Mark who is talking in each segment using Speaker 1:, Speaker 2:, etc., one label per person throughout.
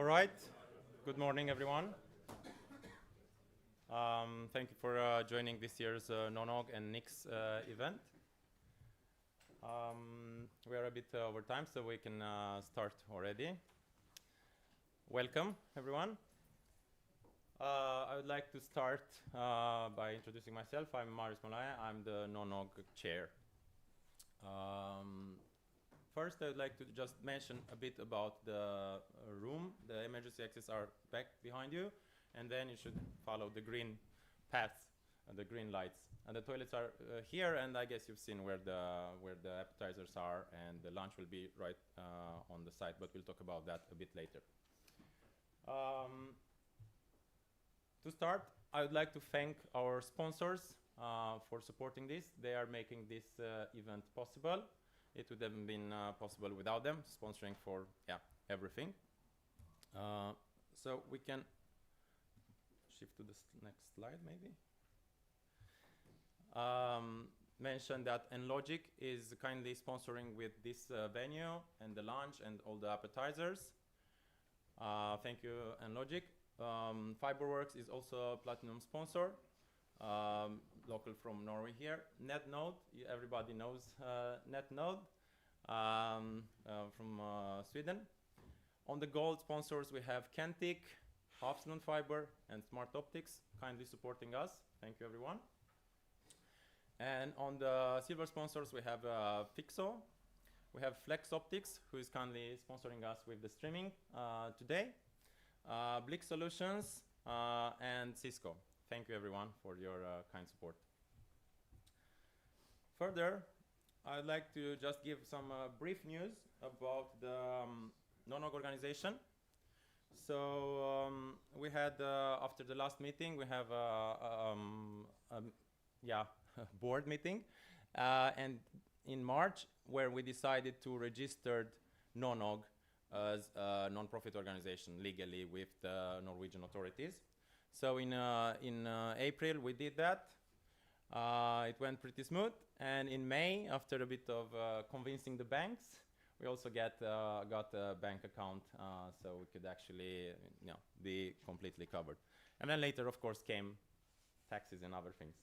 Speaker 1: right. Good morning, everyone. Thank you for joining this year's NONOG and NICS event. We are a bit over time, so we can start already. Welcome, everyone. I would like to start by introducing myself. I'm Marius Malaya. I'm the NONOG chair. First, I would like to just mention a bit about the room. The emergency exits are back behind you, and then you should follow the green paths and the green lights. And the toilets are here, and I guess you've seen where the appetizers are, and the lunch will be right on the side, but we'll talk about that a bit later. To start, I would like to thank our sponsors for supporting this. They are making this event possible. It would have been possible without them, sponsoring for everything. So we can shift to the next slide, maybe. Mention that NLogic is kindly sponsoring with this venue and the lunch and all the appetizers. Thank you, NLogic. Fiberworks is also a platinum sponsor, local from Norway here. NetNode, everybody knows NetNode from Sweden. On the gold sponsors, we have Kentic, Hafslund Fiber, and Smart Optics, kindly supporting us. Thank you, everyone. And on the silver sponsors, we have Fixo. We have Flex Optics, who is kindly sponsoring us with the streaming today. Blick Solutions, and Cisco. Thank you, everyone, for your kind support. Further, I'd like to just give some brief news about the NONOG organization. So we had, after the last meeting, we have a board meeting. And in March, where we decided to register NONOG as a non-profit organization legally with the Norwegian authorities. So in April, we did that. It went pretty smooth. And in May, after a bit of convincing the banks, we also got a bank account, so we could actually be completely covered. And then later, of course, came taxes and other things,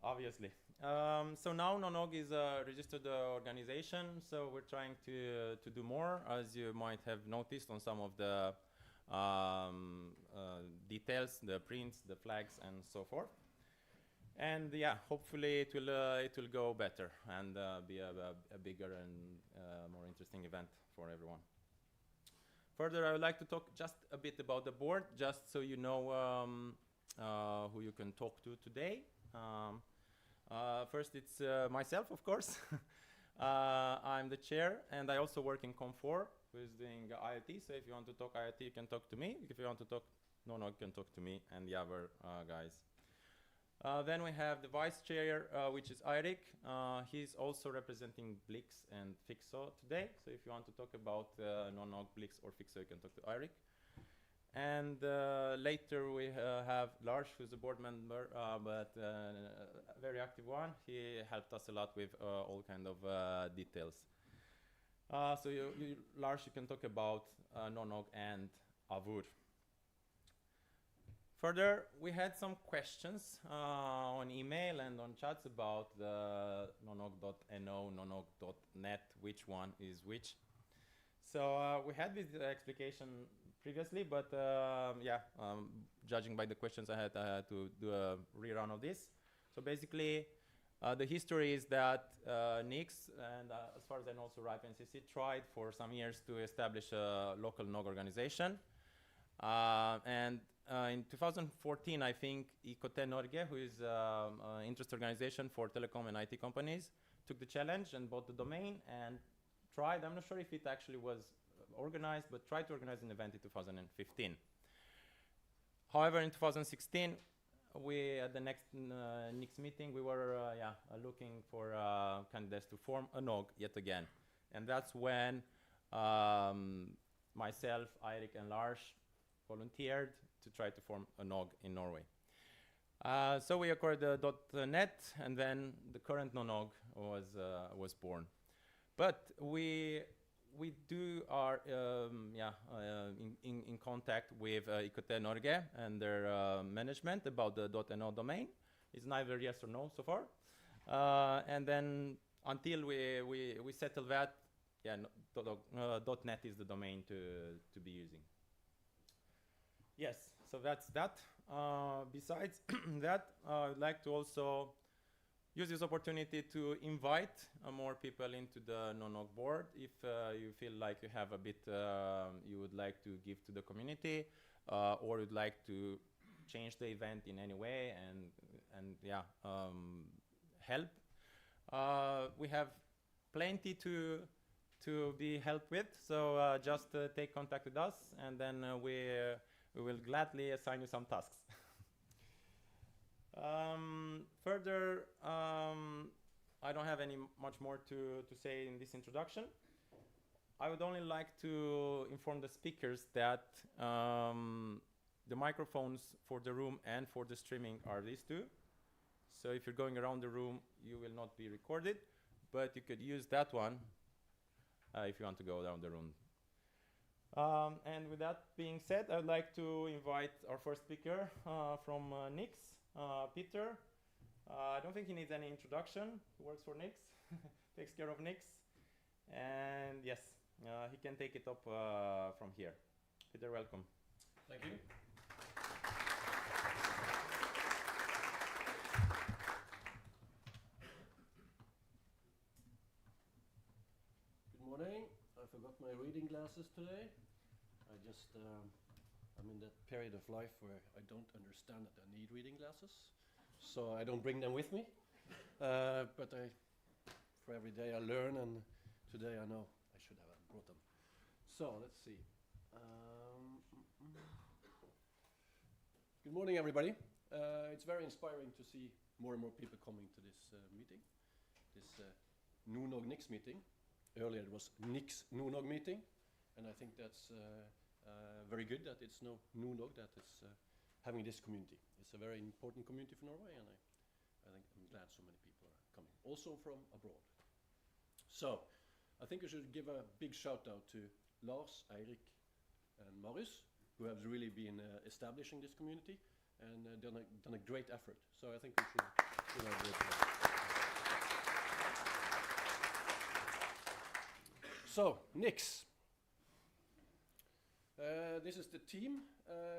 Speaker 1: obviously. So now NONOG is a registered organization, so we're trying to do more, as you might have noticed on some of the details, the prints, the flags, and so forth. And hopefully it will go better and be a bigger and more interesting event for everyone. Further, I would like to talk just a bit about the board, just so you know who you can talk to today. First, it's myself, of course. I'm the chair, and I also work in Com4, who is doing IoT. So if you want to talk IoT, you can talk to me. If you want to talk NONOG, you can talk to me and the other guys. Then we have the vice chair, which is Eirik. He's also representing Blix and Fixo today. So if you want to talk about NONOG, Blix, or Fixo, you can talk to Eirik. And later we have Lars, who's a board member, but a very active one. He helped us a lot with all kind of details. So Lars, you can talk about NONOG and Avur. Further, we had some questions on email and on chats about the nonog.no, nonog.net, which one is which. So we had this explication previously, but judging by the questions I had to do a rerun of this. So basically, the history is that NICS, and as far as I know, also RIPE NCC, tried for some years to establish a local NOG organization. And in 2014, I think IKT Norge, who is an interest organization for telecom and IT companies, took the challenge and bought the domain and tried. I'm not sure if it actually was organized, but tried to organize an event in 2015. However, in 2016, we at the next NICS meeting, we were looking for candidates to form a NOG yet again. And that's when myself, Eirik, and Lars volunteered to try to form a NOG in Norway. So we acquired the .net, and then the current NONOG was born. But we we do are in contact with IKT Norge and their management about the .no domain. It's neither yes or no so far. And then until we settle that, yeah, .net is the domain to be using. Yes, so that's that. Besides that, I'd like to also use this opportunity to invite more people into the NONOG board. If you feel like you have a bit you would like to give to the community, or you'd like to change the event in any way and help. We have plenty to be helped with, so just take contact with us, and then we will gladly assign you some tasks. Further, I don't have any much more to say in this introduction. I would only like to inform the speakers that the microphones for the room and for the streaming are these two. So if you're going around the room, you will not be recorded, but you could use that one if you want to go around the room. And with that being said, I'd like to invite our first speaker from Nix, Peter. I don't think he needs any introduction. He works for Nix, takes care of Nix. And yes, he can take it up from here. Peter, welcome.
Speaker 2: Thank you. Good morning. I forgot my reading glasses today. I'm in that period of life where I don't understand that I need reading glasses, so I don't bring them with me. But for every day I learn, and today I know I should have brought them. So let's see. Good morning, everybody. It's very inspiring to see more and more people coming to this meeting, this NONOG Nix meeting. Earlier it was Nix NONOG meeting, and I think that's very good that it's no NONOG that is having this community. It's a very important community for Norway, and I think I'm glad so many people are coming, also from abroad. So I think we should give a big shout out to Lars, Eirik, and Marius, who have really been establishing this community and done a great effort. So I think we should give a great applause. So, Nix. This is the team.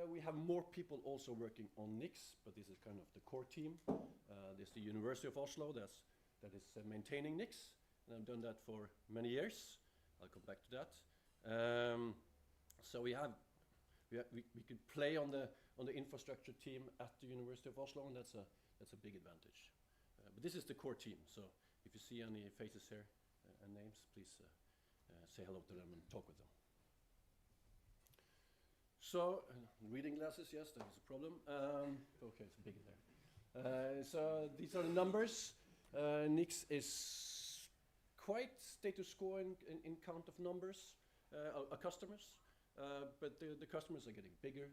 Speaker 2: We have more people also working on Nix, but this is kind of the core team. There's the University of Oslo that is maintaining Nix, and I've done that for many years. I'll come back to that. So we could play on the infrastructure team at the University of Oslo, and that's a big advantage. But this is the core team. So if you see any faces here and names, please say hello to them and talk with them. So, reading glasses, yes, that was a problem. Okay, it's bigger there. So these are the numbers. Nix is quite status quo in count of numbers, customers, but the customers are getting bigger.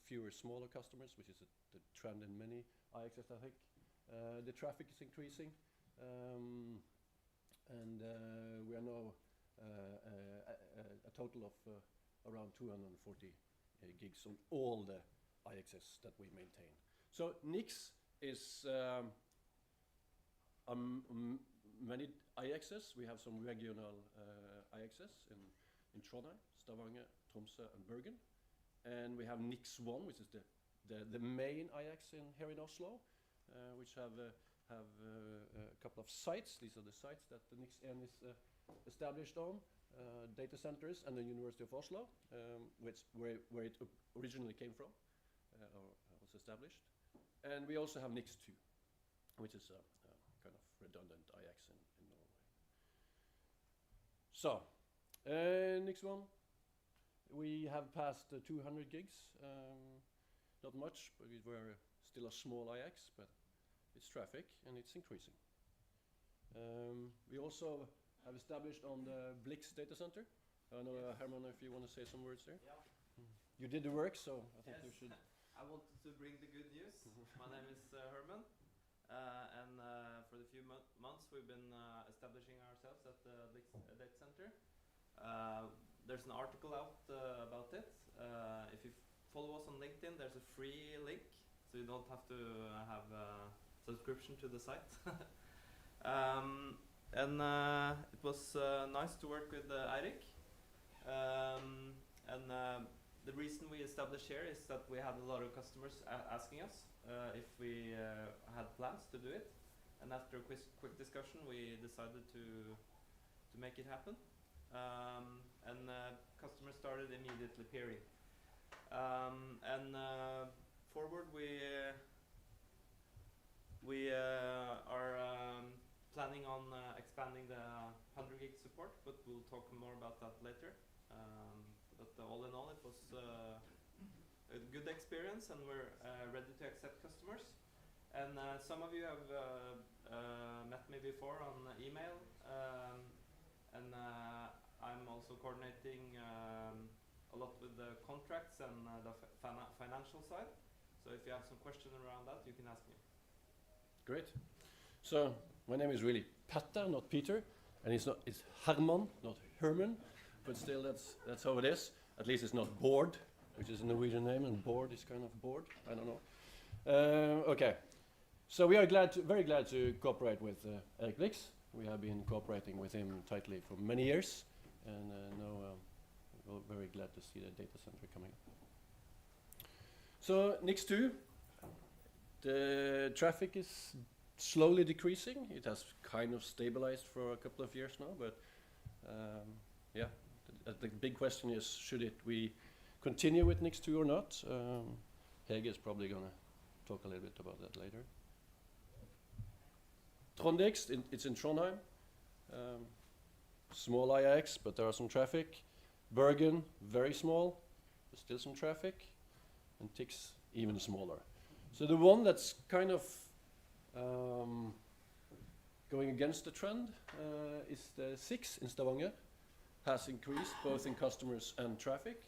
Speaker 2: Fewer smaller customers, which is the trend in many IXS, I think. The traffic is increasing, and we are now a total of around 240 gigs on all the IXS that we maintain. So Nix is many IXS. We have some regional IXS in Trondheim, Stavanger, Tromsø, and Bergen. And we have Nix 1, which is the main IX here in Oslo, which have a couple of sites. These are the sites that the Nix 1 is established on. Data centers and the University of Oslo, where it originally came from, or was established. And we also have Nix 2, which is a kind of redundant IX in Norway. So, Nix 1, we have passed 200 gigs. Not much, but we're still a small IX, but it's traffic and it's increasing. We also have established on the Blix data center. I don't know, Herman, if you want to say some words there.
Speaker 3: Yeah.
Speaker 2: You did the work, so I think
Speaker 3: yes.
Speaker 2: you should.
Speaker 3: I wanted to bring the good news. My name is Herman, and for the few months we've been establishing ourselves at the Blix data center. There's an article out about it. If you follow us on LinkedIn, there's a free link, so you don't have to have a subscription to the site. And it was nice to work with Eirik. The reason we established here is that we had a lot of customers asking us if we had plans to do it. And after a quick discussion, we decided to make it happen. Customers started immediately appearing. Forward, we are planning on expanding the 100 gig support, but we'll talk more about that later. But all in all, it was a good experience, and we're ready to accept customers. And some of you have met me before on email, and I'm also coordinating a lot with the contracts and the financial side. So if you have some questions around that, you can ask me.
Speaker 2: Great. So my name is really Petter, not Peter, and it's Herman, not Herman, but still that's how it is. At least it's not Bård, which is a Norwegian name, and Bård is kind of bored. I don't know. Okay. So we are very glad to cooperate with Eirik Blix. We have been cooperating with him tightly for many years, and now we're very glad to see the data center coming up. So NICS2, the traffic is slowly decreasing. It has kind of stabilized for a couple of years now, but yeah, the big question is, should we continue with NICS2 or not? Hege is probably going to talk a little bit about that later. Trondix, it's in Trondheim. Small IX, but there are some traffic. Bergen, very small, but still some traffic. And Tix, even smaller. So the one that's kind of going against the trend is the 6 in Stavanger. Has increased both in customers and traffic.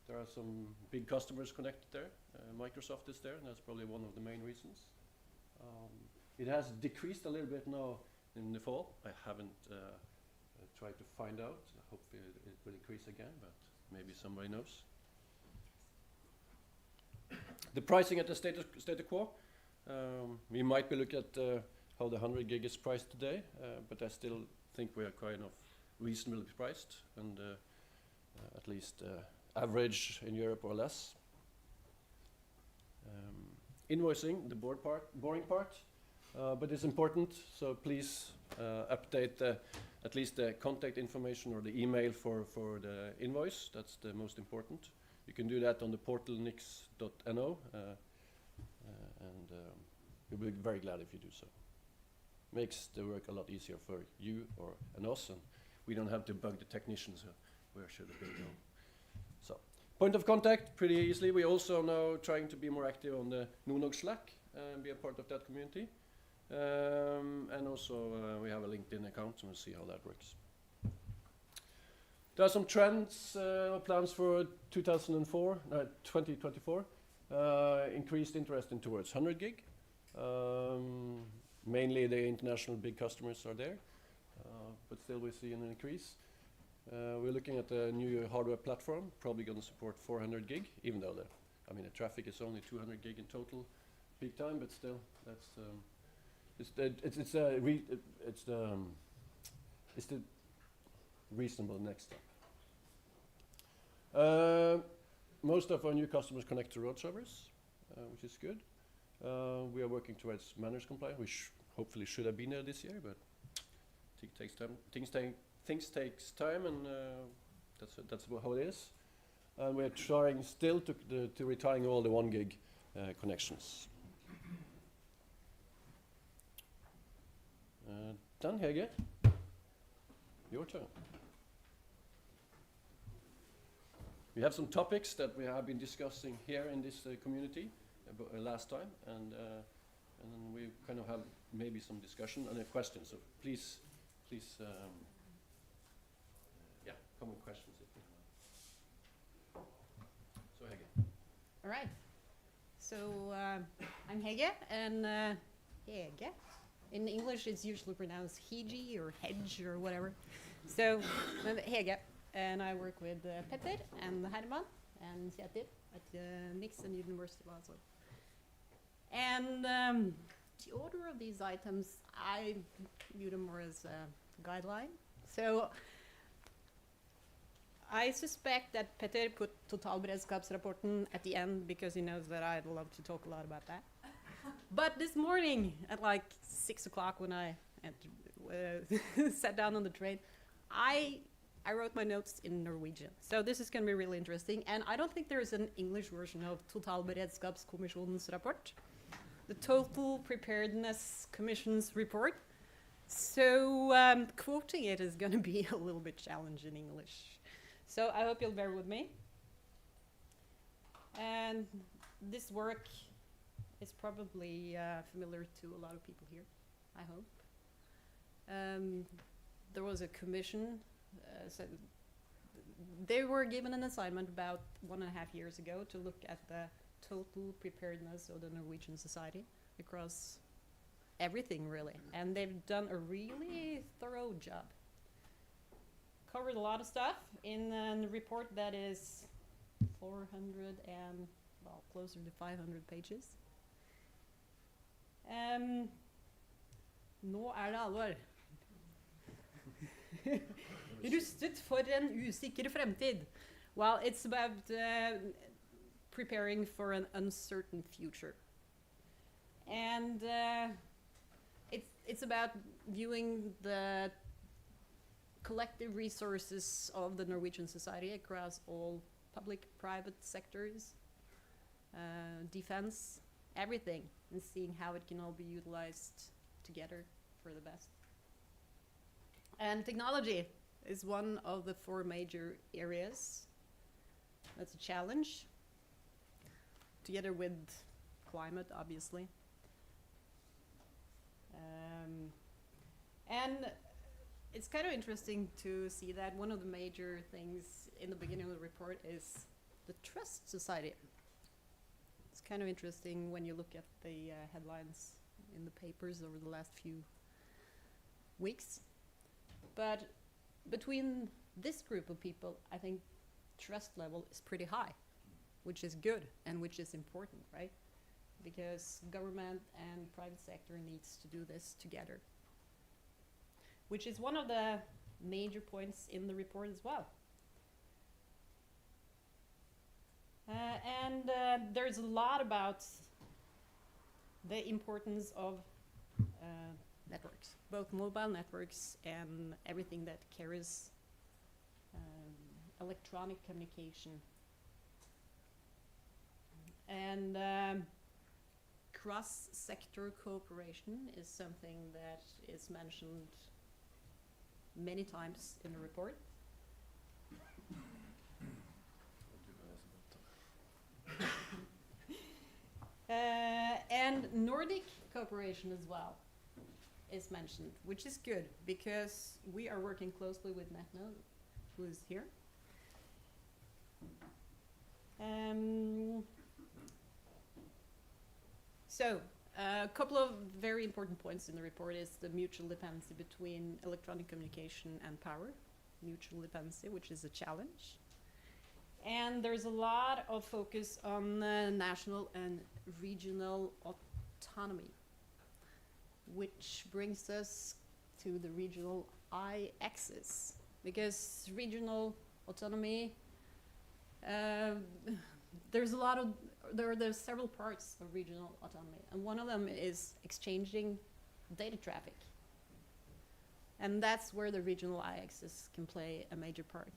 Speaker 2: There are some big customers connected there. Microsoft is there, and that's probably one of the main reasons. It has decreased a little bit now in the fall. I haven't tried to find out. Hopefully it will increase again, but maybe somebody knows. The pricing at the state quo. We might be looking at how the 100 gig is priced today, but I still think we are kind of reasonably priced, and at least average in Europe or less. Invoicing, the boring part, but it's important, so please update at least the contact information or the email for the invoice. That's the most important. You can do that on the portal nix.no, and we'll be very glad if you do so. Makes the work a lot easier for you and us, and we don't have to bug the technicians where should it be going. So, point of contact, pretty easily. We're also now trying to be more active on the NONOG Slack and be a part of that community. And also we have a LinkedIn account, and we'll see how that works. There are some trends or plans for 2024. Increased interest in towards 100 gig. Mainly the international big customers are there, but still we see an increase. We're looking at a new hardware platform, probably going to support 400 gig, even though the traffic is only 200 gig in total peak time, but still that's it's the reasonable next step. Most of our new customers connect to road servers, which is good. We are working towards managed compliance. We hopefully should have been there this year, but it takes time. Things takes time, and that's how it is. And we're trying still to retiring all the 1 gig connections. Then Hege, your turn. We have some topics that we have been discussing here in this community last time, and we kind of have maybe some discussion and a question. So please, yeah, come with questions if you have. So Hege.
Speaker 4: All right. So I'm Hege, and Hege. In English, it's usually pronounced Hege or Hedge or whatever. So, I'm Hege, and I work with Petter and Herman and Kjetil at NIX and University of Oslo. And the order of these items, I view them more as a guideline. So, I suspect that Petter put totalberedskapsrapporten at the end because he knows that I'd love to talk a lot about that. But this morning at like 6 o'clock when I sat down on the train, I wrote my notes in Norwegian. So this is going to be really interesting. And I don't think there's an English version of Totalberedskapskommisjonens rapport, the Total Preparedness Commission's report. So quoting it is going to be a little bit challenging in English. So I hope you'll bear with me. And this work is probably familiar to a lot of people here, I hope. There was a commission, so they were given an assignment about 1.5 years ago to look at the total preparedness of the Norwegian society across everything, really. And they've done a really thorough job. Covered a lot of stuff in a report that is 400 and, well, closer to 500 pages. Nå det alvor. Rustet for en usikker fremtid. Well, it's about preparing for an uncertain future. And it's about viewing the collective resources of the Norwegian society across all public, private sectors, defense, everything, and seeing how it can all be utilized together for the best. And technology is one of the 4 major areas. That's a challenge, together with climate, obviously. And it's kind of interesting to see that one of the major things in the beginning of the report is the trust society. It's kind of interesting when you look at the headlines in the papers over the last few weeks. But between this group of people, I think trust level is pretty high, which is good and which is important, right? Because government and private sector needs to do this together, which is one of the major points in the report as well. And there's a lot about the importance of networks, both mobile networks and everything that carries electronic communication. And cross-sector cooperation is something that is mentioned many times in the report. And Nordic cooperation as well is mentioned, which is good because we are working closely with Netno, who is here. So a couple of very important points in the report is the mutual dependency between electronic communication and power, mutual dependency, which is a challenge. And there's a lot of focus on national and regional autonomy, which brings us to the regional I-axis. Because regional autonomy, there's several parts of regional autonomy, and one of them is exchanging data traffic. And that's where the regional I-axis can play a major part.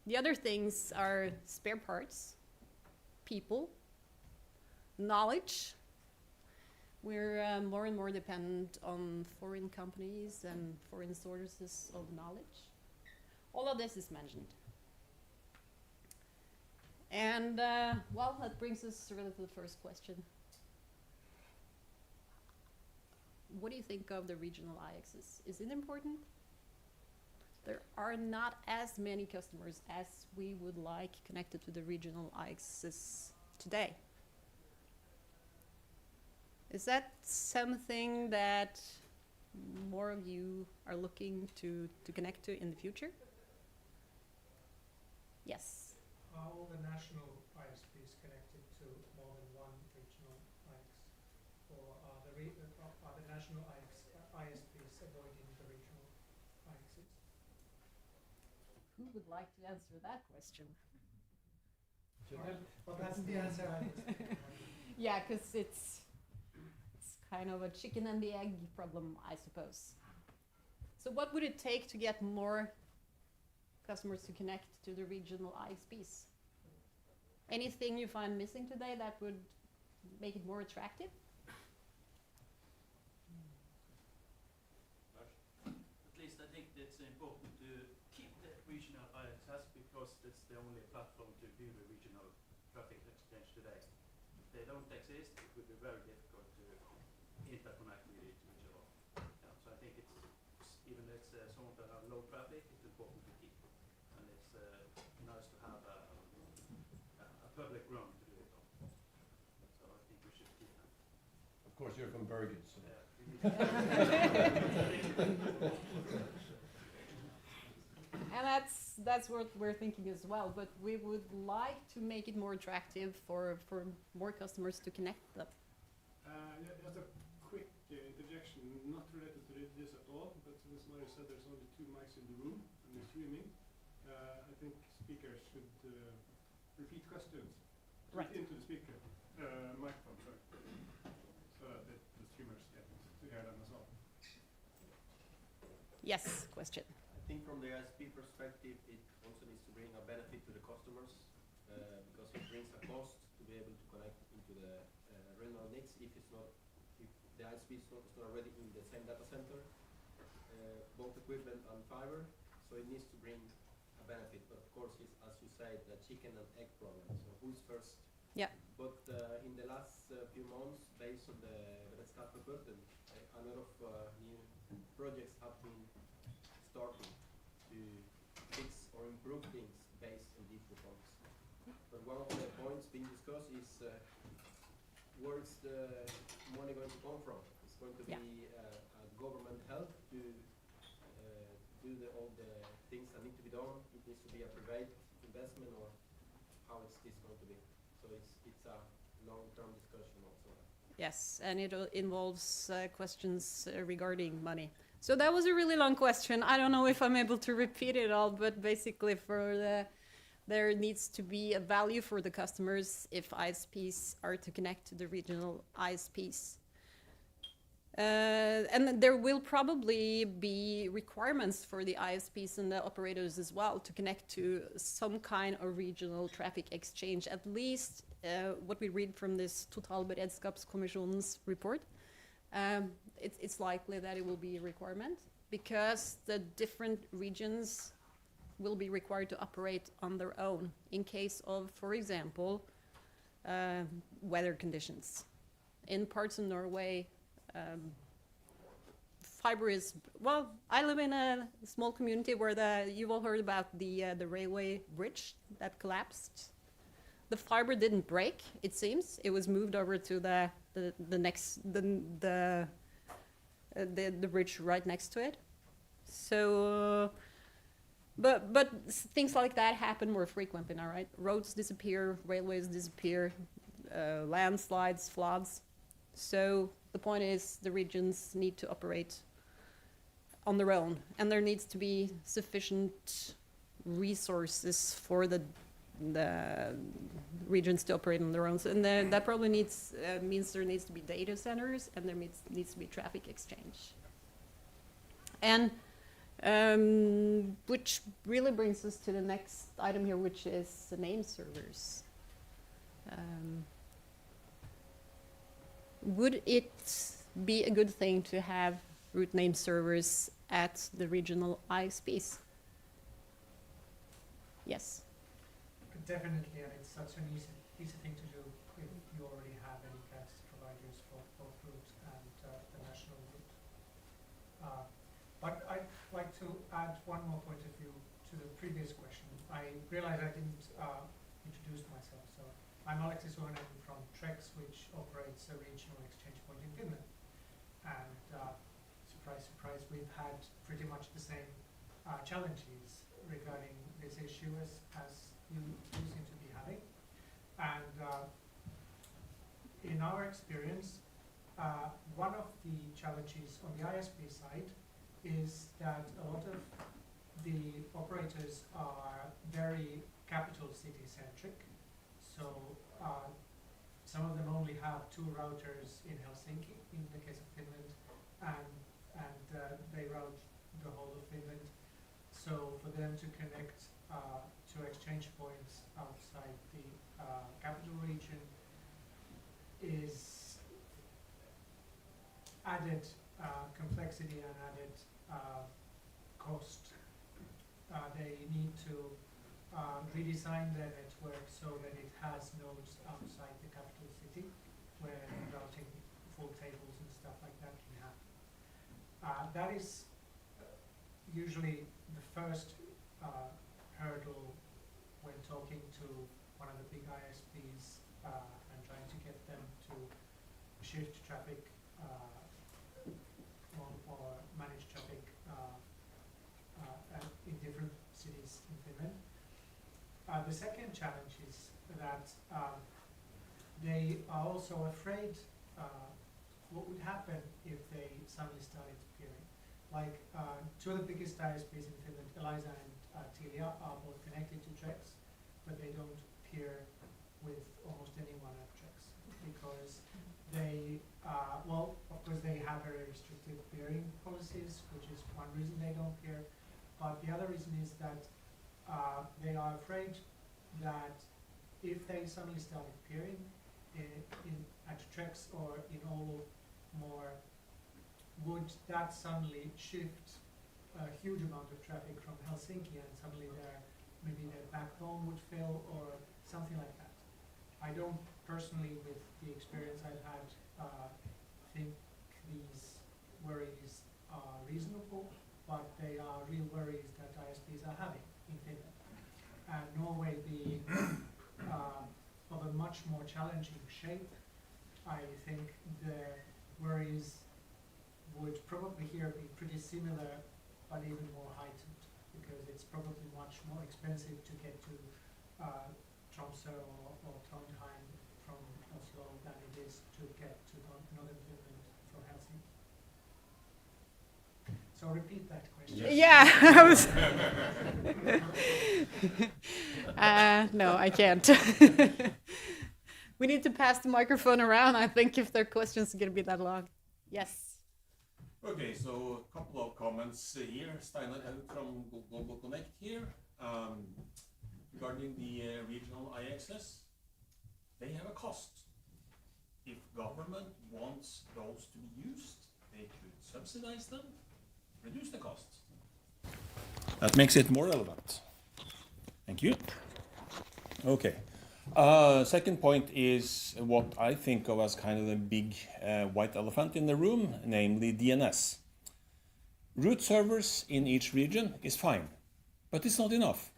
Speaker 4: The other things are spare parts, people, knowledge. We're more and more dependent on foreign companies and foreign sources of knowledge. All of this is mentioned. And, well, that brings us really to the first question. What do you think of the regional I-axis? Is it important? There are not as many customers as we would like connected to the regional I-axis today. Is that something that more of you are looking to connect to in the future? Yes.
Speaker 5: Are all the national ISPs connected to more than one regional IX? Or are the national ISPs avoiding the regional IXs?
Speaker 4: Who would like to answer that question?
Speaker 5: Well, that's the answer I was thinking.
Speaker 4: Yeah, because it's kind of a chicken and the egg problem, I suppose. So what would it take to get more customers to connect to the regional ISPs? Anything you find missing today that would make it more attractive?
Speaker 6: At least I think it's important to keep the regional IXS because it's the only platform to do the regional traffic exchange today. If they don't exist, it would be very difficult to interconnect with each other. Yeah, so I think it's, even if it's someone that have low traffic, it's important to keep. And it's nice to have a public ground to do it on. So I think we should keep that.
Speaker 2: Of course, you're from Bergen, so.
Speaker 6: Yeah, we need
Speaker 4: And that's what we're thinking as well, but we would like to make it more attractive for more customers to connect them.
Speaker 7: Just a quick interjection, not related to this at all, but as Mari said, there's only 2 mics in the room and they're streaming. I think speakers should repeat questions into the speaker microphone, sorry, so that the streamers get to hear them as well.
Speaker 4: Yes, question.
Speaker 8: I think from the ISP perspective, it also needs to bring a benefit to the customers because it brings a cost to be able to connect into the regional NICs if the ISP is not already in the same data center, both equipment and fiber. So it needs to bring a benefit. But of course, it's, as you say, the chicken and egg problem. So who's first?
Speaker 4: Yeah.
Speaker 8: But in the last few months, based on the beredskapsrapporten, a lot of new projects have been starting to fix or improve things based on these reports. But one of the points being discussed is where is the money going to come from? It's going to be a government help to do all the things that need to be done. It needs to be a private investment, or how is this going to be? So it's a long-term discussion also.
Speaker 4: Yes, and it involves questions regarding money. So that was a really long question. I don't know if I'm able to repeat it all, but basically there needs to be a value for the customers if ISPs are to connect to the regional ISPs. And there will probably be requirements for the ISPs and the operators as well to connect to some kind of regional traffic exchange, at least what we read from this Totalberedskapskommission's report. It's likely that it will be a requirement because the different regions will be required to operate on their own in case of, for example, weather conditions. In parts of Norway, fiber is, well, I live in a small community where you've all heard about the railway bridge that collapsed. The fiber didn't break, it seems. It was moved over to the bridge right next to it. So, but things like that happen more frequently now, right? Roads disappear, railways disappear, landslides, floods. So the point is the regions need to operate on their own, and there needs to be sufficient resources for the regions to operate on their own. So, and that probably means there needs to be data centers, and there needs to be traffic exchange. And which really brings us to the next item here, which is the name servers. Would it be a good thing to have root name servers at the regional ISPs? Yes.
Speaker 5: Definitely, and it's such an easy thing to do if you already have any CAS providers for both root and the national root. But I'd like to add one more point of view to the previous question. I realize I didn't introduce myself, so I'm Alexis Uhanen from Trex, which operates a regional exchange point in Finland. And surprise, surprise, we've had pretty much the same challenges regarding this issue as you seem to be having. And in our experience, one of the challenges on the ISP side is that a lot of the operators are very capital city centric. So some of them only have 2 routers in Helsinki, in the case of Finland, and they route the whole of Finland. So for them to connect to exchange points outside the capital region is added complexity and added cost. They need to redesign their network so that it has nodes outside the capital city where routing full tables and stuff like that can happen. That is usually the first hurdle when talking to one of the big ISPs and trying to get them to shift traffic or manage traffic in different cities in Finland. The second challenge is that they are also afraid what would happen if they suddenly started peering. Like 2 of the biggest ISPs in Finland, Elisa and Telia, are both connected to Trex, but they don't peer with almost anyone at Trex because they, well, of course they have very restrictive peering policies, which is one reason they don't peer. But the other reason is that they are afraid that if they suddenly started peering at Trex or in Oulu more, would that suddenly shift a huge amount of traffic from Helsinki and suddenly maybe their backbone would fail or something like that. I don't personally, with the experience I've had, think these worries are reasonable, but they are real worries that ISPs are having in Finland. And Norway being of a much more challenging shape, I think the worries would probably here be pretty similar, but even more heightened, because it's probably much more expensive to get to Tromsø or Trondheim from Oslo than it is to get to northern Finland from Helsinki. So repeat that question.
Speaker 4: Yes. Yeah. No, I can't. We need to pass the microphone around, I think, if their questions are going to be that long. Yes.
Speaker 9: Okay, so a couple of comments here. Steinar from Global Connect here. Regarding the regional IXS, they have a cost. If government wants those to be used, they could subsidize them, reduce the cost. That makes it more relevant. Thank you. Okay. Second point is what I think of as kind of the big white elephant in the room, namely DNS. Root servers in each region is fine, but it's not enough.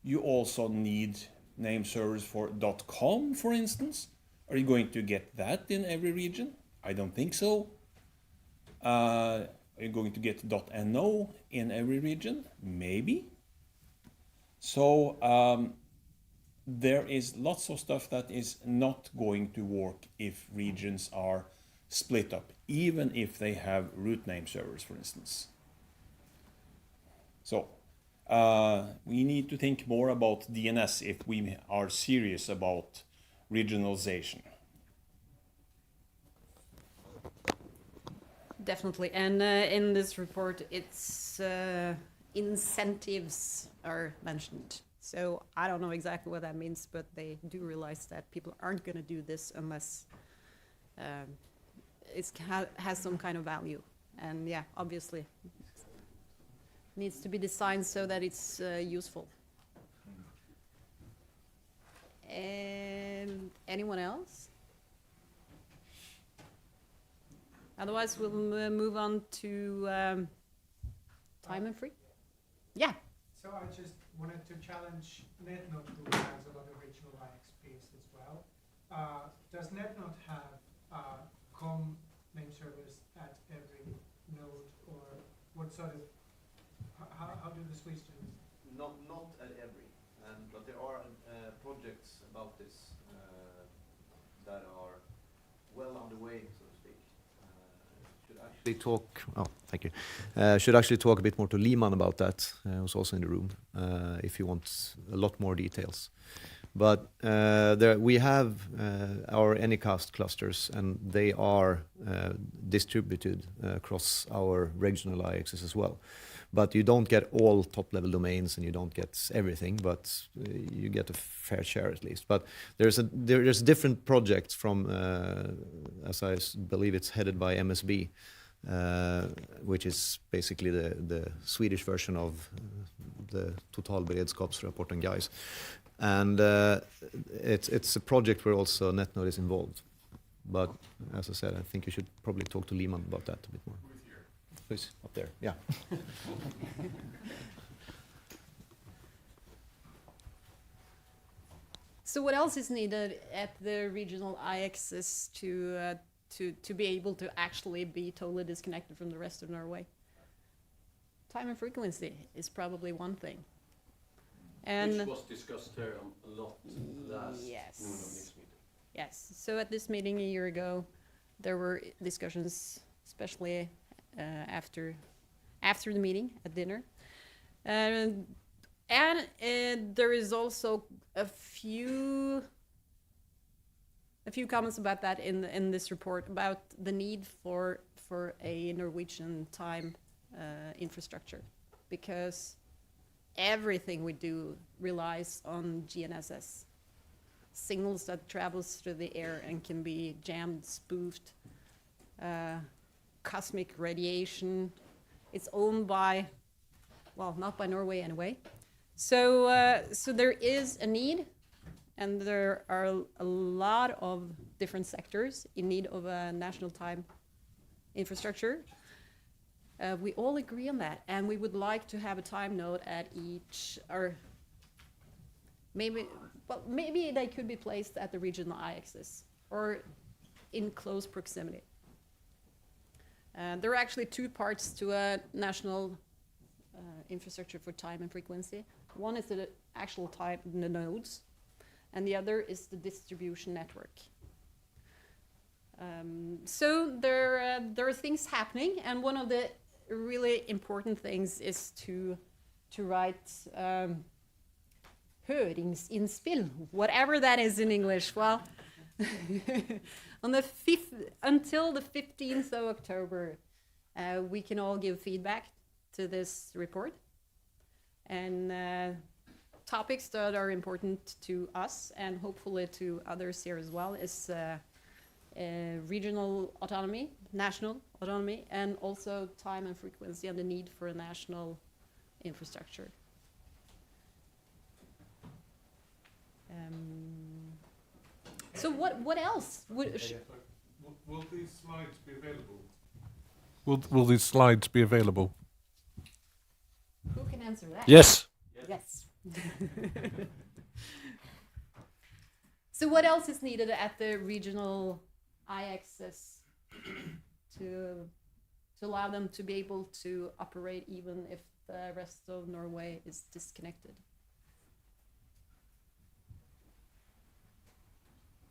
Speaker 9: You also need name servers for .com, for instance. Are you going to get that in every region? I don't think so. Are you going to get .no in every region? Maybe. So there is lots of stuff that is not going to work if regions are split up, even if they have root name servers, for instance. So we need to think more about DNS if we are serious about regionalization.
Speaker 4: Definitely. And in this report, it's incentives are mentioned. So I don't know exactly what that means, but they do realize that people aren't going to do this unless it has some kind of value. And yeah, obviously, needs to be designed so that it's useful. And anyone else? Otherwise, we'll move on to time and free. Yeah.
Speaker 5: So I just wanted to challenge NetNode, who has a lot of regional IXPs as well. Does NetNode have COM name servers at every node sort of, how do the Swedes do it?
Speaker 10: Not at every, but there are projects about this that are well underway, so to speak. Should actually talk. Oh, thank you. Should actually talk a bit more to Lehman about that. Who's also in the room. If you want a lot more details. But we have our Anycast clusters, and they are distributed across our regional IXs as well. But you don't get all top-level domains, and you don't get everything, but you get a fair share at least. But there's different projects from, as I believe it's headed by MSB, which is basically the Swedish version of the Totalberedskapsrapporten guys. And it's a project where also NetNode is involved. But as I said, I think you should probably talk to Lehman about that a bit more. Who's up there? Yeah.
Speaker 4: So what else is needed at the regional IXs to be able to actually be totally disconnected from the rest of Norway? Time and frequency is probably one thing. And
Speaker 2: which was discussed here a lot last
Speaker 4: yes.
Speaker 2: NONOG meeting.
Speaker 4: Yes. So at this meeting a year ago, there were discussions, especially after the meeting at dinner, and there is also a few comments about that in this report about the need for a Norwegian time infrastructure, because everything we do relies on GNSS signals that travels through the air and can be jammed, spoofed, cosmic radiation. It's owned by, well, not by Norway anyway. So there is a need, and there are a lot of different sectors in need of a national time infrastructure. We all agree on that, and we would like to have a time node at each, or maybe they could be placed at the regional IXs or in close proximity. There are actually two parts to a national infrastructure for time and frequency. One is the actual time, the nodes, and the other is the distribution network. So there are things happening, and one of the really important things is to write høringsinnspill, whatever that is in English. Well, on the 5th, until the 15th of October, we can all give feedback to this report, and topics that are important to us and hopefully to others here as well is regional autonomy, national autonomy, and also time and frequency and the need for a national infrastructure. So what else?
Speaker 11: Will these slides be available? Will these slides be available?
Speaker 4: Who can answer that?
Speaker 11: Yes.
Speaker 4: Yes. So what else is needed at the regional IXs to allow them to be able to operate even if the rest of Norway is disconnected?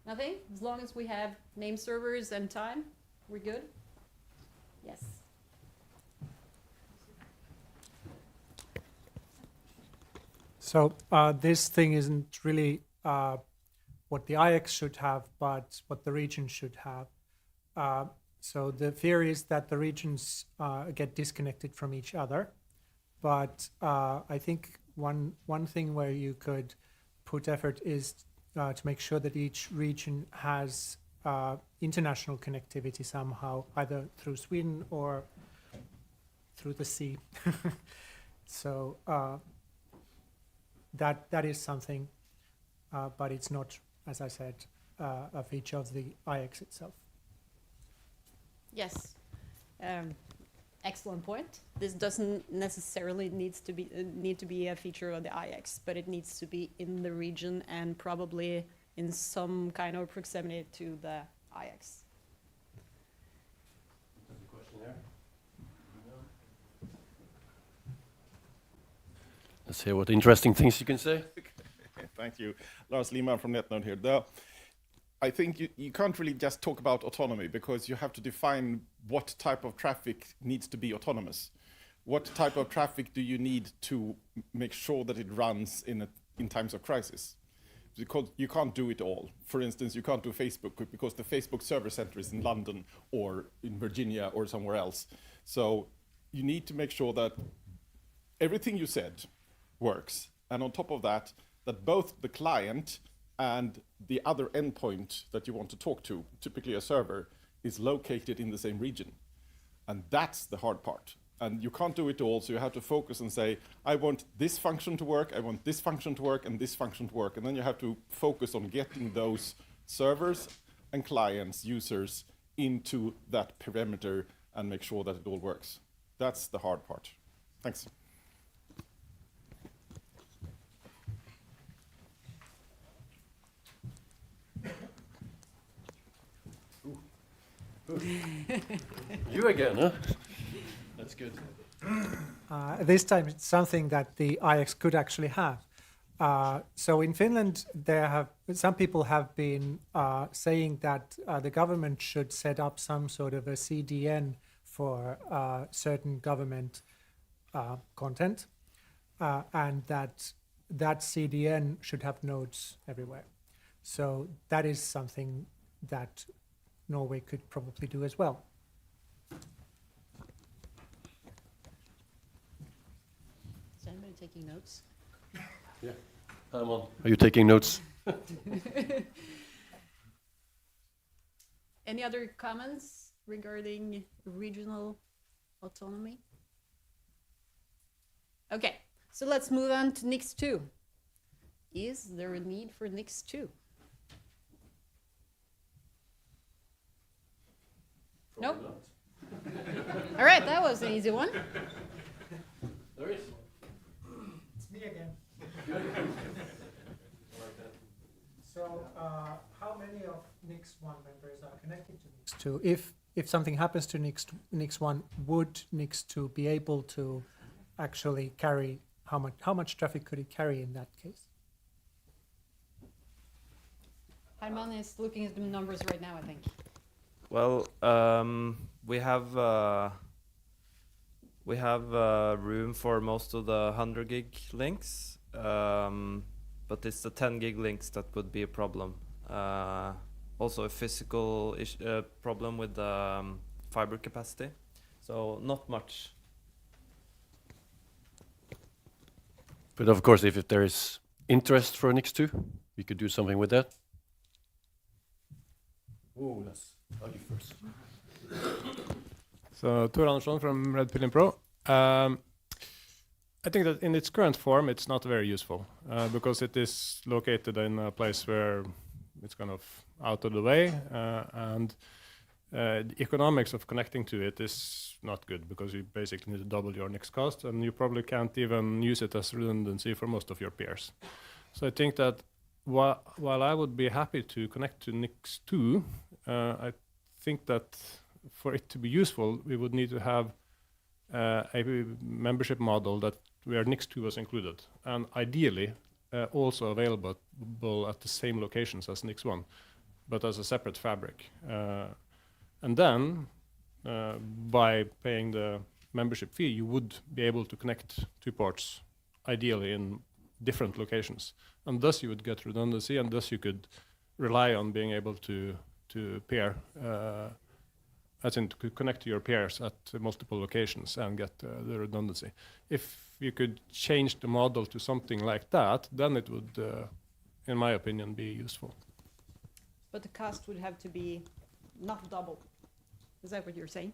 Speaker 4: Nothing? As long as we have name servers and time, we're good? Yes.
Speaker 5: So this thing isn't really what the IX should have, but what the region should have. So the fear is that the regions get disconnected from each other. But I think one thing where you could put effort is to make sure that each region has international connectivity somehow, either through Sweden or through the sea. So that is something, but it's not, as I said, a feature of the IX itself.
Speaker 4: Yes. Excellent point. This doesn't necessarily need to be a feature of the IX, but it needs to be in the region and probably in some kind of proximity to the IX.
Speaker 2: There's a question here. Let's hear what interesting things you can say.
Speaker 12: Thank you. Lars Lima from NetNode here. I think you can't really just talk about autonomy, because you have to define what type of traffic needs to be autonomous. What type of traffic do you need to make sure that it runs in times of crisis? Because you can't do it all. For instance, you can't do Facebook because the Facebook server center is in London or in Virginia or somewhere else. So you need to make sure that everything you said works. And on top of that, that both the client and the other endpoint that you want to talk to, typically a server, is located in the same region. And that's the hard part. And you can't do it all, so you have to focus and say, I want this function to work, I want this function to work, and this function to work. And then you have to focus on getting those servers and clients, users, into that perimeter and make sure that it all works. That's the hard part. Thanks.
Speaker 2: You again, huh? That's good.
Speaker 5: This time it's something that the IX could actually have. So in Finland, some people have been saying that the government should set up some sort of a CDN for certain government content, and that CDN should have nodes everywhere. So that is something that Norway could probably do as well.
Speaker 4: Is anybody taking notes?
Speaker 2: Yeah. I'm on. Are you taking notes?
Speaker 4: Any other comments regarding regional autonomy? Okay, so let's move on to NIX2. Is there a need for NIX2? Nope. All right, that was an easy one.
Speaker 2: There is.
Speaker 5: It's me again. So, how many of NIX1 members are connected to NIX2? If something happens to NIX1, would NIX2 be able to actually carry, how much traffic could it carry in that case?
Speaker 4: Herman is looking at the numbers right now, I think.
Speaker 3: Well, we have room for most of the 100 gig links, but it's the 10 gig links that would be a problem. Also a physical problem with the fiber capacity, so not much.
Speaker 2: But of course, if there is interest for NIX2, we could do something with that. Oh, that's you first.
Speaker 13: So, Tor Andersson from Red Pill Pro. I think that in its current form, it's not very useful because it is located in a place where it's kind of out of the way, and the economics of connecting to it is not good because you basically need to double your NIX cost, and you probably can't even use it as redundancy for most of your peers. So I think that while I would be happy to connect to NIX2, I think that for it to be useful, we would need to have a membership model that where NIX2 was included, and ideally also available at the same locations as NIX1, but as a separate fabric. And then, by paying the membership fee, you would be able to connect two ports, ideally in different locations, and thus you would get redundancy, and thus you could rely on being able to pair, as in to connect to your peers at multiple locations and get the redundancy. If you could change the model to something like that, then it would, in my opinion, be useful.
Speaker 4: But the cost would have to be not double. Is that what you're saying?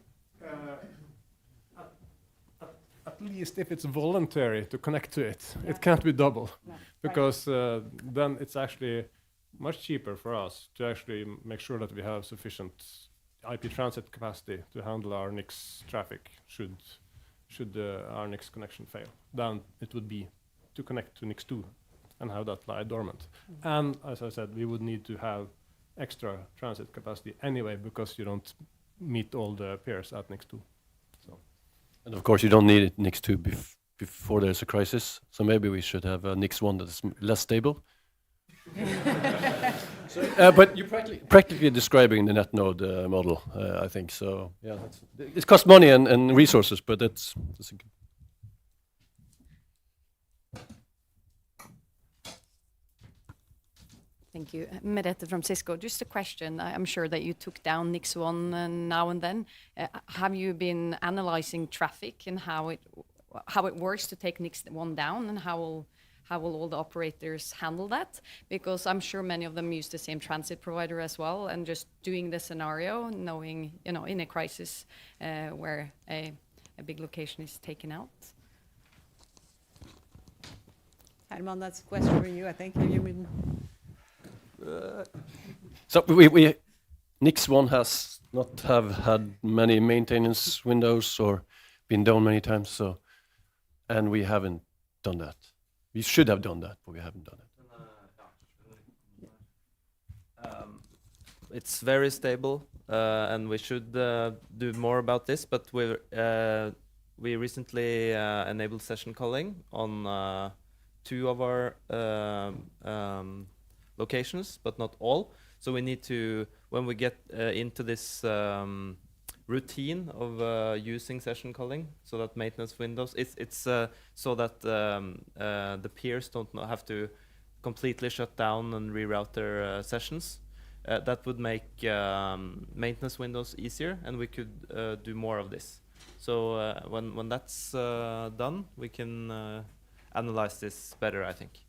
Speaker 13: At least if it's voluntary to connect to it,
Speaker 4: Yeah.
Speaker 13: it can't be double,
Speaker 4: No,
Speaker 13: because then it's actually much cheaper for us to actually make sure that we have sufficient IP transit capacity to handle our NIX traffic should our NIX connection fail, than it would be to connect to NIX2 and have that lie dormant. And as I said, we would need to have extra transit capacity anyway, because you don't meet all the pairs at NIX2. So.
Speaker 2: And of course, you don't need NIX2
Speaker 14: before there's a crisis. So maybe we should have a NIX1 that is less stable. But
Speaker 2: you
Speaker 14: practically describing the NetNode model, I think. So yeah, it costs money and resources, but that's a good.
Speaker 15: Thank you. Merete from Cisco. Just a question. I'm sure that you took down NIX1 now and then. Have you been analyzing traffic and how it works to take NIX1 down, and how will all the operators handle that? Because I'm sure many of them use the same transit provider as well, and just doing the scenario, knowing, you know, in a crisis where a big location is taken out.
Speaker 4: Herman, that's a question for you, I think. You mean...
Speaker 14: So we NIX1 has not have had many maintenance windows or been down many times, so, and we haven't done that. We should have done that, but we haven't done it.
Speaker 3: It's very stable, and we should do more about this. But we recently enabled session calling on 2 of our locations, but not all. So we need to, when we get into this routine of using session calling, so that maintenance windows, it's so that the peers don't have to completely shut down and reroute their sessions. That would make maintenance windows easier, and we could do more of this. So when that's done, we can analyze this better, I think.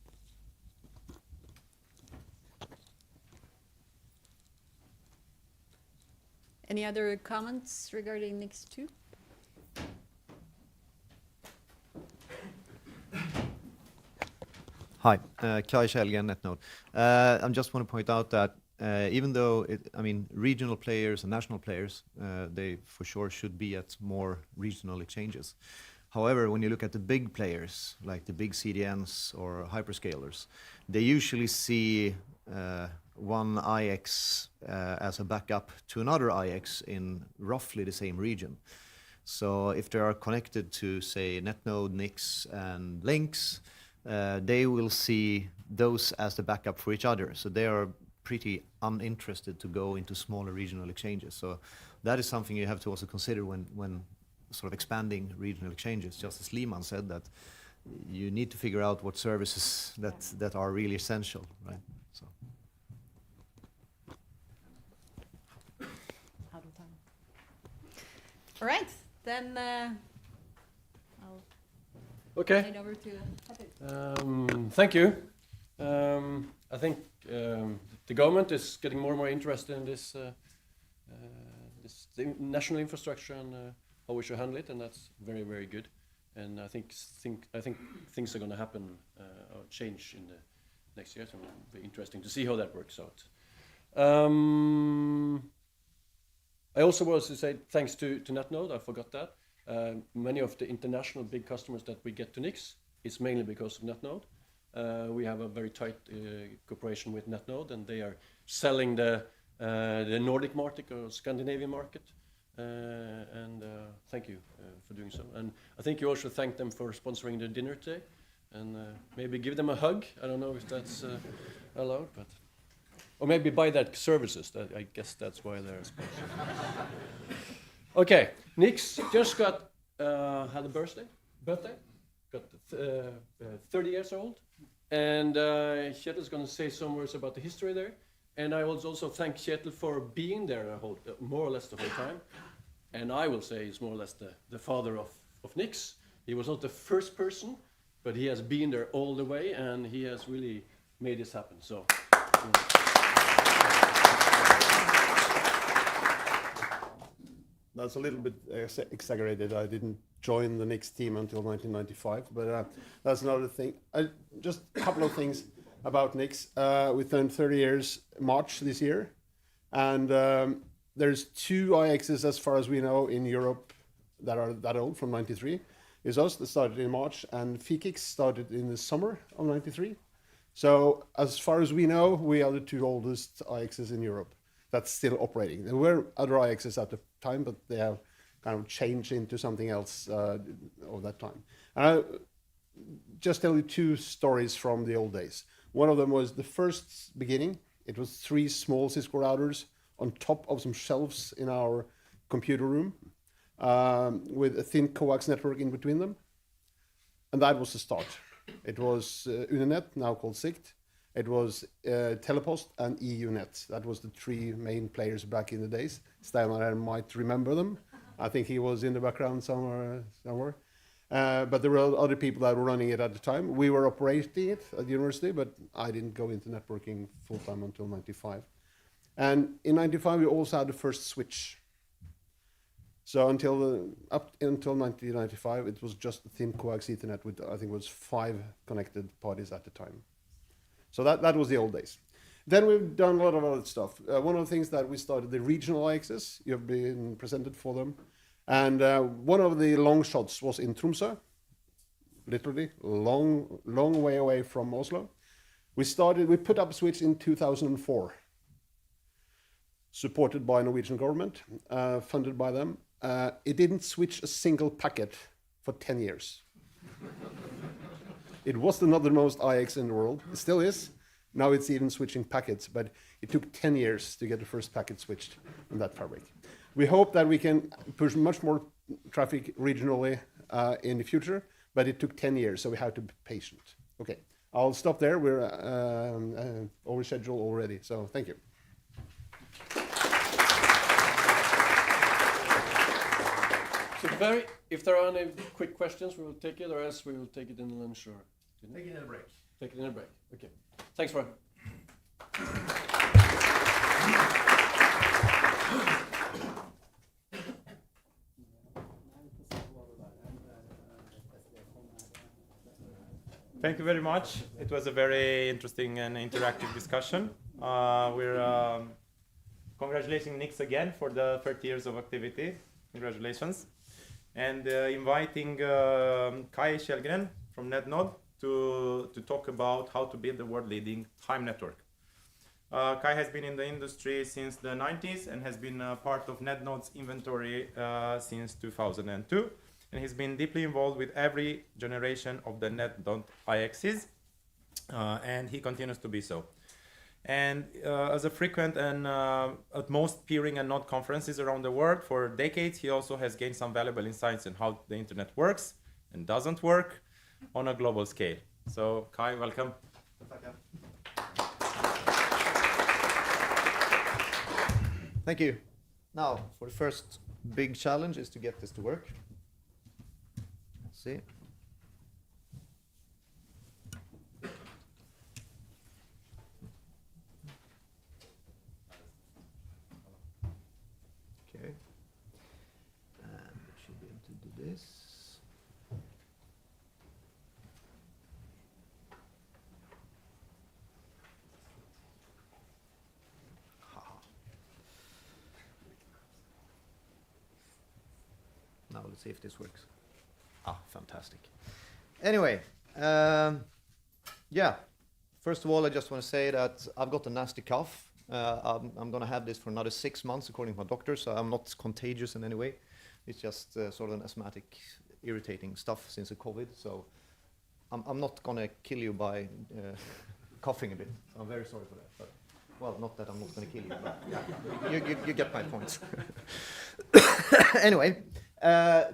Speaker 4: Any other comments regarding NIX2?
Speaker 10: Hi, Kai Kjellgren, NetNode. I just want to point out that even though, regional players and national players, they for sure should be at more regional exchanges. However, when you look at the big players, like the big CDNs or hyperscalers, they usually see one IX as a backup to another IX in roughly the same region. So if they are connected to, say, NetNode, NIX, and Links, they will see those as the backup for each other. So they are pretty uninterested to go into smaller regional exchanges. So that is something you have to also consider when sort of expanding regional exchanges. Just as Lehman said, that you need to figure out what services that are really essential, right? So.
Speaker 4: Out of time. All right, then I'll hand over to Patrick.
Speaker 2: Thank you. I think the government is getting more and more interested in this national infrastructure and how we should handle it, and that's very, very good. And I think things are going to happen or change in the next year. So it'll be interesting to see how that works out. I also want to say thanks to NetNode. I forgot that. Many of the international big customers that we get to NIX is mainly because of NetNode. We have a very tight cooperation with NetNode, and they are selling the Nordic market or Scandinavian market. And thank you for doing so. And I think you also thank them for sponsoring the dinner today, and maybe give them a hug. I don't know if that's allowed, but or maybe buy that services. I guess that's why they're sponsoring. Okay, Nix just got had a birthday, got 30 years old, and Kjetil's going to say some words about the history there. And I will also thank Kjetil for being there more or less the whole time. And I will say he's more or less the father of Nix. He was not the first person, but he has been there all the way, and he has really made this happen. So.
Speaker 7: That's a little bit exaggerated. I didn't join the Nix team until 1995, but that's another thing. Just a couple of things about Nix. We turned 30 years March this year, and there's 2 IXs as far as we know in Europe that are that old from 93. It's us that started in March, and Fikix started in the summer of 93. So as far as we know, we are the 2 oldest IXs in Europe that's still operating. There were other IXs at the time, but they have kind of changed into something else over that time.
Speaker 16: I'll just tell you two stories from the old days. One of them was the first beginning. It was 3 small Cisco routers on top of some shelves in our computer room with a thin coax network in between them. And that was the start. It was Uninet, now called SIGT. It was Telepost and EUnet. That was the 3 main players back in the days. Steinar might remember them. I think he was in the background somewhere. But there were other people that were running it at the time. We were operating it at the university, but I didn't go into networking full-time until 95. And in 95, we also had the first switch. So up until 1995, it was just a thin coax Ethernet with, I think it was 5 connected parties at the time. So that was the old days. Then we've done a lot of other stuff. One of the things that we started, the regional IXs, you've been presented for them. And one of the long shots was in Tromsø, literally long way away from Oslo. We put up a switch in 2004, supported by Norwegian government, funded by them. It didn't switch a single packet for 10 years. It was the northernmost IX in the world. It still is. Now it's even switching packets, but it took 10 years to get the first packet switched in that fabric. We hope that we can push much more traffic regionally in the future, but it took 10 years, so we have to be patient. Okay, I'll stop there. We're over schedule already, so thank you.
Speaker 2: So if there are any quick questions, we will take it, or else we will take it in lunch or dinner.
Speaker 10: Take it in a break.
Speaker 2: Take it in a break. Okay. Thanks for.
Speaker 1: Thank you very much. It was a very interesting and interactive discussion. We're congratulating Nix again for the 30 years of activity. Congratulations. And inviting Kai Kjellgren from NetNode to talk about how to build the world-leading time network. Kai has been in the industry since the 90s and has been part of NetNode's inventory since 2002. And he's been deeply involved with every generation of the Net.IXs, and he continues to be so. And as a frequent and at most peering and node conferences around the world for decades, he also has gained some valuable insights on how the internet works and doesn't work on a global scale. So Kai, welcome.
Speaker 10: Thank you. Now, for the first big challenge is to get this to work. Let's see. Okay. And we should be able to do this. Now let's see if this works. Ah, fantastic. Anyway, yeah. First of all, I just want to say that I've got a nasty cough. I'm going to have this for another 6 months, according to my doctor, so I'm not contagious in any way. It's just sort of an asthmatic, irritating stuff since the COVID, so I'm not going to kill you by coughing a bit. I'm very sorry for that. But, well, not that I'm not going to kill you, but yeah, you get my point. Anyway.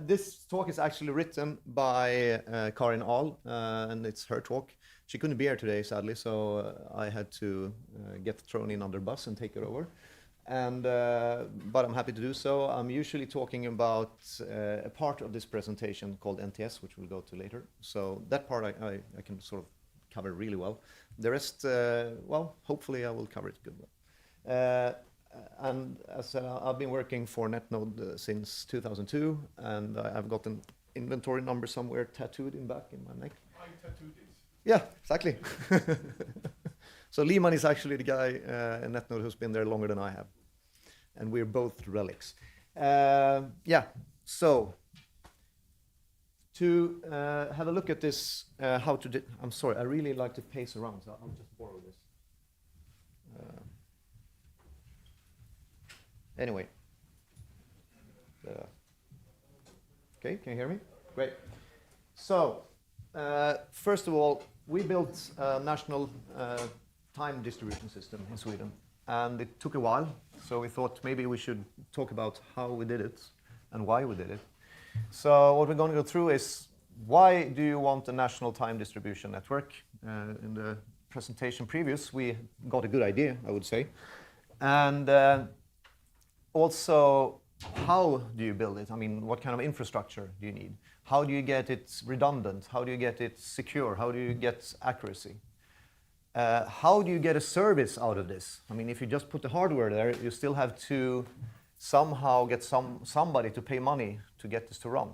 Speaker 10: This talk is actually written by Karin Ahl, and it's her talk. She couldn't be here today, sadly, so I had to get thrown in under the bus and take it over. And but I'm happy to do so. I'm usually talking about a part of this presentation called NTS, which we'll go to later. So that part I can sort of cover really well. The rest, well, hopefully I will cover it good. And as I've been working for NetNode since 2002, and I've got an inventory number somewhere tattooed in back in my neck.
Speaker 11: I tattooed it.
Speaker 10: Yeah, exactly. So Lehman is actually the guy in NetNode who's been there longer than I have, and we're both relics. Yeah. So to have a look at this, I'm sorry, I really like to pace around, so I'll just borrow this. Anyway. Okay, can you hear me? Great. So, first of all, we built a national time distribution system in Sweden, and it took a while. So we thought maybe we should talk about how we did it and why we did it. So what we're going to go through is, why do you want a national time distribution network? In the presentation previous, we got a good idea, I would say. And also, how do you build it? I mean, what kind of infrastructure do you need? How do you get it redundant? How do you get it secure? How do you get accuracy? How do you get a service out of this? I mean, if you just put the hardware there, you still have to somehow get somebody to pay money to get this to run.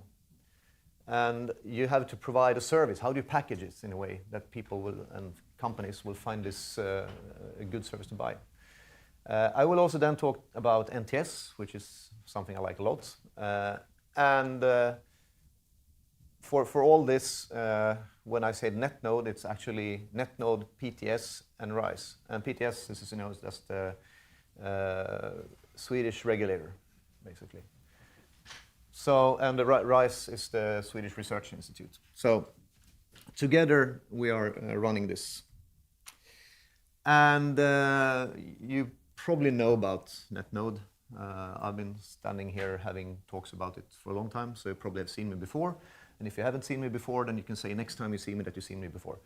Speaker 10: And you have to provide a service. How do you package it in a way that people will and companies will find this a good service to buy? I will also then talk about NTS, which is something I like a lot. For all this, when I said NetNode, it's actually NetNode, PTS, and RISE. And PTS is, you know, is just the Swedish regulator, basically. So, and the RISE is the Swedish Research Institute. So, together we are running this. And you probably know about NetNode. I've been standing here having talks about it for a long time, so you probably have seen me before. And if you haven't seen me before, then you can say next time you see me that you've seen me before.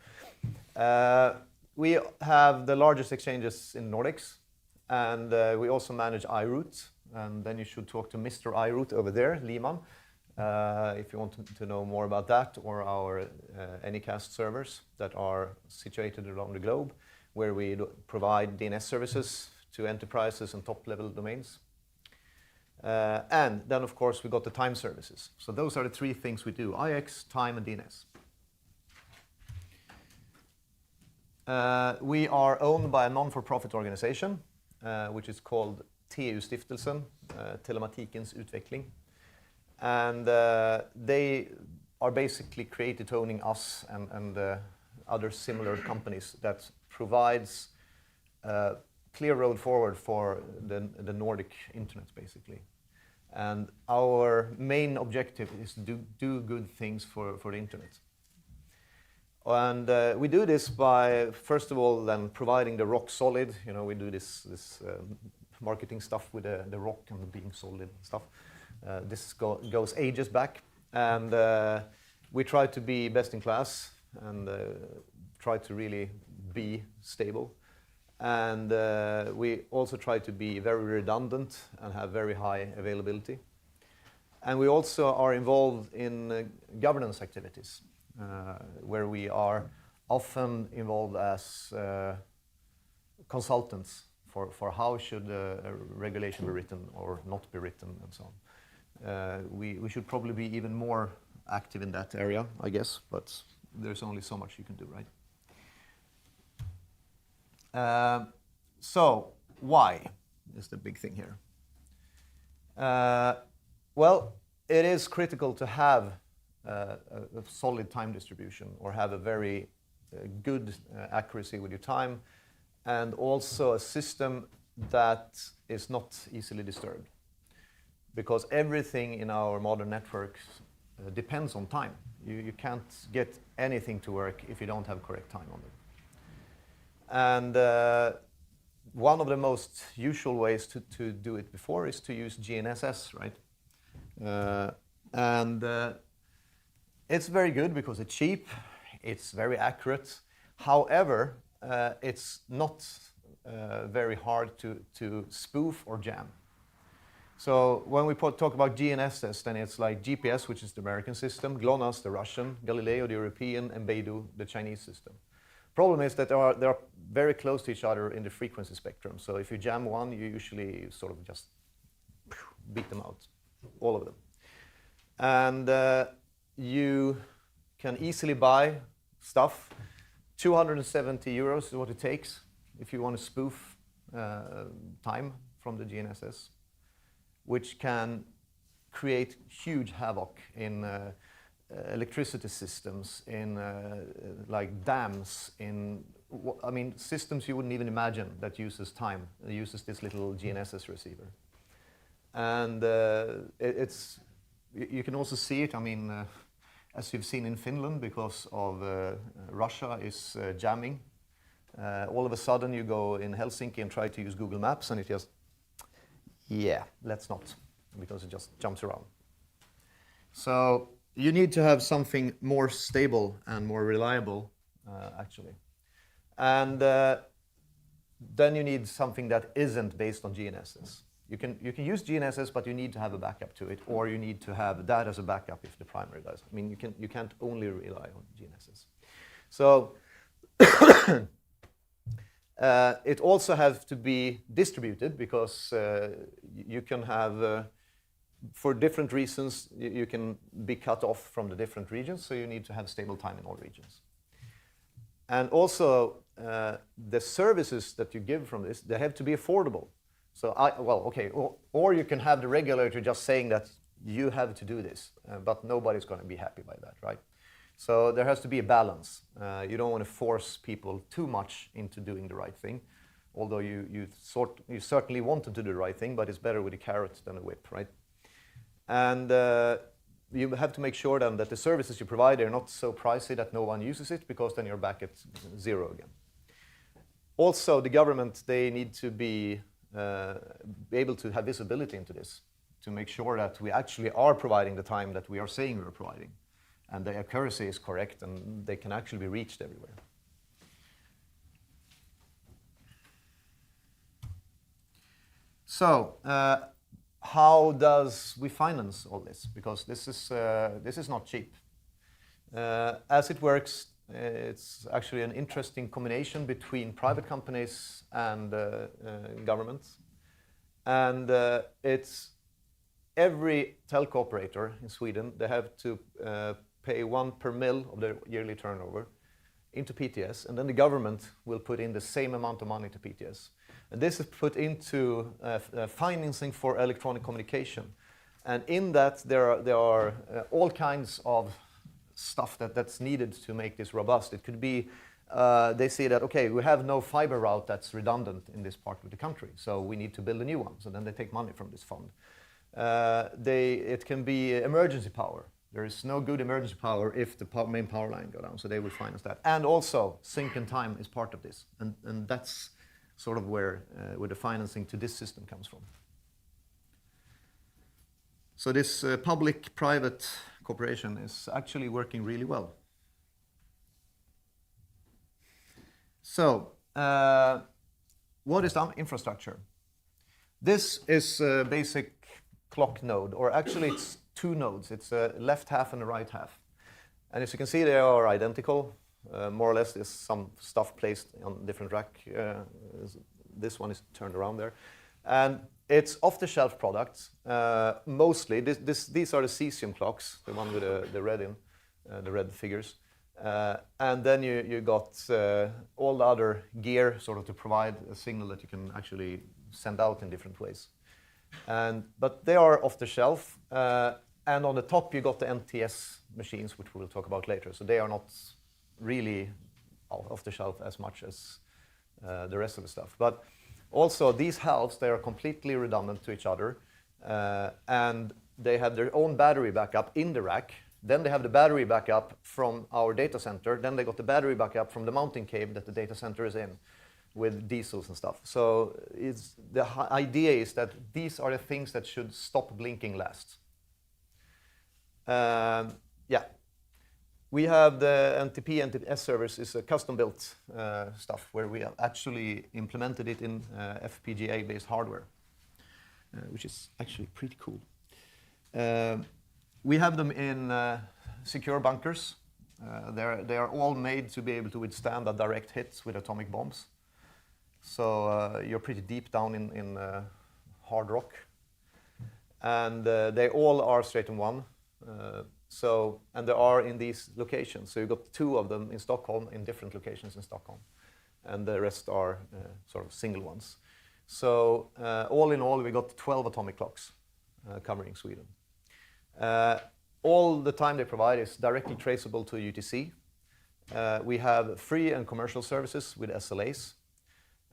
Speaker 10: We have the largest exchanges in Nordics, and we also manage iRoute. And then you should talk to Mr. iRoute over there, Liman, if you want to know more about that, or our Anycast servers that are situated around the globe, where we provide DNS services to enterprises and top-level domains. And then, of course, we got the time services. So those are the three things we do: IX, time, and DNS. We are owned by a non-for-profit organization, which is called TU-stiftelsen, Telematikens Utveckling. And they are basically created owning us and other similar companies that provides a clear road forward for the Nordic internet, basically. And our main objective is to do good things for the internet. And we do this by, first of all, then providing the rock solid. You know, we do this marketing stuff with the rock and being solid and stuff. This goes ages back. And we try to be best in class and try to really be stable. And we also try to be very redundant and have very high availability. And we also are involved in governance activities, where we are often involved as consultants for how should a regulation be written or not be written and so on. We should probably be even more active in that area, I guess, but there's only so much you can do, right? So, why is the big thing here? Well, it is critical to have a solid time distribution, or have a very good accuracy with your time, and also a system that is not easily disturbed. Because everything in our modern networks depends on time. You can't get anything to work if you don't have correct time on it. And one of the most usual ways to do it before is to use GNSS, right? It's very good because it's cheap, it's very accurate. However, it's not very hard to spoof or jam. So when we talk about GNSS, then it's like GPS, which is the American system, GLONASS, the Russian, Galileo, the European, and Beidou, the Chinese system. Problem is that they are very close to each other in the frequency spectrum. So if you jam one, you usually sort of just beat them out, all of them. And you can easily buy stuff. 270 euros is what it takes if you want to spoof time from the GNSS, which can create huge havoc in electricity systems, in like dams, in I mean systems you wouldn't even imagine that uses time. It uses this little GNSS receiver, and you can also see it. I mean,
Speaker 17: as you've seen in Finland, because of Russia is jamming. All of a sudden you go in Helsinki and try to use Google Maps and it just, yeah, let's not, because it just jumps around. So you need to have something more stable and more reliable, actually. And then you need something that isn't based on GNSS. You can use GNSS, but you need to have a backup to it, or you need to have that as a backup if the primary does. I mean, you can't only rely on GNSS. So it also has to be distributed, because you can have, for different reasons, you can be cut off from the different regions, so you need to have stable time in all regions. And also, the services that you give from this, they have to be affordable. So, or you can have the regulator just saying that you have to do this, but nobody's going to be happy by that, right? So there has to be a balance. You don't want to force people too much into doing the right thing, although you certainly want them to do the right thing, but it's better with a carrot than a whip, right? And you have to make sure then that the services you provide are not so pricey that no one uses it, because then you're back at zero again. Also, the government, they need to be able to have visibility into this, to make sure that we actually are providing the time that we are saying we're providing, and the accuracy is correct, and they can actually be reached everywhere. So, how does we finance all this? Because this is not cheap. As it works, it's actually an interesting combination between private companies and governments. And it's every telco operator in Sweden, they have to pay 1 per mil of their yearly turnover into PTS, and then the government will put in the same amount of money to PTS. And this is put into financing for electronic communication. And in that, there are all kinds of stuff that's needed to make this robust. It could be, they say that, okay, we have no fiber route that's redundant in this part of the country, so we need to build a new one. So then they take money from this fund. It can be emergency power. There is no good emergency power if the main power line goes down, so they will finance that. And also, sync and time is part of this. And that's sort of where the financing to this system comes from. So this public-private cooperation is actually working really well. So, what is the infrastructure? This is a basic clock node, or actually it's 2 nodes. It's a left half and a right half. And as you can see, they are identical. More or less, there's some stuff placed on different rack. This one is turned around there. And it's off-the-shelf products, mostly. These are the cesium clocks, the one with the red in, the red figures. And then you got all the other gear sort of to provide a signal that you can actually send out in different ways. But they are off-the-shelf. And on the top, you got the NTS machines, which we will talk about later. So they are not really off-the-shelf as much as the rest of the stuff. But also, these halves, they are completely redundant to each other, and they have their own battery backup in the rack. Then they have the battery backup from our data center. Then they got the battery backup from the mounting cave that the data center is in, with diesels and stuff. So the idea is that these are the things that should stop blinking last. Yeah. We have the NTP, NTS servers is a custom-built stuff where we have actually implemented it in FPGA-based hardware, which is actually pretty cool. We have them in secure bunkers. They are all made to be able to withstand a direct hit with atomic bombs. So you're pretty deep down in hard rock. And they all are straight in one. And there are in these locations. So you've got 2 of them in Stockholm, in different locations in Stockholm. And the rest are sort of single ones. So all in all, we got 12 atomic clocks covering Sweden. All the time they provide is directly traceable to UTC. We have free and commercial services with SLAs.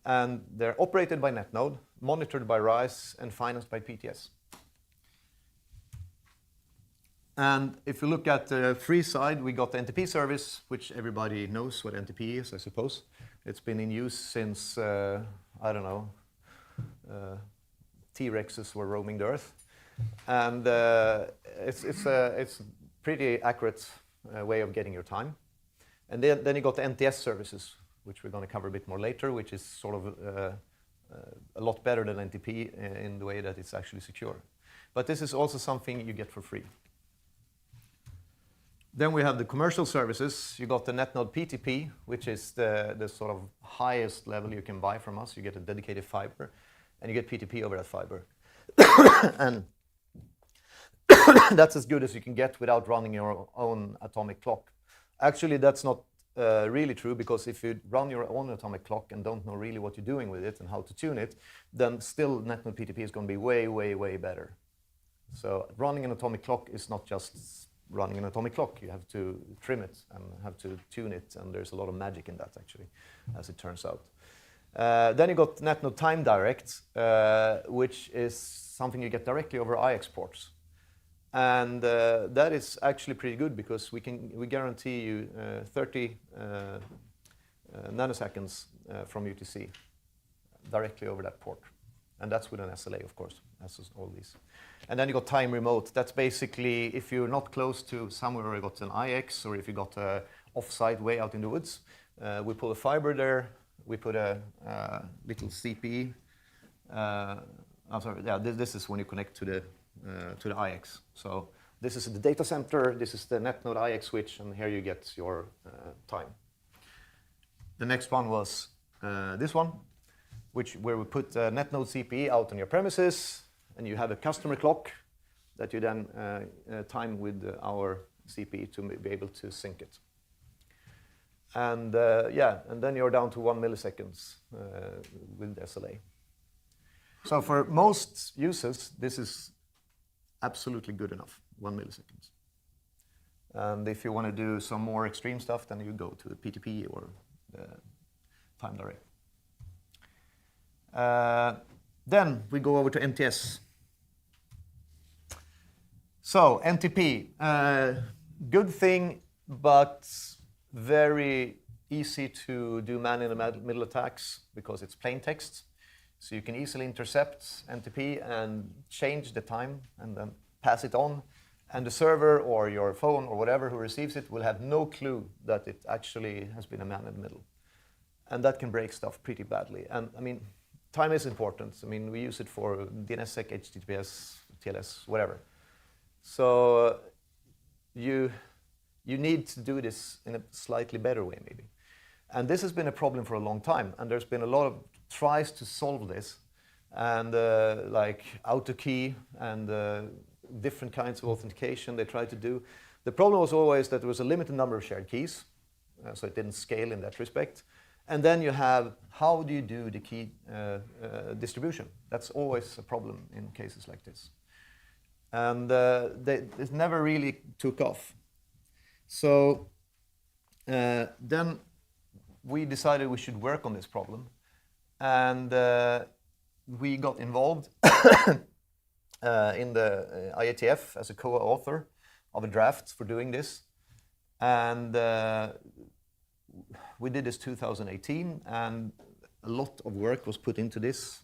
Speaker 17: And they're operated by NetNode, monitored by RISE, and financed by PTS. And if you look at the free side, we got the NTP service, which everybody knows what NTP is, I suppose. It's been in use since, I don't know, T-Rexes were roaming the earth. And it's a pretty accurate way of getting your time. And then you got the NTS services, which we're going to cover a bit more later, which is sort of a lot better than NTP in the way that it's actually secure. But this is also something you get for free. Then we have the commercial services. You got the NetNode PTP, which is the sort of highest level you can buy from us. You get a dedicated fiber, and you get PTP over that fiber. And that's as good as you can get without running your own atomic clock. Actually, that's not really true, because if you run your own atomic clock and don't know really what you're doing with it and how to tune it, then still NetNode PTP is going to be way, way, way better. So running an atomic clock is not just running an atomic clock. You have to trim it and have to tune it, and there's a lot of magic in that, actually, as it turns out. Then you got NetNode Time Direct, which is something you get directly over IX ports. And that is actually pretty good, because we guarantee you 30 nanoseconds from UTC directly over that port. And that's with an SLA, of course, as is all these. And then you got time remote. That's basically if you're not close to somewhere where you got an IX, or if you got a offsite way out in the woods, we pull a fiber there, we put a little CPE. I'm sorry, yeah, this is when you connect to the IX. So this is the data center, this is the NetNode IX switch, and here you get your time. The next one was this one, where we put NetNode CPE out on your premises, and you have a customer clock that you then time with our CPE to be able to sync it. And yeah, and then you're down to 1 milliseconds with SLA. So for most users, this is absolutely good enough, 1 milliseconds. And if you want to do some more extreme stuff, then you go to the PTP or the Time Direct. Then we go over to NTS. So NTP, good thing, but very easy to do man-in-the-middle attacks because it's plain text. So you can easily intercept NTP and change the time and then pass it on. And the server or your phone or whatever who receives it will have no clue that it actually has been a man in the middle. And that can break stuff pretty badly. And I mean, time is important. I mean, we use it for DNSSEC, HTTPS, TLS, whatever. So you need to do this in a slightly better way, maybe. And this has been a problem for a long time. And there's been a lot of tries to solve this. And like AutoKey and different kinds of authentication they tried to do. The problem was always that there was a limited number of shared keys. So it didn't scale in that respect. And then you have, how do you do the key distribution? That's always a problem in cases like this. And it never really took off. So then we decided we should work on this problem. And we got involved in the IATF as a co-author of a draft for doing this. And we did this 2018, and a lot of work was put into this.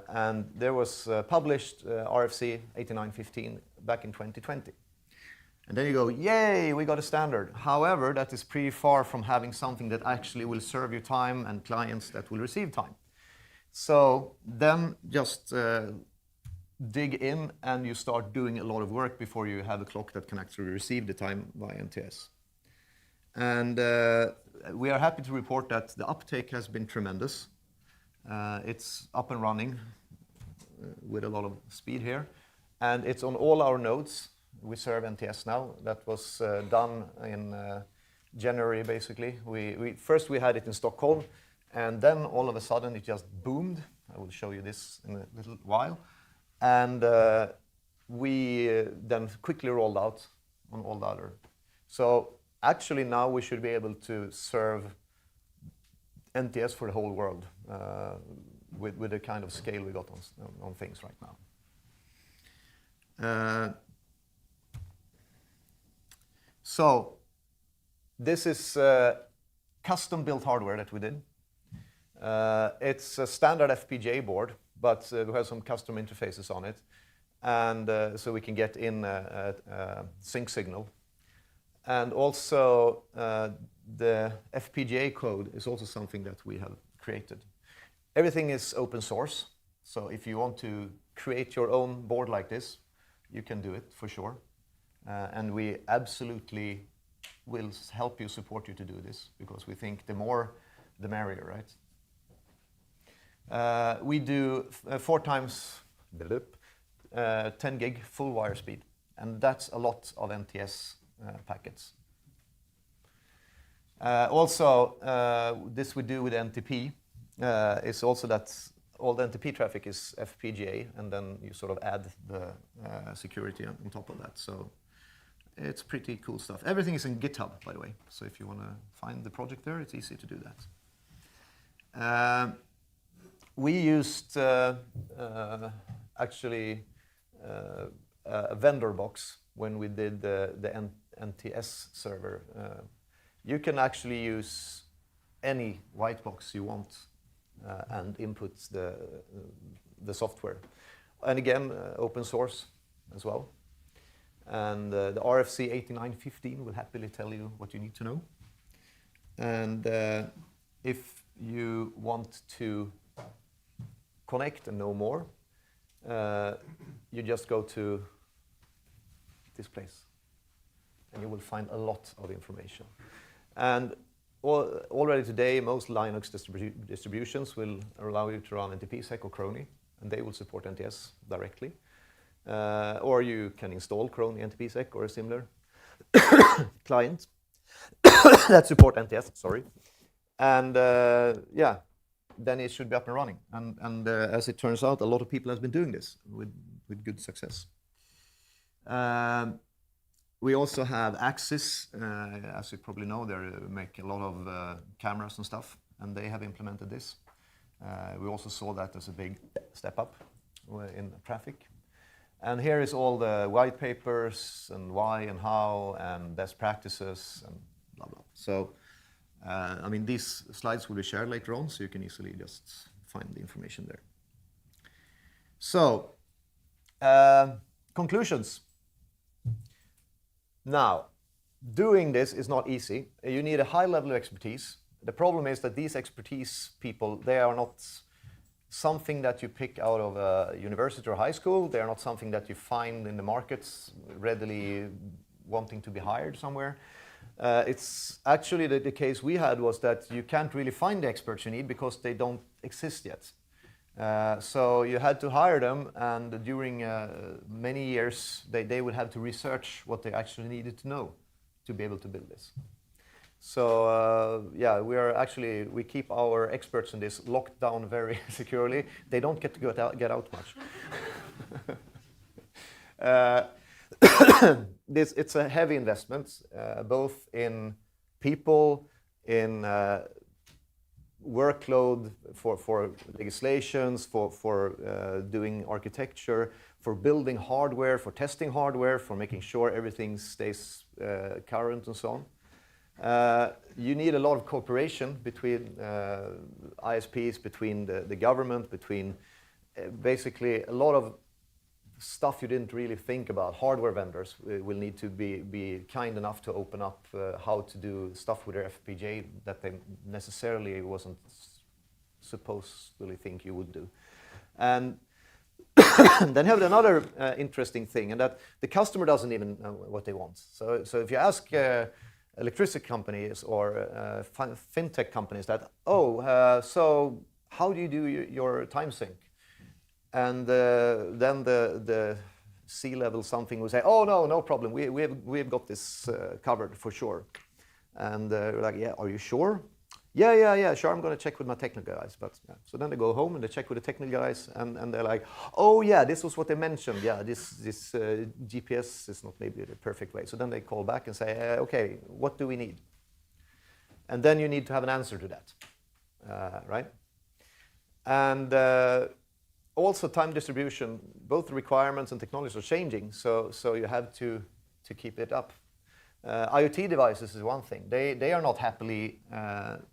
Speaker 17: And there was published RFC 8915 back in 2020. And then you go, yay, we got a standard. However, that is pretty far from having something that actually will serve you time and clients that will receive time. So then just dig in and you start doing a lot of work before you have a clock that can actually receive the time via NTS. And we are happy to report that the uptake has been tremendous. It's up and running with a lot of speed here. And it's on all our nodes. We serve NTS now. That was done in January, basically. First we had it in Stockholm, and then all of a sudden it just boomed. I will show you this in a little while. And we then quickly rolled out on all the other. So actually now we should be able to serve NTS for the whole world with the kind of scale we got on things right now. So this is custom-built hardware that we did. It's a standard FPGA board, but we have some custom interfaces on it, and so we can get in a sync signal. And also the FPGA code is also something that we have created. Everything is open source, so if you want to create your own board like this, you can do it for sure. And we absolutely will help you, support you to do this, because we think the more, the merrier, right? We do 4 times 10 gig full wire speed, and that's a lot of NTS packets. Also, this we do with NTP is also that all the NTP traffic is FPGA, and then you sort of add the security on top of that. So it's pretty cool stuff. Everything is in GitHub, by the way. So if you want to find the project there, it's easy to do that. We used actually a vendor box when we did the NTS server. You can actually use any white box you want and input the software. And again, open source as well. And the RFC 8915 will happily tell you what you need to know. And if you want to connect and know more, you just go to this place and you will find a lot of information. And already today, most Linux distributions will allow you to run NTPsec or Crony, and they will support NTS directly. Or you can install Crony NTPsec or a similar client that support NTS, sorry. And yeah, then it should be up and running. And as it turns out, a lot of people have been doing this with good success. We also have Axis, as you probably know, they make a lot of cameras and stuff, and they have implemented this. We also saw that as a big step up in traffic. And here is all the white papers and why and how and best practices and blah, blah. So, I mean, these slides will be shared later on, so you can easily just find the information there. So, conclusions. Now, doing this is not easy. You need a high level of expertise. The problem is that these expertise people, they are not something that you pick out of a university or high school. They are not something that you find in the markets readily wanting to be hired somewhere. It's actually the case we had was that you can't really find the experts you need because they don't exist yet. So you had to hire them, and during many years they would have to research what they actually needed to know to be able to build this. So yeah, we keep our experts in this locked down very securely. They don't get to get out much. It's a heavy investment, both in people, in workload for legislations, for doing architecture, for building hardware, for testing hardware, for making sure everything stays current and so on. You need a lot of cooperation between ISPs, between the government, between basically a lot of stuff you didn't really think about. Hardware vendors will need to be kind enough to open up how to do stuff with their FPGA that they necessarily wasn't supposed to really think you would do. And then have another interesting thing, and that the customer doesn't even know what they want. So if you ask electricity companies or fintech companies that, so how do you do your time sync? And then the C-level something will say, oh, no problem. We've got this covered for sure. And we're like, yeah, are you sure? Yeah, sure, I'm going to check with my technical guys. But yeah. So then they go home and they check with the technical guys, and they're like, oh, yeah, this was what they mentioned. Yeah, this GPS is not maybe the perfect way. So then they call back and say, okay, what do we need? And then you need to have an answer to that, right? And also time distribution, both requirements and technologies are changing, so you have to keep it up. IoT devices is one thing. They are not happily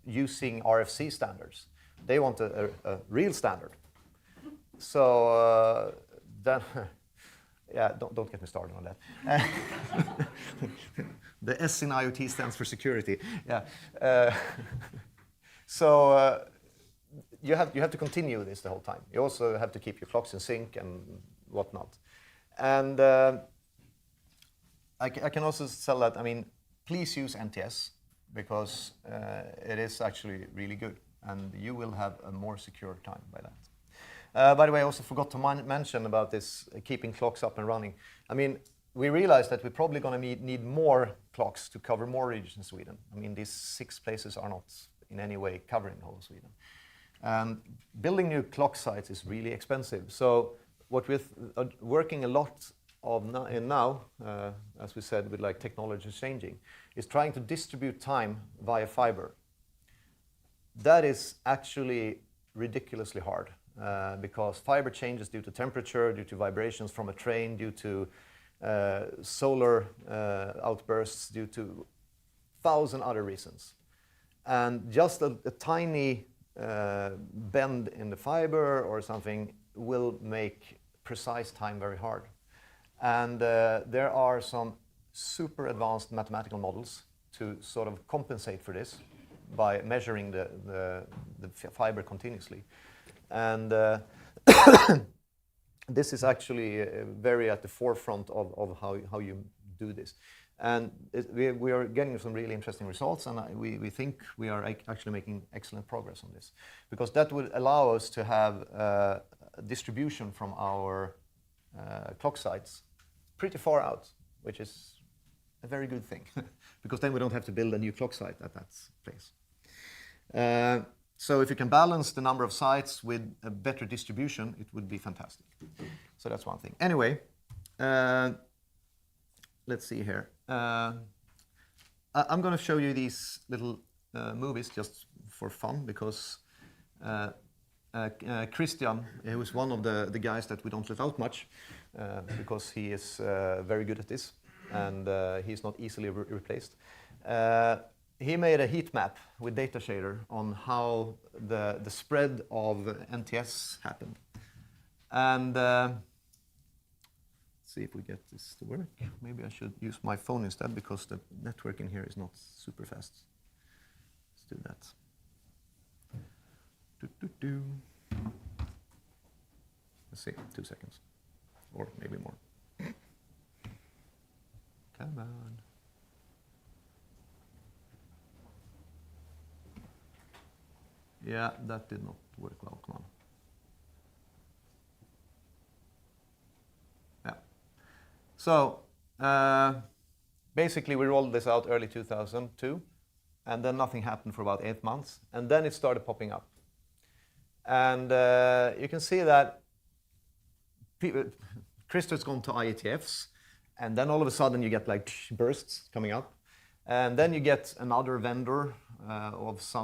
Speaker 17: using RFC standards. They want a real standard. So then, yeah, don't get me started on that. The S in IoT stands for security. Yeah. So you have to continue this the whole time. You also have to keep your clocks in sync and whatnot. And I can also tell that, I mean, please use NTS because it is actually really good and you will have a more secure time by that. By the way, I also forgot to mention about this keeping clocks up and running. I mean, we realized that we're probably going to need more clocks to cover more regions in Sweden. I mean, these 6 places are not in any way covering the whole of Sweden. And building new clock sites is really expensive. So what we're working a lot of now, as we said, with like technology changing, is trying to distribute time via fiber. That is actually ridiculously hard because fiber changes due to temperature, due to vibrations from a train, due to solar outbursts, due to 1,000 other reasons. And just a tiny bend in the fiber or something will make precise time very hard. And there are some super advanced mathematical models to sort of compensate for this by measuring the fiber continuously. And this is actually very at the forefront of how you do this. And we are getting some really interesting results, and we think we are actually making excellent progress on this. Because that would allow us to have distribution from our clock sites pretty far out, which is a very good thing. Because then we don't have to build a new clock site at that place. So if you can balance the number of sites with a better distribution, it would be fantastic. So that's one thing. Anyway, let's see here. I'm going to show you these little movies just for fun because Christian, who is one of the guys that we don't let out much because he is very good at this and he's not easily replaced. He made a heat map with data shader on how the spread of NTS happened. And see if we get this to work. Maybe I should use my phone instead because the network in here is not super fast. Let's do that. Let's see, 2 seconds. Or maybe more. Come on. Yeah, that did not work well. Come on. Yeah. So basically, we rolled this out early 2002, and then nothing happened for about 8 months, and then it started popping up. And you can see that Christer's gone to IETFs, and then all of a sudden you get like bursts coming up, and then you get another vendor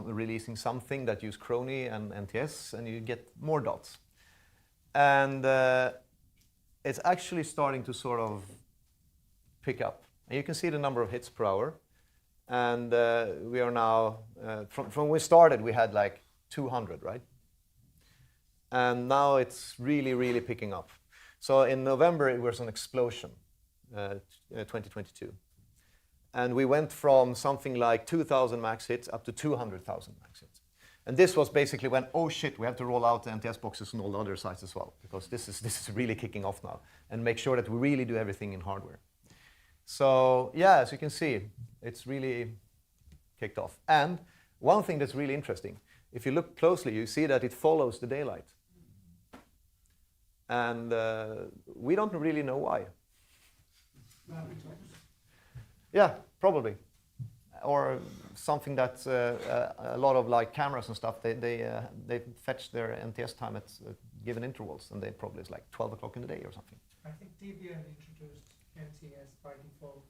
Speaker 17: releasing something that use Crony and NTS, and you get more dots. And it's actually starting to sort of pick up. And you can see the number of hits per hour. And we are now, from when we started, we had like 200, right? And now it's really, really picking up. So in November, it was an explosion, 2022. And we went from something like 2,000 max hits up to 200,000 max hits. And this was basically when, oh shit, we have to roll out the NTS boxes on all the other sites as well, because this is really kicking off now, and make sure that we really do everything in hardware. So yeah, as you can see, it's really kicked off. And one thing that's really interesting, if you look closely, you see that it follows the daylight. And we don't really know why. Yeah, probably. Or something that a lot of like cameras and stuff, they fetch their NTS time at given intervals, and they probably is like 12 o'clock in the day or something.
Speaker 5: I think Debian introduced NTS by default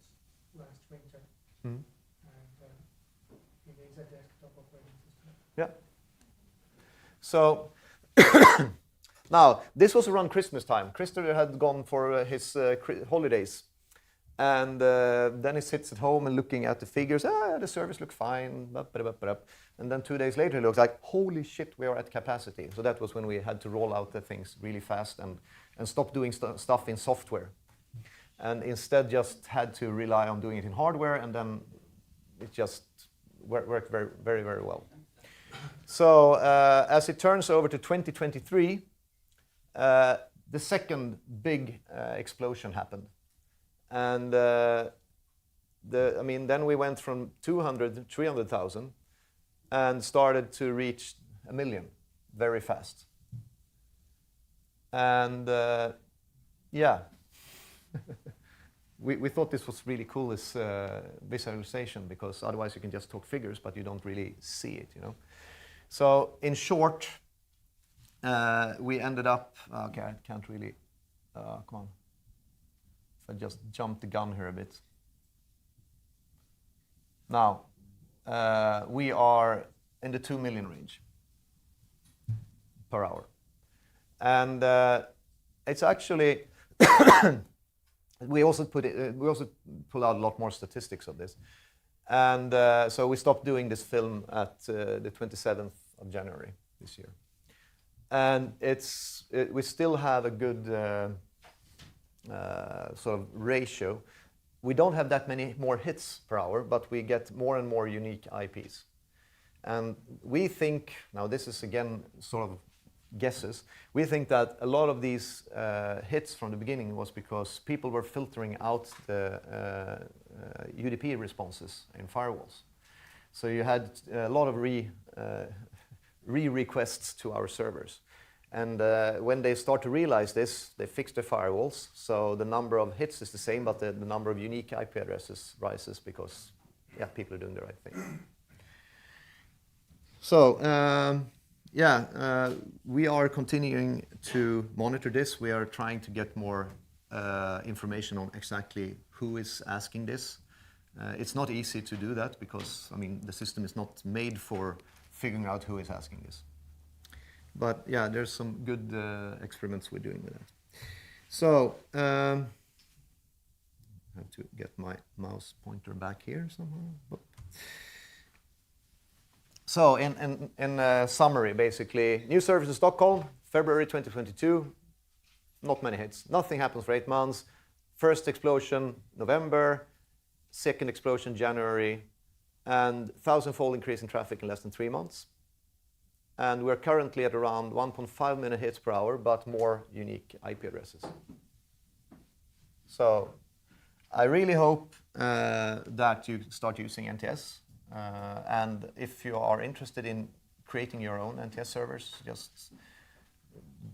Speaker 5: last winter.
Speaker 17: Mm-hmm.
Speaker 5: And it is a desktop operating system.
Speaker 17: Yeah. So now, this was around Christmas time. Christer had gone for his holidays. And then he sits at home and looking at the figures. The service looks fine. And then 2 days later, he looks like, holy shit, we are at capacity. So that was when we had to roll out the things really fast and stop doing stuff in software. And instead just had to rely on doing it in hardware, and then it just worked very, very, very well. So as it turns over to 2023, the second big explosion happened. And then we went from 200 to 300,000 and started to reach 1 million very fast. And yeah, we thought this was really cool, this visualization, because otherwise you can just talk figures, but you don't really see it, you know. So in short, we ended up, okay, I can't really, come on. If I just jump the gun here a bit. Now, we are in the 2 million range per hour. And it's actually, we also pull out a lot more statistics of this. And so we stopped doing this film at the 27th of January this year. And we still have a good sort of ratio. We don't have that many more hits per hour, but we get more and more unique IPs. And we think, now this is again sort of guesses, we think that a lot of these hits from the beginning was because people were filtering out the UDP responses in firewalls. So you had a lot of re-requests to our servers. And when they start to realize this, they fix their firewalls. So the number of hits is the same, but the number of unique IP addresses rises because, yeah, people are doing the right thing. So, we are continuing to monitor this. We are trying to get more information on exactly who is asking this. It's not easy to do that because, I mean, the system is not made for figuring out who is asking this. But yeah, there's some good experiments we're doing with that. So, I have to get my mouse pointer back here somehow. Whoop. So, in summary, basically, new service in Stockholm, February 2022, not many hits. Nothing happens for 8 months. First explosion, November. Second explosion, January. And 1,000-fold increase in traffic in less than 3 months. And we're currently at around 1.5 million hits per hour, but more unique IP addresses. So I really hope that you start using NTS. And if you are interested in creating your own NTS servers, just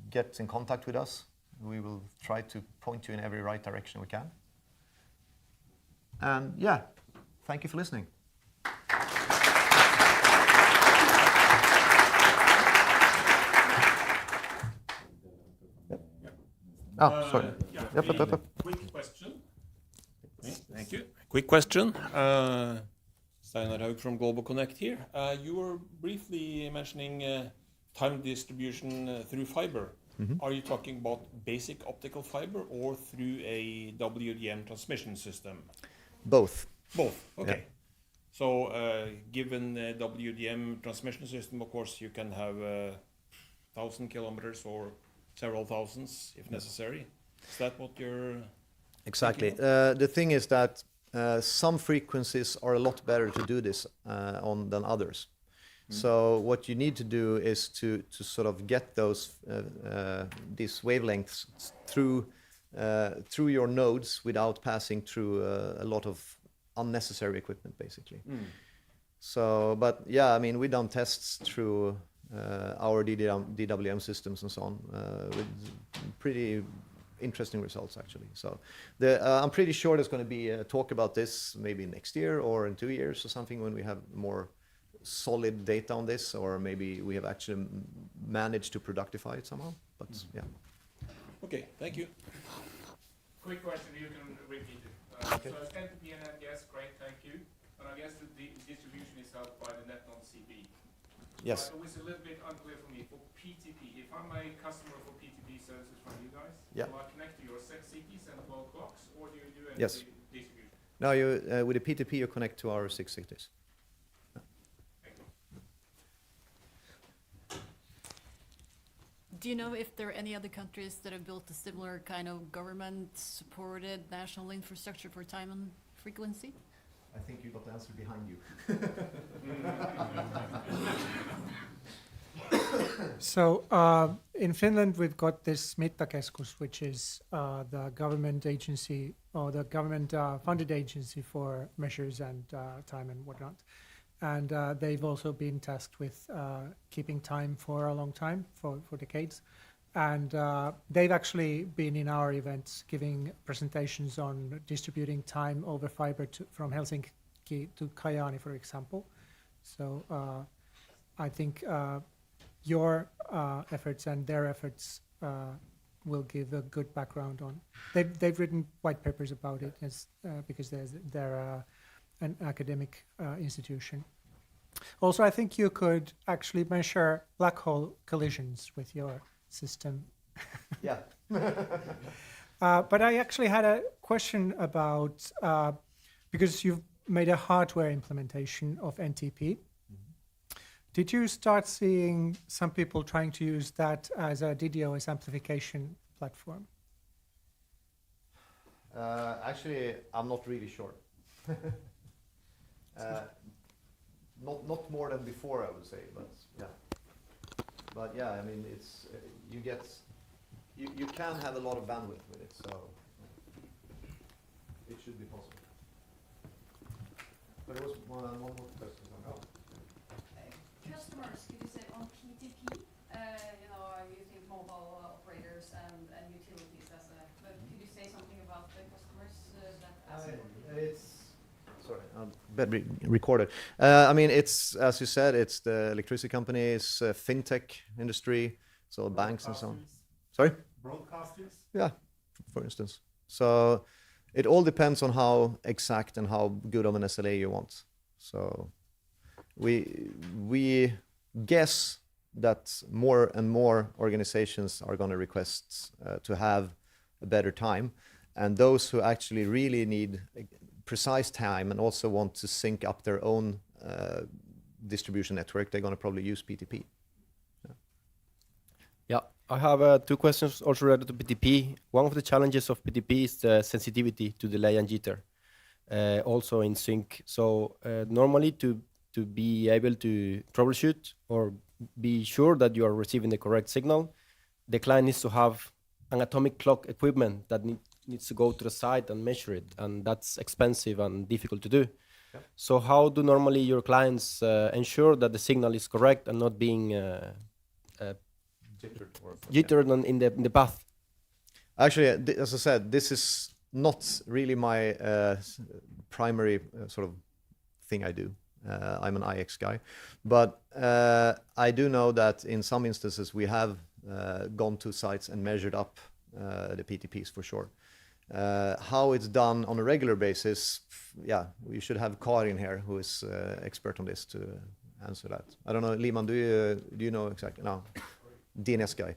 Speaker 17: get in contact with us. We will try to point you in every right direction we can. And yeah, thank you for listening. Oh, sorry.
Speaker 9: Yep. Quick question. Thank you. Quick question. Steinar Haug from Global Connect here. You were briefly mentioning time distribution through fiber. Mm-hmm. Are you talking about basic optical fiber or through a WDM transmission system?
Speaker 17: Both.
Speaker 9: Both, okay. Yeah. So given the WDM transmission system, of course, you can have 1,000 kilometers or several thousands if necessary. Is that what you're
Speaker 17: exactly? The thing is that some frequencies are a lot better to do this on than others. Mm. So what you need to do is to sort of get those these wavelengths through your nodes without passing through a lot of unnecessary equipment, basically. Mm. So, but yeah, I mean, we done tests through our DWM systems and so on, with pretty interesting results, actually. So I'm pretty sure there's going to be a talk about this maybe next year or in 2 years or something when we have more solid data on this, or maybe we have actually managed to productify it somehow. But yeah.
Speaker 9: Okay, thank you.
Speaker 18: Quick question, you can repeat it.
Speaker 17: Okay.
Speaker 18: So SNTP and NTS, great, thank you. But I guess the distribution is helped by the NONOG-5.
Speaker 17: Yes.
Speaker 18: It was a little bit unclear for me. For PTP, if I'm a customer for PTP services from you guys,
Speaker 17: yeah.
Speaker 18: do I connect to your 6 CPs and 12 clocks, or do you do any
Speaker 17: yes.
Speaker 18: distribution?
Speaker 17: No, you with the PTP you connect to our 660s.
Speaker 19: Do you know if there are any other countries that have built a similar kind of government-supported national infrastructure for time and frequency?
Speaker 17: I think you got the answer behind you.
Speaker 5: So in Finland, we've got this Mittakeskus, which is the government agency or the government funded agency for measures and time and whatnot. And they've also been tasked with keeping time for a long time, for decades. And they've actually been in our events giving presentations on distributing time over fiber from Helsinki to Kajaani, for example. So I think your efforts and their efforts will give a good background on. They've written white papers about it because they're an academic institution. Also, I think you could actually measure black hole collisions with your system.
Speaker 17: Yeah.
Speaker 5: But I actually had a question about, because you've made a hardware implementation of NTP. Did you start seeing some people trying to use that as a DDoS amplification platform?
Speaker 17: Actually, I'm not really sure. Not more than before, I would say, but yeah. But yeah, I mean, it's you can have a lot of bandwidth with it, so it should be possible. But there was one more question. Oh.
Speaker 15: Customers, could you say on PTP, using mobile operators and utilities as a, but could you say something about the customers
Speaker 17: Sorry, better recorded. I mean, it's, as you said, it's the electricity companies, fintech industry, so banks and so on. Sorry?
Speaker 11: Broadcasters?
Speaker 17: Yeah, for instance. So it all depends on how exact and how good of an SLA you want. So we guess that more and more organizations are going to request to have a better time. And those who actually really need precise time and also want to sync up their own distribution network, they're going to probably use PTP.
Speaker 20: Yeah, I have 2 questions also related to PTP. One of the challenges of PTP is the sensitivity to delay and jitter, also in sync. So normally to be able to troubleshoot or be sure that you are receiving the correct signal, the client needs to have an atomic clock equipment that needs to go to the site and measure it, and that's expensive and difficult to do. Yeah. So how do normally your clients ensure that the signal is correct and not being jittered in the path?
Speaker 17: Actually, as I said, this is not really my primary sort of thing I do. I'm an IX guy, but I do know that in some instances we have gone to sites and measured up the PTPs for sure. How it's done on a regular basis, yeah, we should have Karin here, who is expert on this, to answer that. I don't know, Liman, do you know exactly? No, DNS guy,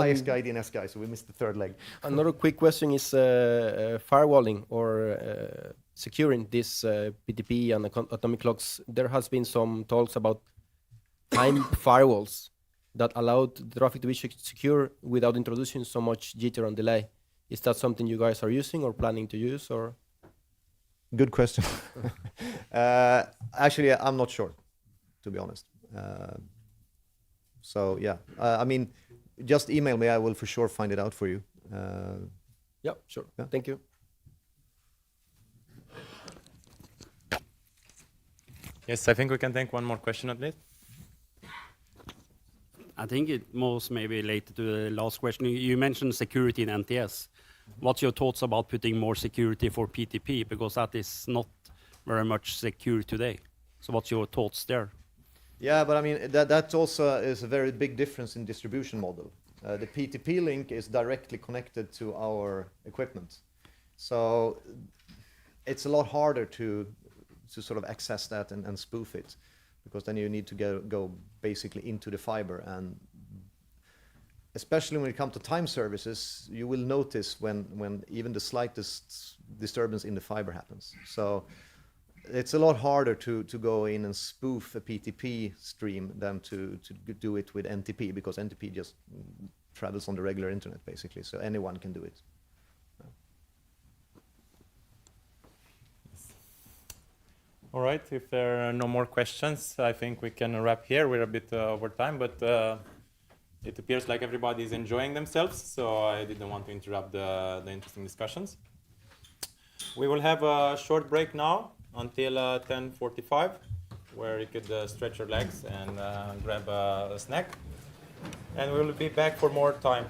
Speaker 17: IX guy, DNS guy. So we missed the third leg.
Speaker 20: Another quick question is firewalling or securing this PTP and atomic clocks. There has been some talks about time firewalls that allowed the traffic to be secure without introducing so much jitter and delay. Is that something you guys are using or planning to use, or?
Speaker 17: Good question. Actually, I'm not sure, to be honest. So yeah, I mean, just email me. I will for sure find it out for you.
Speaker 20: Yeah, sure. Yeah. Thank you.
Speaker 1: Yes, I think we can take one more question at least.
Speaker 21: I think it most maybe related to the last question. You mentioned security in NTS. What's your thoughts about putting more security for PTP? Because that is not very much secure today. So what's your thoughts there?
Speaker 17: Yeah, but I mean, that also is a very big difference in distribution model. The PTP link is directly connected to our equipment. So it's a lot harder to sort of access that and spoof it, because then you need to go basically into the fiber, and especially when it comes to time services, you will notice when even the slightest disturbance in the fiber happens. So it's a lot harder to go in and spoof a PTP stream than to do it with NTP, because NTP just travels on the regular internet basically, so anyone can do it.
Speaker 1: All right, if there are no more questions, I think we can wrap here. We're a bit over time, but it appears like everybody is enjoying themselves, so I didn't want to interrupt the interesting discussions. We will have a short break now until 10:45, where you could stretch your legs and grab a snack. And we will be back for more time.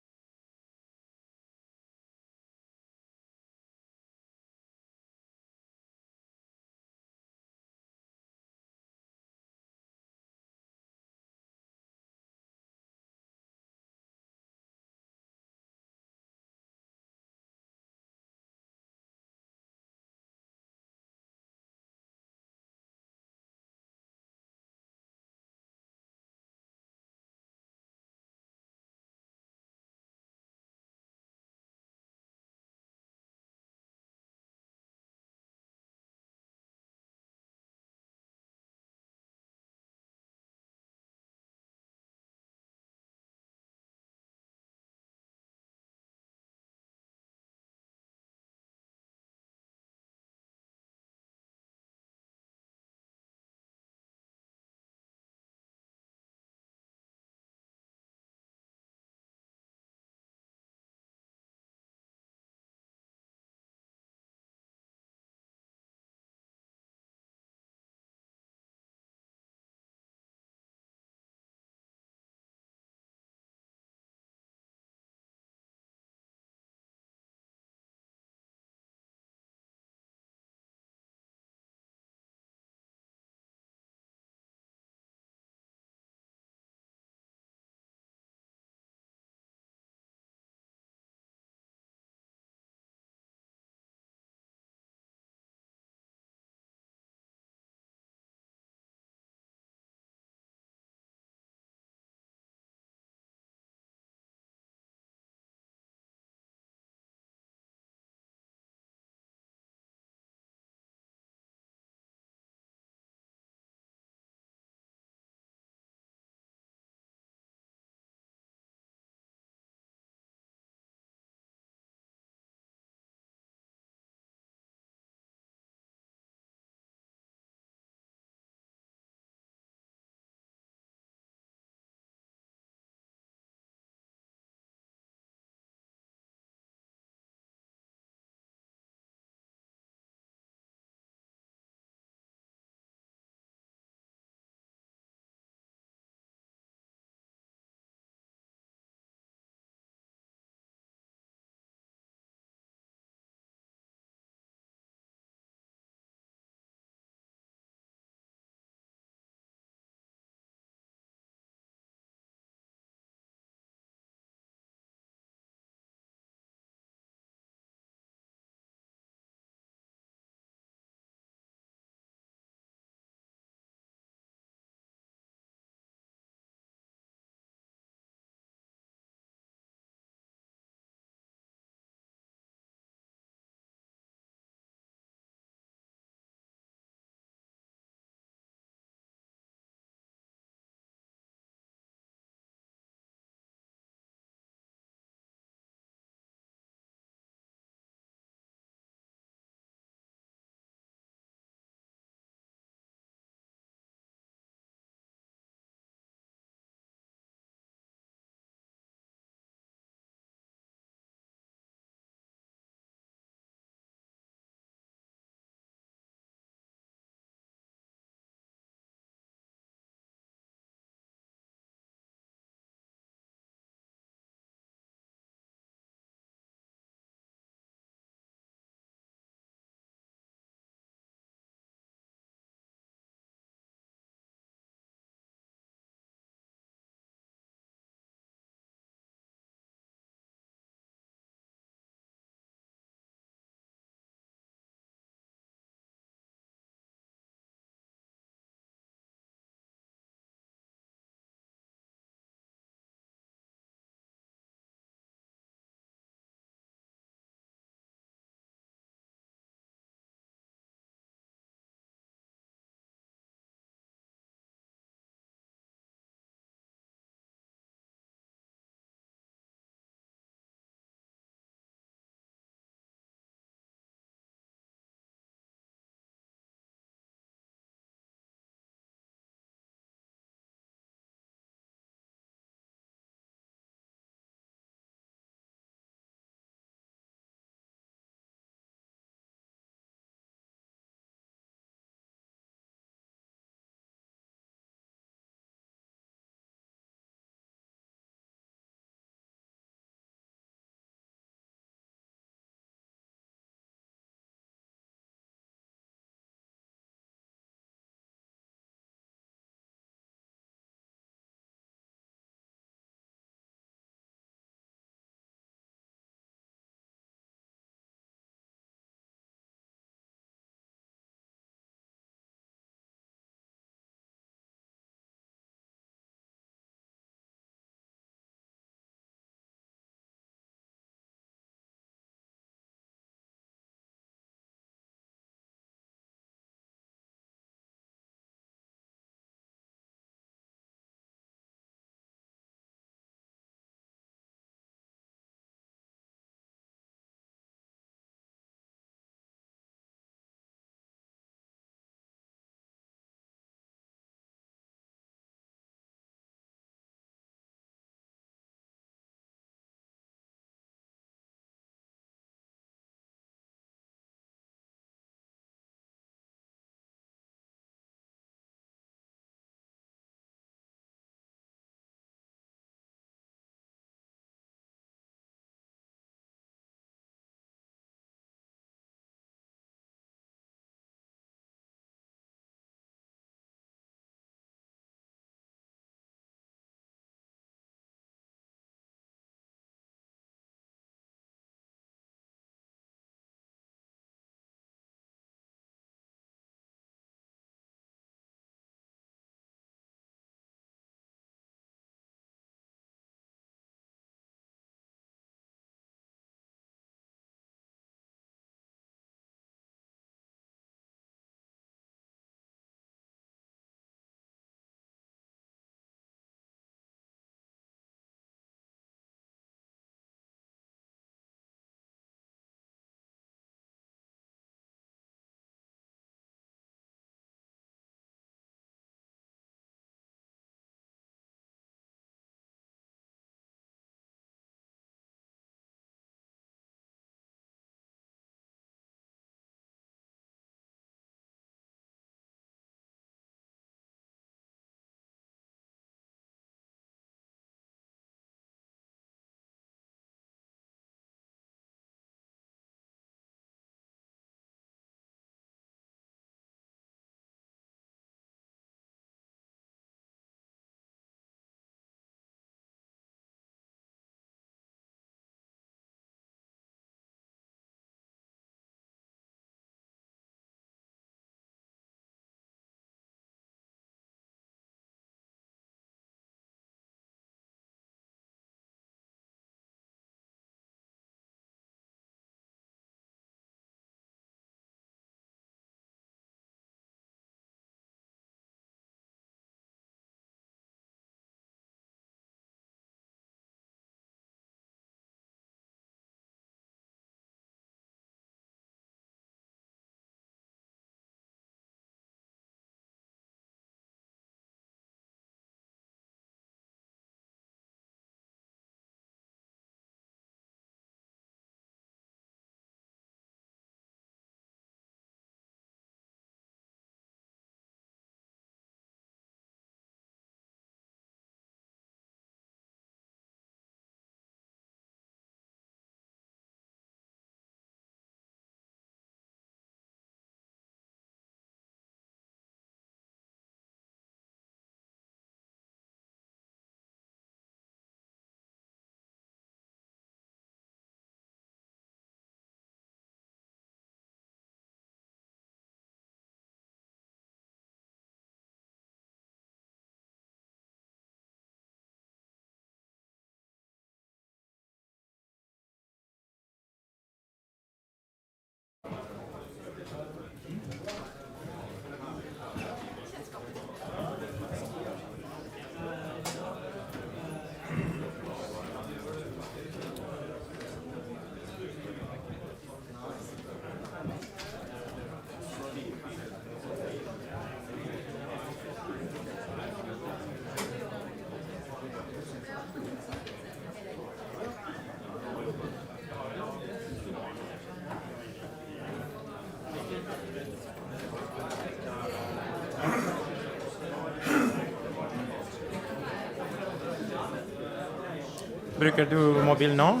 Speaker 1: Bruker du mobil nå?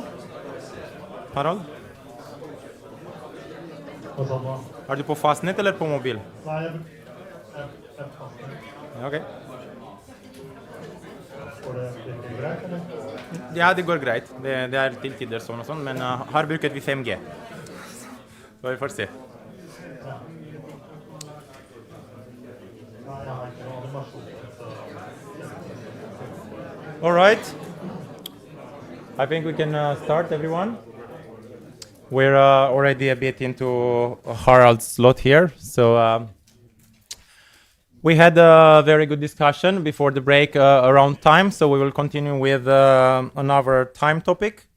Speaker 1: Harald?
Speaker 5: Hva sa du?
Speaker 1: Er du på fastnett eller på mobil?
Speaker 5: Nei, jeg passer.
Speaker 1: Ja, ok.
Speaker 5: Går det greit, eller?
Speaker 1: Ja, det går greit. Det er til tider sånn og sånn, men her bruker vi 5G. Så vi får se.
Speaker 5: Ja. Nei, jeg har ikke noe animasjon, så...
Speaker 1: All right. I think we can start, everyone. We're already a bit into Harald's slot here, so we had a very good discussion before the break around time, so we will continue with another time topic.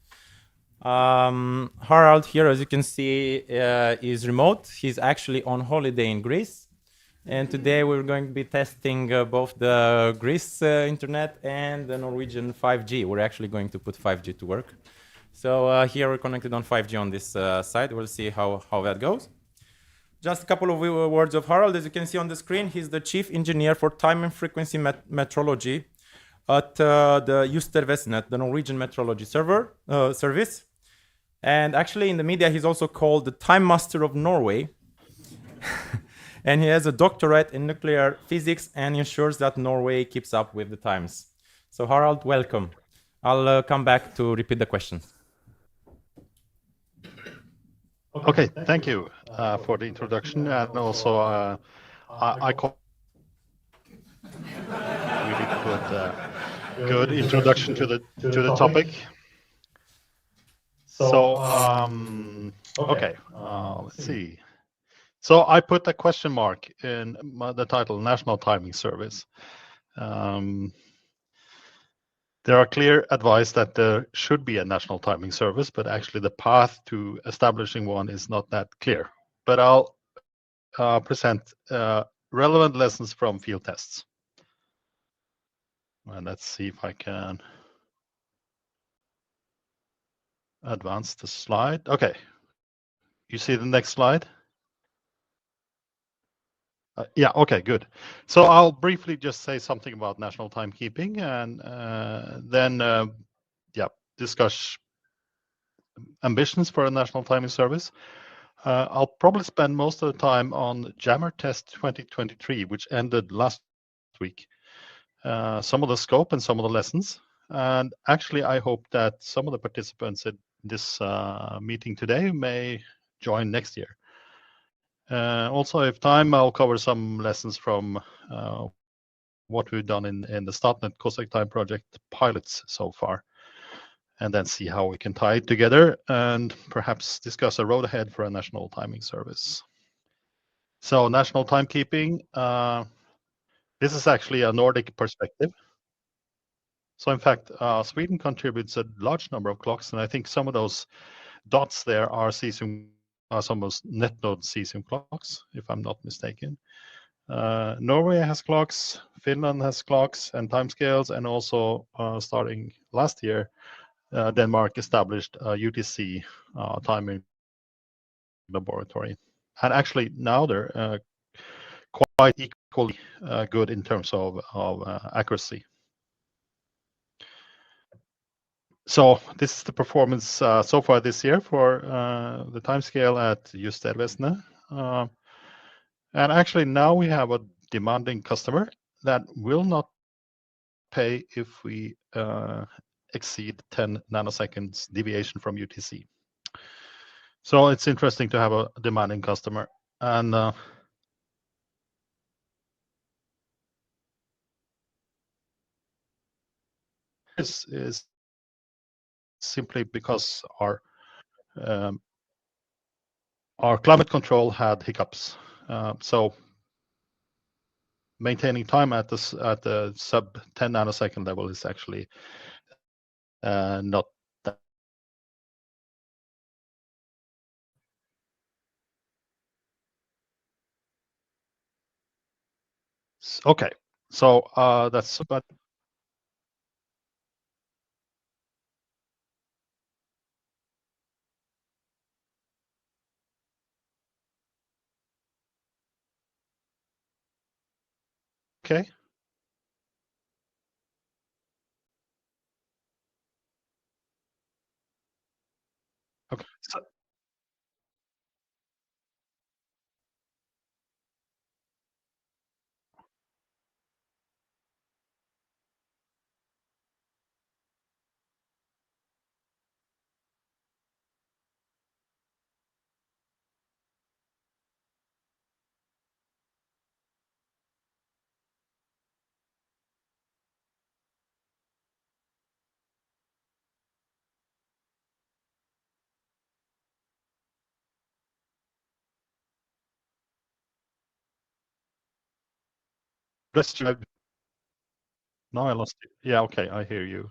Speaker 1: Harald here, as you can see, is remote. He's actually on holiday in Greece. And today we're going to be testing both the Greece internet and the Norwegian 5G. We're actually going to put 5G to work. So here we're connected on 5G on this side. We'll see how that goes. Just a couple of words of Harald. As you can see on the screen, he's the chief engineer for time and frequency metrology at the Justervesenet, the Norwegian metrology service. And actually in the media, he's also called the Time Master of Norway. And he has a doctorate in nuclear physics and ensures that Norway keeps up with the times. So Harald, welcome. I'll come back to repeat the questions.
Speaker 6: Okay, thank you for the introduction, and also I call really good introduction to the topic. So okay, let's see. So I put a question mark in the title, National Timing Service. There are clear advice that there should be a national timing service, but actually the path to establishing one is not that clear. But I'll present relevant lessons from field tests. And let's see if I can advance the slide. Okay, you see the next slide? Yeah, okay, good. So I'll briefly just say something about national timekeeping and then discuss ambitions for a national timing service. I'll probably spend most of the time on Jammer Test 2023, which ended last week. Some of the scope and some of the lessons. And actually, I hope that some of the participants in this meeting today may join next year. Also, if time, I'll cover some lessons from what we've done in the Statnett Cossack Time project pilots so far, and then see how we can tie it together and perhaps discuss a road ahead for a national timing service. So national timekeeping, this is actually a Nordic perspective. So in fact, Sweden contributes a large number of clocks, and I think some of those dots there are cesium, some of net node cesium clocks, if I'm not mistaken. Norway has clocks, Finland has clocks and timescales, and also starting last year, Denmark established a UTC timing laboratory. And actually now they're quite equally good in terms of accuracy. So this is the performance so far this year for the timescale at Justervesenet. And actually now we have a demanding customer that will not pay if we exceed 10 nanoseconds deviation from UTC. So it's interesting to have a demanding customer. And this is simply because our climate control had hiccups. So maintaining time at the sub 10 nanosecond level is actually not that. Okay, so that's about. Okay. Okay. So, let's try. No, I lost you. Yeah, okay, I hear you.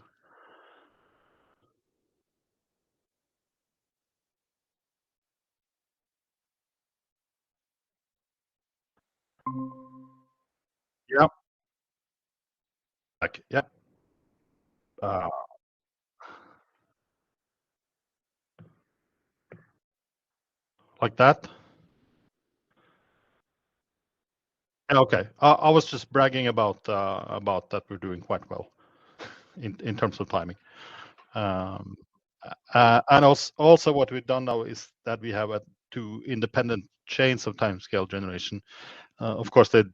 Speaker 6: Yeah. Like, yeah. Uh, like that. Yeah, okay. I was just bragging about that we're doing quite well in terms of timing. Um, and also what we've done now is that we have two independent chains of timescale generation. Of course, they're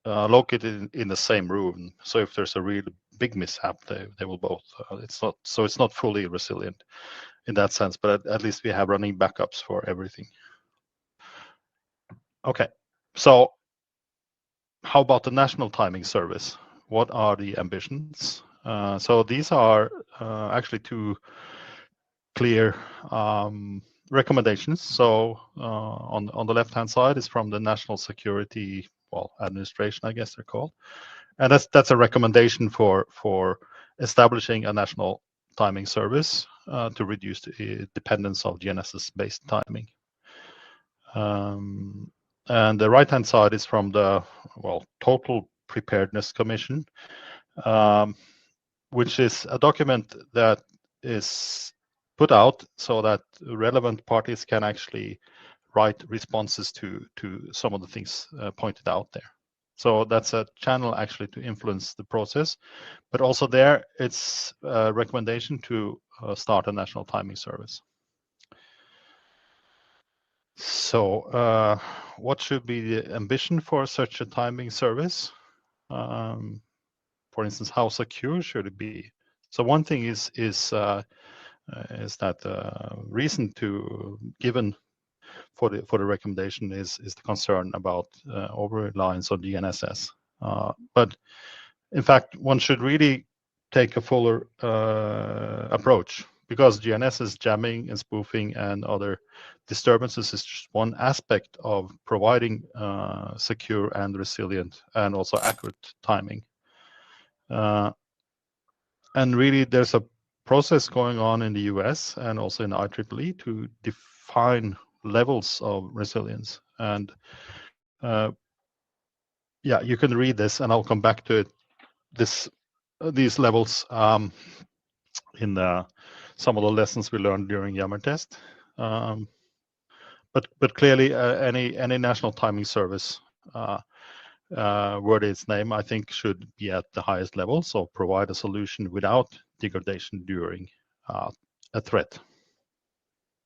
Speaker 6: located in the same room, so if there's a really big mishap, they will both. It's not fully resilient in that sense, but at least we have running backups for everything. Okay, so how about the national timing service? What are the ambitions? So these are actually two clear recommendations. So on the left-hand side is from the National Security Administration, I guess they're called, and that's a recommendation for establishing a national timing service to reduce the dependence of GNSS-based timing. And the right-hand side is from the Total Preparedness Commission, which is a document that is put out so that relevant parties can actually write responses to some of the things pointed out there. So that's a channel actually to influence the process, but also there it's a recommendation to start a national timing service. So what should be the ambition for such a timing service? For instance, how secure should it be? So one thing is that reason to given for the recommendation is the concern about over reliance on GNSS. But in fact, one should really take a fuller approach, because GNSS jamming and spoofing and other disturbances is just one aspect of providing secure and resilient and also accurate timing. And really, there's a process going on in the US and also in the IEEE to define levels of resilience. And yeah, you can read this, and I'll come back to it. These levels in some of the lessons we learned during Yammer test. But clearly, any national timing service worthy its name, I think, should be at the highest level. So provide a solution without degradation during a threat.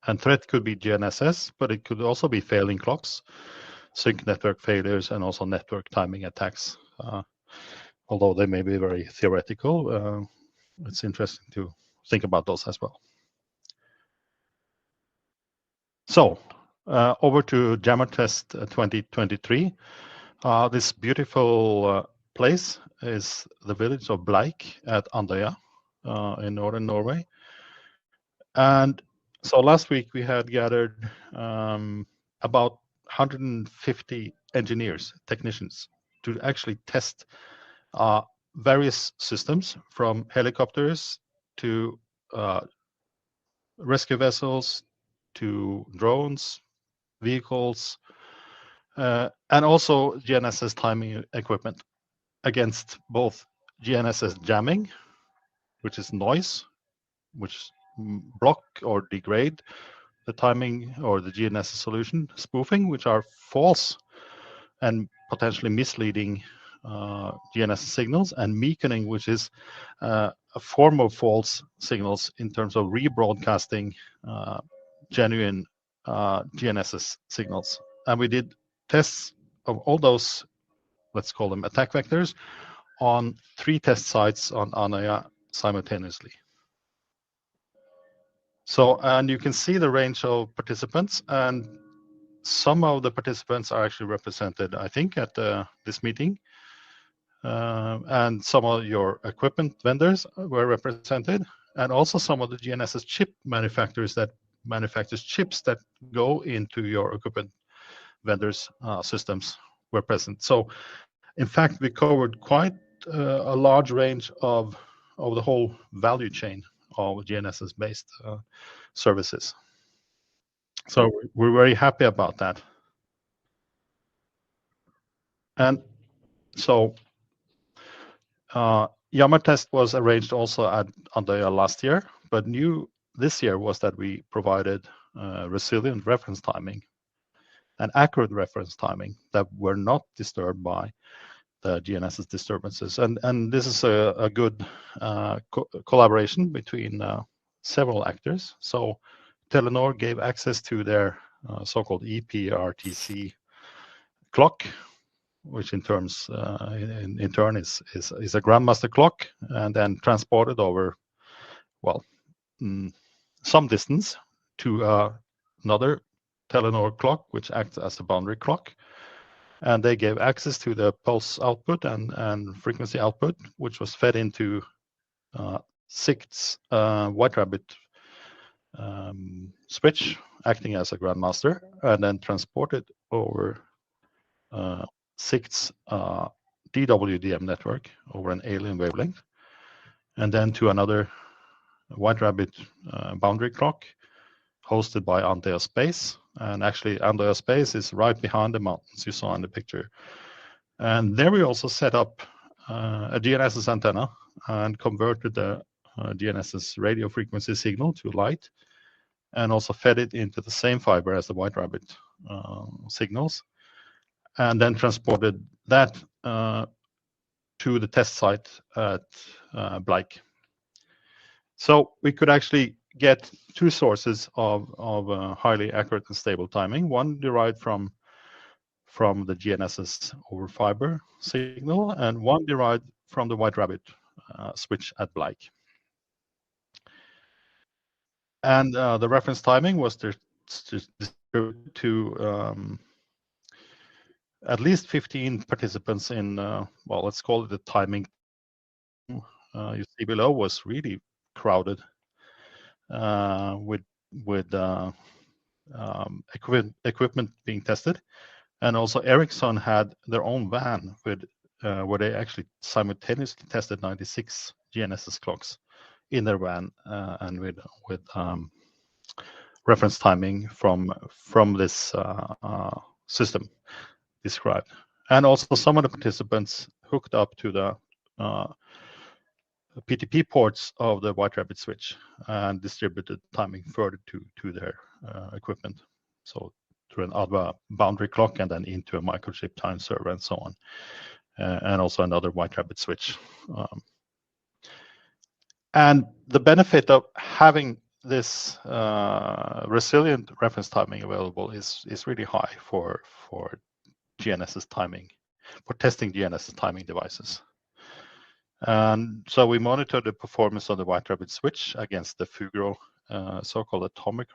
Speaker 6: And threat could be GNSS, but it could also be failing clocks, sync network failures, and also network timing attacks. Although they may be very theoretical, it's interesting to think about those as well. So over to Jammer Test 2023. This beautiful place is the village of Bleik at Andøya in northern Norway. And so last week we had gathered about 150 engineers, technicians, to actually test various systems, from helicopters to rescue vessels to drones, vehicles, and also GNSS timing equipment, against both GNSS jamming, which is noise, which block or degrade the timing or the GNSS solution, spoofing, which are false and potentially misleading GNSS signals, and meakening, which is a form of false signals in terms of rebroadcasting genuine GNSS signals. And we did tests of all those, let's call them attack vectors, on 3 test sites on Andøya simultaneously. So, and you can see the range of participants, and some of the participants are actually represented, I think, at this meeting. And some of your equipment vendors were represented, and also some of the GNSS chip manufacturers that manufactures chips that go into your equipment vendors' systems were present. So, in fact, we covered quite a large range of the whole value chain of GNSS-based services. So we're very happy about that. And so Yammer test was arranged also at Andøya last year, but new this year was that we provided resilient reference timing and accurate reference timing that were not disturbed by the GNSS disturbances. And this is a good collaboration between several actors. So Telenor gave access to their so-called EPRTC clock, which in turn is a grandmaster clock, and then transported over, well, some distance to another Telenor clock, which acts as a boundary clock. And they gave access to the pulse output and frequency output, which was fed into 6 White Rabbit switch, acting as a grandmaster, and then transported over 6 DWDM network over an alien wavelength, and then to another White Rabbit boundary clock hosted by Andøya Space. And actually, Andøya Space is right behind the mountains you saw in the picture. And there we also set up a GNSS antenna and converted the GNSS radio frequency signal to light, and also fed it into the same fiber as the White Rabbit signals, and then transported that to the test site at Bleik. So we could actually get 2 sources of highly accurate and stable timing. One derived from the GNSS over fiber signal, and one derived from the White Rabbit switch at Bleik. And the reference timing was distributed to at least 15 participants in, well, let's call it the timing. You see below was really crowded with equipment being tested. And also Ericsson had their own van with where they actually simultaneously tested 96 GNSS clocks in their van, and with reference timing from this system described. And also some of the participants hooked up to the PTP ports of the White Rabbit switch and distributed timing further to their equipment. So through an ADVA boundary clock and then into a microchip time server and so on. And also another White Rabbit switch. And the benefit of having this resilient reference timing available is really high for GNSS timing, for testing GNSS timing devices. And so we monitor the performance of the White Rabbit switch against the Fugro so-called atomic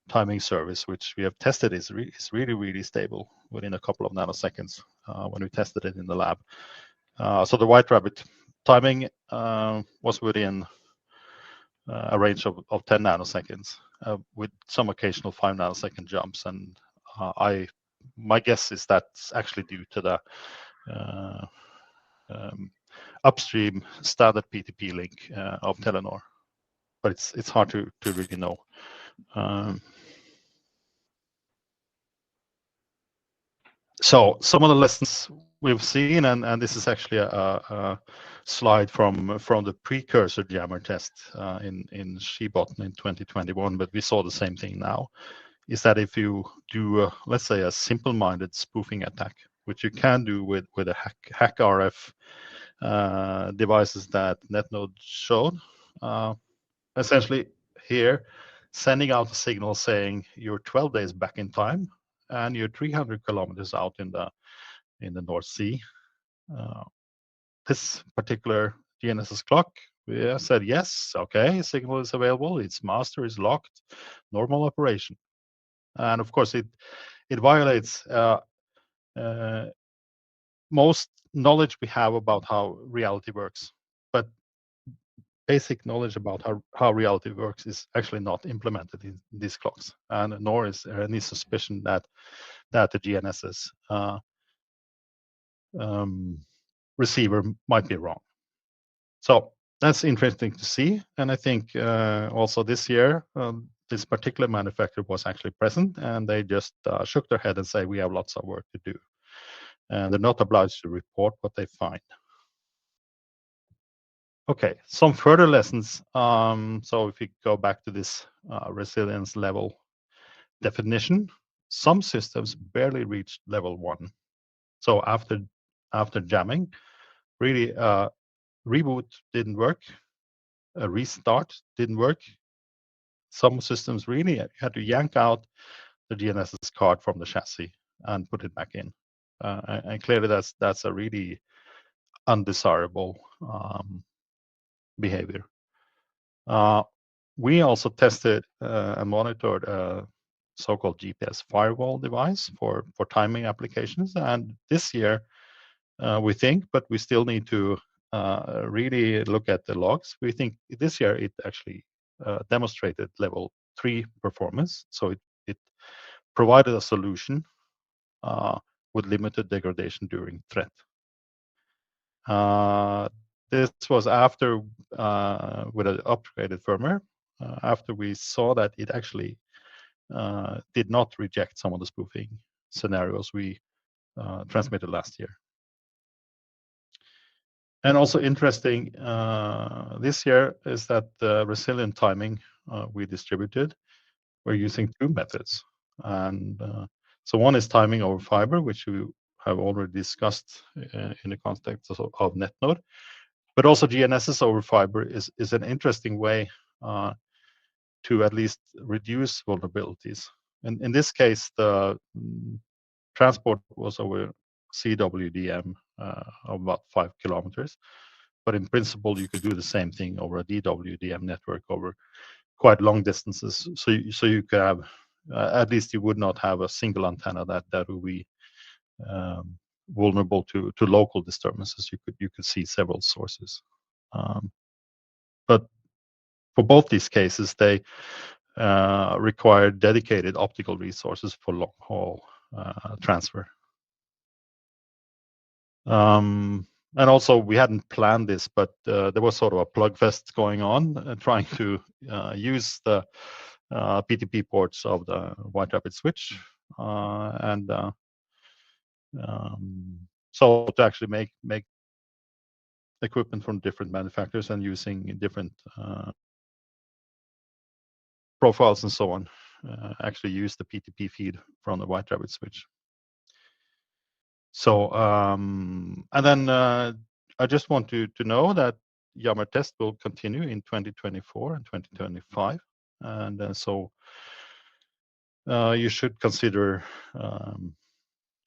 Speaker 6: timing service, which we have tested is really stable within a couple of nanoseconds when we tested it in the lab. So the White Rabbit timing was within a range of 10 nanoseconds with some occasional 5 nanosecond jumps. And my guess is that's actually due to the upstream standard PTP link of Telenor, but it's hard to really know. So some of the lessons we've seen, and this is actually a slide from the precursor jammer test in Skibotn in 2021, but we saw the same thing now, is that if you do, let's say, a simple-minded spoofing attack, which you can do with a hack RF devices that NetNode showed, essentially here sending out a signal saying you're 12 days back in time and you're 300 kilometers out in the North Sea. This particular GNSS clock, we said yes, okay, signal is available, its master is locked, normal operation. And of course, it violates most knowledge we have about how reality works. But basic knowledge about how reality works is actually not implemented in these clocks, and nor is there any suspicion that the GNSS receiver might be wrong. So that's interesting to see, and I think also this year this particular manufacturer was actually present, and they just shook their head and say we have lots of work to do, and they're not obliged to report what they find. Okay, some further lessons. So if you go back to this resilience level definition, some systems barely reached level 1. So after jamming, really reboot didn't work, a restart didn't work. Some systems really had to yank out the GNSS card from the chassis and put it back in. And clearly that's a really undesirable behavior. We also tested and monitored a so-called GPS firewall device for timing applications. And this year, we think, but we still need to really look at the logs. We think this year it actually demonstrated level 3 performance. So it provided a solution with limited degradation during threat. This was after, with an upgraded firmware, after we saw that it actually did not reject some of the spoofing scenarios we transmitted last year. And also interesting this year is that the resilient timing we distributed, we're using 2 methods. And so one is timing over fiber, which we have already discussed in the context of NetNode. But also GNSS over fiber is an interesting way to at least reduce vulnerabilities. And in this case, the transport was over CWDM of about 5 kilometers. But in principle, you could do the same thing over a DWDM network over quite long distances. So you could have, at least you would not have a single antenna that would be vulnerable to local disturbances. You could see several sources. But for both these cases, they require dedicated optical resources for long haul transfer. And also, we hadn't planned this, but there was sort of a plug fest going on, trying to use the PTP ports of the White Rabbit switch, so to actually make equipment from different manufacturers and using different profiles and so on, actually use the PTP feed from the White Rabbit switch. So, and then I just want to know that Yammer test will continue in 2024 and 2025. And so you should consider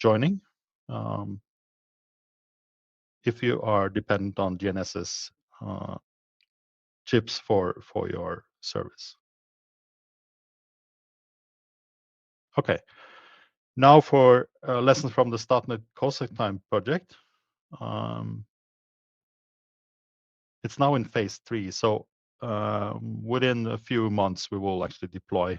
Speaker 6: joining if you are dependent on GNSS chips for your service. Okay. Now for lessons from the Statnett Kazakhstan project. It's now in phase 3, so within a few months we will actually deploy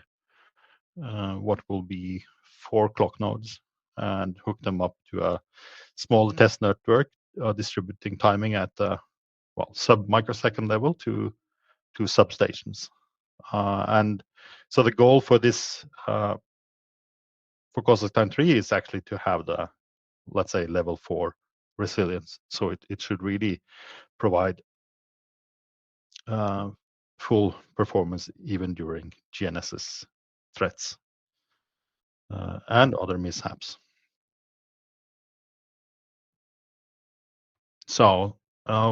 Speaker 6: what will be 4 clock nodes and hook them up to a small test network distributing timing at sub-microsecond level to substations. And so the goal for this for Kazakhstan 3 is actually to have the, let's say, level 4 resilience. So it should really provide full performance even during GNSS threats and other mishaps. So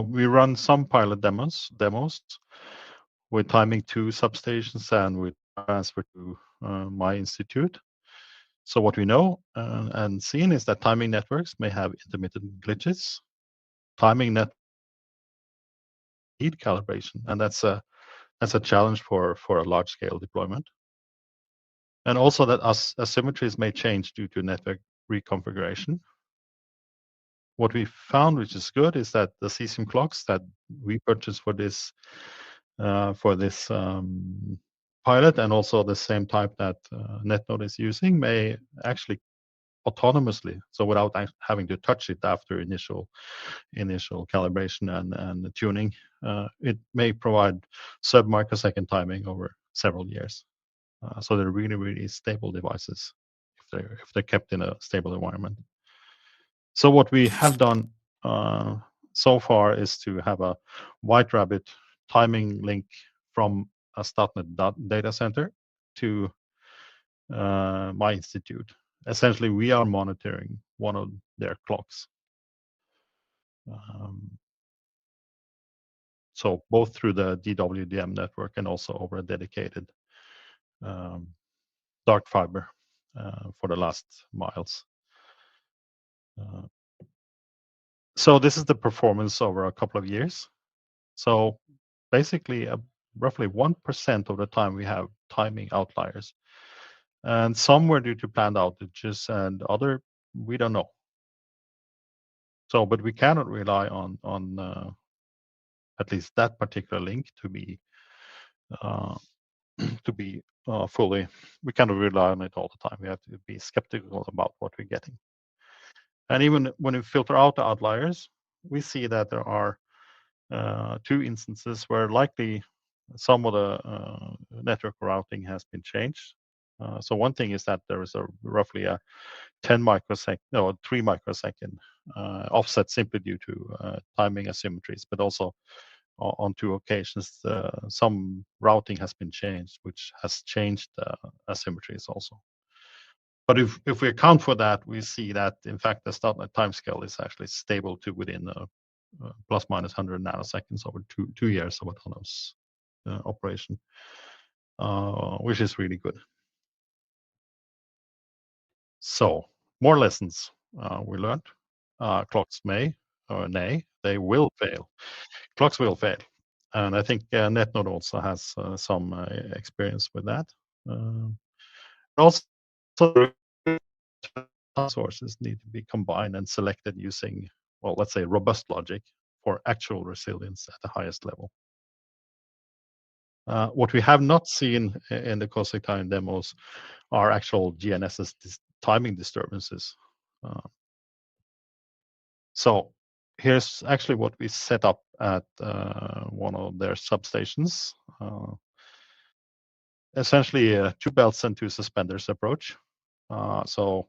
Speaker 6: we run some pilot demos with timing 2 substations and with transferred to my institute. So what we know and seen is that timing networks may have intermittent glitches. Timing net need calibration, and that's a challenge for a large scale deployment. And also that asymmetries may change due to network reconfiguration. What we found, which is good, is that the cesium clocks that we purchased for this pilot, and also the same type that NetNode is using, may actually autonomously, so without having to touch it after initial calibration and tuning, it may provide sub-microsecond timing over several years. So they're really, really stable devices if they're kept in a stable environment. So what we have done so far is to have a White Rabbit timing link from a Statnet data center to my institute. Essentially, we are monitoring one of their clocks. So both through the DWDM network and also over a dedicated dark fiber for the last miles. So this is the performance over a couple of years. So basically, roughly 1% of the time we have timing outliers. And some were due to planned outages, and other we don't know. So, but we cannot rely on at least that particular link to be fully. We cannot rely on it all the time. We have to be skeptical about what we're getting. And even when we filter out the outliers, we see that there are 2 instances where likely some of the network routing has been changed. So one thing is that there is roughly a 10 microsecond, no, 3 microsecond offset simply due to timing asymmetries, but also on 2 occasions some routing has been changed, which has changed asymmetries also. But if we account for that, we see that in fact the Statnet timescale is actually stable to within plus minus 100 nanoseconds over two years of autonomous operation, which is really good. So more lessons we learned. Clocks may or nay, they will fail. Clocks will fail. And I think NetNode also has some experience with that. Also, sources need to be combined and selected using, well, let's say robust logic for actual resilience at the highest level. What we have not seen in the Cossack time demos are actual GNSS timing disturbances. So here's actually what we set up at one of their substations. Essentially a 2 belts and 2 suspenders approach. So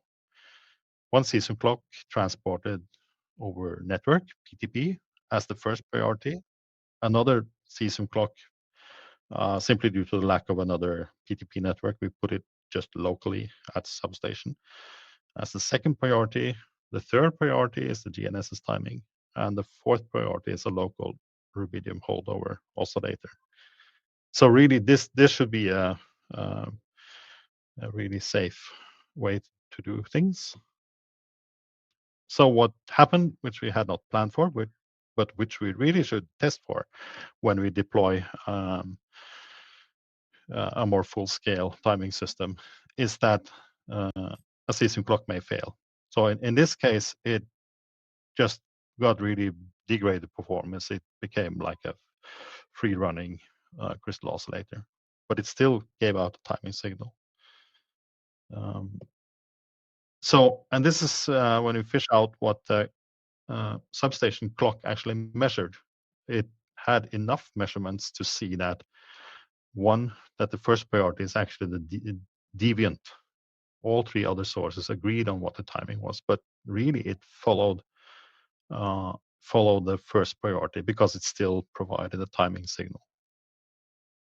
Speaker 6: one cesium clock transported over network, PTP, as the first priority. Another cesium clock, simply due to the lack of another PTP network, we put it just locally at the substation as the second priority. The third priority is the GNSS timing, and the fourth priority is a local rubidium holdover oscillator. So really, this should be a really safe way to do things. So what happened, which we had not planned for, but which we really should test for when we deploy a more full-scale timing system, is that a cesium clock may fail. So in this case, it just got really degraded performance. It became like a free-running crystal oscillator, but it still gave out a timing signal. And this is when we fish out what the substation clock actually measured. It had enough measurements to see that that the first priority is actually the deviant. All 3 other sources agreed on what the timing was, but really it followed the first priority because it still provided a timing signal.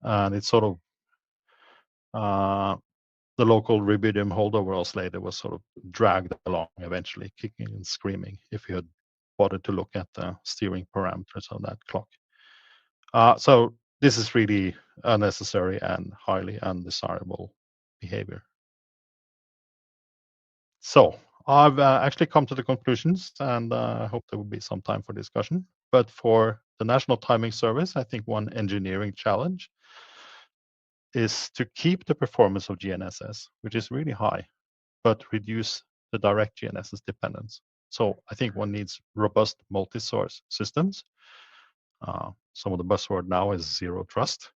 Speaker 6: And it's sort of the local rubidium holdover oscillator was sort of dragged along eventually, kicking and screaming if you had bothered to look at the steering parameters of that clock. So this is really unnecessary and highly undesirable behavior. So I've actually come to the conclusions, and I hope there will be some time for discussion. But for the National Timing Service, I think one engineering challenge is to keep the performance of GNSS, which is really high, but reduce the direct GNSS dependence. So I think one needs robust multi-source systems. Some of the buzzword now is zero trust.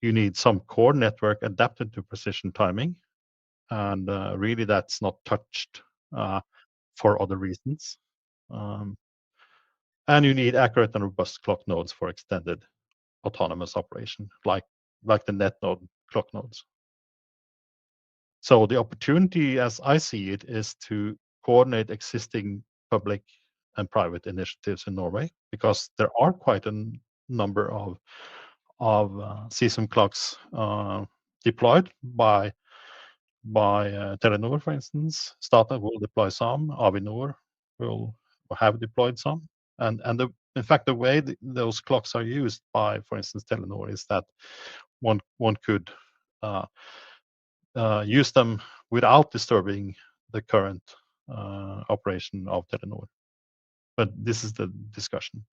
Speaker 6: You need some core network adapted to precision timing, and really that's not touched for other reasons. And you need accurate and robust clock nodes for extended autonomous operation, like the net node clock nodes. So the opportunity, as I see it, is to coordinate existing public and private initiatives in Norway, because there are quite a number of CSOM clocks deployed by Telenor, for instance. Statoil will deploy some. Avinor will have deployed some. And in fact, the way those clocks are used by, for instance, Telenor is that one could use them without disturbing the current operation of Telenor. But this is the discussion.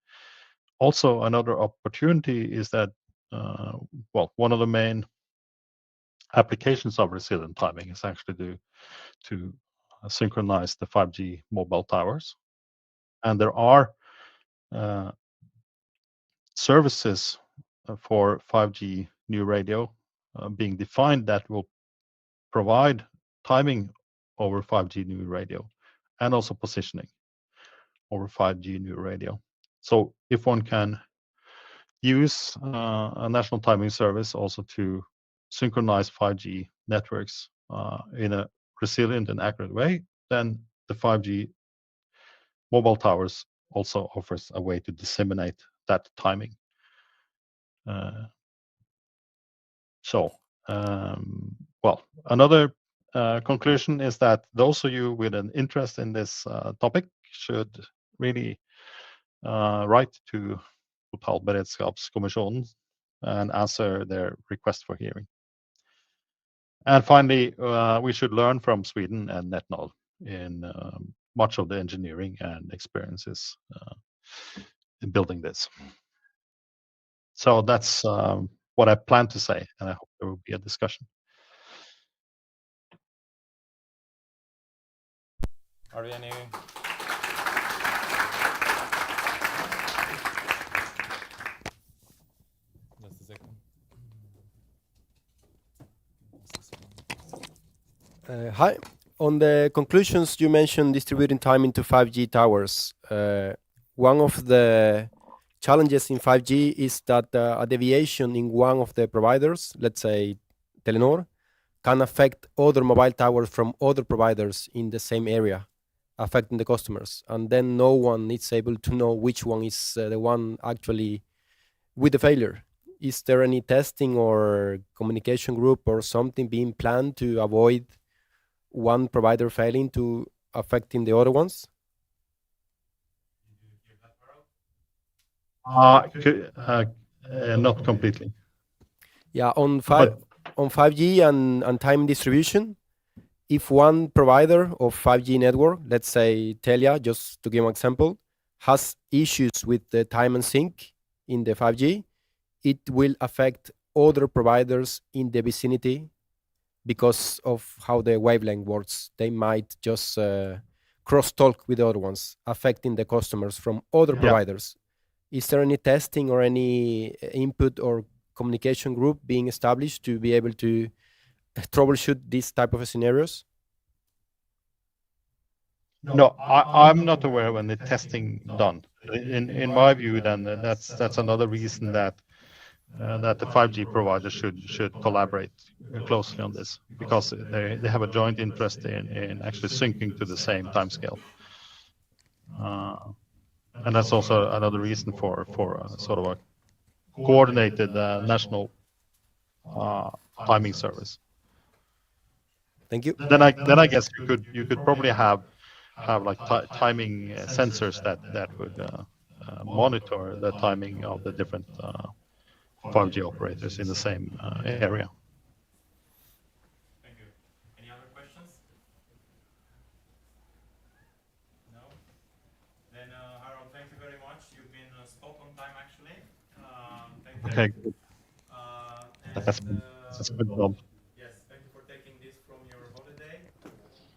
Speaker 6: Also, another opportunity is that, one of the main applications of resilient timing is actually to synchronize the 5G mobile towers. And there are services for 5G new radio being defined that will provide timing over 5G new radio and also positioning over 5G new radio. So if one can use a national timing service also to synchronize 5G networks in a resilient and accurate way, then the 5G mobile towers also offers a way to disseminate that timing. Another conclusion is that those of you with an interest in this topic should really write to Totalberedskapskommissionen and answer their request for hearing. And finally, we should learn from Sweden and NetNod in much of the engineering and experiences in building this. So that's what I plan to say, and I hope there will be a discussion.
Speaker 1: Are there any? Just a second.
Speaker 20: Hi. On the conclusions, you mentioned distributing time into 5G towers. One of the challenges in 5G is that a deviation in one of the providers, let's say Telenor, can affect other mobile towers from other providers in the same area, affecting the customers. And then no one is able to know which one is the one actually with the failure. Is there any testing or communication group or something being planned to avoid one provider failing to affecting the other ones?
Speaker 6: Not completely.
Speaker 20: Yeah, on 5G and time distribution, if one provider of 5G network, let's say Telia, just to give an example, has issues with the time and sync in the 5G, it will affect other providers in the vicinity because of how the wavelength works. They might just cross-talk with the other ones, affecting the customers from other providers. Is there any testing or any input or communication group being established to be able to troubleshoot these type of scenarios?
Speaker 6: No, I'm not aware of any testing done. In my view, then that's another reason that the 5G providers should collaborate closely on this, because they have a joint interest in actually syncing to the same timescale. And that's also another reason for sort of a coordinated national timing service.
Speaker 20: Thank you.
Speaker 6: Then I guess you could probably have like timing sensors that would monitor the timing of the different 5G operators in the same area.
Speaker 1: Thank you. Any other questions? No? Then, Harald, thank you very much. You've been spot on time, actually. Thank you.
Speaker 6: Okay, good. That's a good job.
Speaker 1: Yes, thank you for taking this from your holiday.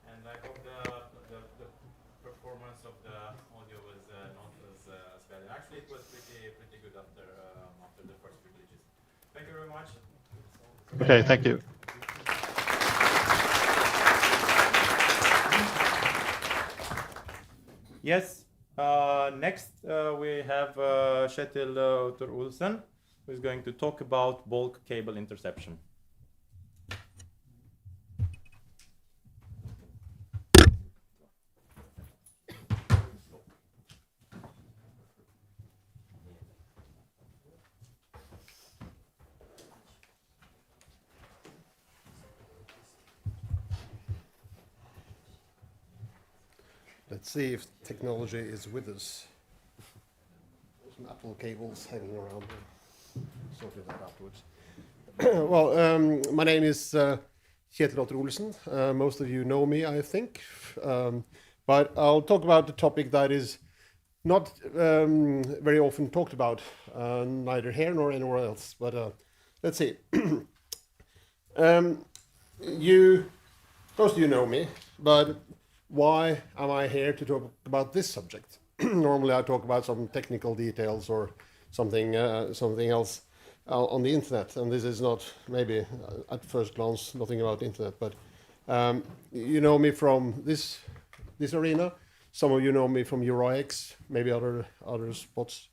Speaker 1: And I hope the performance of the audio was not as bad. Actually, it was pretty good after the first privileges. Thank you very much.
Speaker 6: Okay, thank you.
Speaker 1: Yes. Next, we have Kjetil Olsen, who is going to talk about bulk cable interception.
Speaker 16: Let's see if technology is with us. Some Apple cables hanging around. Sorted that afterwards. Well, my name is Kjetil Olsen. Most of you know me, I think. But I'll talk about the topic that is not very often talked about, neither here nor anywhere else. But let's see. Most of you know me, but why am I here to talk about this subject? Normally I talk about some technical details or something else on the internet, and this is not, maybe at first glance, nothing about the internet, but you know me from this arena. Some of you know me from EuroIX, maybe other spots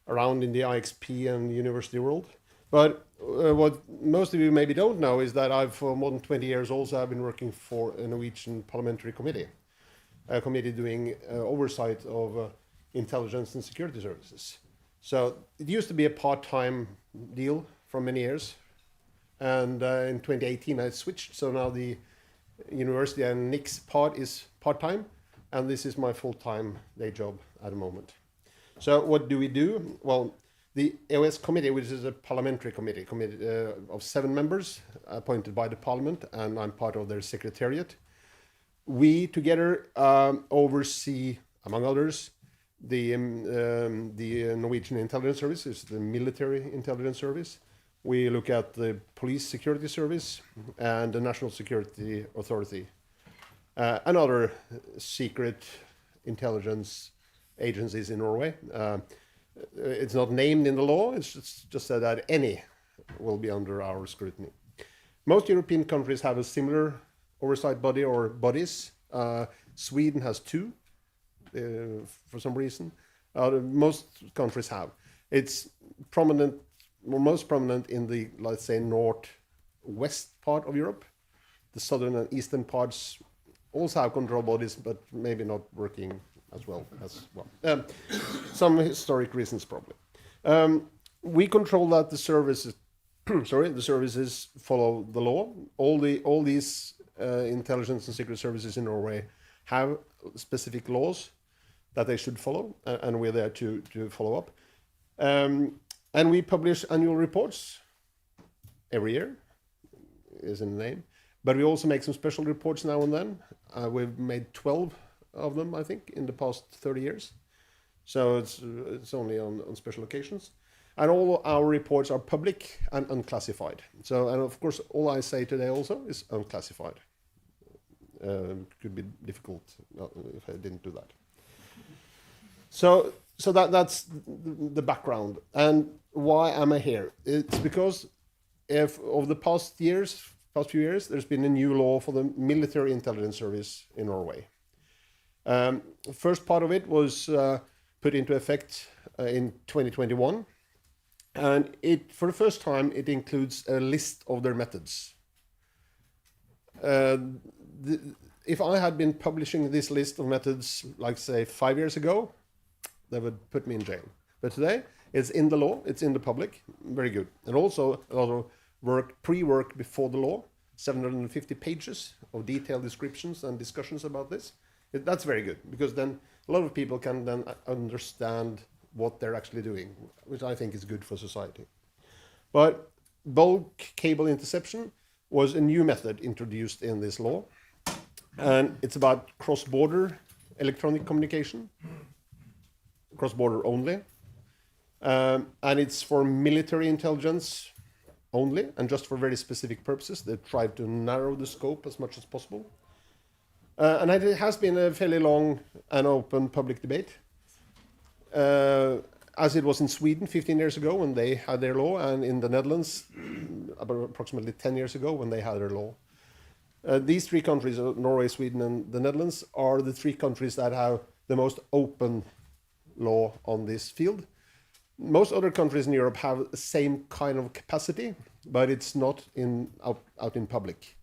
Speaker 16: around in the IXP and university world. But what most of you maybe don't know is that I've, for more than 20 years also, have been working for a Norwegian parliamentary committee, a committee doing oversight of intelligence and security services. So it used to be a part-time deal for many years. And in 2018 I switched, so now the university and NICS part is part-time, and this is my full-time day job at the moment. So what do we do? Well, the EOS committee, which is a parliamentary committee of 7 members appointed by the parliament, and I'm part of their secretariat. We together oversee, among others, the Norwegian intelligence service, is the military intelligence service. We look at the police security service and the National Security Authority, and other secret intelligence agencies in Norway. It's not named in the law, it's just said that any will be under our scrutiny. Most European countries have a similar oversight body or bodies. Sweden has 2 for some reason. Most countries have. It's prominent, or most prominent in the, let's say, northwest part of Europe. The southern and eastern parts also have control bodies, but maybe not working as well. Some historic reasons probably. We control that the services, the services follow the law. All these intelligence and secret services in Norway have specific laws that they should follow, and we're there to follow up. And we publish annual reports every year, is in the name. But we also make some special reports now and then. We've made 12 of them, I think, in the past 30 years. So it's only on special occasions. And all our reports are public and unclassified. So, and of course, all I say today also is unclassified. Could be difficult if I didn't do that. So that's the background. And why am I here? It's because of the past few years, there's been a new law for the military intelligence service in Norway. First part of it was put into effect in 2021. And for the first time, it includes a list of their methods. If I had been publishing this list of methods, like say 5 years ago, they would put me in jail. But today, it's in the law, it's in the public, very good. And also a lot of pre-work before the law, 750 pages of detailed descriptions and discussions about this. That's very good, because then a lot of people can then understand what they're actually doing, which I think is good for society. But bulk cable interception was a new method introduced in this law. And it's about cross-border electronic communication, cross-border only. And it's for military intelligence only, and just for very specific purposes. They tried to narrow the scope as much as possible. And it has been a fairly long and open public debate, as it was in Sweden 15 years ago when they had their law, and in the Netherlands about approximately 10 years ago when they had their law. These three countries, Norway, Sweden, and the Netherlands, are the three countries that have the most open law on this field. Most other countries in Europe have the same kind of capacity, but it's not out in public.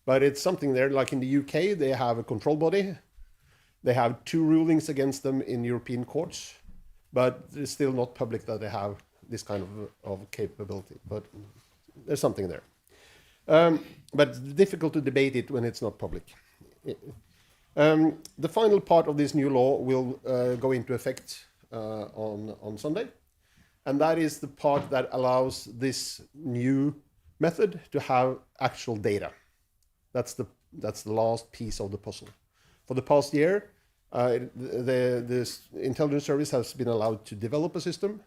Speaker 16: But it's something there, like in the UK, they have a control body. They have 2 rulings against them in European courts, but it's still not public that they have this kind of capability. But there's something there. But it's difficult to debate it when it's not public. The final part of this new law will go into effect on Sunday. And that is the part that allows this new method to have actual data. That's the last piece of the puzzle. For the past year, the intelligence service has been allowed to develop a system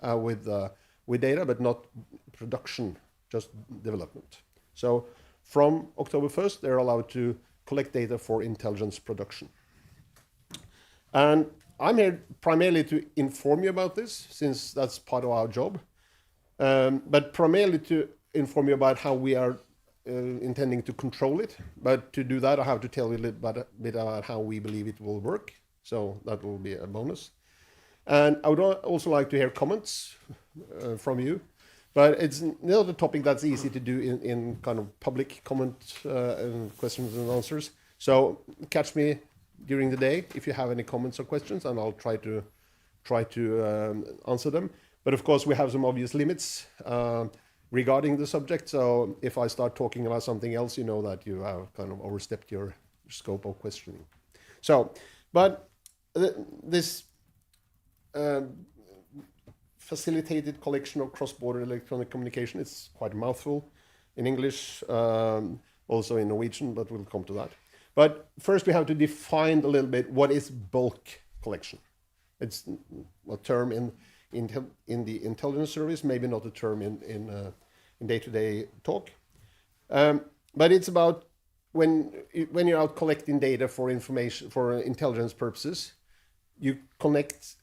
Speaker 16: with data, but not production, just development. So from October 1st, they're allowed to collect data for intelligence production. And I'm here primarily to inform you about this, since that's part of our job, but primarily to inform you about how we are intending to control it. But to do that, I have to tell you a little bit about how we believe it will work. So that will be a bonus. And I would also like to hear comments from you. But it's not a topic that's easy to do in kind of public comment and questions and answers. So catch me during the day if you have any comments or questions, and I'll try to answer them. But of course, we have some obvious limits regarding the subject. So if I start talking about something else, you know that you have kind of overstepped your scope of questioning. So, but this facilitated collection of cross-border electronic communication, it's quite a mouthful in English, also in Norwegian, but we'll come to that. But first we have to define a little bit what is bulk collection. It's a term in the intelligence service, maybe not a term in day-to-day talk. But it's about when you're out collecting data for information, for intelligence purposes, you collect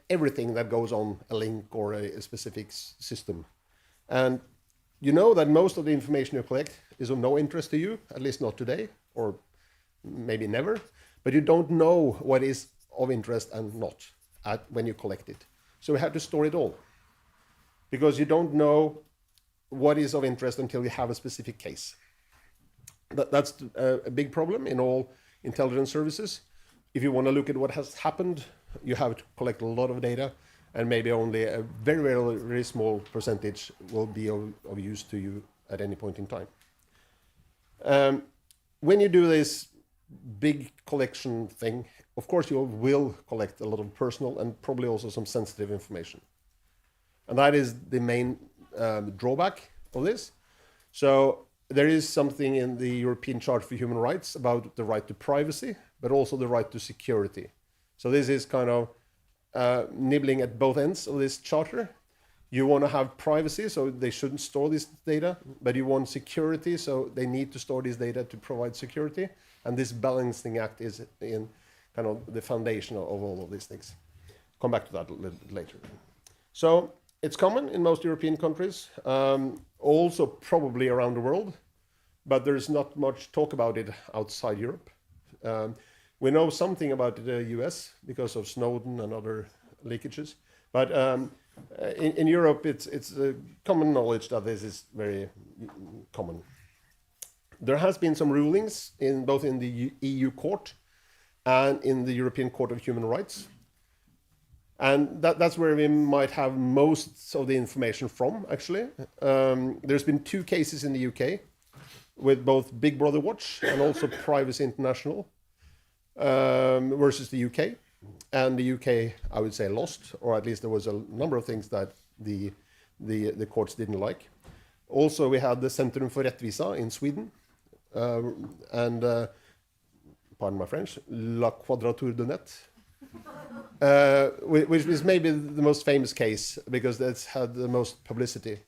Speaker 16: everything that goes on a link or a specific system. And you know that most of the information you collect is of no interest to you, at least not today, or maybe never, but you don't know what is of interest and not when you collect it. So we have to store it all, because you don't know what is of interest until you have a specific case. That's a big problem in all intelligence services. If you want to look at what has happened, you have to collect a lot of data, and maybe only a very, very, very small percentage will be of use to you at any point in time. When you do this big collection thing, of course you will collect a lot of personal and probably also some sensitive information. And that is the main drawback of this. So there is something in the European Charter for Human Rights about the right to privacy, but also the right to security. So this is kind of nibbling at both ends of this charter. You want to have privacy, so they shouldn't store this data, but you want security, so they need to store this data to provide security. And this balancing act is in kind of the foundation of all of these things. Come back to that a little bit later. So it's common in most European countries, also probably around the world, but there's not much talk about it outside Europe. We know something about the US because of Snowden and other leakages, but in Europe it's common knowledge that this is very common. There has been some rulings both in the EU court and in the European Court of Human Rights. And that's where we might have most of the information from, actually. There's been 2 cases in the UK with both Big Brother Watch and also Privacy International versus the UK. And the UK, I would say, lost, or at least there was a number of things that the the courts didn't like. Also, we had the Centrum for Rättvisa in Sweden, and pardon my French, La Quadrature du Net, which is maybe the most famous case because that's had the most publicity.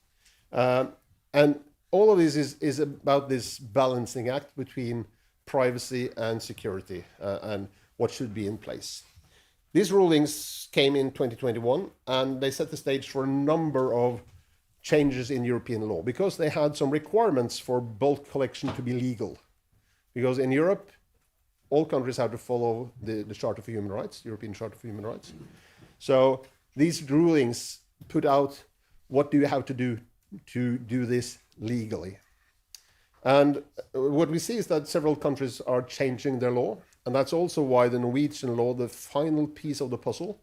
Speaker 16: And all of this is about this balancing act between privacy and security and what should be in place. These rulings came in 2021, and they set the stage for a number of changes in European law because they had some requirements for bulk collection to be legal. Because in Europe, all countries have to follow the Charter for Human Rights, European Charter for Human Rights. So these rulings put out what do you have to do this legally. And what we see is that several countries are changing their law, and that's also why the Norwegian law, the final piece of the puzzle,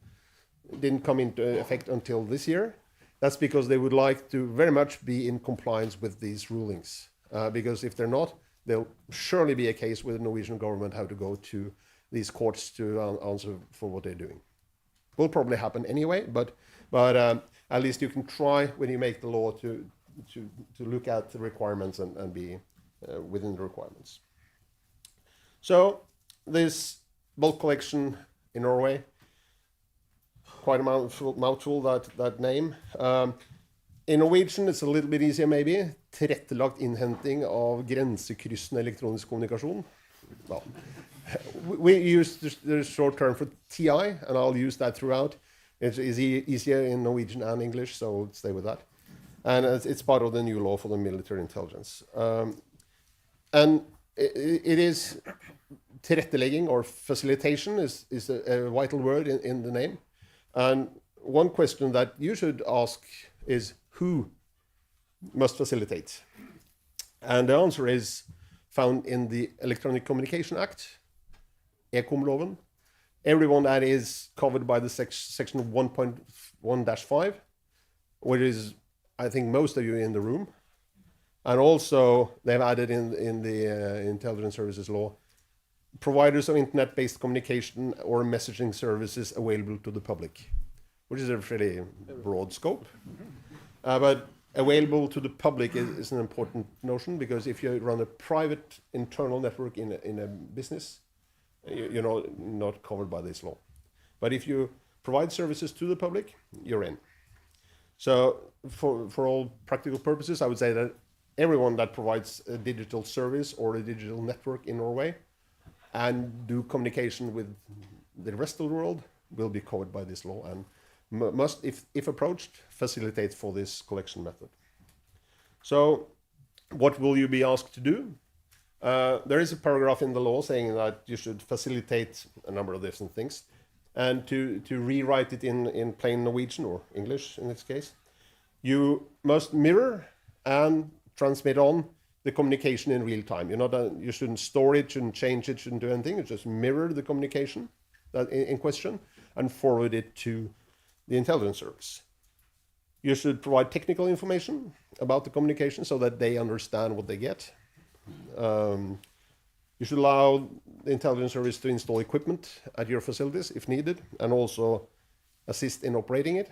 Speaker 16: didn't come into effect until this year. That's because they would like to very much be in compliance with these rulings. Because if they're not, there'll surely be a case where the Norwegian government have to go to these courts to answer for what they're doing. Will probably happen anyway, but at least you can try when you make the law to look at the requirements and be within the requirements. So this bulk collection in Norway, quite a mouthful that name. In Norwegian, it's a little bit easier maybe. Tilrettelagt innhenting av grensekryssende elektronisk kommunikasjon. Well, we use the short term for TI, and I'll use that throughout. It's easier in Norwegian and English, so we'll stay with that. And it's part of the new law for the military intelligence. And it is tilrettelegging, or facilitation is a vital word in the name. And one question that you should ask is, who must facilitate? And the answer is found in the Electronic Communication Act, Ekomloven. Everyone that is covered by the section 1.1-5, which is, I think, most of you in the room. And also, they've added in the intelligence services law, providers of internet-based communication or messaging services available to the public, which is a fairly broad scope. But available to the public is an important notion, because if you run a private internal network in a business, you're not covered by this law. But if you provide services to the public, you're in. So for all practical purposes, I would say that everyone that provides a digital service or a digital network in Norway and do communication with the rest of the world will be covered by this law, and must, if approached, facilitate for this collection method. So what will you be asked to do? There is a paragraph in the law saying that you should facilitate a number of different things, and to rewrite it in plain Norwegian, or English in this case, you must mirror and transmit on the communication in real time. You shouldn't store it, shouldn't change it, shouldn't do anything. You just mirror the communication that in question and forward it to the intelligence service. You should provide technical information about the communication so that they understand what they get. You should allow the intelligence service to install equipment at your facilities if needed, and also assist in operating it.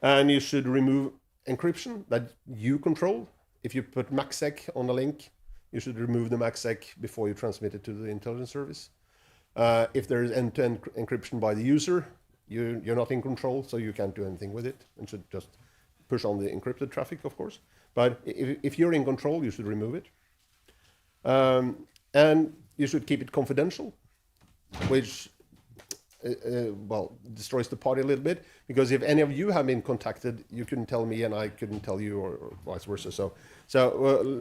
Speaker 16: And you should remove encryption that you control. If you put MACsec on a link, you should remove the MACsec before you transmit it to the intelligence service. If there is end-to-end encryption by the user, you're not in control, so you can't do anything with it, and should just push on the encrypted traffic, of course. But if you're in control, you should remove it. And you should keep it confidential, which well, destroys the party a little bit, because if any of you have been contacted, you couldn't tell me and I couldn't tell you, or vice versa. So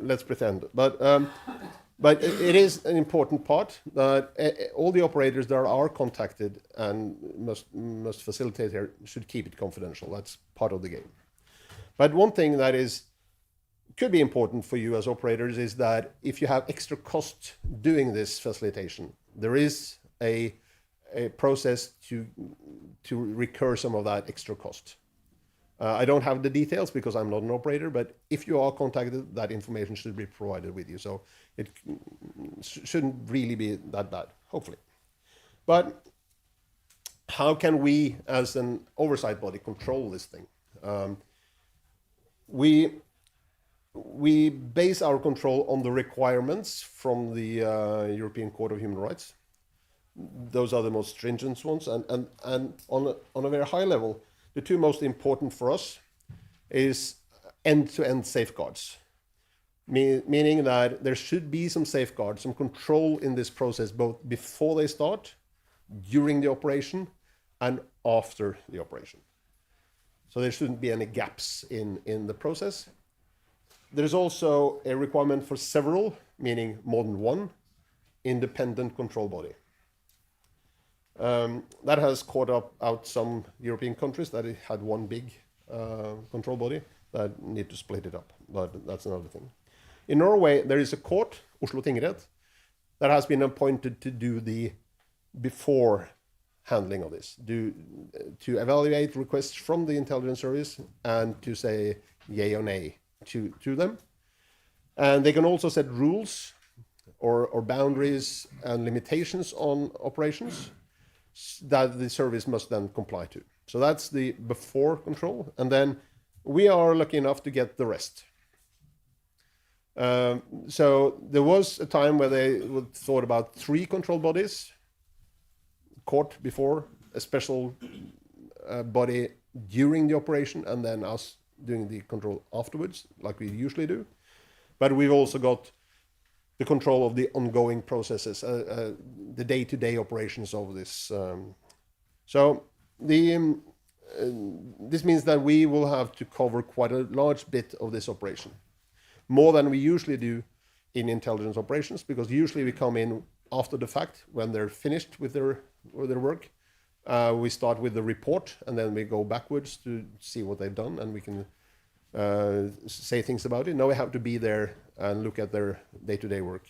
Speaker 16: let's pretend. But it is an important part that all the operators that are contacted and must facilitate here should keep it confidential. That's part of the game. But one thing that could be important for you as operators is that if you have extra cost doing this facilitation, there is a process to recur some of that extra cost. I don't have the details because I'm not an operator, but if you are contacted, that information should be provided with you. So it shouldn't really be that bad, hopefully. But how can we, as an oversight body, control this thing? We base our control on the requirements from the European Court of Human Rights. Those are the most stringent ones, and on a very high level, the two most important for us is end-to-end safeguards, meaning that there should be some safeguards, some control in this process, both before they start, during the operation, and after the operation. So there shouldn't be any gaps in the process. There's also a requirement for several, meaning more than one, independent control body. That has caught out some European countries that it had one big control body that need to split it up, but that's another thing. In Norway, there is a court, Oslo tingrett, that has been appointed to do the before handling of this, to evaluate requests from the intelligence service and to say yay or nay to them. And they can also set rules or boundaries and limitations on operations that the service must then comply to. So that's the before control, and then we are lucky enough to get the rest. So there was a time where they thought about 3 control bodies, court before, a special body during the operation, and then us doing the control afterwards, like we usually do. But we've also got the control of the ongoing processes, the day-to-day operations of this. So this means that we will have to cover quite a large bit of this operation, more than we usually do in intelligence operations, because usually we come in after the fact when they're finished with their work. We start with the report, and then we go backwards to see what they've done, and we can say things about it. Now we have to be there and look at their day-to-day work.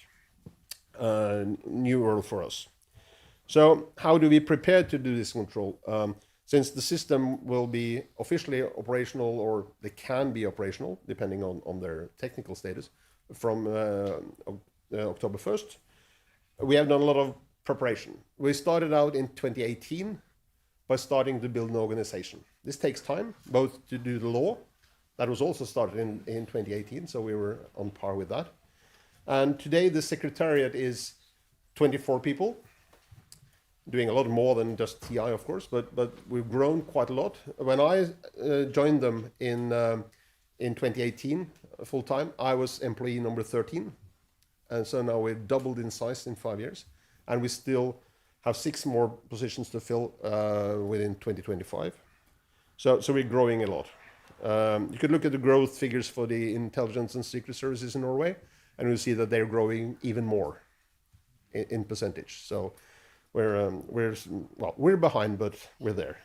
Speaker 16: New world for us. So how do we prepare to do this control? Since the system will be officially operational, or they can be operational, depending on their technical status, from October 1st, we have done a lot of preparation. We started out in 2018 by starting to build an organization. This takes time, both to do the law, that was also started in 2018, so we were on par with that. And today the secretariat is 24 people, doing a lot more than just TI, of course, but we've grown quite a lot. When I joined them in 2018 full time, I was employee number 13, and so now we've doubled in size in 5 years, and we still have 6 more positions to fill within 2025. So we're growing a lot. You could look at the growth figures for the intelligence and secret services in Norway, and you'll see that they're growing even more in percentage. So we're behind, but we're there.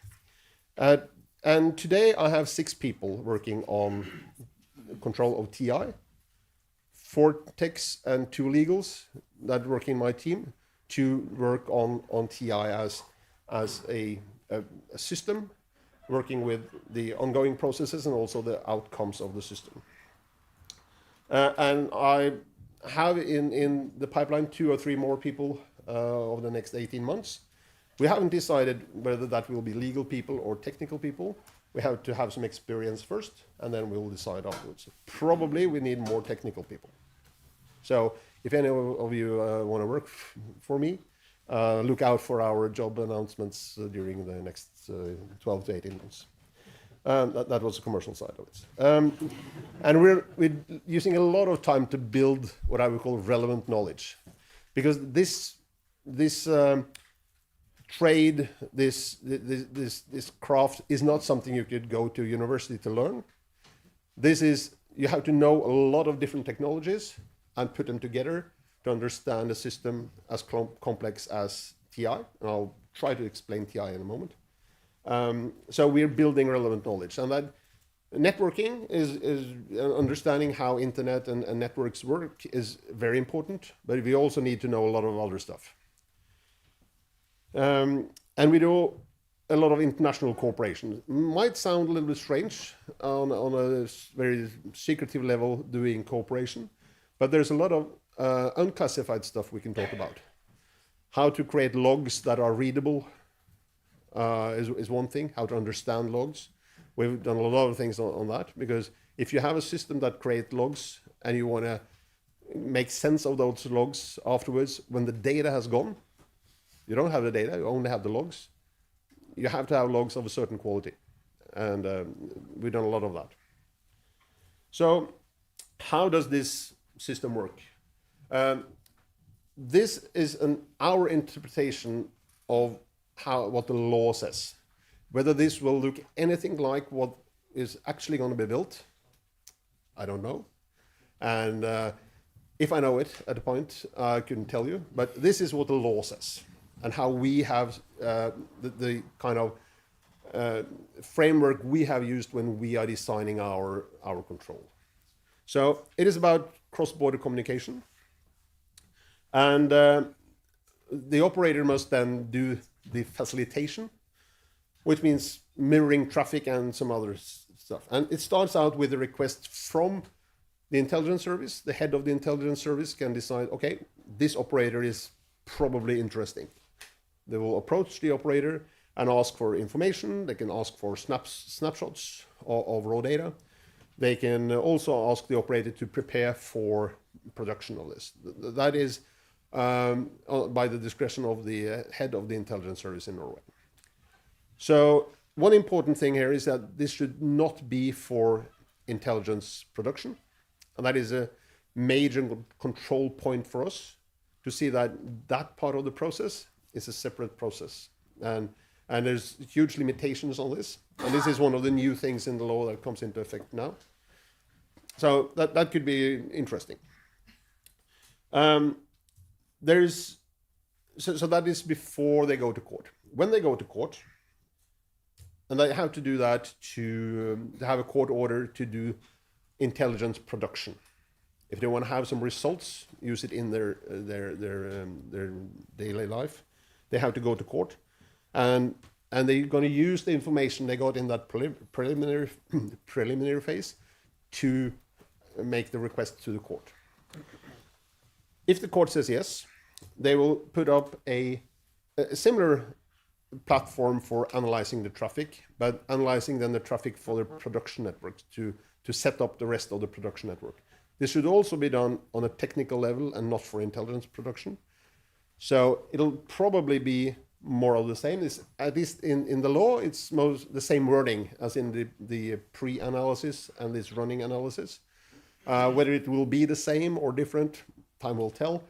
Speaker 16: And today I have 6 people working on control of TI, 4 techs and 2 legals that work in my team to work on TI as a system, working with the ongoing processes and also the outcomes of the system. And I have in the pipeline 2 or 3 more people over the next 18 months. We haven't decided whether that will be legal people or technical people. We have to have some experience first, and then we'll decide afterwards. Probably we need more technical people. So if any of you want to work for me, look out for our job announcements during the next 12 to 18 months. That was the commercial side of it. And we're using a lot of time to build what I would call relevant knowledge. Because this trade, this craft is not something you could go to university to learn. You have to know a lot of different technologies and put them together to understand a system as complex as TI. And I'll try to explain TI in a moment. So we're building relevant knowledge. And that networking is understanding how internet and networks work is very important, but we also need to know a lot of other stuff. And we do a lot of international cooperation. Might sound a little bit strange on a very secretive level doing cooperation, but there's a lot of unclassified stuff we can talk about. How to create logs that are readable is one thing, how to understand logs, We've done a lot of things on that, because if you have a system that creates logs and you want to make sense of those logs afterwards, when the data has gone, you don't have the data, you only have the logs. You have to have logs of a certain quality. And we've done a lot of that. So how does this system work? This is our interpretation of what the law says. Whether this will look anything like what is actually going to be built, I don't know. And if I know it at a point, I couldn't tell you. But this is what the law says, and how we have the kind of framework we have used when we are designing our control. So it is about cross-border communication. And the operator must then do the facilitation, which means mirroring traffic and some other stuff. And it starts out with a request from the intelligence service. The head of the intelligence service can decide, okay, this operator is probably interesting. They will approach the operator and ask for information. They can ask for snapshots of raw data. They can also ask the operator to prepare for production of this. That is by the discretion of the head of the intelligence service in Norway. So one important thing here is that this should not be for intelligence production. And that is a major control point for us, to see that that part of the process is a separate process. And there's huge limitations on this. And this is one of the new things in the law that comes into effect now. So that could be interesting. So that is before they go to court. When they go to court, and they have to do that to have a court order to do intelligence production. If they want to have some results, use it in their daily life, they have to go to court, and they're going to use the information they got in that preliminary phase to make the request to the court. If the court says yes, they will put up a similar platform for analyzing the traffic, but analyzing then the traffic for the production networks to set up the rest of the production network. This should also be done on a technical level and not for intelligence production. So it'll probably be more of the same. At least in the law, it's the same wording as in the pre-analysis and this running analysis. Whether it will be the same or different, time will tell.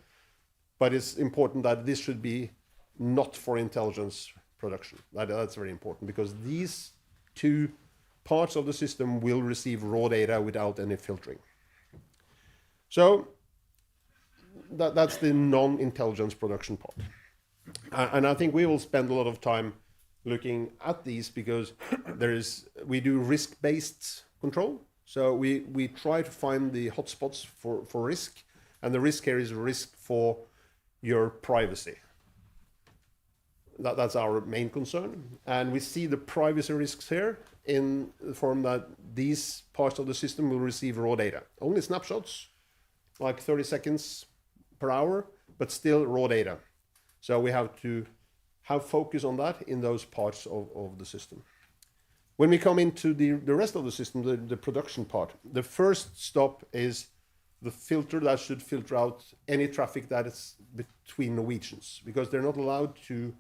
Speaker 16: But it's important that this should be not for intelligence production. That's very important, because these two parts of the system will receive raw data without any filtering. So that's the non-intelligence production part. And I think we will spend a lot of time looking at these, because we do risk-based control. So we try to find the hotspots for risk, and the risk here is risk for your privacy. That's our main concern. And we see the privacy risks here in the form that these parts of the system will receive raw data. Only snapshots, like 30 seconds per hour, but still raw data. So we have to have focus on that in those parts of the system. When we come into the rest of the system, the production part, the first stop is the filter that should filter out any traffic that is between Norwegians, because they're not allowed to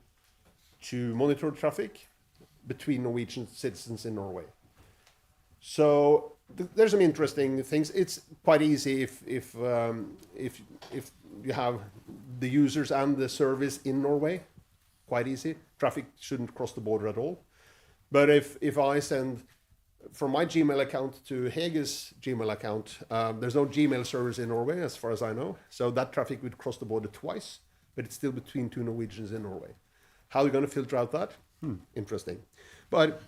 Speaker 16: monitor traffic between Norwegian citizens in Norway. So there's some interesting things. It's quite easy if you have the users and the service in Norway. Quite easy. Traffic shouldn't cross the border at all. But if I send from my Gmail account to Hege's Gmail account, there's no Gmail service in Norway, as far as I know. So that traffic would cross the border twice, but it's still between two Norwegians in Norway. How are you going to filter out that? Interesting. But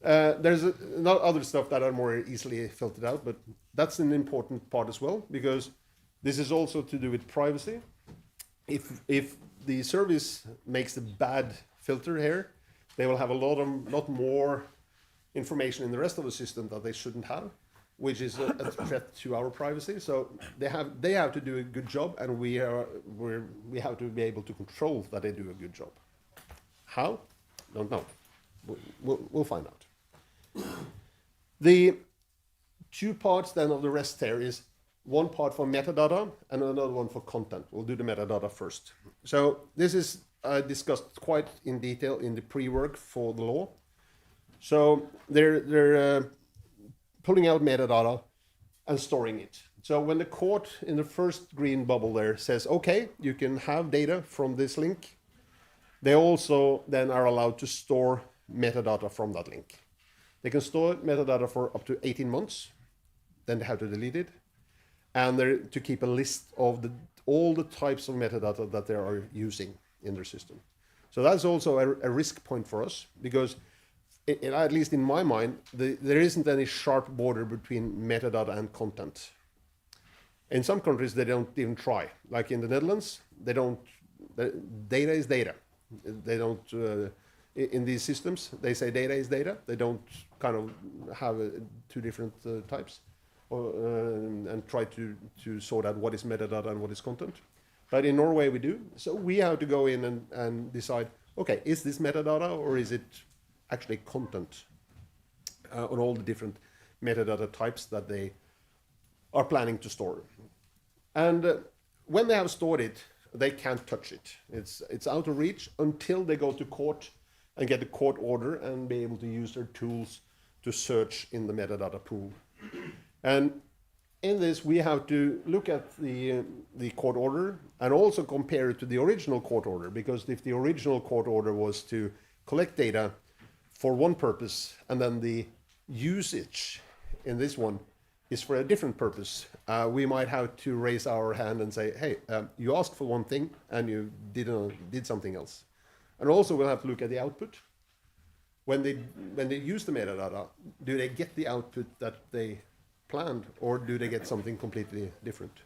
Speaker 16: there's other stuff that are more easily filtered out, but that's an important part as well, because this is also to do with privacy. If the service makes a bad filter here, they will have a lot more information in the rest of the system that they shouldn't have, which is a threat to our privacy. So they have to do a good job, and we have to be able to control that they do a good job. How? Don't know. We'll find out. The two parts then of the rest there is one part for metadata and another one for content. We'll do the metadata first. So this is discussed quite in detail in the pre-work for the law. So they're pulling out metadata and storing it. So when the court in the first green bubble there says, okay, you can have data from this link, they also then are allowed to store metadata from that link. They can store metadata for up to 18 months, then they have to delete it, and they're to keep a list of all the types of metadata that they are using in their system. So that's also a risk point for us, because at least in my mind, there isn't any sharp border between metadata and content. In some countries, they don't even try. Like in the Netherlands, they don't. Data is data. They don't. In these systems, they say data is data. They don't kind of have two different types, and try to sort out what is metadata and what is content. But in Norway, we do. So we have to go in and decide. Okay, is this metadata or is it actually content on all the different metadata types that they are planning to store. And when they have stored it, they can't touch it. It's out of reach until they go to court and get a court order and be able to use their tools to search in the metadata pool. And in this, we have to look at the court order and also compare it to the original court order, because if the original court order was to collect data for one purpose, and then the usage in this one is for a different purpose, we might have to raise our hand and say, hey, you asked for one thing and you did something else. And also we'll have to look at the output. When they use the metadata, do they get the output that they planned, or do they get something completely different?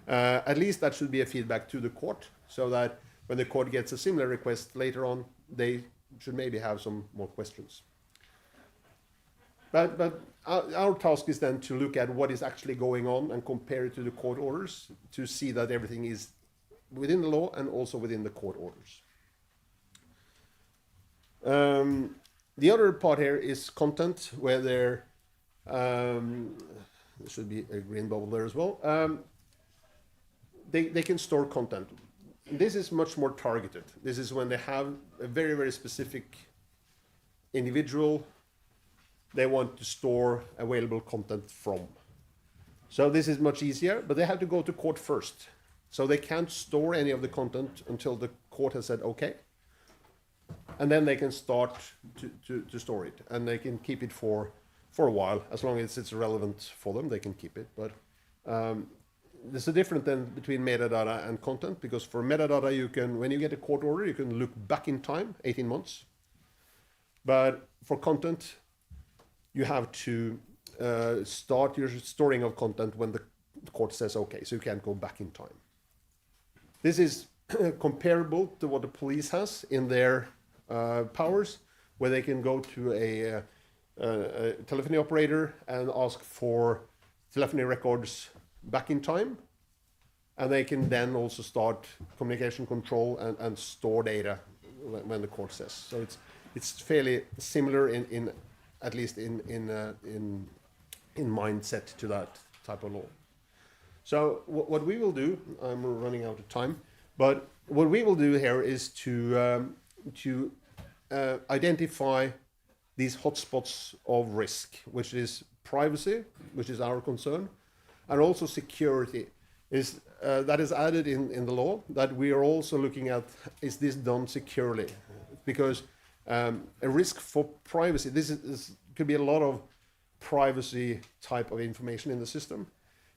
Speaker 16: At least that should be a feedback to the court, so that when the court gets a similar request later on, they should maybe have some more questions. But our task is then to look at what is actually going on and compare it to the court orders to see that everything is within the law and also within the court orders. The other part here is content, where there should be a green bubble there as well. They can store content. This is much more targeted. This is when they have a very, very specific individual they want to store available content from. So this is much easier, but they have to go to court first. So they can't store any of the content until the court has said okay. And then they can start to store it, and they can keep it for a while. As long as it's relevant for them, they can keep it. But there's a difference then between metadata and content, because for metadata, you can, when you get a court order, you can look back in time, 18 months. But for content, you have to start your storing of content when the court says okay, so you can't go back in time. This is comparable to what the police has in their powers, where they can go to a telephony operator and ask for telephony records back in time, and they can then also start communication control and store data when the court says. So it's fairly similar in at least in mindset to that type of law. So what we will do, I'm running out of time, but what we will do here is to identify these hotspots of risk, which is privacy, which is our concern, and also security. That is added in the law, that we are also looking at, is this done securely? Because a risk for privacy, this could be a lot of privacy type of information in the system.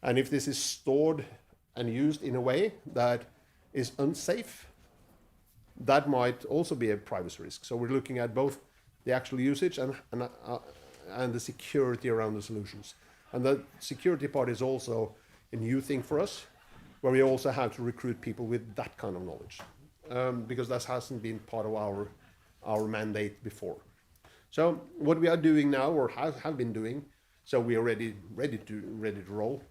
Speaker 16: And if this is stored and used in a way that is unsafe, that might also be a privacy risk. So we're looking at both the actual usage and the security around the solutions. And the security part is also a new thing for us, where we also have to recruit people with that kind of knowledge, because that hasn't been part of our mandate before. So what we are doing now, or have been doing, so we are ready to roll,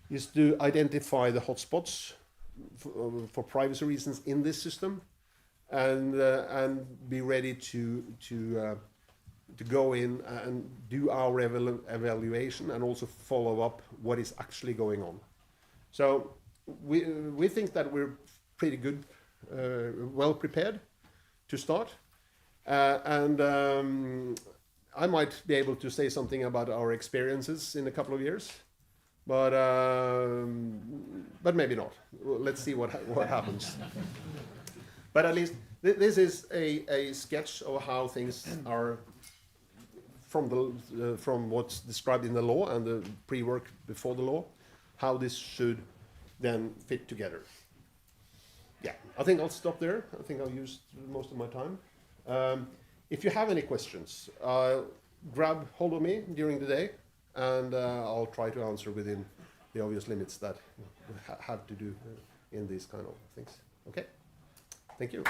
Speaker 16: is to identify the hotspots for privacy reasons in this system, and be ready to to go in and do our evaluation and also follow up what is actually going on. So we think that we're pretty good, well prepared to start. And I might be able to say something about our experiences in a couple of years, but maybe not. Let's see what happens. But at least this is a sketch of how things are from what's described in the law and the pre-work before the law, how this should then fit together. Yeah, I think I'll stop there. I think I've used most of my time. If you have any questions, grab hold of me during the day, and I'll try to answer within the obvious limits that we have to do in these kind of things. Okay? Thank you.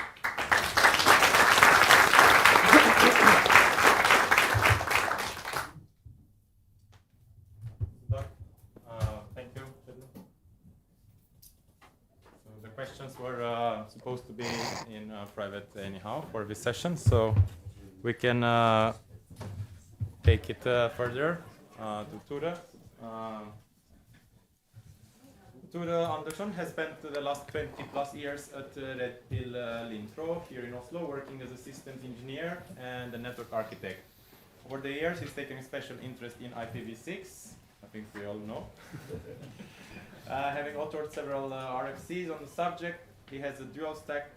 Speaker 1: Thank you. So the questions were supposed to be in private anyhow for this session, so we can take it further to Tore. Tore Andersson has spent the last 20 plus years at Red Pill Lintro here in Oslo, working as a systems engineer and a network architect. Over the years, he's taken a special interest in IPv6, I think we all know. Having authored several RFCs on the subject, he has dual stack,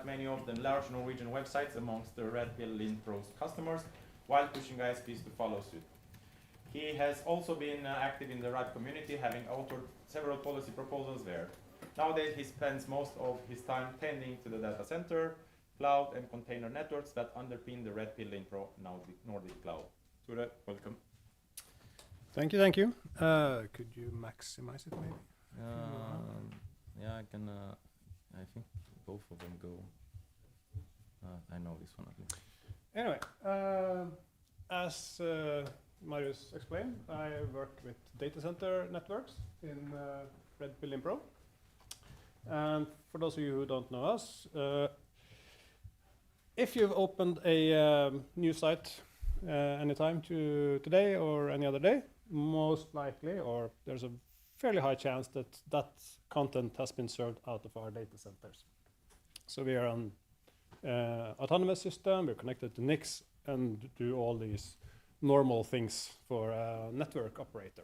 Speaker 1: many of them large Norwegian websites amongst the Red Pill Lintro's customers, while pushing ISPs to follow suit. He has also been active in the RAD community, having authored several policy proposals there. Nowadays, he spends most of his time tending to the data center, cloud, and container networks that underpin the Red Pill Lintro Nordic Cloud. Tore, welcome.
Speaker 13: Thank you, thank you. Could you maximize it, maybe?
Speaker 1: Yeah, I can. I think both of them go. I know this one at least.
Speaker 13: Anyway, as Marius explained, I work with data center networks in Red Pill Pro. And for those of you who don't know us, if you've opened a new site anytime today or any other day, most likely, or there's a fairly high chance that that content has been served out of our data centers. So we are an autonomous system, we're connected to NICs, and do all these normal things for a network operator.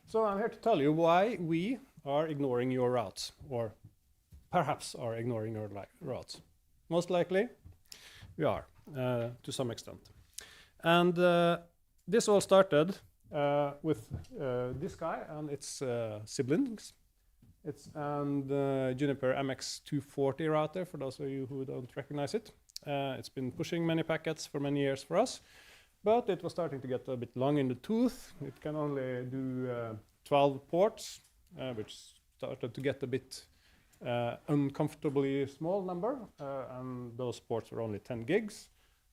Speaker 13: So I'm here to tell you why we are ignoring your routes, or perhaps are ignoring your routes. Most likely, we are, to some extent. And this all started with this guy and its siblings. It's an Juniper MX240 router, for those of you who don't recognize it. It's been pushing many packets for many years for us, but it was starting to get a bit long in the tooth. It can only do 12 ports, which started to get a bit uncomfortably small number, and those ports were only 10 gigs.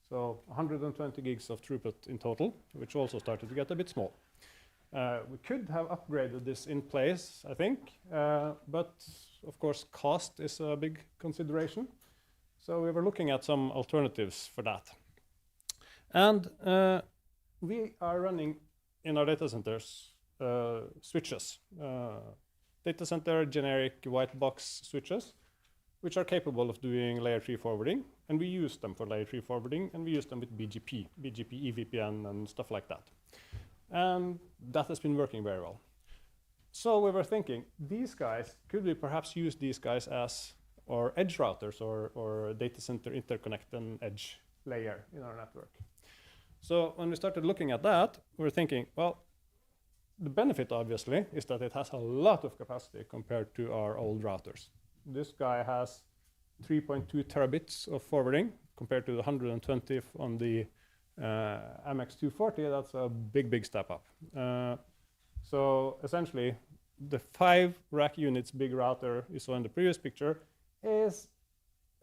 Speaker 13: So 120 gigs of throughput in total, which also started to get a bit small. We could have upgraded this in place, I think, but of course cost is a big consideration. So we were looking at some alternatives for that. And we are running in our data centers switches, data center generic white box switches, which are capable of doing layer 3 forwarding, and we use them for layer 3 forwarding, and we use them with BGP, EVPN, and stuff like that. And that has been working very well. So we were thinking, these guys, could we perhaps use these guys as our edge routers or data center interconnect and edge layer in our network? So when we started looking at that, we were thinking, well, the benefit obviously is that it has a lot of capacity compared to our old routers. This guy has 3.2 terabits of forwarding compared to the 120 on the MX240. That's a big step up. So essentially, the 5 rack units big router you saw in the previous picture is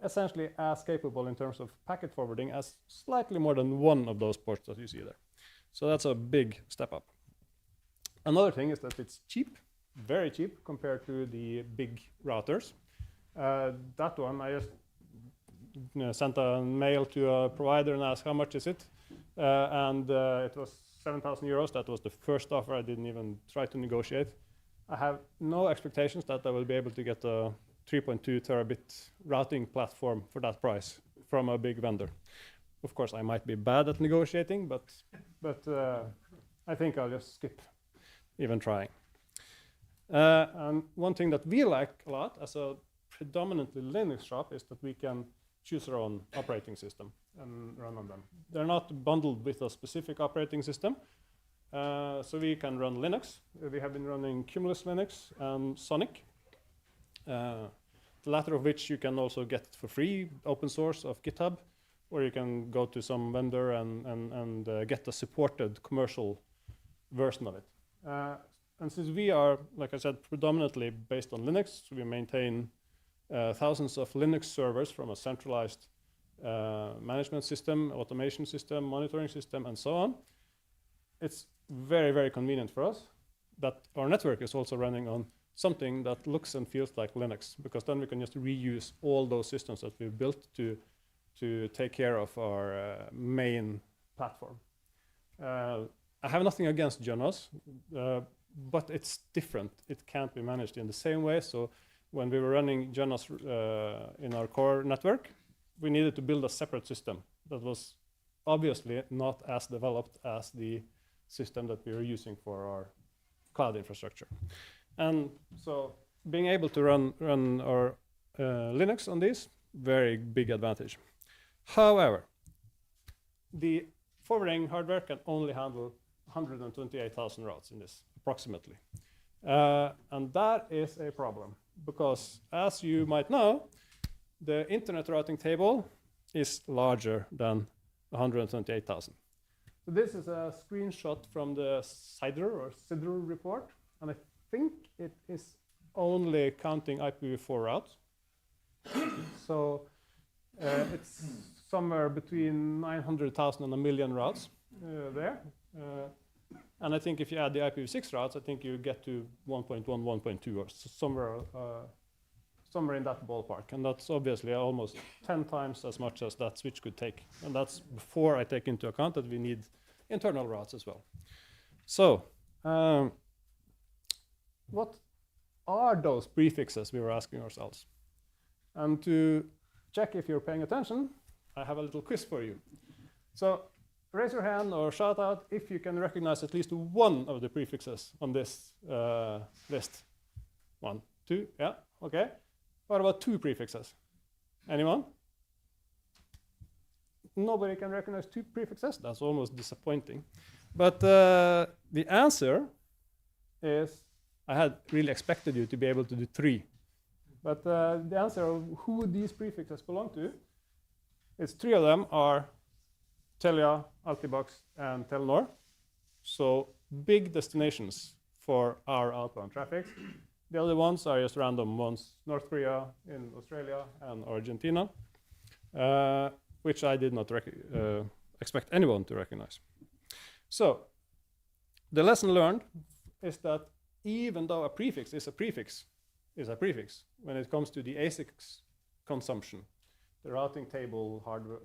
Speaker 13: essentially as capable in terms of packet forwarding as slightly more than one of those ports that you see there. So that's a big step up. Another thing is that it's cheap, very cheap compared to the big routers. That one, I just sent a mail to a provider and asked how much is it, and it was 7,000 euros. That was the first offer. I didn't even try to negotiate. I have no expectations that I will be able to get a 3.2 terabit routing platform for that price from a big vendor. Of course, I might be bad at negotiating, but I think I'll just skip even trying. And one thing that we like a lot as a predominantly Linux shop is that we can choose our own operating system and run on them. They're not bundled with a specific operating system, so we can run Linux. We have been running Cumulus Linux and Sonic, the latter of which you can also get for free, open source of GitHub, or you can go to some vendor and get a supported commercial version of it. And since we are, like I said, predominantly based on Linux, we maintain thousands of Linux servers from a centralized management system, automation system, monitoring system, and so on. It's very, very convenient for us that our network is also running on something that looks and feels like Linux, because then we can just reuse all those systems that we've built to take care of our main platform. I have nothing against Junos, but it's different. It can't be managed in the same way. So when we were running Junos in our core network, we needed to build a separate system that was obviously not as developed as the system that we were using for our cloud infrastructure. And so being able to run our Linux on this, very big advantage. However, the forwarding hardware can only handle 128,000 routes in this, approximately. And that is a problem, because as you might know, the internet routing table is larger than 128,000. So this is a screenshot from the CIDR report, and I think it is only counting IPv4 routes. So it's somewhere between 900,000 and 1 million routes there. And I think if you add the IPv6 routes, I think you get to 1.1, 1.2, or somewhere in that ballpark. And that's obviously almost 10 times as much as that switch could take. And that's before I take into account that we need internal routes as well. So what are those prefixes we were asking ourselves? And to check if you're paying attention, I have a little quiz for you. So raise your hand or shout out if you can recognize at least one of the prefixes on this list. 1, 2, yeah, okay. What about 2 prefixes? Anyone? Nobody can recognize 2 prefixes? That's almost disappointing. But the answer is, I had really expected you to be able to do 3. But the answer of who these prefixes belong to is 3 of them are Telia, Altibox, and Telenor. So big destinations for our outbound traffic. The other ones are just random ones, North Korea, in Australia, and Argentina, which I did not expect anyone to recognize. So the lesson learned is that even though a prefix is a prefix, when it comes to the ASICs consumption, the routing table, hardware,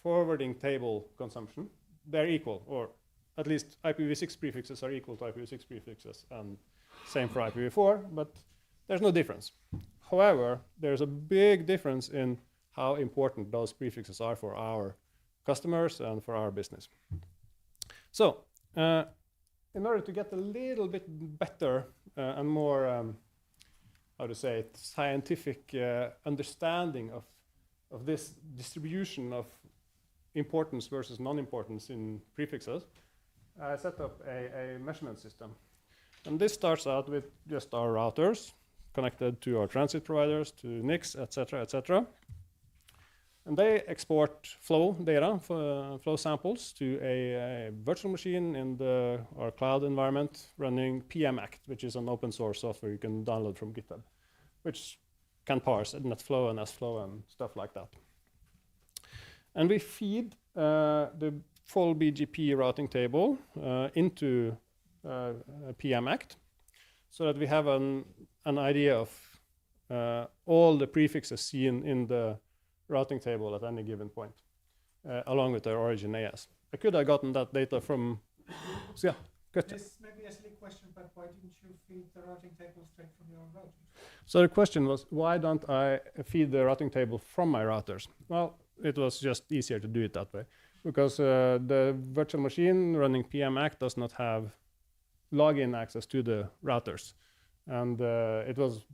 Speaker 13: forwarding table consumption, they're equal, or at least IPv6 prefixes are equal to IPv6 prefixes, and same for IPv4, but there's no difference. However, there's a big difference in how important those prefixes are for our customers and for our business. So, in order to get a little bit better and more, how to say it, scientific understanding of this distribution of importance versus non-importance in prefixes, I set up a measurement system. And this starts out with just our routers connected to our transit providers, to NICs, etc., etc. And they export flow data, flow samples, to a virtual machine in our cloud environment running PMACT, which is an open source software you can download from GitHub, which can parse NetFlow and SFlow and stuff like that. And we feed the full BGP routing table into PMACT so that we have an idea of all the prefixes seen in the routing table at any given point, along with their origin AS. I could have gotten that data from, so yeah, good.
Speaker 5: This may be a silly question, but why didn't you feed the routing table straight from your router?
Speaker 13: So the question was, why don't I feed the routing table from my routers? Well, it was just easier to do it that way, because the virtual machine running PMAC does not have login access to the routers. And it was,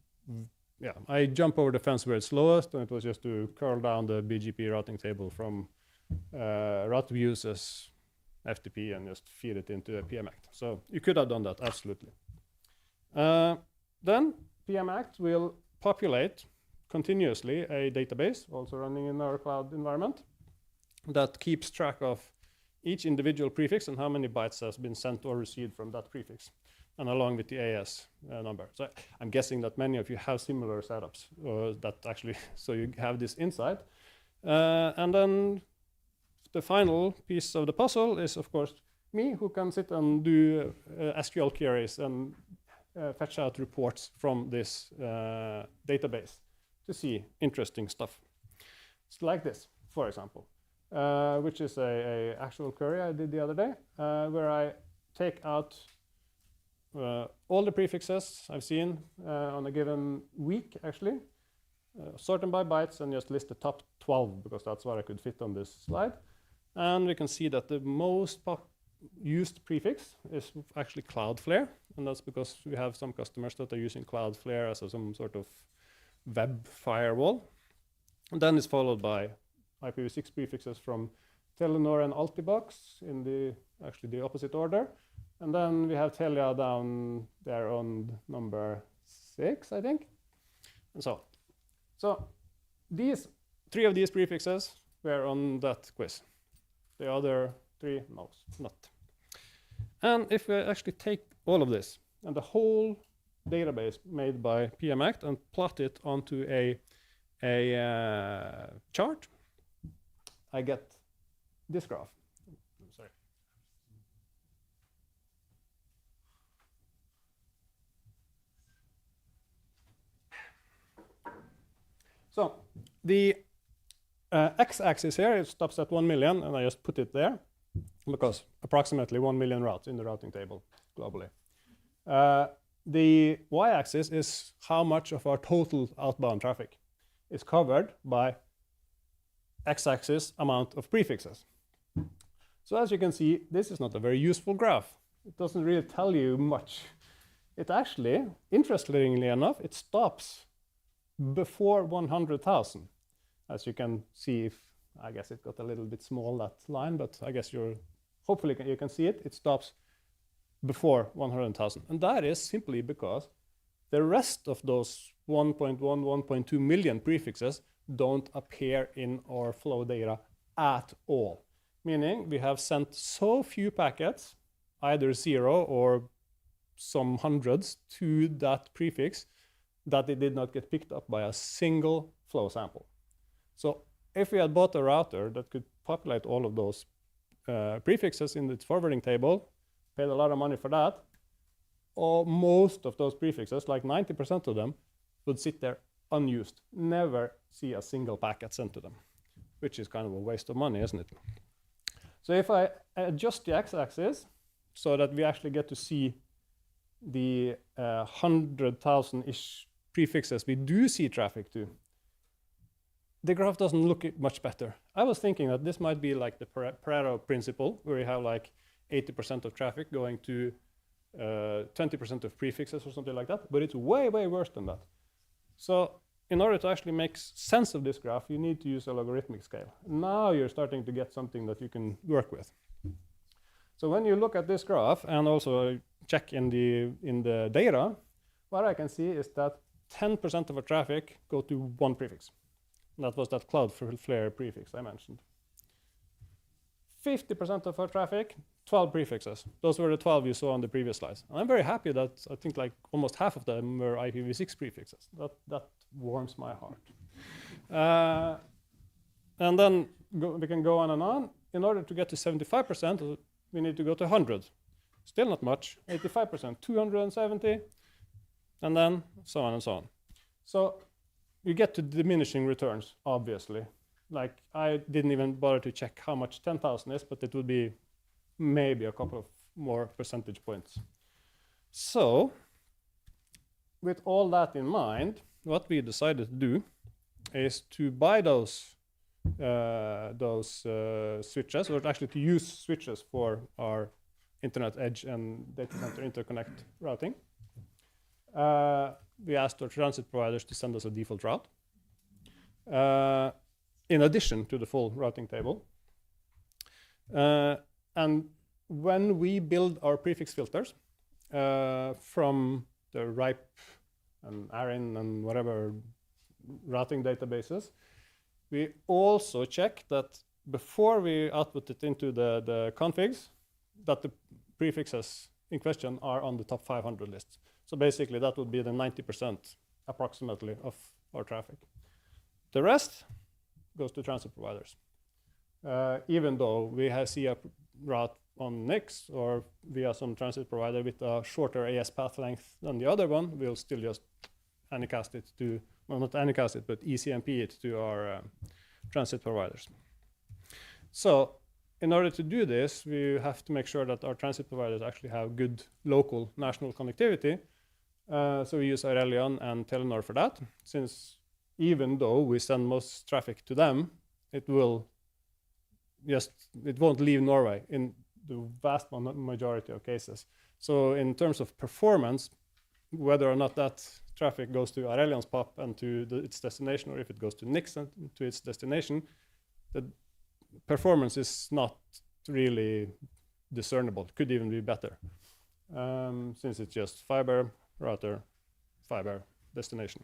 Speaker 13: yeah, I jump over the fence where it's slowest, and it was just to curl down the BGP routing table from route views as FTP and just feed it into a PMACT. So you could have done that, absolutely. Then PMACT will populate continuously a database, also running in our cloud environment, that keeps track of each individual prefix and how many bytes has been sent or received from that prefix, and along with the AS number. So I'm guessing that many of you have similar setups that actually, so you have this insight. And then the final piece of the puzzle is, of course, me, who can sit and do SQL queries and fetch out reports from this database to see interesting stuff. It's like this, for example, which is a actual query I did the other day, where I take out all the prefixes I've seen on a given week, actually, sort them by bytes and just list the top 12, because that's what I could fit on this slide. And we can see that the most used prefix is actually Cloudflare, and that's because we have some customers that are using Cloudflare as some sort of web firewall. And then it's followed by IPv6 prefixes from Telenor and Altibox in the opposite order. And then we have Telia down there on number 6, I think, and so on. So these 3 of these prefixes were on that quiz. The other 3, no, not. And if we actually take all of this and the whole database made by PMACT and plot it onto a chart, I get this graph. I'm sorry. So the x-axis here, it stops at 1 million, and I just put it there because approximately 1 million routes in the routing table globally. The y-axis is how much of our total outbound traffic is covered by x-axis amount of prefixes. So as you can see, this is not a very useful graph. It doesn't really tell you much. It actually, interestingly enough, it stops before 100,000. As you can see, if I guess it got a little bit small, that line, but I guess hopefully you can see it. It stops before 100,000. And that is simply because the rest of those 1.1, 1.2 million prefixes don't appear in our flow data at all. Meaning we have sent so few packets, either 0 or some hundreds, to that prefix that it did not get picked up by a single flow sample. So if we had bought a router that could populate all of those prefixes in its forwarding table, paid a lot of money for that, or most of those prefixes, like 90% of them, would sit there unused, never see a single packet sent to them, which is kind of a waste of money, isn't it? So if I adjust the x-axis so that we actually get to see the 100,000-ish prefixes we do see traffic to, the graph doesn't look much better. I was thinking that this might be like the Pareto principle, where you have like 80% of traffic going to 20% of prefixes or something like that, but it's way, way worse than that. So in order to actually make sense of this graph, you need to use a logarithmic scale. Now you're starting to get something that you can work with. So when you look at this graph and also check in the data, what I can see is that 10% of our traffic go to one prefix. And that was that Cloudflare prefix I mentioned. 50% of our traffic, 12 prefixes. Those were the 12 you saw on the previous slides. And I'm very happy that I think like almost half of them were IPv6 prefixes. That warms my heart. And then we can go on and on. In order to get to 75%, we need to go to 100. Still not much. 85%, 270, and then so on and so on. So you get to diminishing returns, obviously. Like, I didn't even bother to check how much 10,000 is, but it would be maybe a couple of more percentage points. So, with all that in mind, what we decided to do is to buy those switches, or actually to use switches for our internet edge and data center interconnect routing. We asked our transit providers to send us a default route, in addition to the full routing table. And when we build our prefix filters from the RIPE and ARIN and whatever routing databases, we also check that before we output it into the configs, that the prefixes in question are on the top 500 list. So basically that would be the 90% approximately of our traffic. The rest goes to transit providers. Even though we see a route on NIX or via some transit provider with a shorter AS path length than the other one, we'll still just anycast it to, well, not anycast it, but ECMP it to our transit providers. So in order to do this, we have to make sure that our transit providers actually have good local national connectivity. So we use Aurelion and Telenor for that, since even though we send most traffic to them, it won't leave Norway in the vast majority of cases. So in terms of performance, whether or not that traffic goes to Aurelion's POP and to its destination, or if it goes to NIX and to its destination, the performance is not really discernible. It could even be better, since it's just fiber, router, fiber, destination.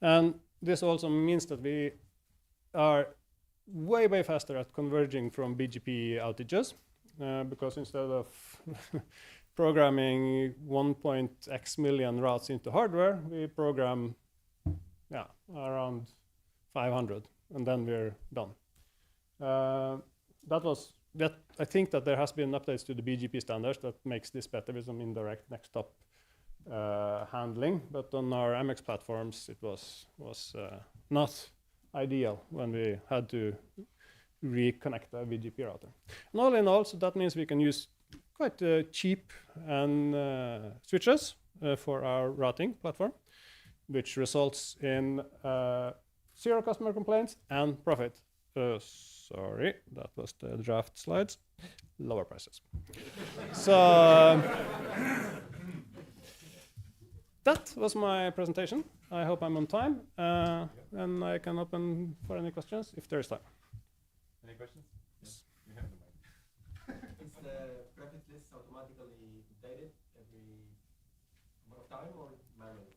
Speaker 13: And this also means that we are way faster at converging from BGP outages, because instead of programming 1.x million routes into hardware, we program around 500, and then we're done. I think that there has been updates to the BGP standards that makes this better with some indirect next stop handling, but on our MX platforms it was not ideal when we had to reconnect a BGP router. And all in all, so that means we can use quite cheap and switches for our routing platform, which results in 0 customer complaints and profit. Sorry, that was the draft slides. Lower prices. So that was my presentation. I hope I'm on time, and I can open for any questions if there is time.
Speaker 1: Any questions?
Speaker 20: Yes. You have the mic. Is the prefix list automatically updated every amount of time or manually?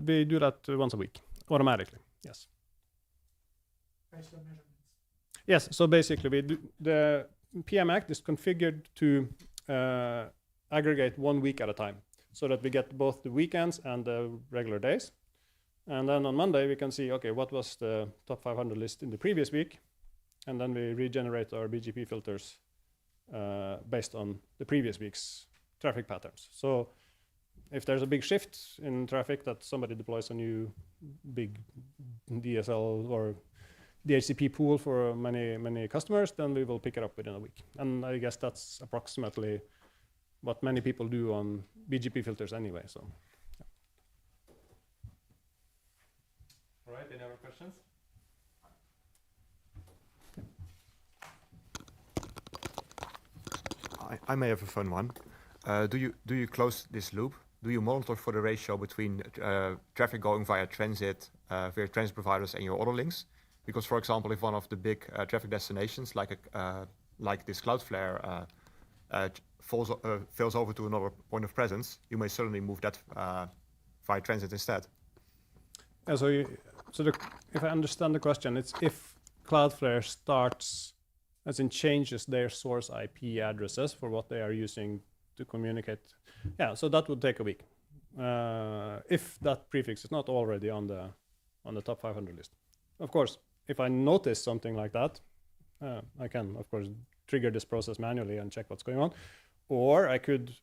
Speaker 13: We do that once a week, automatically. Yes.
Speaker 5: Based on measurements.
Speaker 13: Yes. So basically, we do the PM Act is configured to aggregate 1 week at a time, so that we get both the weekends and the regular days. And then on Monday, we can see, okay, what was the top 500 list in the previous week? And then we regenerate our BGP filters based on the previous week's traffic patterns. So if there's a big shift in traffic that somebody deploys a new big DSL or DHCP pool for many customers, then we will pick it up within a week. And I guess that's approximately what many people do on BGP filters anyway. So, yeah.
Speaker 1: All right, any other questions?
Speaker 8: I may have a fun one. Do you close this loop? Do you monitor for the ratio between traffic going via transit providers and your other links? Because, for example, if one of the big traffic destinations, like this Cloudflare, fails over to another point of presence, you may suddenly move that via transit instead.
Speaker 13: So if I understand the question, it's if Cloudflare starts, as in changes their source IP addresses for what they are using to communicate. Yeah, so that would take a week. If that prefix is not already on the top 500 list. Of course, if I notice something like that, I can, of course, trigger this process manually and check what's going on. Or I could,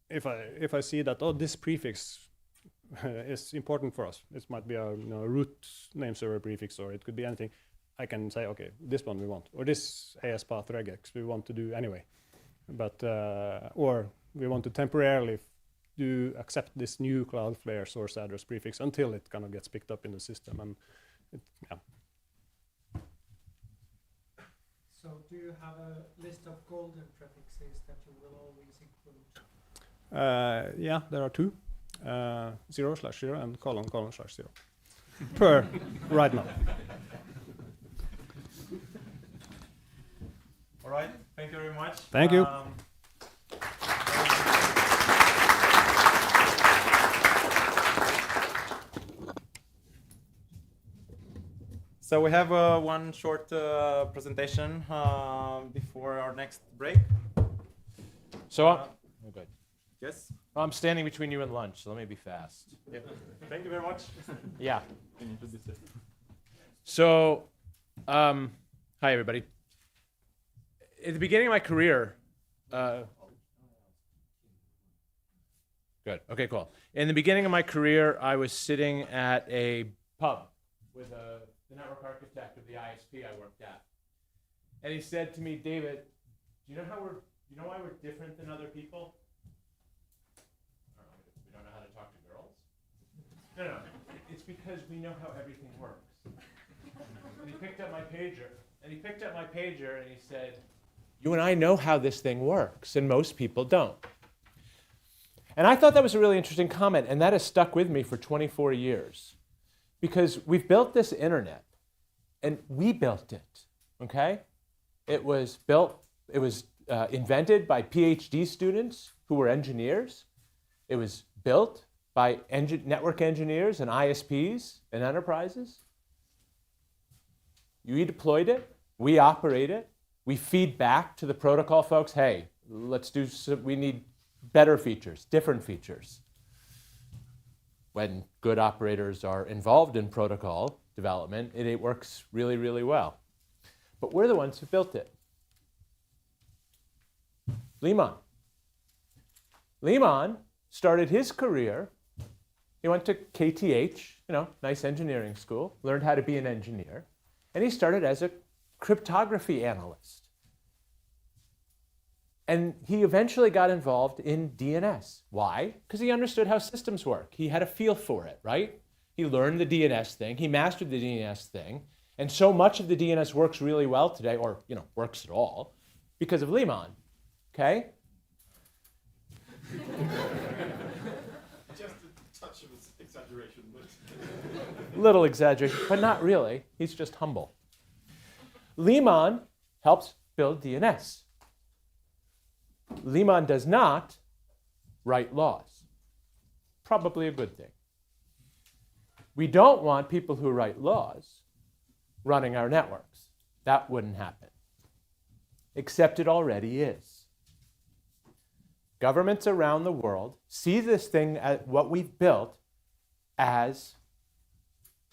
Speaker 13: if I see that, oh, this prefix is important for us. It might be a root name server prefix, or it could be anything. I can say, okay, this one we want, or this AS path regex we want to do anyway. But or we want to temporarily accept this new Cloudflare source address prefix until it kind of gets picked up in the system. And yeah.
Speaker 5: So do you have a list of golden prefixes that you will always include?
Speaker 13: Yeah, there are two, 0/0 and ::/0 per right now.
Speaker 1: All right, thank you very much.
Speaker 13: Thank you.
Speaker 1: So we have one short presentation before our next break.
Speaker 12: So oh, good.
Speaker 1: Yes?
Speaker 12: I'm standing between you and lunch, so let me be fast.
Speaker 1: Yeah. Thank you very much.
Speaker 12: Yeah.
Speaker 1: Can you introduce it?
Speaker 12: So, hi everybody. At the beginning of my career, good. Okay, cool. In the beginning of my career, I was sitting at a pub with the network architect of the ISP I worked at, and he said to me, "David, do you know why we're different than other people? We don't know how to talk to girls? No. It's because we know how everything works." And he picked up my pager, and he said, "You and I know how this thing works, and most people don't." And I thought that was a really interesting comment, and that has stuck with me for 24 years. Because we've built this internet, and we built it, okay? It was invented by PhD students who were engineers. It was built by network engineers and ISPs and enterprises. We deployed it, we operate it, we feed back to the protocol folks, hey, we need better features, different features. When good operators are involved in protocol development, it works really, really well. But we're the ones who built it. Leman started his career, he went to KTH, nice engineering school, learned how to be an engineer, and he started as a cryptography analyst. And he eventually got involved in DNS. Why? Because he understood how systems work. He had a feel for it, right? He learned the DNS thing, he mastered the DNS thing, and so much of the DNS works really well today, or works at all, because of Leman, okay?
Speaker 2: Just a touch of exaggeration, but
Speaker 12: Little exaggeration, but not really. He's just humble. Leman helps build DNS. Leman does not write laws. Probably a good thing. We don't want people who write laws running our networks. That wouldn't happen. Except it already is. Governments around the world see this thing, what we've built, as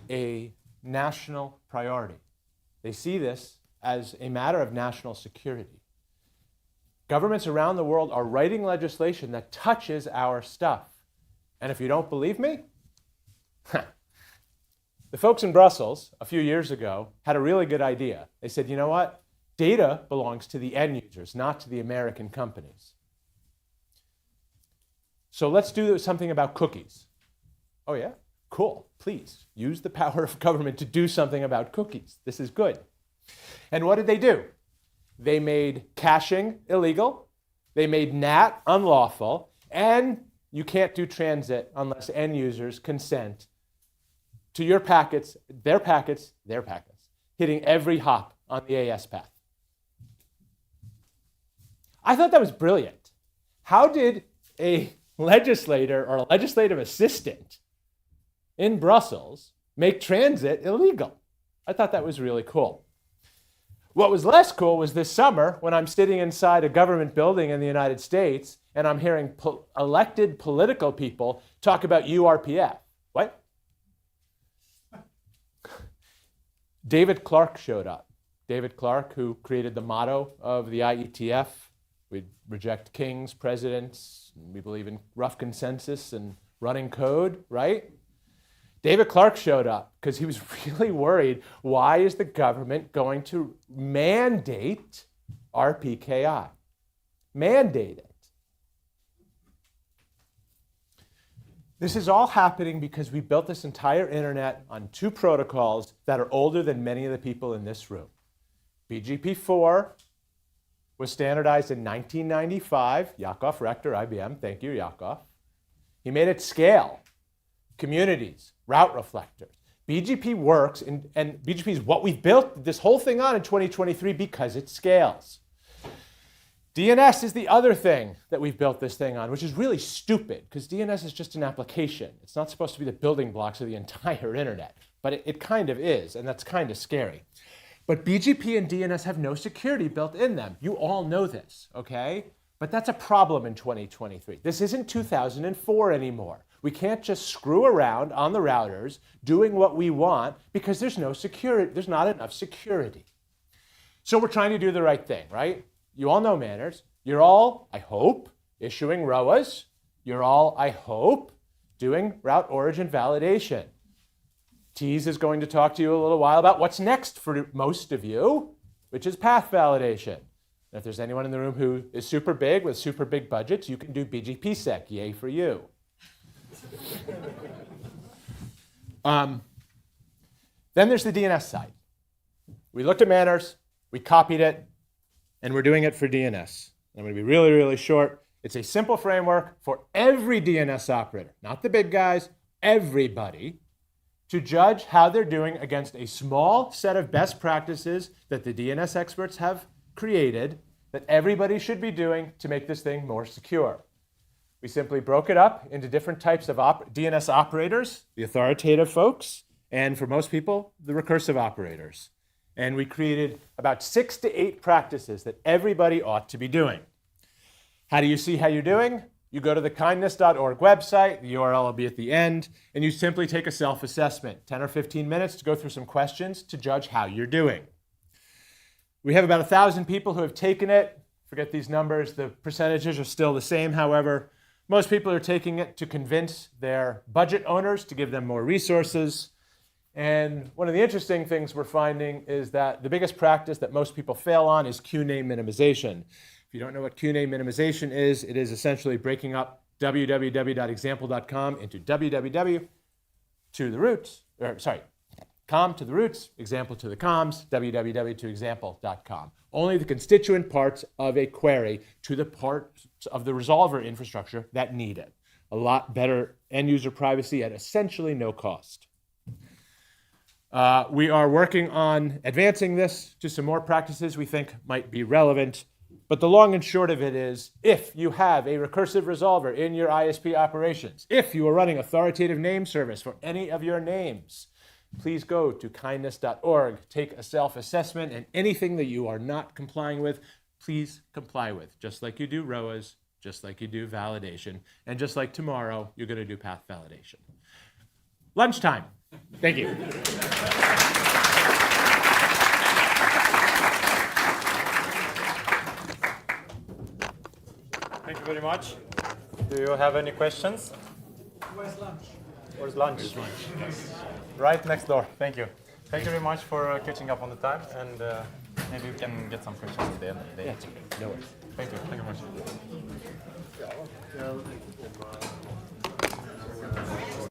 Speaker 12: a national priority. They see this as a matter of national security. Governments around the world are writing legislation that touches our stuff. And if you don't believe me, the folks in Brussels a few years ago had a really good idea. They said, you know what? Data belongs to the end users, not to the American companies. So let's do something about cookies. Oh yeah? Cool. Please use the power of government to do something about cookies. This is good. And what did they do? They made caching illegal, they made NAT unlawful, and you can't do transit unless end users consent to your packets, their packets, hitting every hop on the AS path. I thought that was brilliant. How did a legislator or a legislative assistant in Brussels make transit illegal? I thought that was really cool. What was less cool was this summer when I'm sitting inside a government building in the United States and I'm hearing elected political people talk about URPF. What? David Clark showed up. David Clark, who created the motto of the IETF. We reject kings, presidents, we believe in rough consensus and running code, right? David Clark showed up because he was really worried, why is the government going to mandate RPKI? Mandate it. This is all happening because we built this entire internet on 2 protocols that are older than many of the people in this room. BGP4 was standardized in 1995. Yakov Rector, IBM. Thank you, Yakov. He made it scale. Communities, route reflectors. BGP works, and BGP is what we've built this whole thing on in 2023 because it scales. DNS is the other thing that we've built this thing on, which is really stupid because DNS is just an application. It's not supposed to be the building blocks of the entire internet, but it kind of is, and that's kind of scary. But BGP and DNS have no security built in them. You all know this, okay? But that's a problem in 2023. This isn't 2004 anymore. We can't just screw around on the routers doing what we want because there's no security, there's not enough security. So we're trying to do the right thing, right? You all know manners. You're all, I hope, issuing ROAs. You're all, I hope, doing route origin validation. Tease is going to talk to you a little while about what's next for most of you, which is path validation. And if there's anyone in the room who is super big with super big budgets, you can do BGPsec. Yay for you. Then there's the DNS side. We looked at manners, we copied it, and we're doing it for DNS. I'm going to be really, really short. It's a simple framework for every DNS operator, not the big guys, everybody, to judge how they're doing against a small set of best practices that the DNS experts have created that everybody should be doing to make this thing more secure. We simply broke it up into different types of DNS operators, the authoritative folks, and for most people, the recursive operators. And we created about 6 to 8 practices that everybody ought to be doing. How do you see how you're doing? You go to the kindness.org website, the URL will be at the end, and you simply take a self-assessment, 10 or 15 minutes to go through some questions to judge how you're doing. We have about 1,000 people who have taken it. Forget these numbers, the percentages are still the same, however. Most people are taking it to convince their budget owners to give them more resources. And one of the interesting things we're finding is that the biggest practice that most people fail on is QName minimization. If you don't know what QName minimization is, it is essentially breaking up www.example.com into www to the roots, com to the roots, example to the coms, www to example.com. Only the constituent parts of a query to the parts of the resolver infrastructure that need it. A lot better end user privacy at essentially no cost. We are working on advancing this to some more practices we think might be relevant. But the long and short of it is, if you have a recursive resolver in your ISP operations, if you are running authoritative name service for any of your names, please go to kindness.org, take a self-assessment, and anything that you are not complying with, please comply with, just like you do ROAs, just like you do validation, and just like tomorrow, you're going to do path validation. Lunchtime. Thank you.
Speaker 1: Thank you very much. Do you have any questions?
Speaker 5: Where's lunch?
Speaker 1: Where's lunch? Right next door. Thank you. Thank you very much for catching up on the time, and maybe we can get some questions at the end of the day.
Speaker 12: Yeah, no worries.
Speaker 1: Thank you. Thank you very much.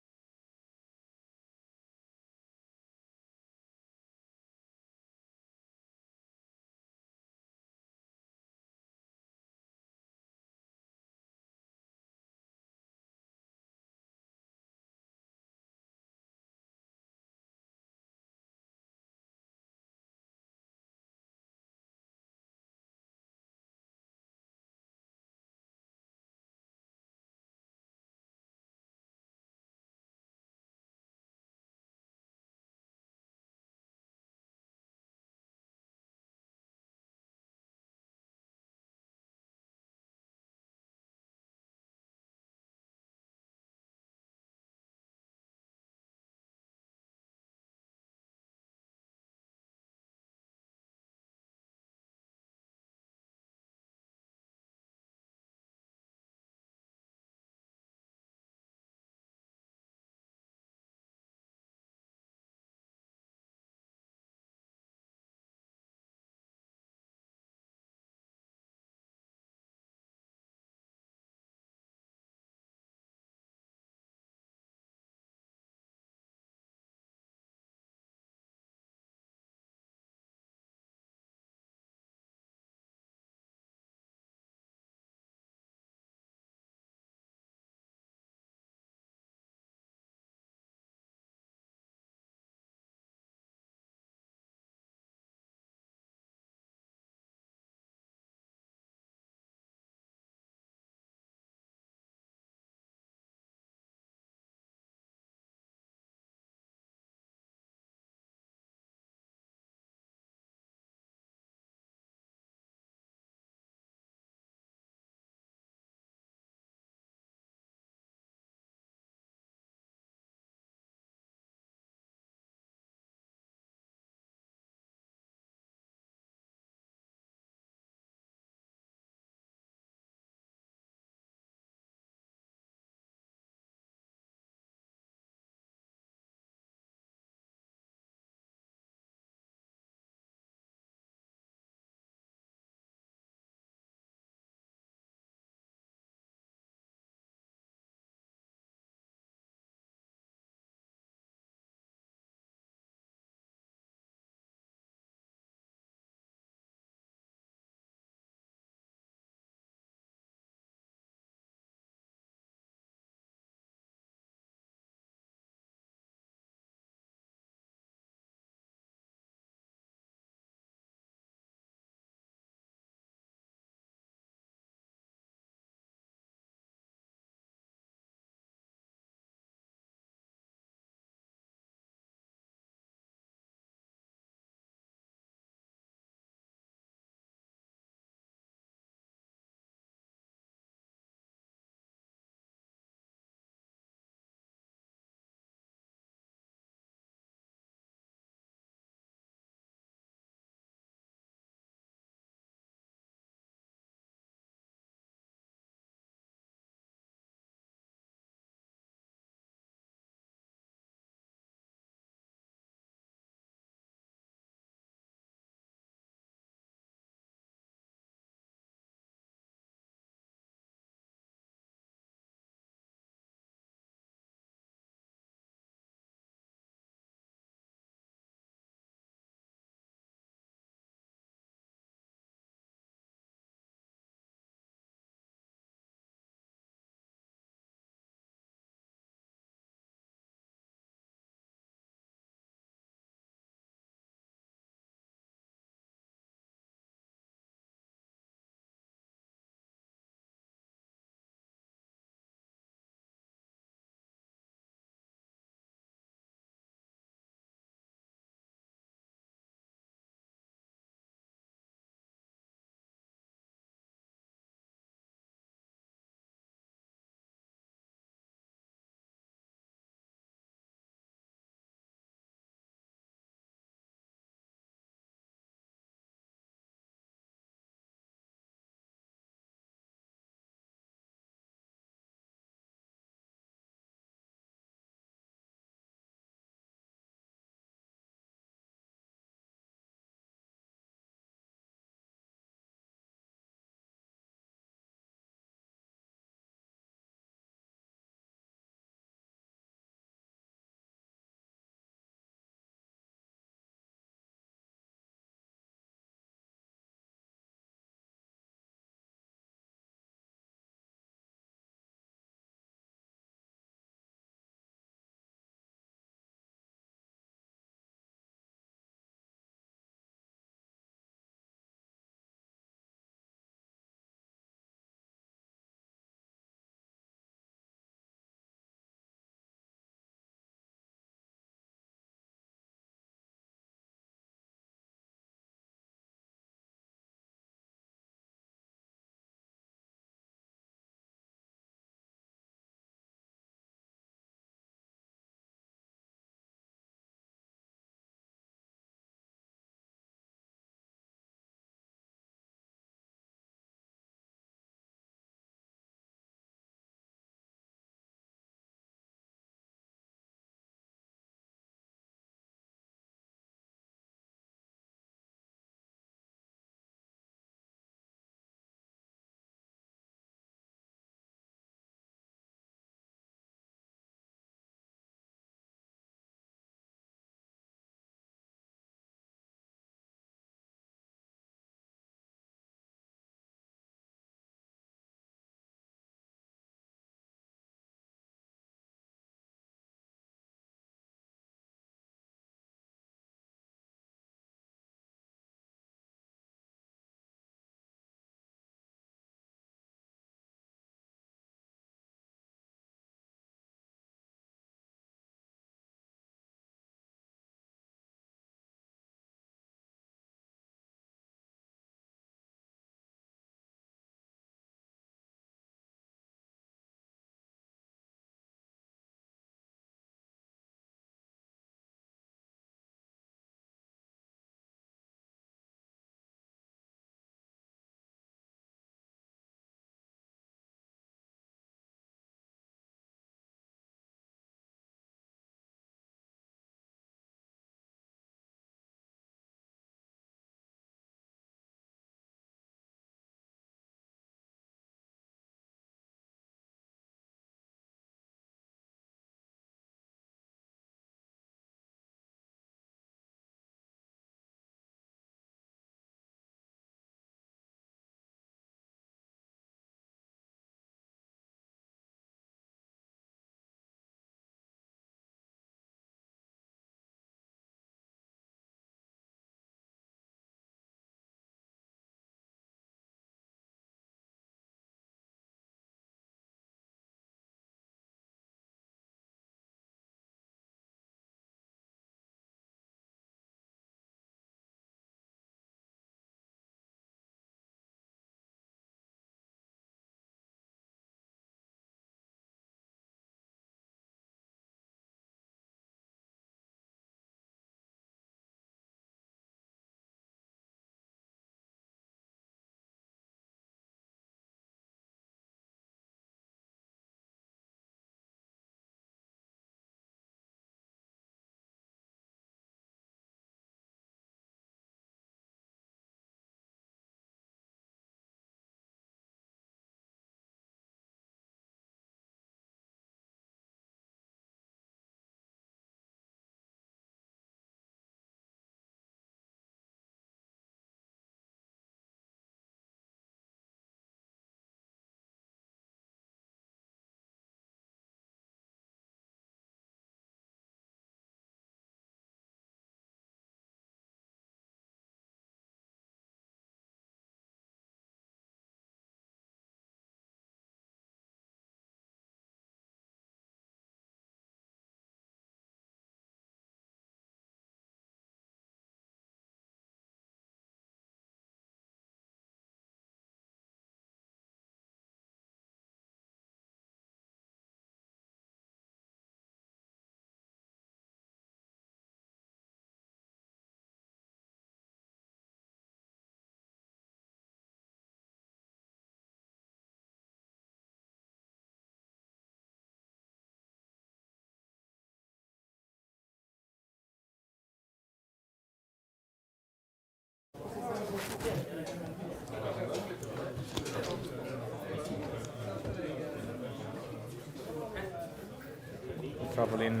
Speaker 14: Travel in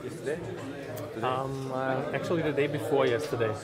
Speaker 22: yesterday?
Speaker 14: actually the day before yesterday.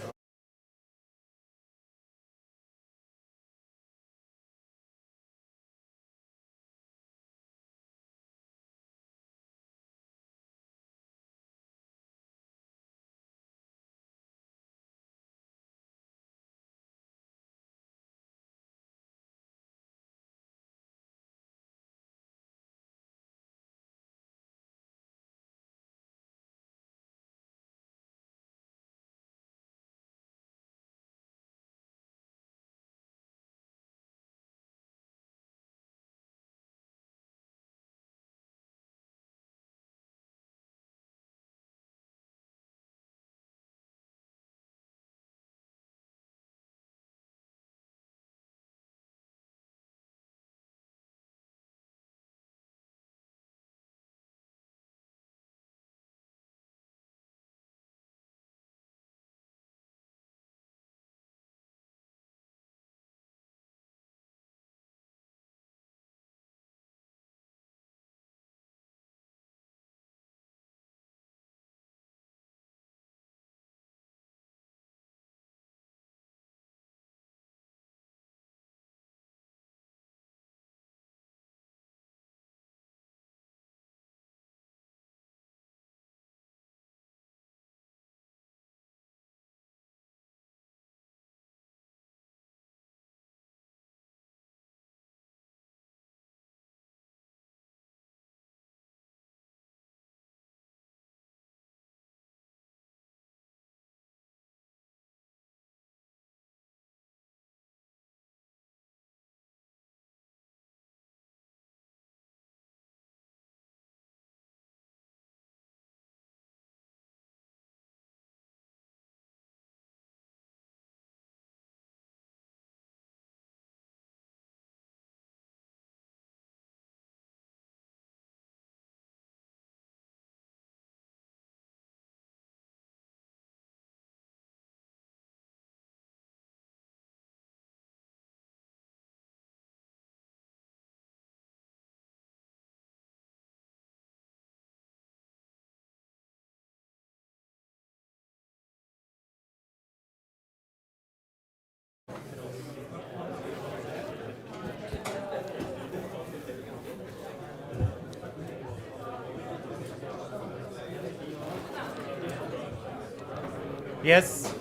Speaker 1: Yes,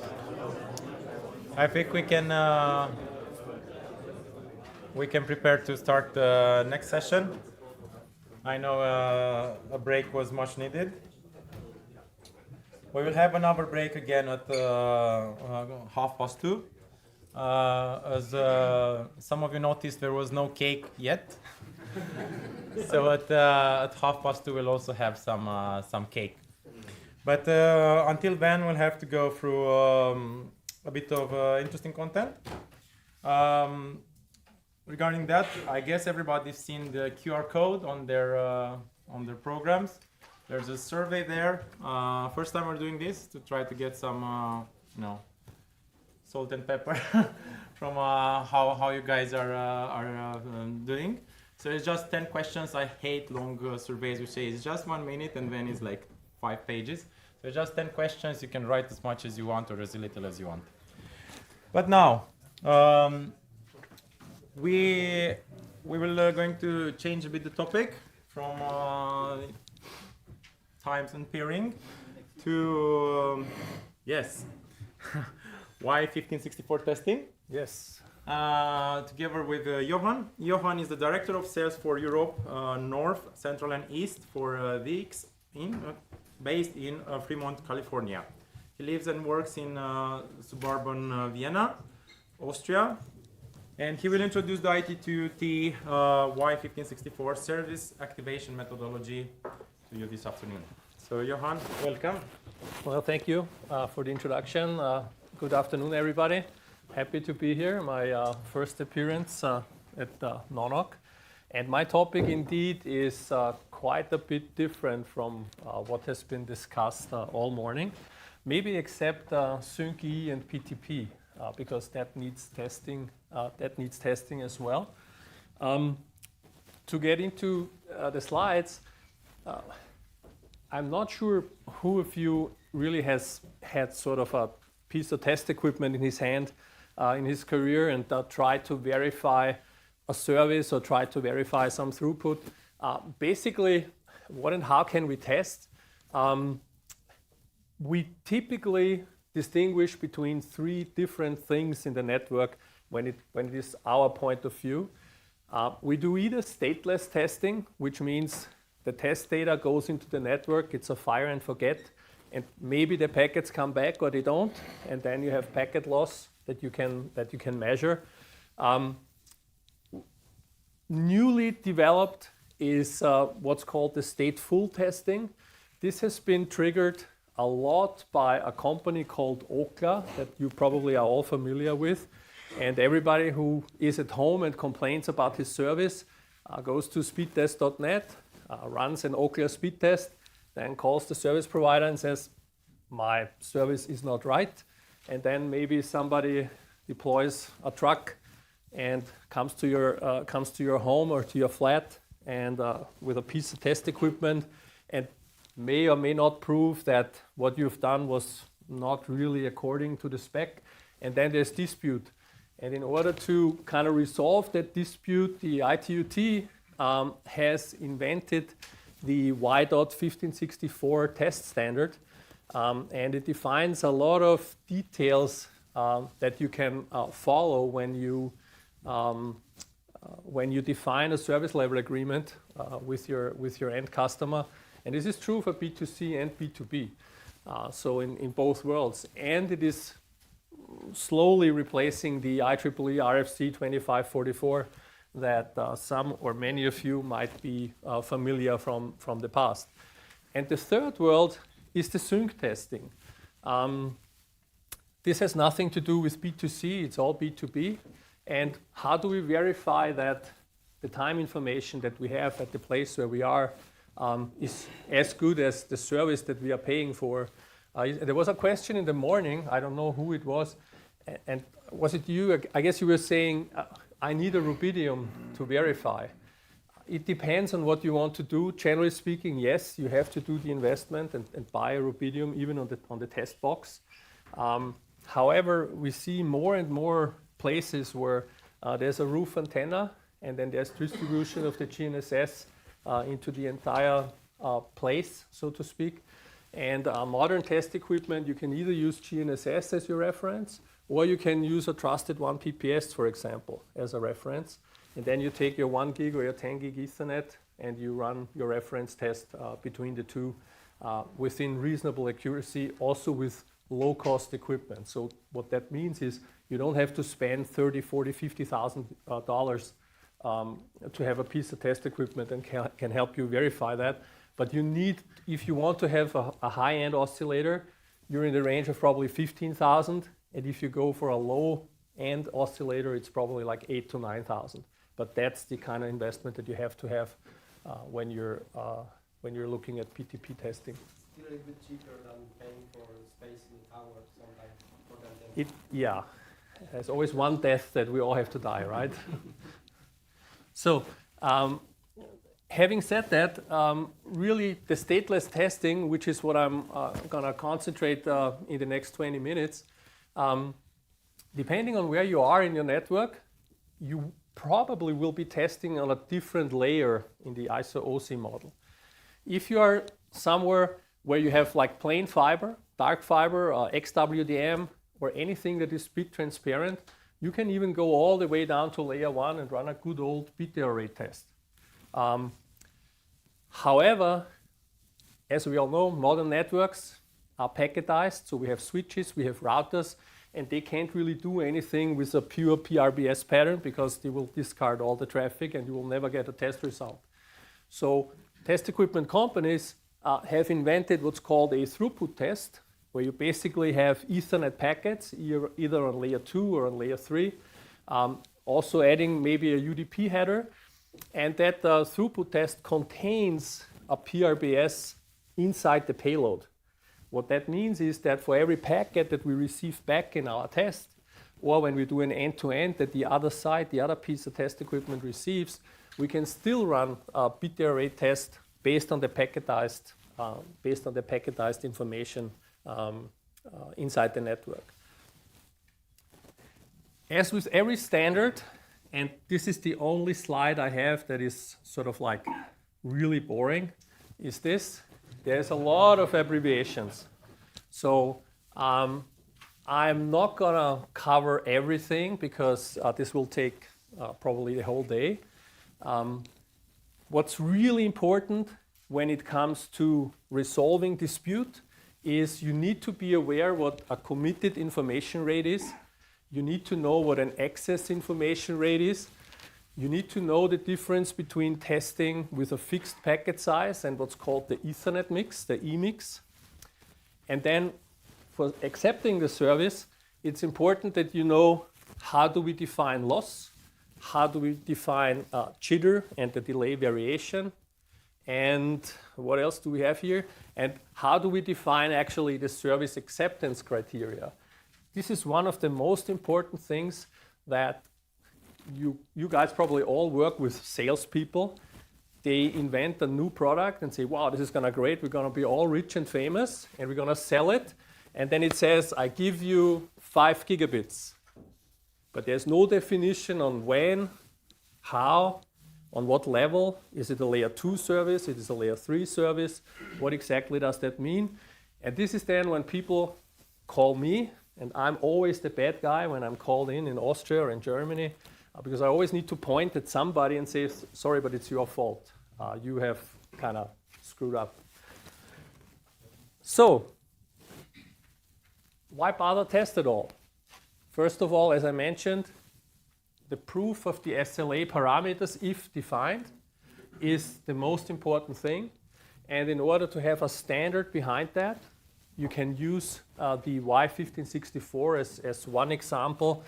Speaker 1: I think we can prepare to start the next session. I know a break was much needed. We will have another break again at 2:30. As some of you noticed, there was no cake yet. So at 2:30 we'll also have some cake. But until then, we'll have to go through a bit of interesting content. Regarding that, I guess everybody's seen the QR code on their programs. There's a survey there. First time we're doing this to try to get some, salt and pepper from how you guys are doing. So it's just 10 questions. I hate long surveys which say it's just 1 minute and then it's like 5 pages. So just 10 questions. You can write as much as you want or as little as you want. But now, we will going to change a bit the topic from times and pairing to yes, why 1564 testing?
Speaker 14: Yes.
Speaker 1: Together with Johan. Johan is the director of sales for Europe, North, Central, and East for VX, based in Fremont, California. He lives and works in suburban Vienna, Austria, and he will introduce the ITT Y1564 service activation methodology to you this afternoon. So Johan, welcome.
Speaker 14: Well, thank you for the introduction. Good afternoon, everybody. Happy to be here. My first appearance at NONOG. And my topic indeed is quite a bit different from what has been discussed all morning. maybe except SyncE and PTP, because that needs testing. That needs testing as well. To get into the slides, I'm not sure who of you really has had sort of a piece of test equipment in his hand in his career and tried to verify a service or tried to verify some throughput. Basically, what and how can we test? We typically distinguish between three different things in the network when it is our point of view. We do either stateless testing, which means the test data goes into the network, it's a fire and forget, and maybe the packets come back or they don't, and then you have packet loss that you can measure. Newly developed is what's called the stateful testing. This has been triggered a lot by a company called Okla that you probably are all familiar with. And everybody who is at home and complains about his service goes to speedtest.net, runs an Okla speed test, then calls the service provider and says, my service is not right. And then maybe somebody deploys a truck and comes to your home or to your flat and with a piece of test equipment and may or may not prove that what you've done was not really according to the spec. And then there's dispute. And in order to kind of resolve that dispute, the ITUT has invented the Y.1564 test standard. And it defines a lot of details that you can follow when you define a service level agreement with your end customer. And this is true for B2C and B2B, so in both worlds. And it is slowly replacing the IEEE RFC 2544 that some or many of you might be familiar from the past. And the third world is the sync testing. This has nothing to do with B2C, it's all B2B. And how do we verify that the time information that we have at the place where we are is as good as the service that we are paying for? There was a question in the morning, I don't know who it was, and was it you? I guess you were saying, I need a rubidium to verify. It depends on what you want to do. Generally speaking, yes, you have to do the investment and buy a rubidium even on the test box. However, we see more and more places where there's a roof antenna and then there's distribution of the GNSS into the entire place, so to speak. And modern test equipment, you can either use GNSS as your reference, or you can use a trusted 1 PPS, for example, as a reference. And then you take your 1 gig or your 10 gig Ethernet and you run your reference test between the two within reasonable accuracy, also with low-cost equipment. So what that means is you don't have to spend $30,000, $40,000, $50,000 to have a piece of test equipment and can help you verify that. But you need, if you want to have a high-end oscillator, you're in the range of probably 15,000. And if you go for a low-end oscillator, it's probably like 8,000 to 9,000. But that's the kind of investment that you have to have when you're looking at PTP testing.
Speaker 20: Still a little bit cheaper than paying for space in the tower sometimes.
Speaker 14: Yeah, there's always one death that we all have to die, right? So, having said that, really the stateless testing, which is what I'm going to concentrate in the next 20 minutes, depending on where you are in your network, you probably will be testing on a different layer in the ISO-OC model. If you are somewhere where you have like plain fiber, dark fiber, XWDM, or anything that is bit transparent, you can even go all the way down to layer 1 and run a good old bit error rate test. However, as we all know, modern networks are packetized, so we have switches, we have routers, and they can't really do anything with a pure PRBS pattern because they will discard all the traffic and you will never get a test result. So test equipment companies have invented what's called a throughput test, where you basically have Ethernet packets, either on layer 2 or on layer 3, also adding maybe a UDP header, and that throughput test contains a PRBS inside the payload. What that means is that for every packet that we receive back in our test, or when we do an end-to-end that the other side, the other piece of test equipment receives, we can still run a bit array test based on the packetized information inside the network. As with every standard, and this is the only slide I have that is sort of like really boring, is this. There's a lot of abbreviations. So I'm not gonna cover everything because this will take probably the whole day. What's really important when it comes to resolving dispute is you need to be aware what a committed information rate is. You need to know what an excess information rate is. You need to know the difference between testing with a fixed packet size and what's called the Ethernet mix, the E-mix. And then for accepting the service, it's important that you know how do we define loss, how do we define jitter and the delay variation, and what else do we have here? And how do we define actually the service acceptance criteria? This is one of the most important things that you guys probably all work with salespeople. They invent a new product and say, wow, this is gonna great, we're gonna be all rich and famous, and we're gonna sell it. And then it says, I give you 5 gigabits. But there's no definition on when, how, on what level. Is it a layer 2 service? Is it a layer 3 service? What exactly does that mean? And this is then when people call me, and I'm always the bad guy when I'm called in Austria or in Germany, because I always need to point at somebody and say, sorry, but it's your fault. You have kind of screwed up. So, why bother test at all? First of all, as I mentioned, the proof of the SLA parameters, if defined, is the most important thing. And in order to have a standard behind that, you can use the Y1564 as one example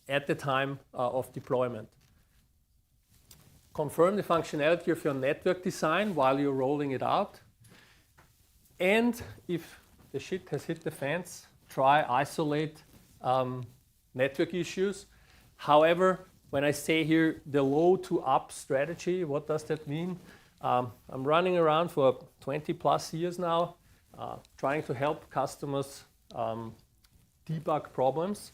Speaker 14: at the time of deployment. Confirm the functionality of your network design while you're rolling it out. And if the shit has hit the fans, try isolate network issues. However, when I say here the low to up strategy, what does that mean? I'm running around for 20 plus years now, trying to help customers debug problems.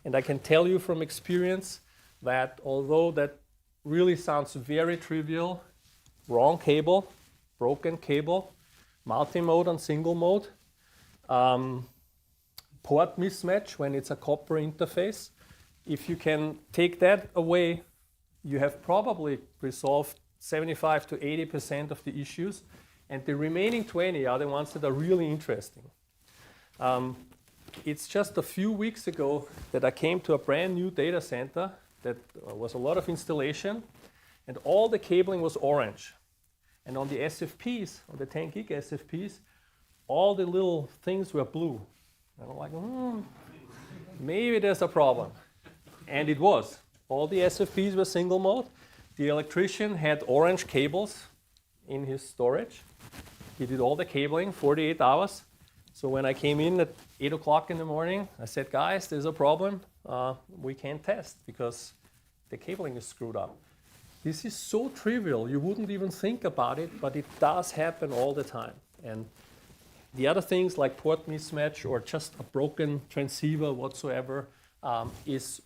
Speaker 14: And I can tell you from experience that although that really sounds very trivial, wrong cable, broken cable, multi-mode on single mode, port mismatch when it's a copper interface, if you can take that away, you have probably resolved 75 to 80% of the issues, and the remaining 20 are the ones that are really interesting. It's just a few weeks ago that I came to a brand new data center that was a lot of installation, and all the cabling was orange. And on the SFPs, on the 10 gig SFPs, all the little things were blue. And I'm like, maybe there's a problem. And it was. All the SFPs were single mode. The electrician had orange cables in his storage. He did all the cabling, 48 hours. So when I came in at 8 o'clock in the morning, I said, guys, there's a problem. We can't test because the cabling is screwed up. This is so trivial, you wouldn't even think about it, but it does happen all the time. And the other things like port mismatch or just a broken transceiver whatsoever is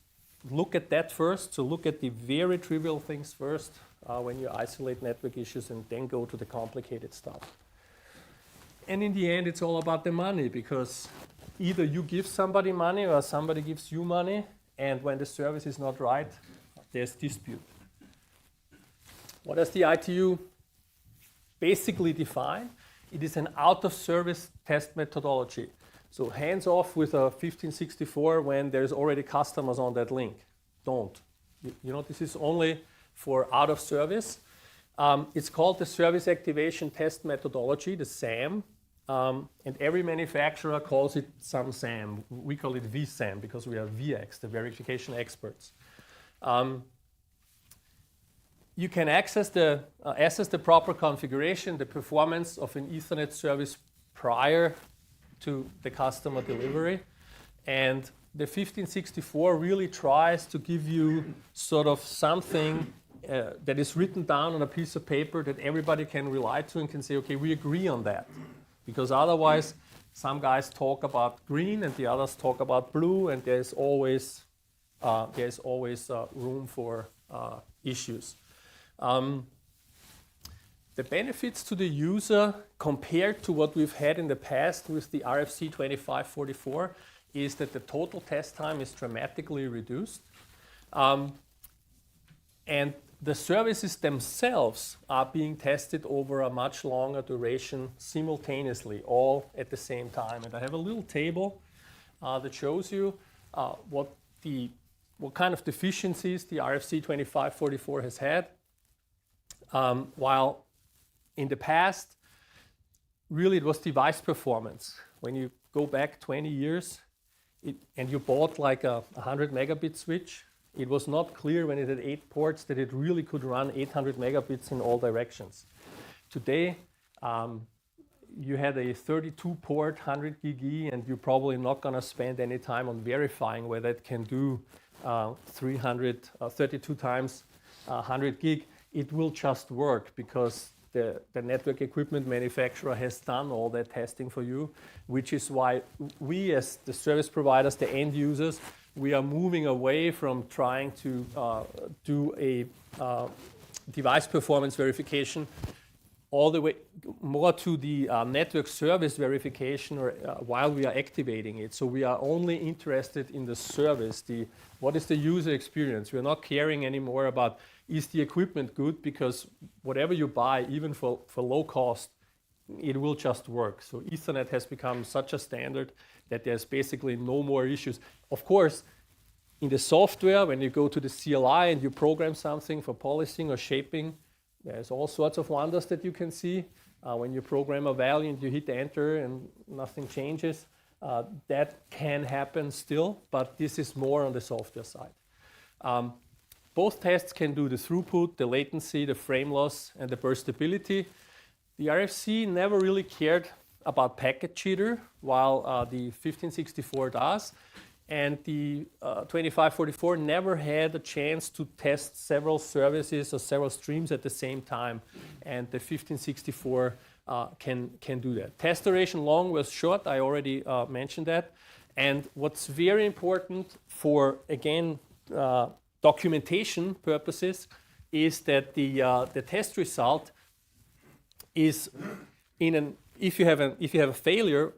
Speaker 14: look at that first. So look at the very trivial things first when you isolate network issues and then go to the complicated stuff. And in the end, it's all about the money because either you give somebody money or somebody gives you money, and when the service is not right, there's dispute. What does the ITU basically define? It is an out-of-service test methodology. So hands off with a 1564 when there's already customers on that link. Don't. You know, this is only for out-of-service. It's called the Service Activation Test Methodology, the SAM. And every manufacturer calls it some SAM. We call it vSAM because we are VX, the verification experts. You can assess the proper configuration, the performance of an Ethernet service prior to the customer delivery. And the 1564 really tries to give you sort of something that is written down on a piece of paper that everybody can rely to and can say, okay, we agree on that. Because otherwise, some guys talk about green and the others talk about blue, and there's always room for issues. The benefits to the user compared to what we've had in the past with the RFC 2544 is that the total test time is dramatically reduced. And the services themselves are being tested over a much longer duration simultaneously, all at the same time. And I have a little table that shows you what kind of deficiencies the RFC 2544 has had. While in the past, really it was device performance. When you go back 20 years and you bought like a 100 megabit switch, it was not clear when it had 8 ports that it really could run 800 megabits in all directions. Today, you had a 32 port 100 gig E, and you're probably not going to spend any time on verifying whether it can do 32 times 100 gig. It will just work because the network equipment manufacturer has done all that testing for you, which is why we as the service providers, the end users, we are moving away from trying to do a device performance verification all the way more to the network service verification or while we are activating it. So we are only interested in the service, what is the user experience. We're not caring anymore about is the equipment good, because whatever you buy, even for low cost, it will just work. So Ethernet has become such a standard that there's basically no more issues. Of course, in the software, when you go to the CLI and you program something for policing or shaping, there's all sorts of wonders that you can see. When you program a value and you hit enter and nothing changes, that can happen still, but this is more on the software side. Both tests can do the throughput, the latency, the frame loss, and the burstability. The RFC never really cared about packet jitter, while the 1564 does. And the 2544 never had a chance to test several services or several streams at the same time. And the 1564 can do that. Test duration long was short. I already mentioned that. And what's very important for, again, documentation purposes is that the test result is if you have a failure,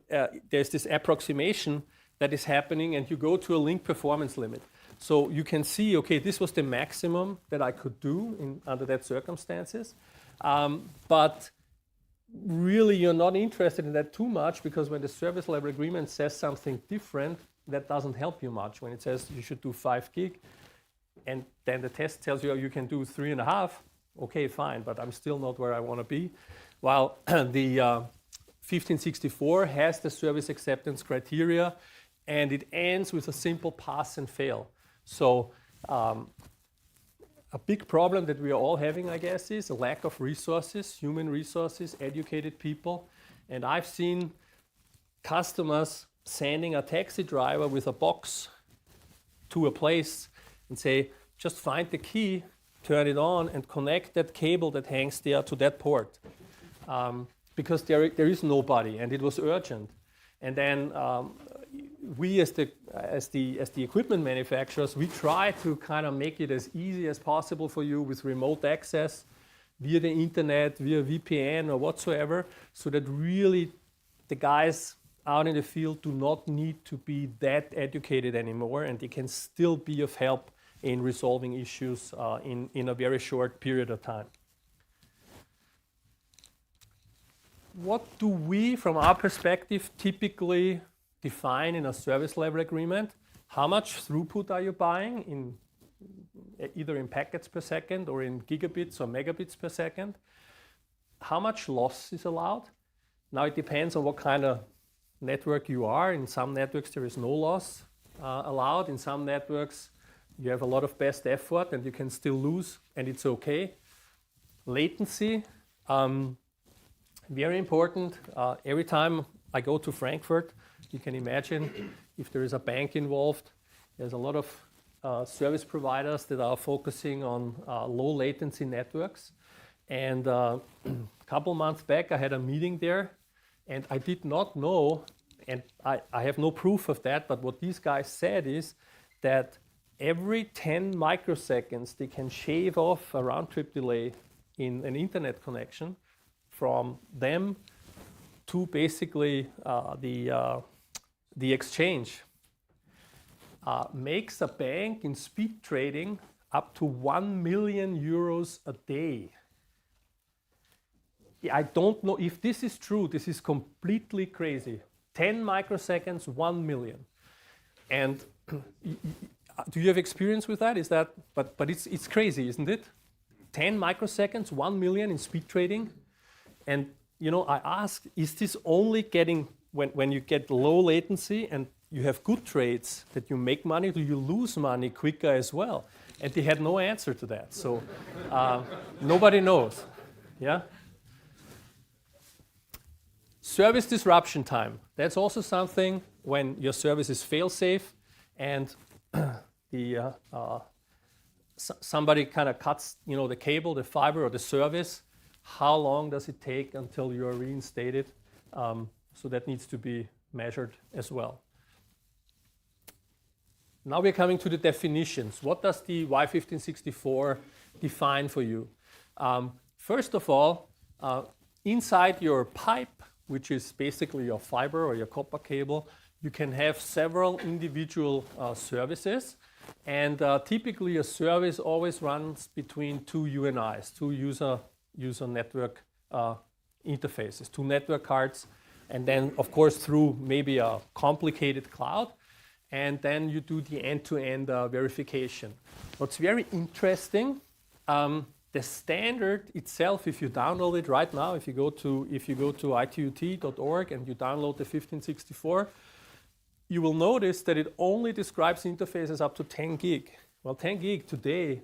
Speaker 14: there's this approximation that is happening, and you go to a link performance limit. So you can see, okay, this was the maximum that I could do under that circumstances. But really, you're not interested in that too much, because when the service level agreement says something different, that doesn't help you much. When it says you should do 5 gig, and then the test tells you you can do 3.5, okay, fine, but I'm still not where I want to be. While the 1564 has the service acceptance criteria, and it ends with a simple pass and fail. So a big problem that we are all having, I guess, is a lack of resources, human resources, educated people. And I've seen customers sending a taxi driver with a box to a place and say, just find the key, turn it on, and connect that cable that hangs there to that port. Because there is nobody, and it was urgent. And then we as the equipment manufacturers, we try to kind of make it as easy as possible for you with remote access via the internet, via VPN or whatsoever, so that really the guys out in the field do not need to be that educated anymore, and they can still be of help in resolving issues in a very short period of time. What do we, from our perspective, typically define in a service level agreement? How much throughput are you buying, either in packets per second or in gigabits or megabits per second? How much loss is allowed? Now it depends on what kind of network you are. In some networks there is no loss allowed. In some networks you have a lot of best effort and you can still lose, and it's okay. Latency, very important. Every time I go to Frankfurt, you can imagine if there is a bank involved, there's a lot of service providers that are focusing on low latency networks. And a couple months back, I had a meeting there, and I did not know, and I have no proof of that, but what these guys said is that every 10 microseconds, they can shave off a round-trip delay in an internet connection from them to basically the exchange. Makes a bank in speed trading up to 1 million euros a day. I don't know if this is true. This is completely crazy. 10 microseconds, 1 million. And do you have experience with that? Is that, but it's crazy, isn't it? 10 microseconds, 1 million in speed trading. And you know, I asked, is this only getting, when you get low latency and you have good trades that you make money, do you lose money quicker as well? And they had no answer to that. So nobody knows. Yeah. Service disruption time. That's also something when your service is fail-safe and somebody kind of cuts, you know, the cable, the fiber, or the service. How long does it take until you are reinstated? So that needs to be measured as well. Now we're coming to the definitions. What does the Y1564 define for you? First of all, inside your pipe, which is basically your fiber or your copper cable, you can have several individual services. And typically a service always runs between two UNIs, two user network interfaces, two network cards, and then of course through maybe a complicated cloud, and then you do the end-to-end verification. What's very interesting, the standard itself, if you download it right now, if you go to itut.org and you download the 1564, you will notice that it only describes interfaces up to 10 gig. Well, 10 gig today,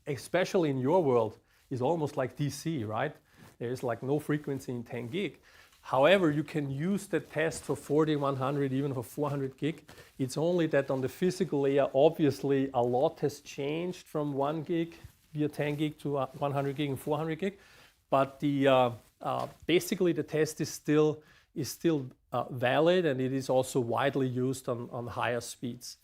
Speaker 14: especially in your world, is almost like DC, right? There is like no frequency in 10 gig. However, you can use the test for 40, 100, even for 400 gig. It's only that on the physical layer, obviously, a lot has changed from 1 gig via 10 gig to 100 gig and 400 gig. But basically, the test is still valid, and it is also widely used on higher speeds.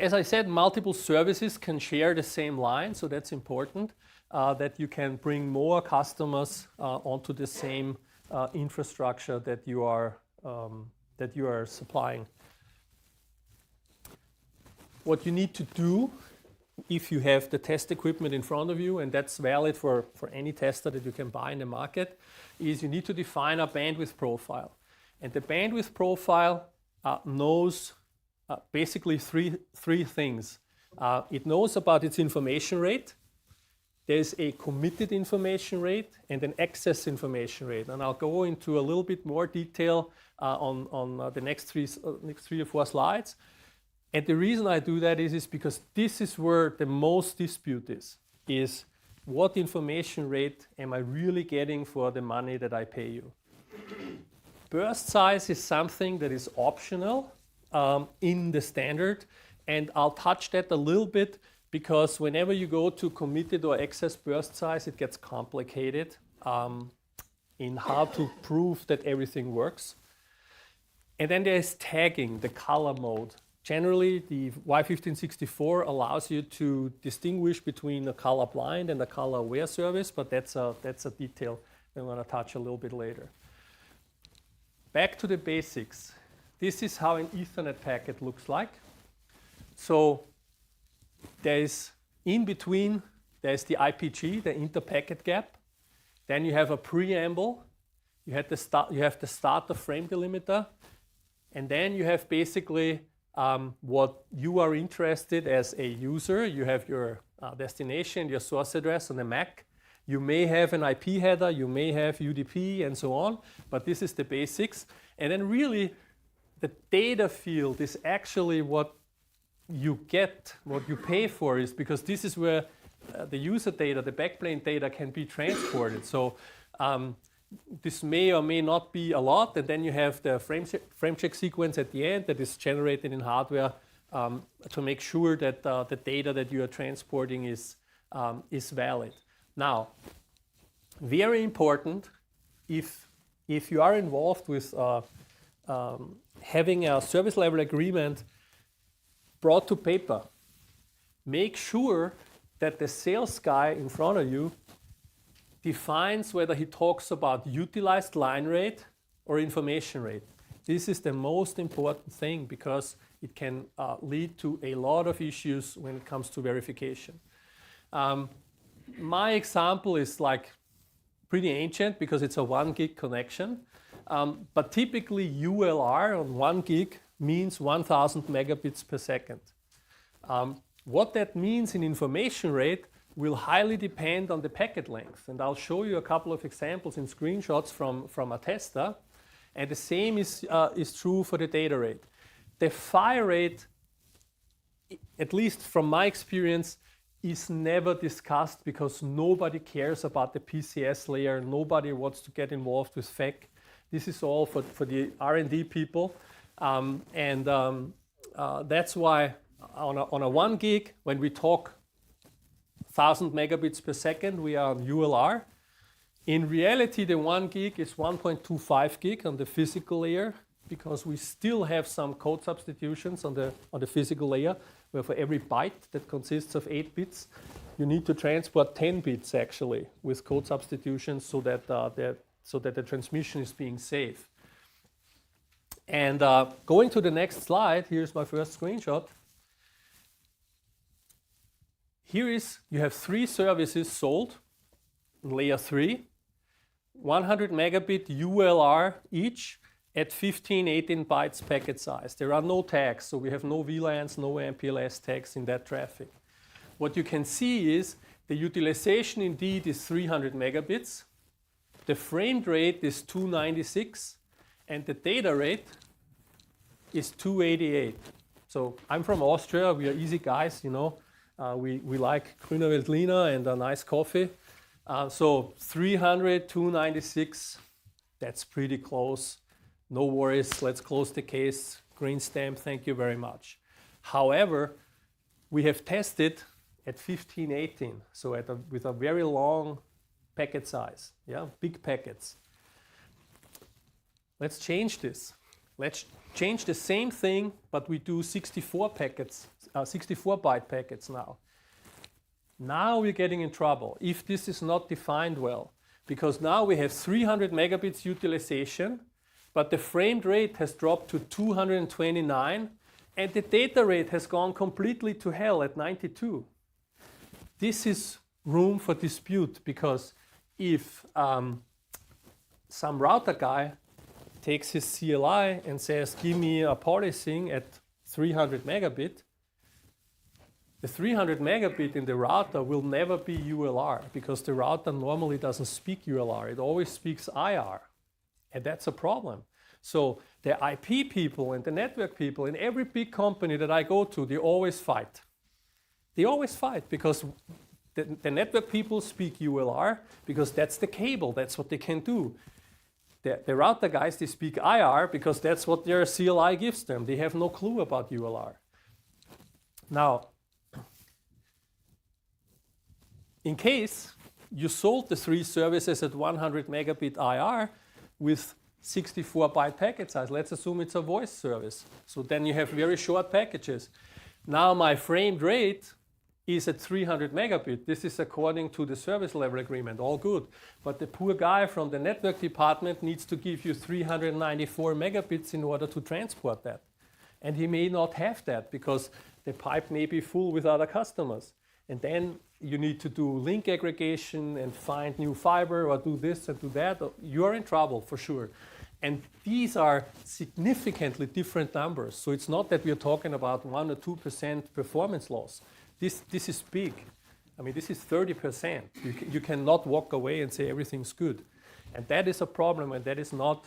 Speaker 14: As I said, multiple services can share the same line, so that's important, that you can bring more customers onto the same infrastructure that you are supplying. What you need to do if you have the test equipment in front of you, and that's valid for any tester that you can buy in the market, is you need to define a bandwidth profile. And the bandwidth profile knows basically three things. It knows about its information rate. There's a committed information rate and an excess information rate. And I'll go into a little bit more detail on the next three or four slides. And the reason I do that is because this is where the most dispute is what information rate am I really getting for the money that I pay you? Burst size is something that is optional in the standard, and I'll touch that a little bit because whenever you go to committed or excess burst size, it gets complicated in how to prove that everything works. And then there's tagging, the color mode. Generally, the Y1564 allows you to distinguish between a color blind and a color aware service, but that's a detail I'm going to touch a little bit later. Back to the basics. This is how an Ethernet packet looks like. So there's in between, there's the IPG, the inter-packet gap. Then you have a preamble. You have the starter frame delimiter. And then you have basically what you are interested as a user. You have your destination, your source address on the MAC. You may have an IP header, you may have UDP and so on, but this is the basics. And then really the data field is actually what you get, what you pay for, is because this is where the user data, the backplane data can be transported. So this may or may not be a lot, and then you have the frame check sequence at the end that is generated in hardware to make sure that the data that you are transporting is valid. Now, very important, if you are involved with having a service level agreement brought to paper, make sure that the sales guy in front of you defines whether he talks about utilized line rate or information rate. This is the most important thing because it can lead to a lot of issues when it comes to verification. My example is like pretty ancient because it's a 1 gig connection. But typically ULR on 1 gig means 1000 megabits per second. What that means in information rate will highly depend on the packet length. And I'll show you a couple of examples in screenshots from a tester. And the same is true for the data rate. The PHY rate, at least from my experience, is never discussed because nobody cares about the PCS layer. Nobody wants to get involved with FEC. This is all for the R&D people. That's why on a 1 gig, when we talk 1000 megabits per second, we are on ULR. In reality, the 1 gig is 1.25 gig on the physical layer because we still have some code substitutions on the physical layer, where for every byte that consists of 8 bits, you need to transport 10 bits actually with code substitutions so that the transmission is being safe. And going to the next slide, here's my first screenshot. You have 3 services sold in layer 3, 100 megabit ULR each at 15, 18 bytes packet size. There are no tags, so we have no VLANs, no MPLS tags in that traffic. What you can see is the utilization indeed is 300 megabits. The frame rate is 296, and the data rate is 288. So I'm from Austria. We are easy guys, you know. We like Grüne Veltliner and a nice coffee. So 300, 296, that's pretty close. No worries, let's close the case. Green stamp, thank you very much. However, we have tested at 1518, so with a very long packet size, yeah, big packets. Let's change this. Let's change the same thing, but we do 64 packets, 64-byte packets now. Now we're getting in trouble if this is not defined well, because now we have 300 megabits utilization, but the frame rate has dropped to 229, and the data rate has gone completely to hell at 92. This is room for dispute, because if some router guy takes his CLI and says, give me a policing at 300 megabit, the 300 megabit in the router will never be ULR, because the router normally doesn't speak ULR. It always speaks IR. And that's a problem. So the IP people and the network people in every big company that I go to, they always fight. They always fight because the network people speak ULR because that's the cable, that's what they can do. The router guys, they speak IR because that's what their CLI gives them. They have no clue about ULR. Now, in case you sold the 3 services at 100 megabit IR with 64-byte packet size, let's assume it's a voice service. So then you have very short packages. Now my framed rate is at 300 megabit. This is according to the service level agreement, all good. But the poor guy from the network department needs to give you 394 megabits in order to transport that. And he may not have that because the pipe may be full with other customers. And then you need to do link aggregation and find new fiber or do this and do that. You're in trouble for sure. And these are significantly different numbers. So it's not that we're talking about 1 or 2% performance loss. This is big. I mean, this is 30%. You cannot walk away and say everything's good. And that is a problem, and that is not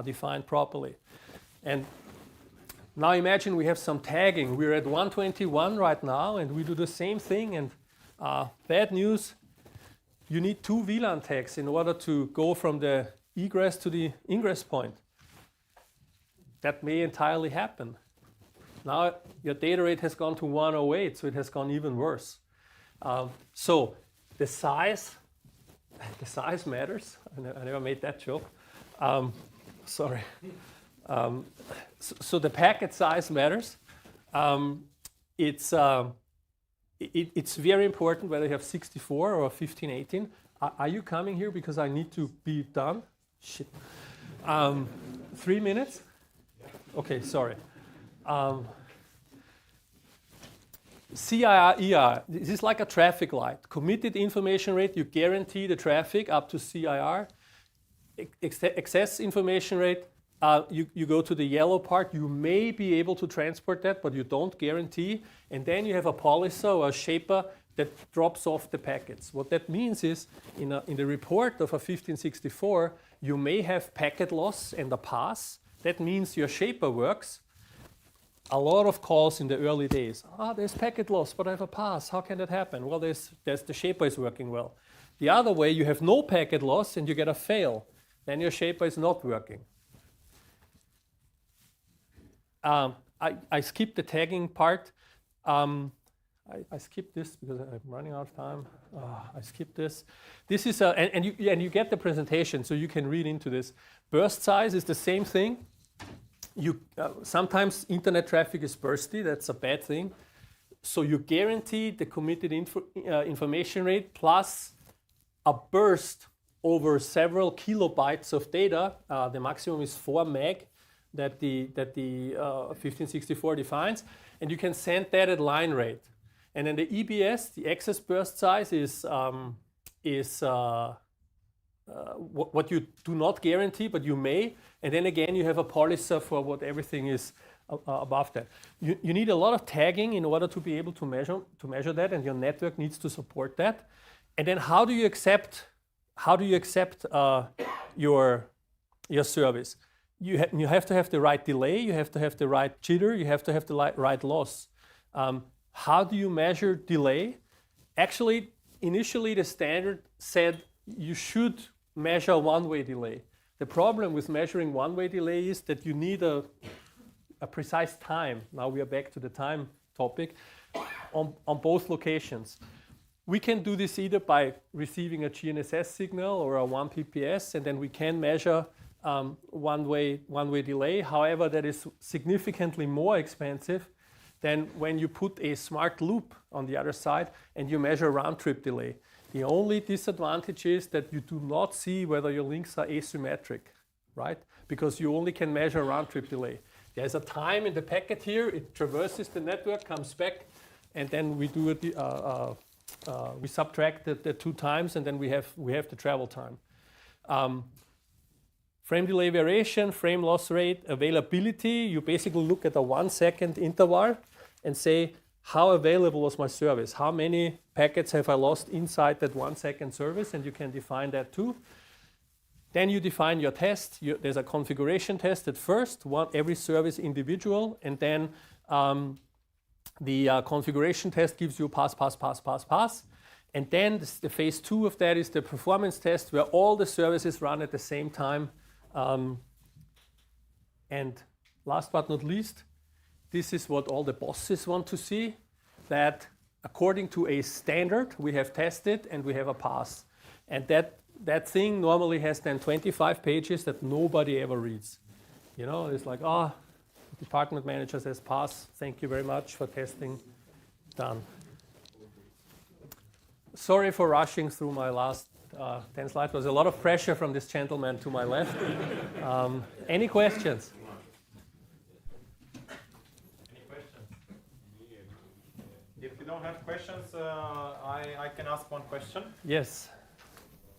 Speaker 14: defined properly. And now imagine we have some tagging. We're at 121 right now, and we do the same thing. And bad news, you need 2 VLAN tags in order to go from the egress to the ingress point. That may entirely happen. Now your data rate has gone to 108, so it has gone even worse. So the size matters. I never made that joke. Sorry. So the packet size matters. It's very important whether you have 64 or 1518. Are you coming here because I need to be done? Shit. 3 minutes? Okay, sorry. CIR, ER, this is like a traffic light. Committed information rate, you guarantee the traffic up to CIR. Excess information rate, you go to the yellow part. You may be able to transport that, but you don't guarantee. And then you have a polycer or a shaper that drops off the packets. What that means is, in the report of a 1564, you may have packet loss and a pass. That means your shaper works. A lot of calls in the early days. There's packet loss, but I have a pass. How can that happen? Well, there's the shaper is working well. The other way, you have no packet loss and you get a fail. Then your shaper is not working. I skipped the tagging part. I skipped this because I'm running out of time. I skipped this. This is and you get the presentation, so you can read into this. Burst size is the same thing. Sometimes internet traffic is bursty. That's a bad thing. So you guarantee the committed information rate plus a burst over several kilobytes of data. The maximum is 4 meg that the 1564 defines, and you can send that at line rate. And then the EBS, the excess burst size, is what you do not guarantee, but you may. And then again, you have a polycer for what everything is above that. You need a lot of tagging in order to be able to measure that, and your network needs to support that. And then how do you accept your service? You have to have the right delay, you have to have the right jitter, you have to have the right loss. How do you measure delay? Actually, initially the standard said you should measure one-way delay. The problem with measuring one-way delay is that you need a precise time. Now we are back to the time topic on both locations. We can do this either by receiving a GNSS signal or a 1 PPS, and then we can measure one-way delay. However, that is significantly more expensive than when you put a smart loop on the other side and you measure round-trip delay. The only disadvantage is that you do not see whether your links are asymmetric, right? Because you only can measure round-trip delay. There's a time in the packet here, it traverses the network, comes back, and then we do it. We subtract the 2 times, and then we have the travel time. Frame delay variation, frame loss rate, availability. You basically look at a 1 second interval and say, how available was my service? How many packets have I lost inside that 1 second service? And you can define that too. Then you define your test. There's a configuration test at first, every service individual, and then the configuration test gives you pass. And then the phase 2 of that is the performance test, where all the services run at the same time. And last but not least, this is what all the bosses want to see, that according to a standard, we have tested and we have a pass. And that thing normally has then 25 pages that nobody ever reads. You know, it's like, the department manager says pass, thank you very much for testing, done. Sorry for rushing through my last 10 slides. There was a lot of pressure from this gentleman to my left. Any questions?
Speaker 1: If you don't have questions, I can ask one question.
Speaker 14: Yes.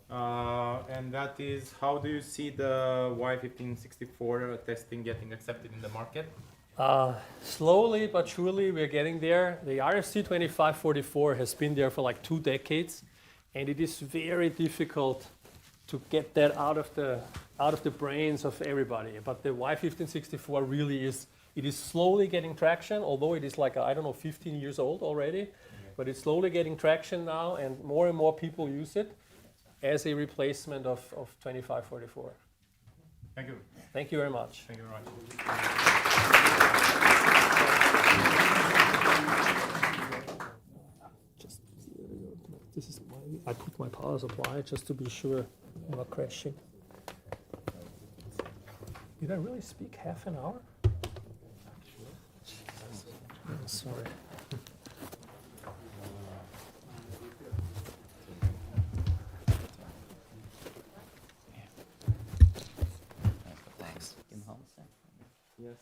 Speaker 1: And that is, how do you see the Y1564 testing getting accepted in the market?
Speaker 14: Slowly but surely we're getting there. The RFC 2544 has been there for like 2 decades, and it is very difficult to get that out of the brains of everybody. But the Y1564 really is. It is slowly getting traction, although it is like, 15 years old already. But it's slowly getting traction now, and more people use it. as a replacement of 2544.
Speaker 12: Thank you.
Speaker 14: Thank you very much.
Speaker 12: Thank you very much.
Speaker 14: This is I put my power supply just to be sure I'm not crashing. Did I really speak half an hour? Jesus. I'm sorry.
Speaker 1: Thanks. Yes.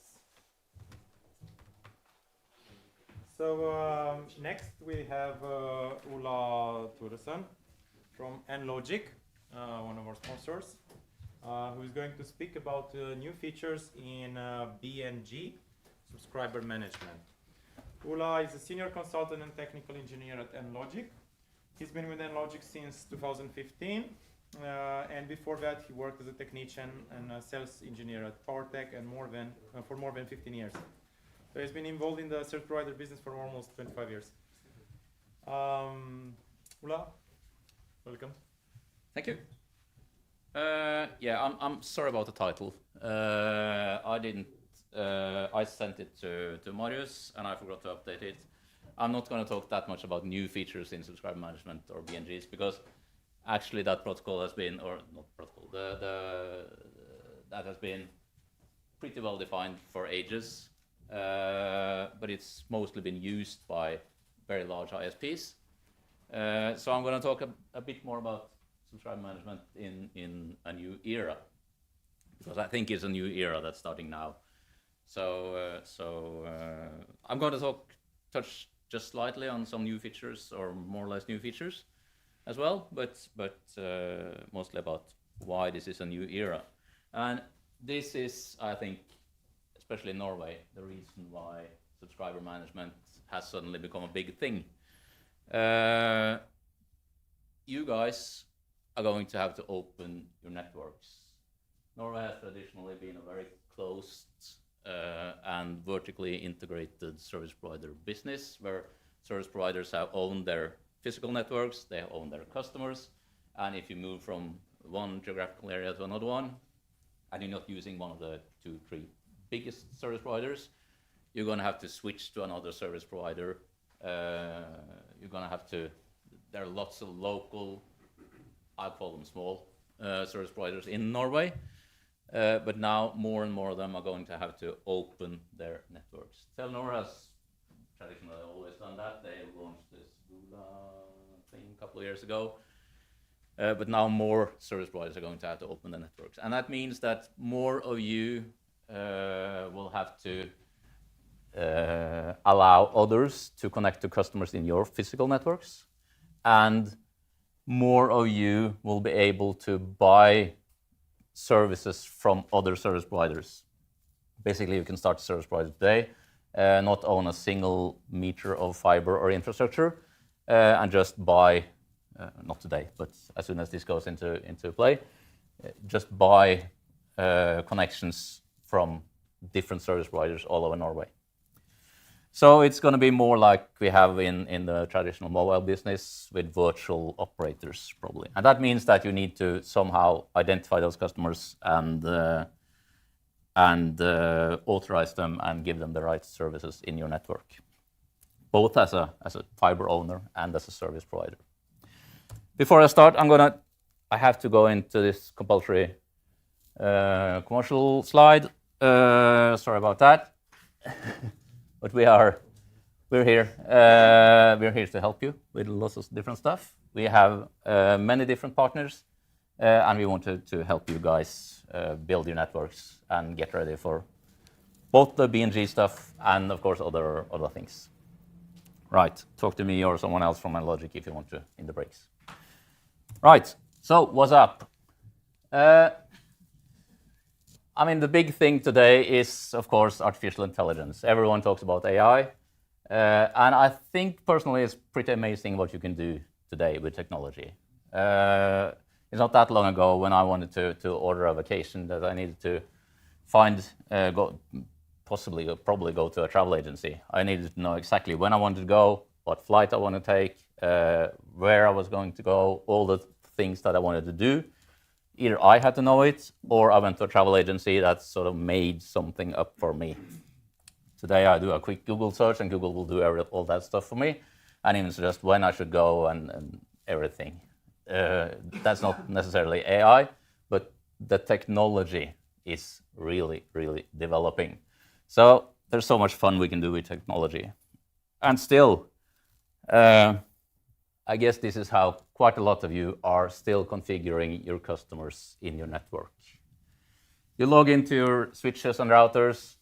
Speaker 1: So next we have Ola Thoresen from NONOG, one of our sponsors, who is going to speak about new features in BNG, subscriber management. Ola is a senior consultant and technical engineer at NONOG. He's been with NONOG since 2015, and before that he worked as a technician and a sales engineer at PowerTech and for more than 15 years. So he's been involved in the service provider business for almost 25 years. Ola, welcome.
Speaker 3: Thank you. Yeah, I'm sorry about the title. I didn't. I sent it to Marius and I forgot to update it. I'm not going to talk that much about new features in subscriber management or BNGs because actually that protocol has been, or not protocol, that has been pretty well defined for ages, but it's mostly been used by very large ISPs. So I'm going to talk a bit more about subscriber management in a new era, because I think it's a new era that's starting now. So I'm going to touch just slightly on some new features, or more or less new features as well, but mostly about why this is a new era. And this is, I think, especially in Norway, the reason why subscriber management has suddenly become a big thing. You guys are going to have to open your networks. Norway has traditionally been a very closed and vertically integrated service provider business, where service providers have owned their physical networks, they have owned their customers, and if you move from one geographical area to another one, and you're not using one of the 2-3 biggest service providers, you're going to have to switch to another service provider. You're going to have to, there are lots of local, I call them small, service providers in Norway. But now more and more of them are going to have to open their networks. Telenor has traditionally always done that. They launched this Gula thing a couple of years ago. But now more service providers are going to have to open their networks. And that means that more of you will have to allow others to connect to customers in your physical networks. And more of you will be able to buy services from other service providers. Basically, you can start a service provider today, not own a single meter of fiber or infrastructure, and just buy, not today, but as soon as this goes into play, just buy connections from different service providers all over Norway. So it's going to be more like we have in the traditional mobile business with virtual operators, probably. And that means that you need to somehow identify those customers and authorize them and give them the right services in your network, both as a fiber owner and as a service provider. Before I start, I have to go into this compulsory commercial slide. Sorry about that. But we're here. We're here to help you with lots of different stuff. We have many different partners, and we want to help you guys build your networks and get ready for both the BNG stuff and, of course, other things. Right. Talk to me or someone else from NONOG if you want to in the breaks. Right. So what's up? I mean, the big thing today is, of course, artificial intelligence. Everyone talks about AI. And I think, personally, it's pretty amazing what you can do today with technology. It's not that long ago when I wanted to order a vacation that I needed to find, probably go to a travel agency. I needed to know exactly when I wanted to go, what flight I want to take, where I was going to go, all the things that I wanted to do. Either I had to know it, or I went to a travel agency that sort of made something up for me. Today I do a quick Google search, and Google will do all that stuff for me, and even suggest when I should go and everything. That's not necessarily AI, but the technology is really, really developing. So there's so much fun we can do with technology. And still, I guess this is how quite a lot of you are still configuring your customers in your network. You log into your switches and routers,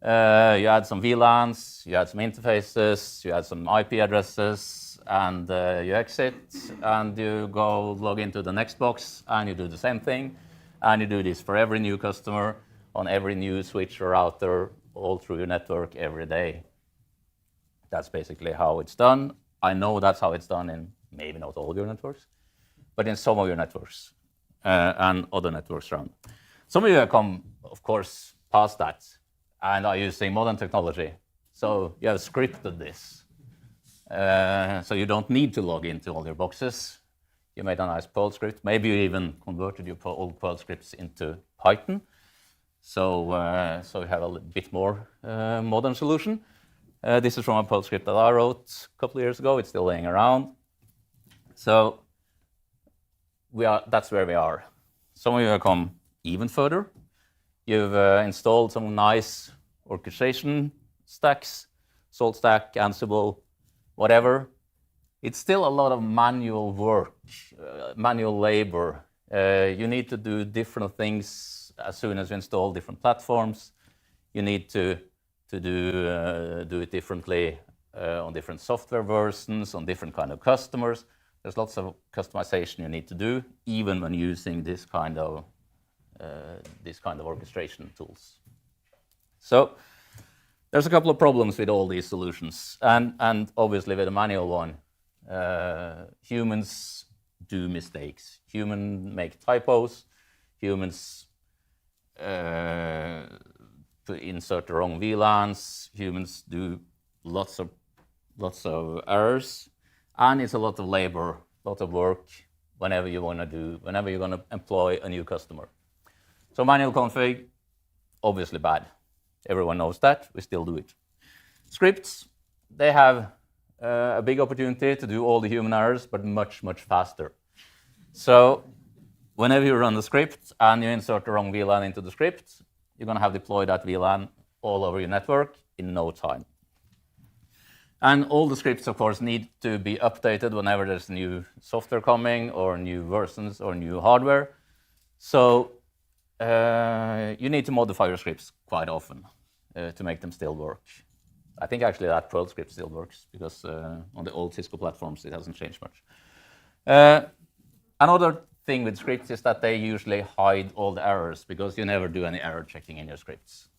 Speaker 3: you add some VLANs, you add some interfaces, you add some IP addresses, and you exit, and you go log into the next box, and you do the same thing, and you do this for every new customer, on every new switch or router, all through your network every day. That's basically how it's done. I know that's how it's done in maybe not all of your networks, but in some of your networks and other networks around. Some of you have come, of course, past that and are using modern technology. So you have scripted this. So you don't need to log into all your boxes. You made a nice Perl script. Maybe you even converted your old Perl scripts into Python. So you have a bit more modern solution. This is from a Perl script that I wrote a couple of years ago. It's still laying around. So that's where we are. Some of you have come even further. You've installed some nice orchestration stacks, Salt Stack, Ansible, whatever. It's still a lot of manual work, manual labor. You need to do different things as soon as you install different platforms. You need to do it differently on different software versions, on different kind of customers. There's lots of customization you need to do, even when using this kind of orchestration tools. So there's a couple of problems with all these solutions, and obviously with the manual one, humans do mistakes. Humans make typos. Humans insert the wrong VLANs. Humans do lots of errors, and it's a lot of labor, a lot of work whenever you're going to employ a new customer. So manual config, obviously bad. Everyone knows that. We still do it. Scripts, they have a big opportunity to do all the human errors, but much, much faster. So whenever you run the script and you insert the wrong VLAN into the script, you're going to have deployed that VLAN all over your network in no time. And all the scripts, of course, need to be updated whenever there's new software coming or new versions or new hardware. So you need to modify your scripts quite often to make them still work. I think actually that Perl script still works because on the old Cisco platforms it hasn't changed much. Another thing with scripts is that they usually hide all the errors because you never do any error checking in your scripts.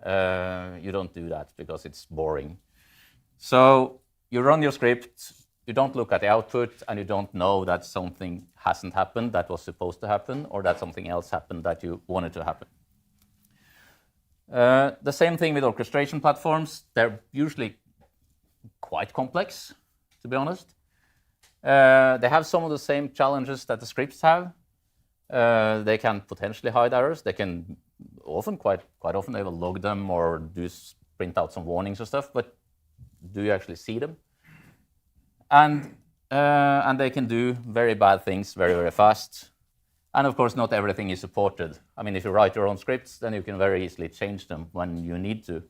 Speaker 3: You don't do that because it's boring. So you run your script, you don't look at the output, and you don't know that something hasn't happened that was supposed to happen, or that something else happened that you wanted to happen. The same thing with orchestration platforms. They're usually quite complex, to be honest. They have some of the same challenges that the scripts have. They can potentially hide errors. They can quite often they will log them or print out some warnings or stuff, but do you actually see them? And they can do very bad things very, very fast. And of course, not everything is supported. I mean, if you write your own scripts, then you can very easily change them when you need to.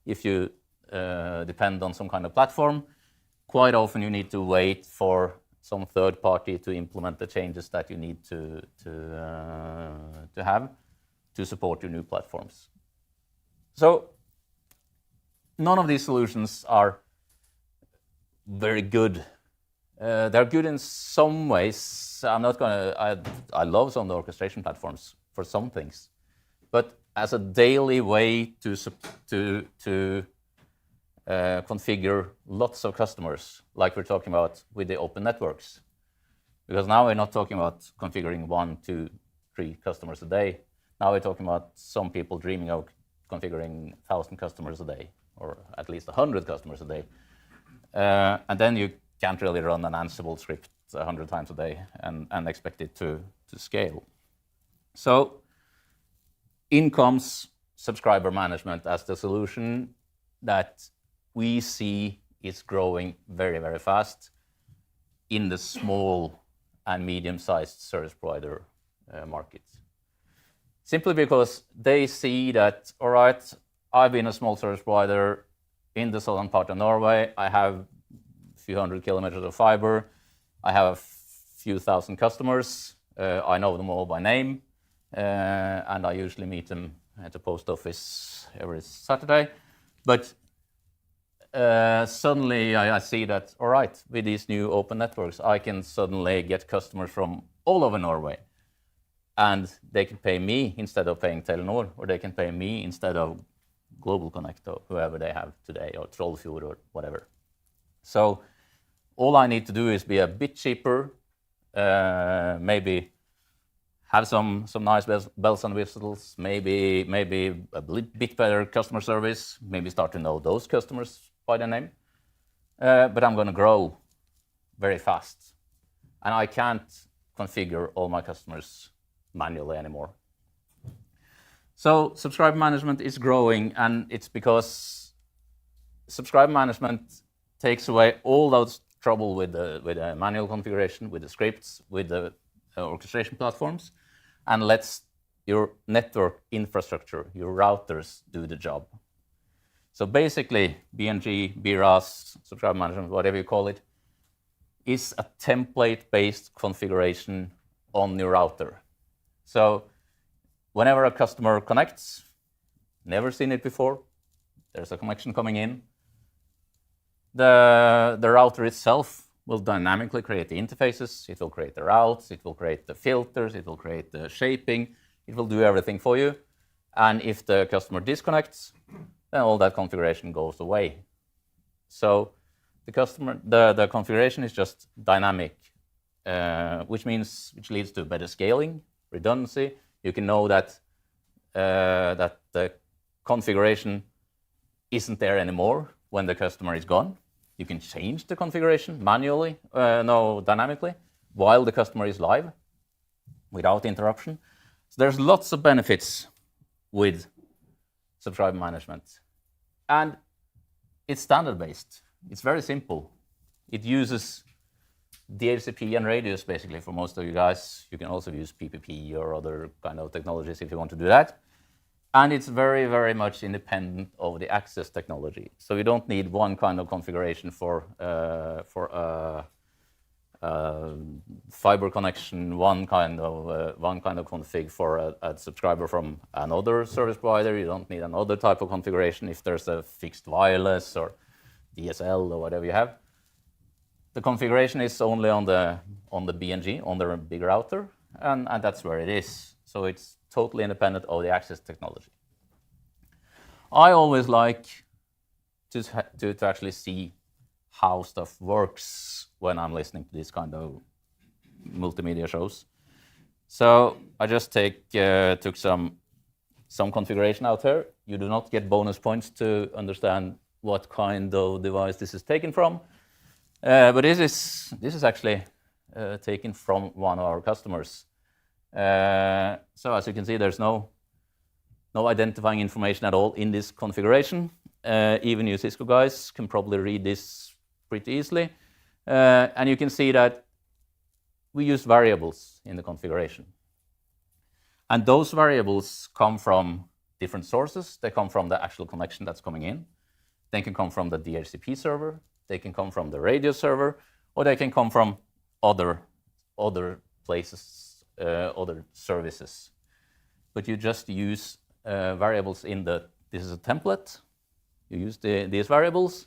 Speaker 3: If you depend on some kind of platform, quite often you need to wait for some third party to implement the changes that you need to have to support your new platforms. So none of these solutions are very good. They're good in some ways. I love some of the orchestration platforms for some things, but as a daily way to configure lots of customers, like we're talking about with the open networks, because now we're not talking about configuring 1, 2, 3 customers a day. Now we're talking about some people dreaming of configuring 1,000 customers a day, or at least 100 customers a day. And then you can't really run an Ansible script 100 times a day and expect it to scale. So in comes subscriber management as the solution that we see is growing very, very fast in the small and medium-sized service provider market. Simply because they see that, all right, I've been a small service provider in the southern part of Norway. I have a few hundred kilometers of fiber. I have a few thousand customers. I know them all by name. And I usually meet them at the post office every Saturday. But suddenly I see that, all right, with these new open networks, I can suddenly get customers from all over Norway. And they can pay me instead of paying Telenor, or they can pay me instead of Global Connect or whoever they have today, or Trollfjord or whatever. So all I need to do is be a bit cheaper, maybe have some nice bells and whistles, maybe a bit better customer service, maybe start to know those customers by their name. But I'm going to grow very fast. And I can't configure all my customers manually anymore. So subscriber management is growing, and it's because subscriber management takes away all those trouble with the manual configuration, with the scripts, with the orchestration platforms, and lets your network infrastructure, your routers, do the job. So basically, BNG, BRAS, subscriber management, whatever you call it, is a template-based configuration on your router. So whenever a customer connects, never seen it before, there's a connection coming in, the router itself will dynamically create the interfaces, it will create the routes, it will create the filters, it will create the shaping, it will do everything for you. And if the customer disconnects, then all that configuration goes away. So the configuration is just dynamic, which leads to better scaling, redundancy. You can know that the configuration isn't there anymore when the customer is gone. You can change the configuration manually, dynamically, while the customer is live, without interruption. So there's lots of benefits with subscriber management. And it's standard-based. It's very simple. It uses DHCP and radius, basically, for most of you guys. You can also use PPP or other kind of technologies if you want to do that. And it's very, very much independent of the access technology. So you don't need one kind of configuration for fiber connection, one kind of config for a subscriber from another service provider. You don't need another type of configuration if there's a fixed wireless or DSL or whatever you have. The configuration is only on the BNG, on the big router, and that's where it is. So it's totally independent of the access technology. I always like to actually see how stuff works when I'm listening to these kind of multimedia shows. So I just took some configuration out here. You do not get bonus points to understand what kind of device this is taken from. But this is actually taken from one of our customers. So as you can see, there's no identifying information at all in this configuration. Even you Cisco guys can probably read this pretty easily. And you can see that we use variables in the configuration. And those variables come from different sources. They come from the actual connection that's coming in. They can come from the DHCP server. They can come from the radio server, or they can come from other places, other services. But you just use variables this is a template. You use these variables,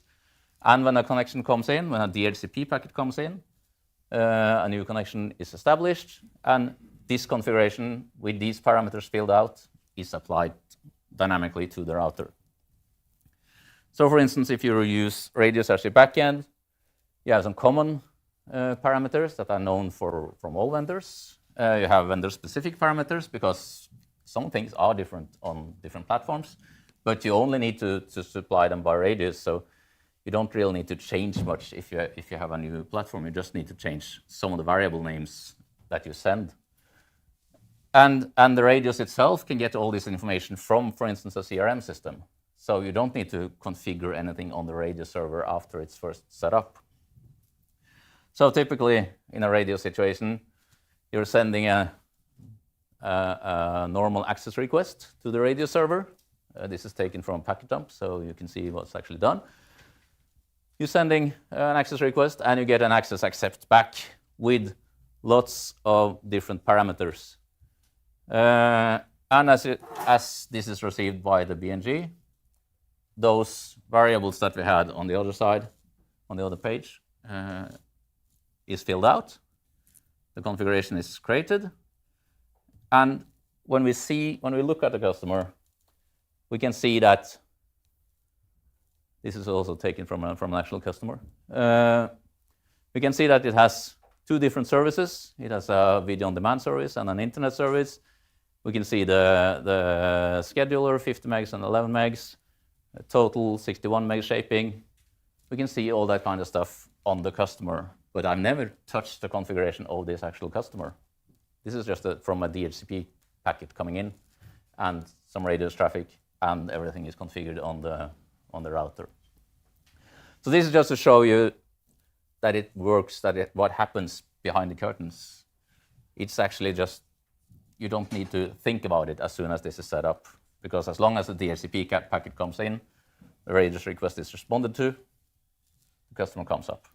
Speaker 3: and when a connection comes in, when a DHCP packet comes in, a new connection is established, and this configuration with these parameters filled out is applied dynamically to the router. So for instance, if you use radius as your backend, you have some common parameters that are known from all vendors. You have vendor-specific parameters because some things are different on different platforms, but you only need to supply them by radius. So you don't really need to change much if you have a new platform. You just need to change some of the variable names that you send. And the radios itself can get all this information from, for instance, a CRM system. So you don't need to configure anything on the radio server after it's first set up. So typically, in a radio situation, you're sending a normal access request to the radio server. This is taken from packet dump, so you can see what's actually done. You're sending an access request, and you get an access accept back with lots of different parameters. And as this is received by the BNG, those variables that we had on the other side, on the other page, is filled out. The configuration is created. And when we look at the customer, we can see that this is also taken from an actual customer. We can see that it has two different services. It has a video on demand service and an internet service. We can see the scheduler, 50 megs and 11 megs, total 61 meg shaping. We can see all that kind of stuff on the customer, but I've never touched the configuration of this actual customer. This is just from a DHCP packet coming in and some radius traffic, and everything is configured on the router. So this is just to show you that it works, what happens behind the curtains. It's actually just, you don't need to think about it as soon as this is set up, because as long as the DHCP packet comes in, the radius request is responded to, the customer comes up.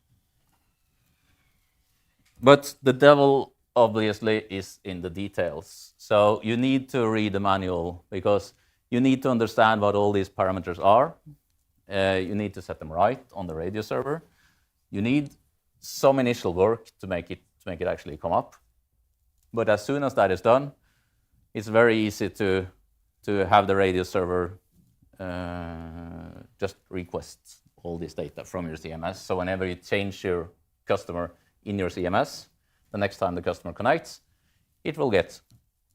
Speaker 3: But the devil obviously is in the details. So you need to read the manual, because you need to understand what all these parameters are. You need to set them right on the radio server. You need some initial work to make it actually come up. But as soon as that is done, it's very easy to have the radio server just request all this data from your CMS. So whenever you change your customer in your CMS, the next time the customer connects, it will get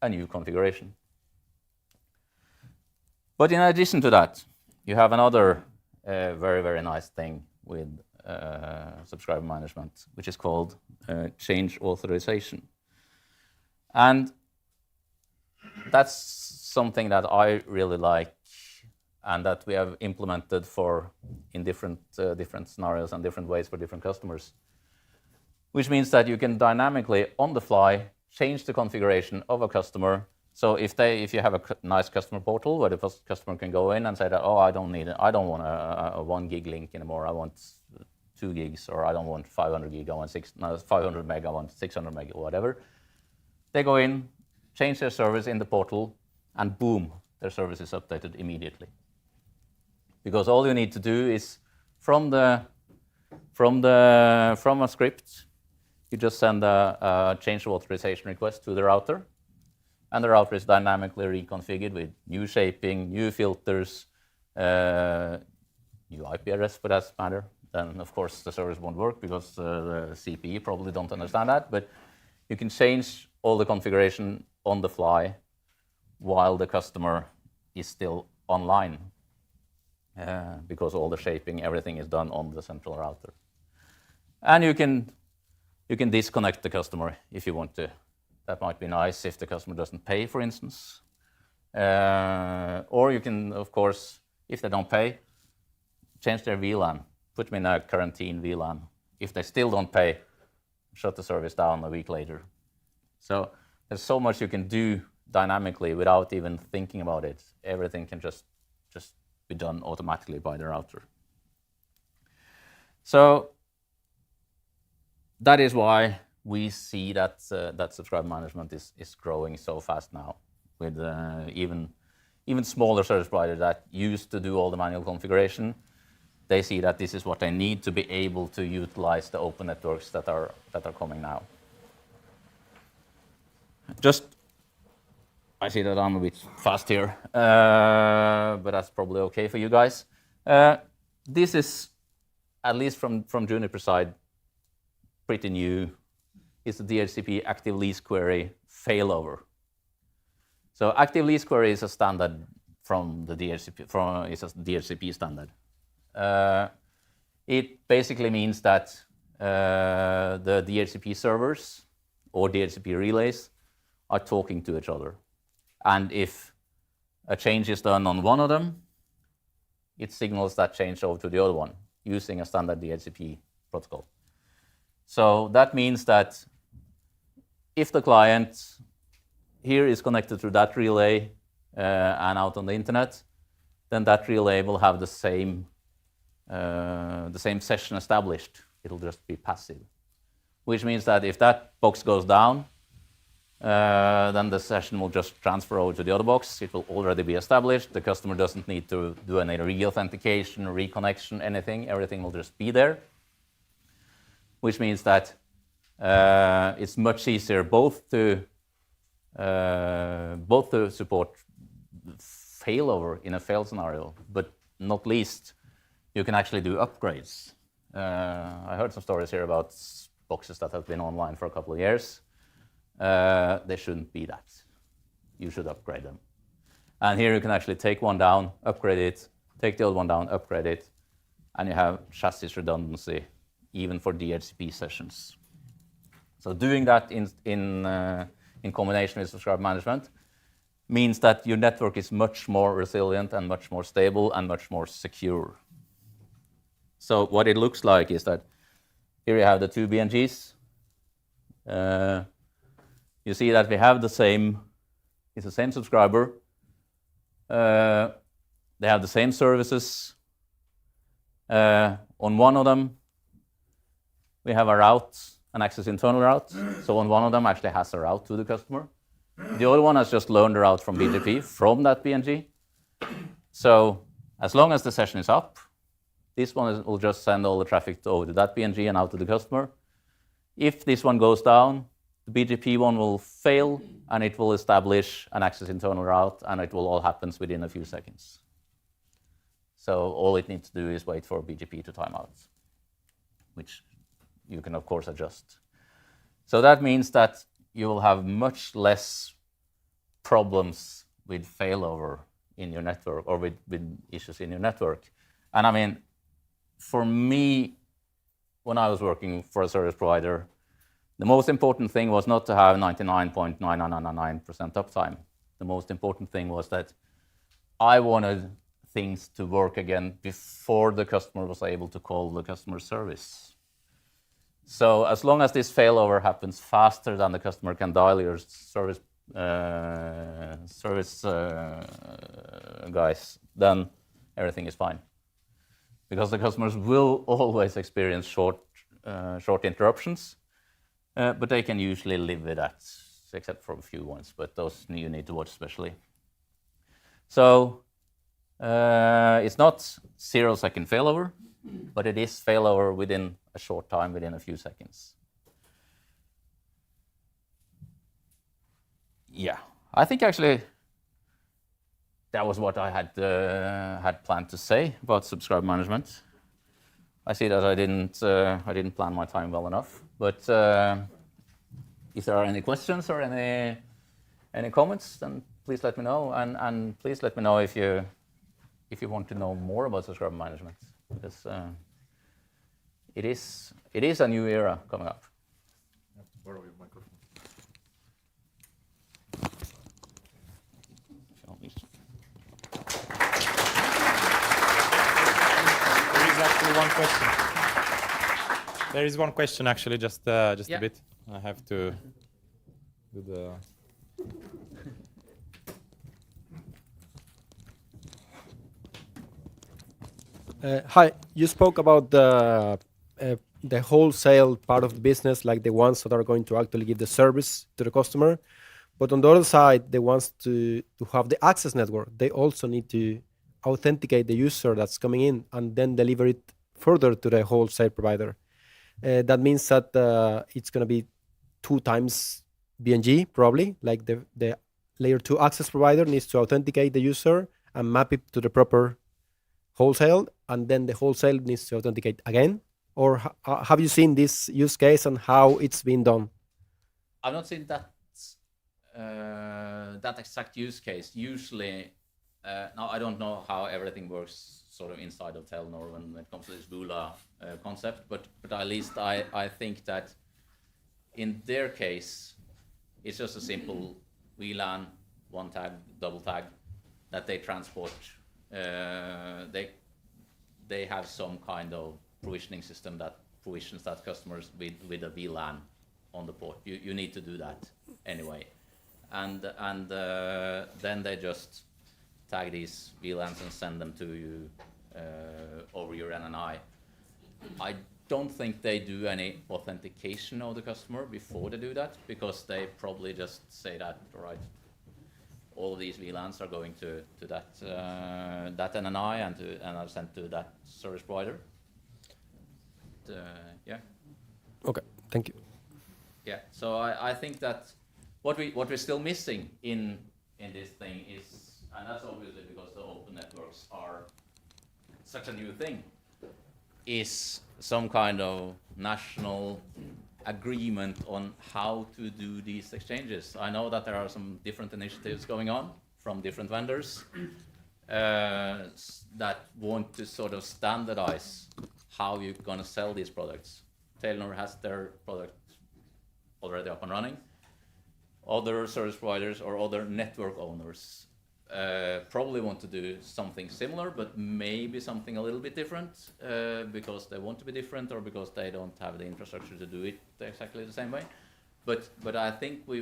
Speaker 3: a new configuration. But in addition to that, you have another very, very nice thing with subscriber management, which is called change authorization. And that's something that I really like, and that we have implemented in different scenarios and different ways for different customers, which means that you can dynamically, on the fly, change the configuration of a customer. So if you have a nice customer portal where the customer can go in and say that, oh, I don't want a 1 gig link anymore, I want 2 gigs, or I don't want 500 gig, I want 500 meg, I want 600 meg, or whatever. They go in, change their service in the portal, and boom, their service is updated immediately. Because all you need to do is from a script, you just send a change authorization request to the router, and the router is dynamically reconfigured with new shaping, new filters, new IP address for that matter. Then, of course, the service won't work because the CPE probably don't understand that, but you can change all the configuration on the fly while the customer is still online, because all the shaping, everything is done on the central router. And you can disconnect the customer if you want to. That might be nice if the customer doesn't pay, for instance. Or you can, of course, if they don't pay, change their VLAN, put them in a quarantine VLAN. If they still don't pay, shut the service down a week later. So there's so much you can do dynamically without even thinking about it. Everything can just be done automatically by the router. So that is why we see that subscriber management is growing so fast now, with even smaller service providers that used to do all the manual configuration. They see that this is what they need to be able to utilize the open networks that are coming now. I see that I'm a bit fast here, but that's probably okay for you guys. This is, at least from Juniper's side, pretty new. It's the DHCP active lease query failover. So active lease query is a standard from the DHCP, it's a DHCP standard. It basically means that the DHCP servers or DHCP relays are talking to each other. And if a change is done on one of them, it signals that change over to the other one using a standard DHCP protocol. So that means that if the client here is connected to that relay and out on the internet, then that relay will have the same session established. It'll just be passive, which means that if that box goes down, then the session will just transfer over to the other box. It will already be established. The customer doesn't need to do any re-authentication, reconnection, anything. Everything will just be there, which means that it's much easier both to support failover in a fail scenario, but not least, you can actually do upgrades. I heard some stories here about boxes that have been online for a couple of years. They shouldn't be that. You should upgrade them. And here you can actually take one down, upgrade it, take the other one down, upgrade it, and you have chassis redundancy, even for DHCP sessions. So doing that in combination with subscriber management means that your network is much more resilient and much more stable and much more secure. So what it looks like is that here you have the two BNGs. You see that we have it's the same subscriber. They have the same services. On one of them, we have a route, an access internal route. So on one of them actually has a route to the customer. The other one has just learned the route from BGP from that BNG. So as long as the session is up, this one will just send all the traffic over to that BNG and out to the customer. If this one goes down, the BGP one will fail and it will establish an access internal route, and it will all happen within a few seconds. So all it needs to do is wait for BGP to time out, which you can of course adjust. So that means that you will have much less problems with failover in your network or with issues in your network. And I mean, for me, when I was working for a service provider, the most important thing was not to have 99.9999% uptime. The most important thing was that I wanted things to work again before the customer was able to call the customer service. So as long as this failover happens faster than the customer can dial your service guys, then everything is fine. Because the customers will always experience short interruptions, but they can usually live with that, except for a few ones, but those you need to watch especially. So it's not 0-second failover, but it is failover within a short time, within a few seconds. Yeah, I think actually that was what I had planned to say about subscriber management. I see that I didn't plan my time well enough. But if there are any questions or any comments, then please let me know. And please let me know if you want to know more about subscriber management, because it is a new era coming up.
Speaker 8: Borrow your microphone.
Speaker 1: There is actually one question. There is one question actually, just a bit. I have to do the.
Speaker 20: Hi, you spoke about the wholesale part of the business, like the ones that are going to actually give the service to the customer. But on the other side, the ones to have the access network, they also need to authenticate the user that's coming in and then deliver it further to the wholesale provider. That means that it's going to be 2 times BNG, probably, like the layer 2 access provider needs to authenticate the user and map it to the proper wholesale, and then the wholesale needs to authenticate again. Or have you seen this use case and how it's been done?
Speaker 3: I've not seen that exact use case. Usually Now, I don't know how everything works sort of inside of Telenor when it comes to this VULA concept, but at least I think that in their case, it's just a simple VLAN, one tag, double tag, that they transport. They have some kind of provisioning system that provisions that customers with a VLAN on the port. You need to do that anyway. And then they just tag these VLANs and send them to you over your NNI. I don't think they do any authentication of the customer before they do that, because they probably just say that, all right, all of these VLANs are going to that NNI and are sent to that service provider. Yeah.
Speaker 20: Okay, thank you.
Speaker 3: Yeah, so I think that what we're still missing in this thing is, and that's obviously because the open networks are such a new thing, is some kind of national agreement on how to do these exchanges. I know that there are some different initiatives going on from different vendors that want to sort of standardize how you're going to sell these products. Telenor has their product already up and running. Other service providers or other network owners probably want to do something similar, but maybe something a little bit different because they want to be different or because they don't have the infrastructure to do it exactly the same way. But I think we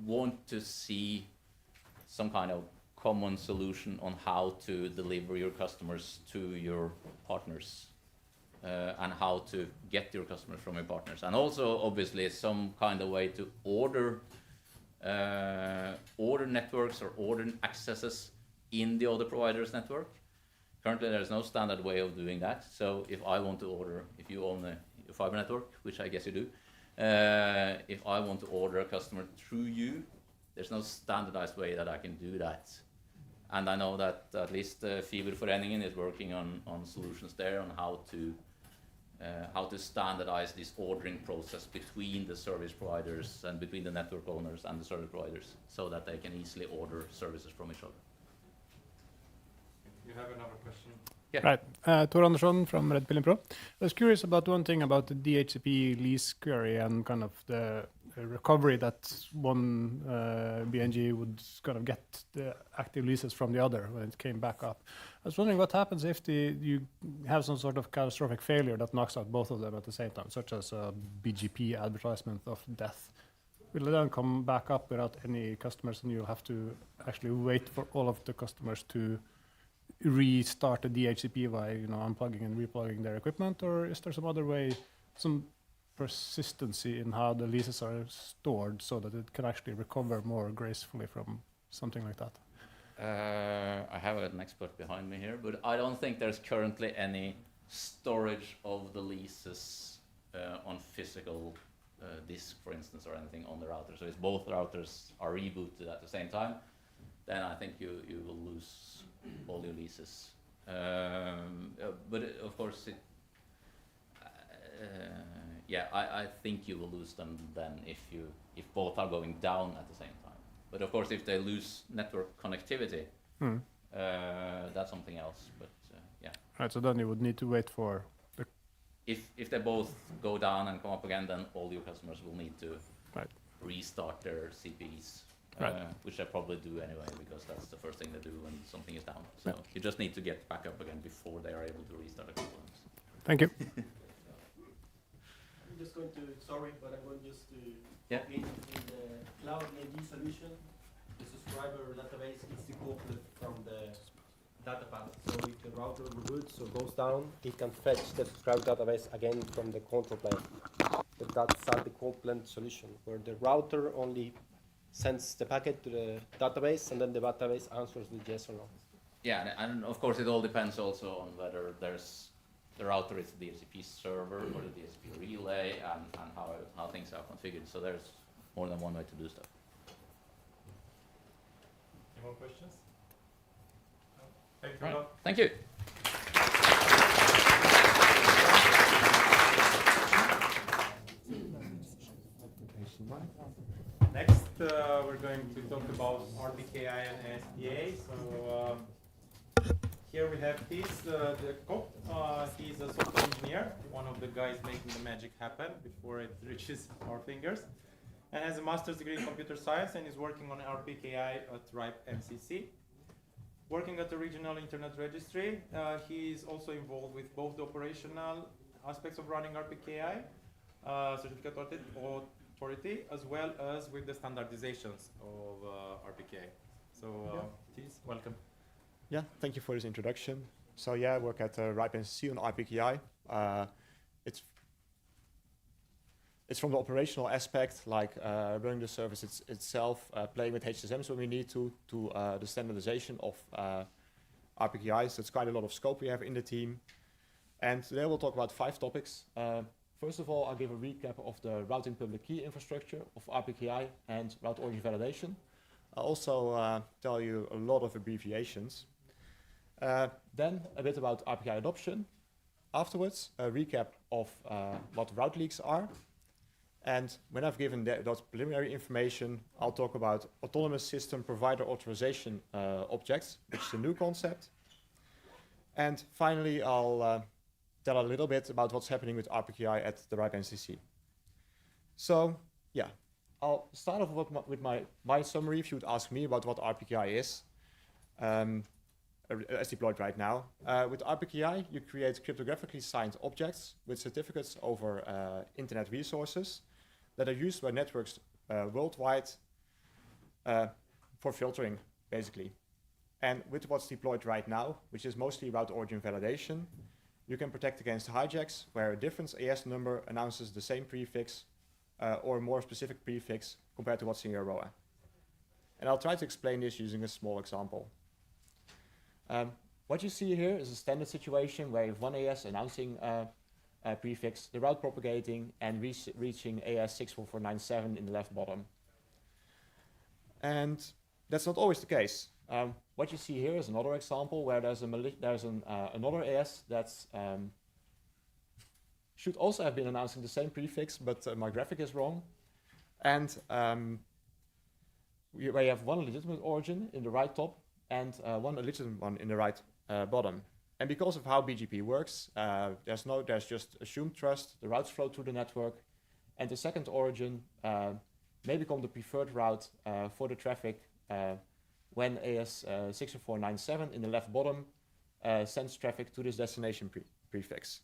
Speaker 3: want to see some kind of common solution on how to deliver your customers to your partners and how to get your customers from your partners, and also obviously some kind of way to order networks or order accesses in the other provider's network. Currently, there's no standard way of doing that. So if I want to order, if you own a fiber network, which I guess you do, if I want to order a customer through you, there's no standardized way that I can do that. And I know that at least Fiberforeningen is working on solutions there on how to standardize this ordering process between the service providers and between the network owners and the service providers, so that they can easily order services from each other.
Speaker 11: You have another question?
Speaker 3: Yeah.
Speaker 13: Right. Tor Andersson from Red Pill Pro. I was curious about one thing about the DHCP lease query and kind of the recovery that one BNG would kind of get the active leases from the other when it came back up. I was wondering what happens if you have some sort of catastrophic failure that knocks out both of them at the same time, such as a BGP advertisement of death. Will it then come back up without any customers, and you'll have to actually wait for all of the customers to restart the DHCP by unplugging and replugging their equipment, or is there some other way, some persistency in how the leases are stored so that it can actually recover more gracefully from something like that?
Speaker 3: I have an expert behind me here, but I don't think there's currently any storage of the leases on physical disk, for instance, or anything on the router. So if both routers are rebooted at the same time, then I think you will lose all your leases. But of course, I think you will lose them then if both are going down at the same time. But of course, if they lose network connectivity, that's something else. But yeah.
Speaker 13: Right. So then you would need to wait for the.
Speaker 3: If they both go down and come up again, then all your customers will need to restart their CPEs. Which they probably do anyway, because that's the first thing they do when something is down. So you just need to get back up again before they are able to restart the components.
Speaker 13: Thank you.
Speaker 4: I'm just going to, sorry, but I'm going just to in the cloud AD solution, the subscriber database is decoupled from the data path. So if the router reboots or goes down, it can fetch the subscriber database again from the control plane. But that's a decoupling solution, where the router only sends the packet to the database, and then the database answers with yes or no.
Speaker 3: Yeah, and of course it all depends also on whether the router is the DHCP server or the DHCP relay, and how things are configured. So there's more than one way to do stuff.
Speaker 11: Any more questions? Thank you.
Speaker 3: Thank you.
Speaker 7: Next
Speaker 1: we're going to talk about RPKI and ASPA. So here we have Jacob. He's a software engineer, one of the guys making the magic happen before it reaches our fingers, and has a master's degree in computer science and is working on RPKI at RIPE MCC. Working at the regional internet registry, he is also involved with both the operational aspects of running RPKI, certificate authority, as well as with the standardizations of RPKI. So, please, welcome.
Speaker 8: Yeah, thank you for this introduction. So yeah, I work at RIPE NCC on RPKI. It's from the operational aspect, like running the service itself, playing with HSMs when we need to the standardization of RPKI. So it's quite a lot of scope we have in the team. And today we'll talk about 5 topics. First of all, I'll give a recap of the routing public key infrastructure of RPKI and route origin validation. I'll also tell you a lot of abbreviations. Then a bit about RPKI adoption. Afterwards, a recap of what route leaks are. And when I've given that preliminary information, I'll talk about autonomous system provider authorization objects, which is a new concept. And finally, I'll tell a little bit about what's happening with RPKI at the RIPE NCC. So, yeah, I'll start off with my summary if you would ask me about what RPKI is, as deployed right now. With RPKI, you create cryptographically signed objects with certificates over internet resources that are used by networks worldwide for filtering, basically. And with what's deployed right now, which is mostly route origin validation, you can protect against hijacks where a different AS number announces the same prefix or a more specific prefix compared to what's in your ROA. And I'll try to explain this using a small example. What you see here is a standard situation where you have one AS announcing a prefix, the route propagating, and reaching AS 64497 in the left bottom. And that's not always the case. What you see here is another example where there's another AS that's should also have been announcing the same prefix, but my graphic is wrong. And where you have one legitimate origin in the right top and one illegitimate one in the right bottom. And because of how BGP works, there's just assumed trust, the routes flow through the network, and the second origin may become the preferred route for the traffic when AS 64497 in the left bottom sends traffic to this destination prefix.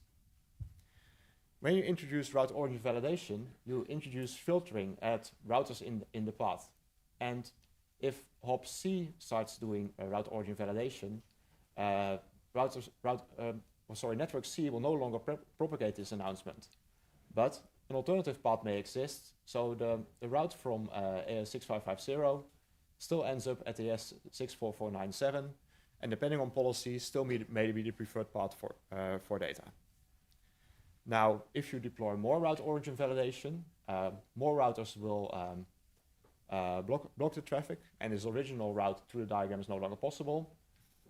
Speaker 8: When you introduce route origin validation, you introduce filtering at routers in the path. And if hop C starts doing route origin validation, network C will no longer propagate this announcement. But an alternative path may exist, so the route from AS 6550 still ends up at AS 64497, and depending on policy, still may be the preferred path for data. Now, if you deploy more route origin validation, more routers will block the traffic, and this original route through the diagram is no longer possible.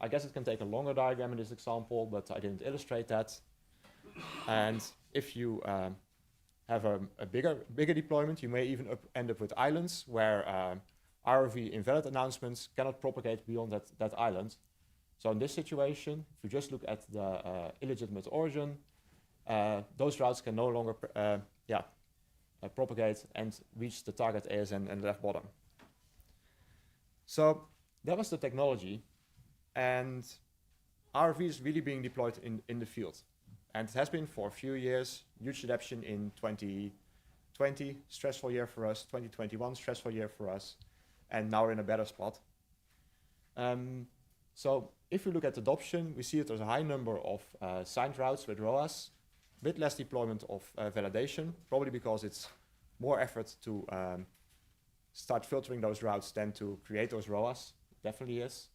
Speaker 8: I guess it can take a longer diagram in this example, but I didn't illustrate that. And if you have a bigger deployment, you may even end up with islands where ROV invalid announcements cannot propagate beyond that island. So in this situation, if you just look at the illegitimate origin, those routes can no longer propagate and reach the target ASN and the left bottom. So that was the technology, and ROV is really being deployed in the field. And it has been for a few years, huge adoption in 2020, stressful year for us, 2021, stressful year for us, and now we're in a better spot. So if we look at adoption, we see that there's a high number of signed routes with ROAS, a bit less deployment of validation, probably because it's more effort to start filtering those routes than to create those ROAS. It definitely is.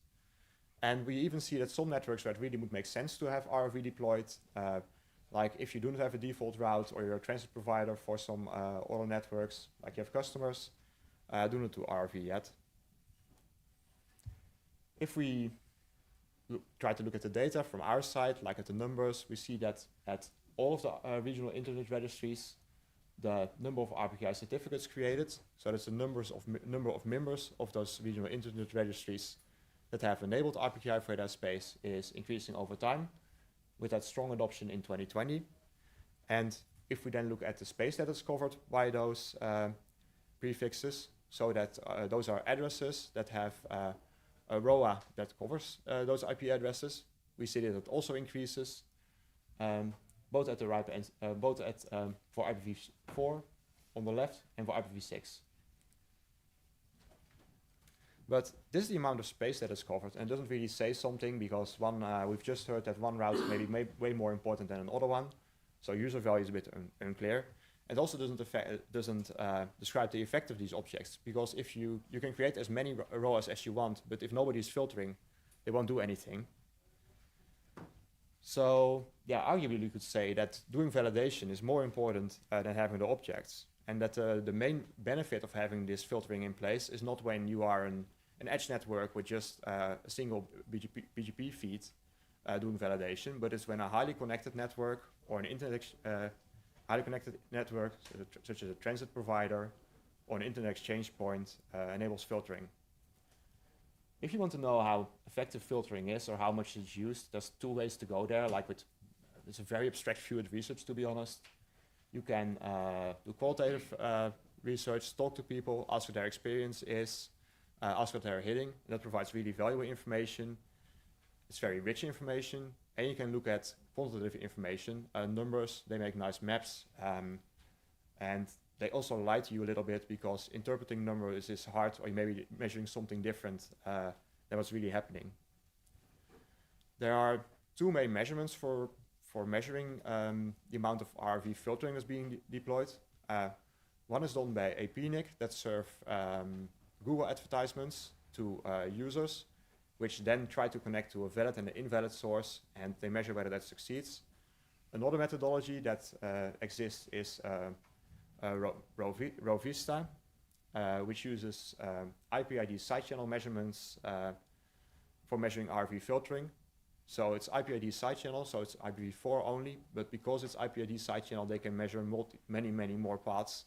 Speaker 8: And we even see that some networks where it really would make sense to have ROV deployed, like if you don't have a default route or you're a transit provider for some other networks, like you have customers, do not do ROV yet. If we try to look at the data from our side, like at the numbers, we see that at all of the regional internet registries, the number of RPKI certificates created. So that's the number of members of those regional internet registries that have enabled RPKI for that space is increasing over time, with that strong adoption in 2020. And if we then look at the space that is covered by those prefixes, so that those are addresses that have a ROA that covers those IP addresses, we see that it also increases, both at the right end, for IPv4 on the left and for IPv6. But this is the amount of space that is covered, and doesn't really say something, because we've just heard that one route may be way more important than another one, so user value is a bit unclear. It also doesn't describe the effect of these objects, because if you can create as many ROAs as you want, but if nobody is filtering, they won't do anything. So yeah, arguably you could say that doing validation is more important than having the objects, and that the main benefit of having this filtering in place is not when you are an edge network with just a single BGP feed doing validation, but it's when a highly connected network or an internet highly connected network, such as a transit provider or an internet exchange point, enables filtering. If you want to know how effective filtering is or how much it's used, there's two ways to go there. It's a very abstract view of research, to be honest. You can do qualitative research, talk to people, ask what their experience is, ask what they're hitting. And that provides really valuable information. It's very rich information. And you can look at quantitative information, numbers. They make nice maps. And they also lie to you a little bit, because interpreting numbers is hard, or maybe measuring something different than what's really happening. There are two main measurements for measuring the amount of RV filtering that's being deployed. One is done by APNIC that serve Google advertisements to users, which then try to connect to a valid and an invalid source, and they measure whether that succeeds. Another methodology that exists is Rovista, which uses IP-ID side channel measurements for measuring RV filtering. So it's IP-ID side channel, so it's IPv4 only, but because it's IP-ID side channel, they can measure many more paths.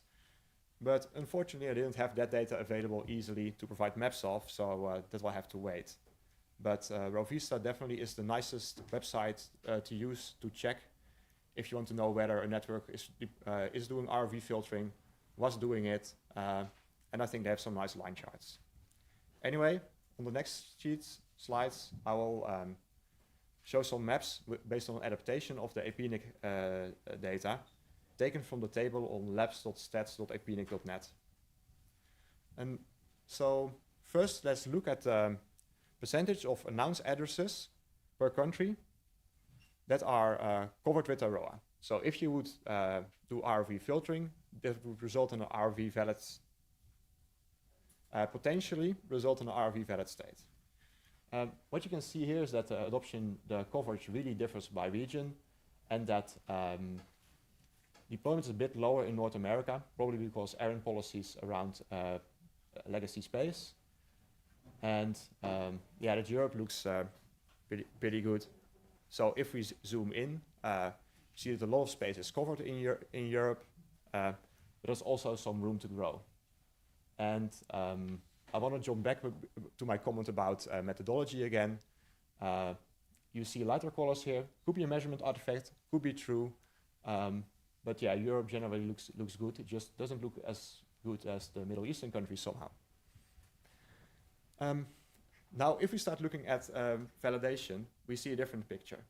Speaker 8: But unfortunately, I didn't have that data available easily to provide maps of, so that will have to wait. But Rovista definitely is the nicest website to use to check if you want to know whether a network is doing RV filtering, was doing it, and I think they have some nice line charts. Anyway, on the next slides, I will show some maps based on adaptation of the APNIC data taken from the table on labs.stats.apnic.net. And so first, let's look at the percentage of announced addresses per country that are covered with a ROA. So if you would do RV filtering, that would result in an RV valid, potentially result in an RV valid state. What you can see here is that the coverage really differs by region, and that deployment is a bit lower in North America, probably because errant policies around legacy space. And yeah, that Europe looks pretty good. So if we zoom in, you see that a lot of space is covered in Europe, but there's also some room to grow. And I want to jump back to my comment about methodology again. You see lighter colors here. Could be a measurement artifact, could be true. But yeah, Europe generally looks good. It just doesn't look as good as the Middle Eastern countries somehow. Now, if we start looking at validation, we see a different picture.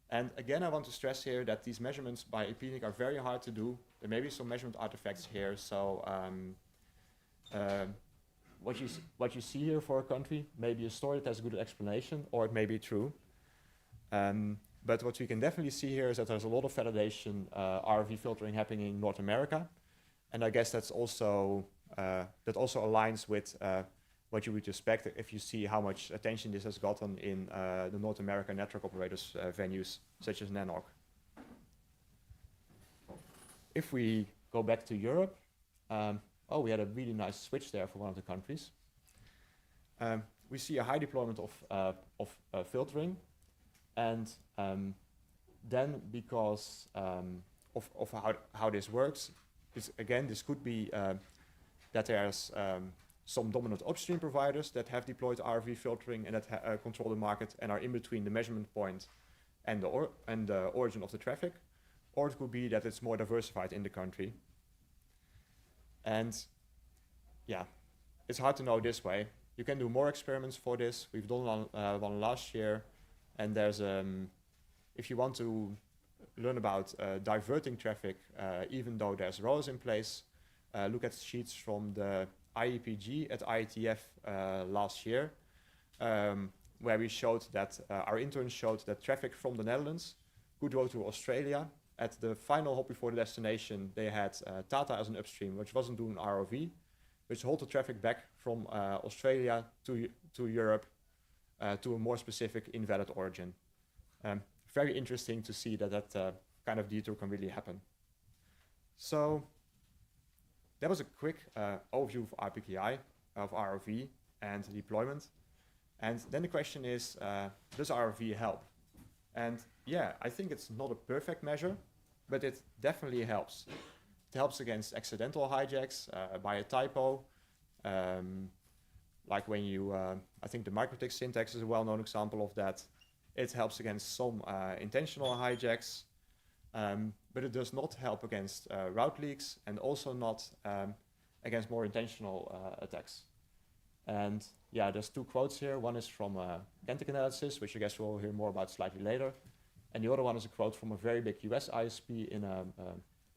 Speaker 8: And again, I want to stress here that these measurements by APNIC are very hard to do. There may be some measurement artifacts here, so what you see here for a country may be a story that has a good explanation, or it may be true. But what we can definitely see here is that there's a lot of validation RV filtering happening in North America, and I guess that's also that also aligns with what you would expect if you see how much attention this has gotten in the North American network operators venues such as NONOG. If we go back to Europe, oh, we had a really nice switch there for one of the countries. We see a high deployment of filtering, and then because of how this works, this could be that there's some dominant upstream providers that have deployed RV filtering and that control the market and are in between the measurement point and the origin of the traffic, or it could be that it's more diversified in the country. And yeah, it's hard to know this way. You can do more experiments for this. We've done one last year, and there's if you want to learn about diverting traffic, even though there's ROAS in place, look at sheets from the IEPG at IETF last year, where we showed that our interns showed that traffic from the Netherlands could go to Australia. At the final hop before the destination, they had Tata as an upstream, which wasn't doing ROV, which hauled the traffic back from Australia to Europe to a more specific invalid origin. Very interesting to see that kind of detour can really happen. So that was a quick overview of RPKI, of ROV and deployment. And then the question is, does ROV help? And yeah, I think it's not a perfect measure, but it definitely helps. It helps against accidental hijacks by a typo. Like when you, I think the microtick syntax is a well-known example of that. It helps against some intentional hijacks, but it does not help against route leaks and also not against more intentional attacks. And yeah, there's two quotes here. One is from Gentic Analysis, which I guess we'll hear more about slightly later. And the other one is a quote from a very big US ISP in a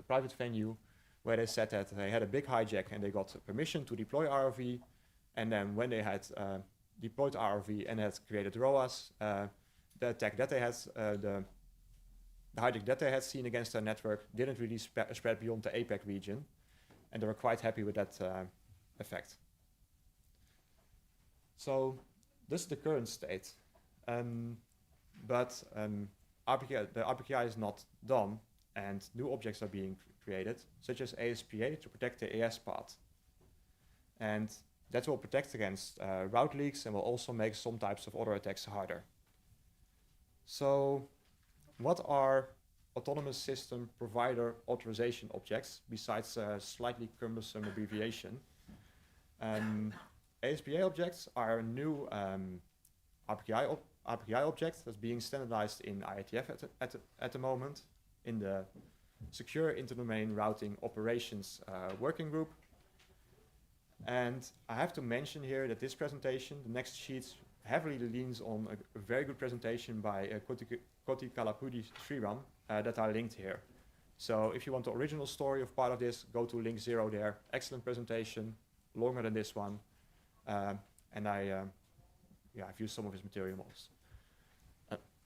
Speaker 8: private venue, where they said that they had a big hijack and they got permission to deploy ROV. And then when they had deployed ROV and had created ROAS, the attack that they had, the hijack that they had seen against their network didn't really spread beyond the APAC region. And they were quite happy with that effect. So this is the current state. But the RPKI is not done, and new objects are being created, such as ASPA to protect the AS path. And that will protect against route leaks and will also make some types of other attacks harder. So what are autonomous system provider authorization objects besides a slightly cumbersome abbreviation? ASPA objects are a new RPKI object that's being standardized in IETF at the moment in the Secure Interdomain Routing Operations Working Group. And I have to mention here that this presentation, the next sheets, heavily leans on a very good presentation by Koti Kalapudi Sriram that are linked here. So if you want the original story of part of this, go to link 0 there. Excellent presentation, longer than this one. And I've used some of his material models.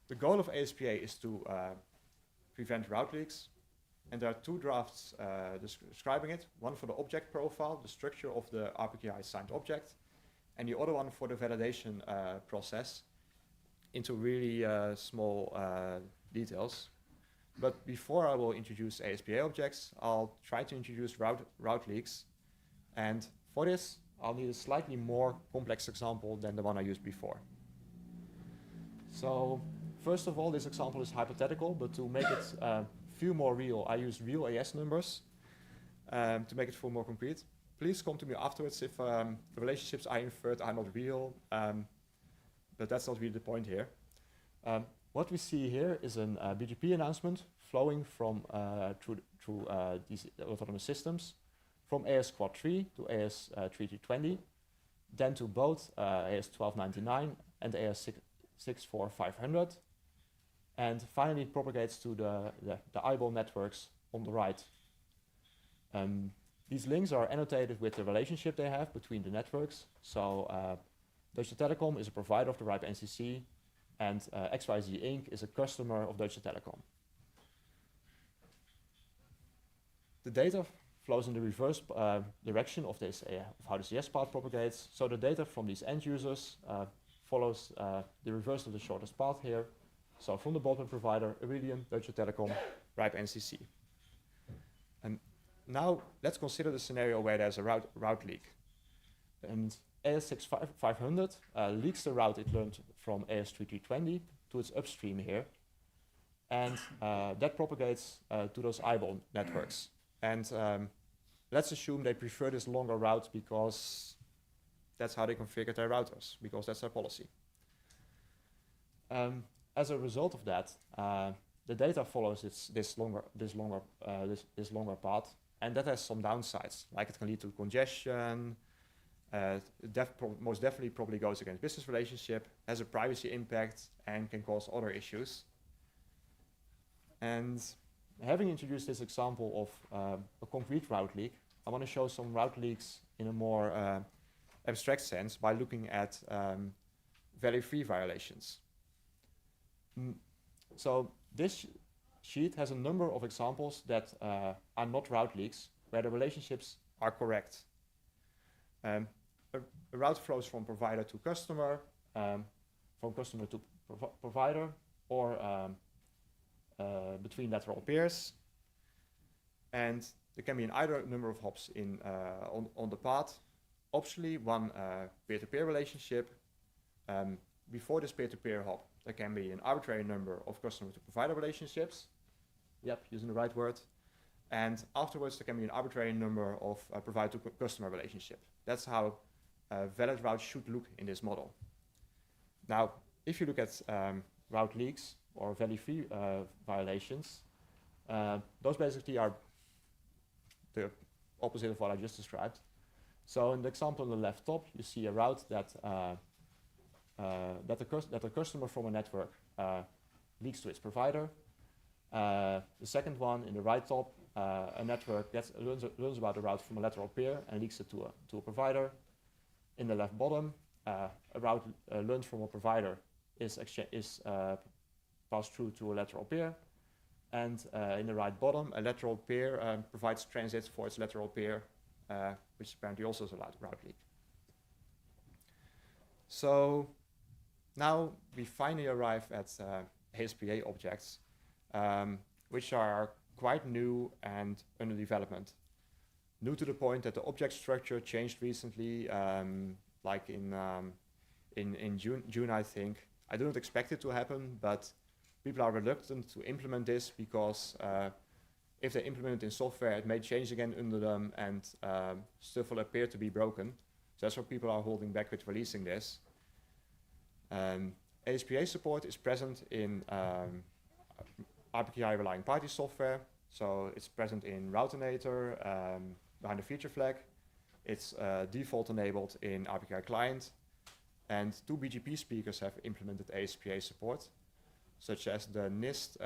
Speaker 8: The goal of ASPA is to prevent route leaks. And there are two drafts describing it. One for the object profile, the structure of the RPKI signed object, and the other one for the validation process into really small details. But before I will introduce ASPA objects, I'll try to introduce route leaks. And for this, I'll need a slightly more complex example than the one I used before. So first of all, this example is hypothetical, but to make it feel more real, I use real AS numbers to make it feel more concrete. Please come to me afterwards if the relationships I inferred are not real, but that's not really the point here. What we see here is an BGP announcement flowing from through these autonomous systems, from AS Quad 3 to AS 3320, then to both AS 1299 and AS 64500, and finally propagates to the eyeball networks on the right. These links are annotated with the relationship they have between the networks. So Deutsche Telekom is a provider of the RIPE NCC, and XYZ Inc. is a customer of Deutsche Telekom. The data flows in the reverse direction of this, of how the CS path propagates. So the data from these end users follows the reverse of the shortest path here. So from the broadband provider, Iridium, Deutsche Telekom, RIPE NCC. And now let's consider the scenario where there's a route leak. And AS6500 leaks the route it learned from AS3320 to its upstream here. And that propagates to those eyeball networks. And let's assume they prefer this longer route because that's how they configure their routers, because that's their policy. As a result of that, the data follows this longer path, and that has some downsides, like it can lead to congestion. Most definitely probably goes against business relationship, has a privacy impact, and can cause other issues. And having introduced this example of a concrete route leak, I want to show some route leaks in a more abstract sense by looking at value-free violations. So this sheet has a number of examples that are not route leaks, where the relationships are correct. A route flows from provider to customer, from customer to provider, or between lateral peers. And there can be an either number of hops on the path. Optionally, one peer-to-peer relationship. Before this peer-to-peer hop, there can be an arbitrary number of customer to provider relationships. Yep, using the right word. And afterwards, there can be an arbitrary number of provider to customer relationship. That's how valid routes should look in this model. Now, if you look at route leaks or value-free violations, those basically are the opposite of what I just described. So in the example on the left top, you see a route that a customer from a network leaks to its provider. The second one in the right top, a network learns about the route from a lateral peer and leaks it to a provider. In the left bottom, a route learned from a provider is passed through to a lateral peer. And in the right bottom, a lateral peer provides transit for its lateral peer, which apparently also is a route leak. So now we finally arrive at ASPA objects, which are quite new and under development. New to the point that the object structure changed recently, like in June, I think. I do not expect it to happen, but people are reluctant to implement this because if they implement it in software, it may change again under them and stuff will appear to be broken. So that's why people are holding back with releasing this. ASPA support is present in RPKI relying party software. So it's present in Routinator behind the feature flag. It's default enabled in RPKI client. And 2 BGP speakers have implemented ASPA support, such as the NIST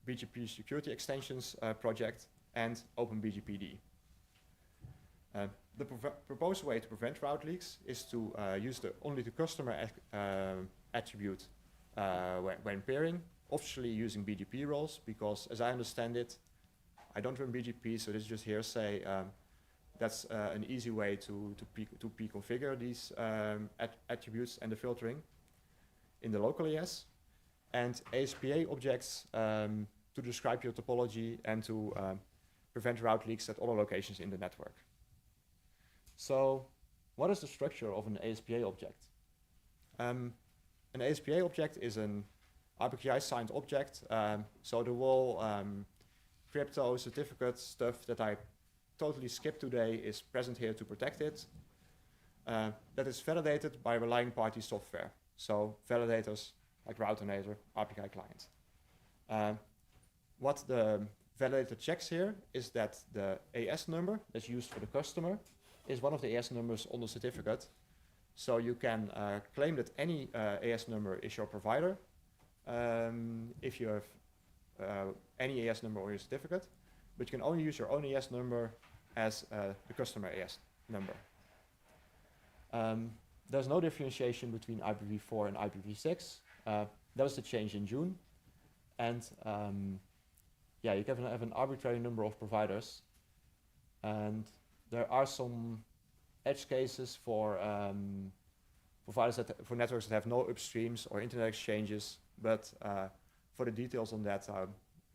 Speaker 8: BGP security extensions project and OpenBGPD. The proposed way to prevent route leaks is to use only the customer attribute when peering, officially using BGP roles, because as I understand it, I don't run BGP, so this is just hearsay. That's an easy way to pre-configure these attributes and the filtering in the local ES, and ASPA objects to describe your topology and to prevent route leaks at other locations in the network. So what is the structure of an ASPA object? An ASPA object is an RPKI signed object, so the whole crypto certificate stuff that I totally skipped today is present here to protect it. That is validated by relying party software, so validators like Routinator, RPKI client. What the validator checks here is that the AS number that's used for the customer is one of the AS numbers on the certificate. So you can claim that any AS number is your provider if you have any AS number on your certificate, but you can only use your own AS number as the customer AS number. There's no differentiation between IPv4 and IPv6. That was the change in June. And yeah, you can have an arbitrary number of providers. And there are some edge cases for providers for networks that have no upstreams or internet exchanges. But for the details on that,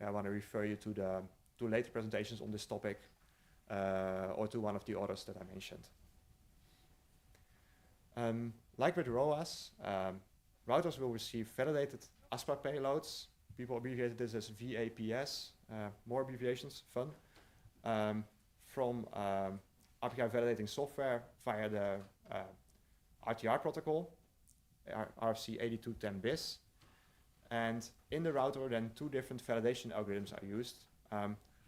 Speaker 8: I want to refer you to later presentations on this topic or to one of the others that I mentioned. Like with ROAS, routers will receive validated ASPA payloads. People abbreviated this as VAPS, more abbreviations, fun, from API validating software via the RTR protocol, RFC 8210 bis. And in the router, then 2 different validation algorithms are used.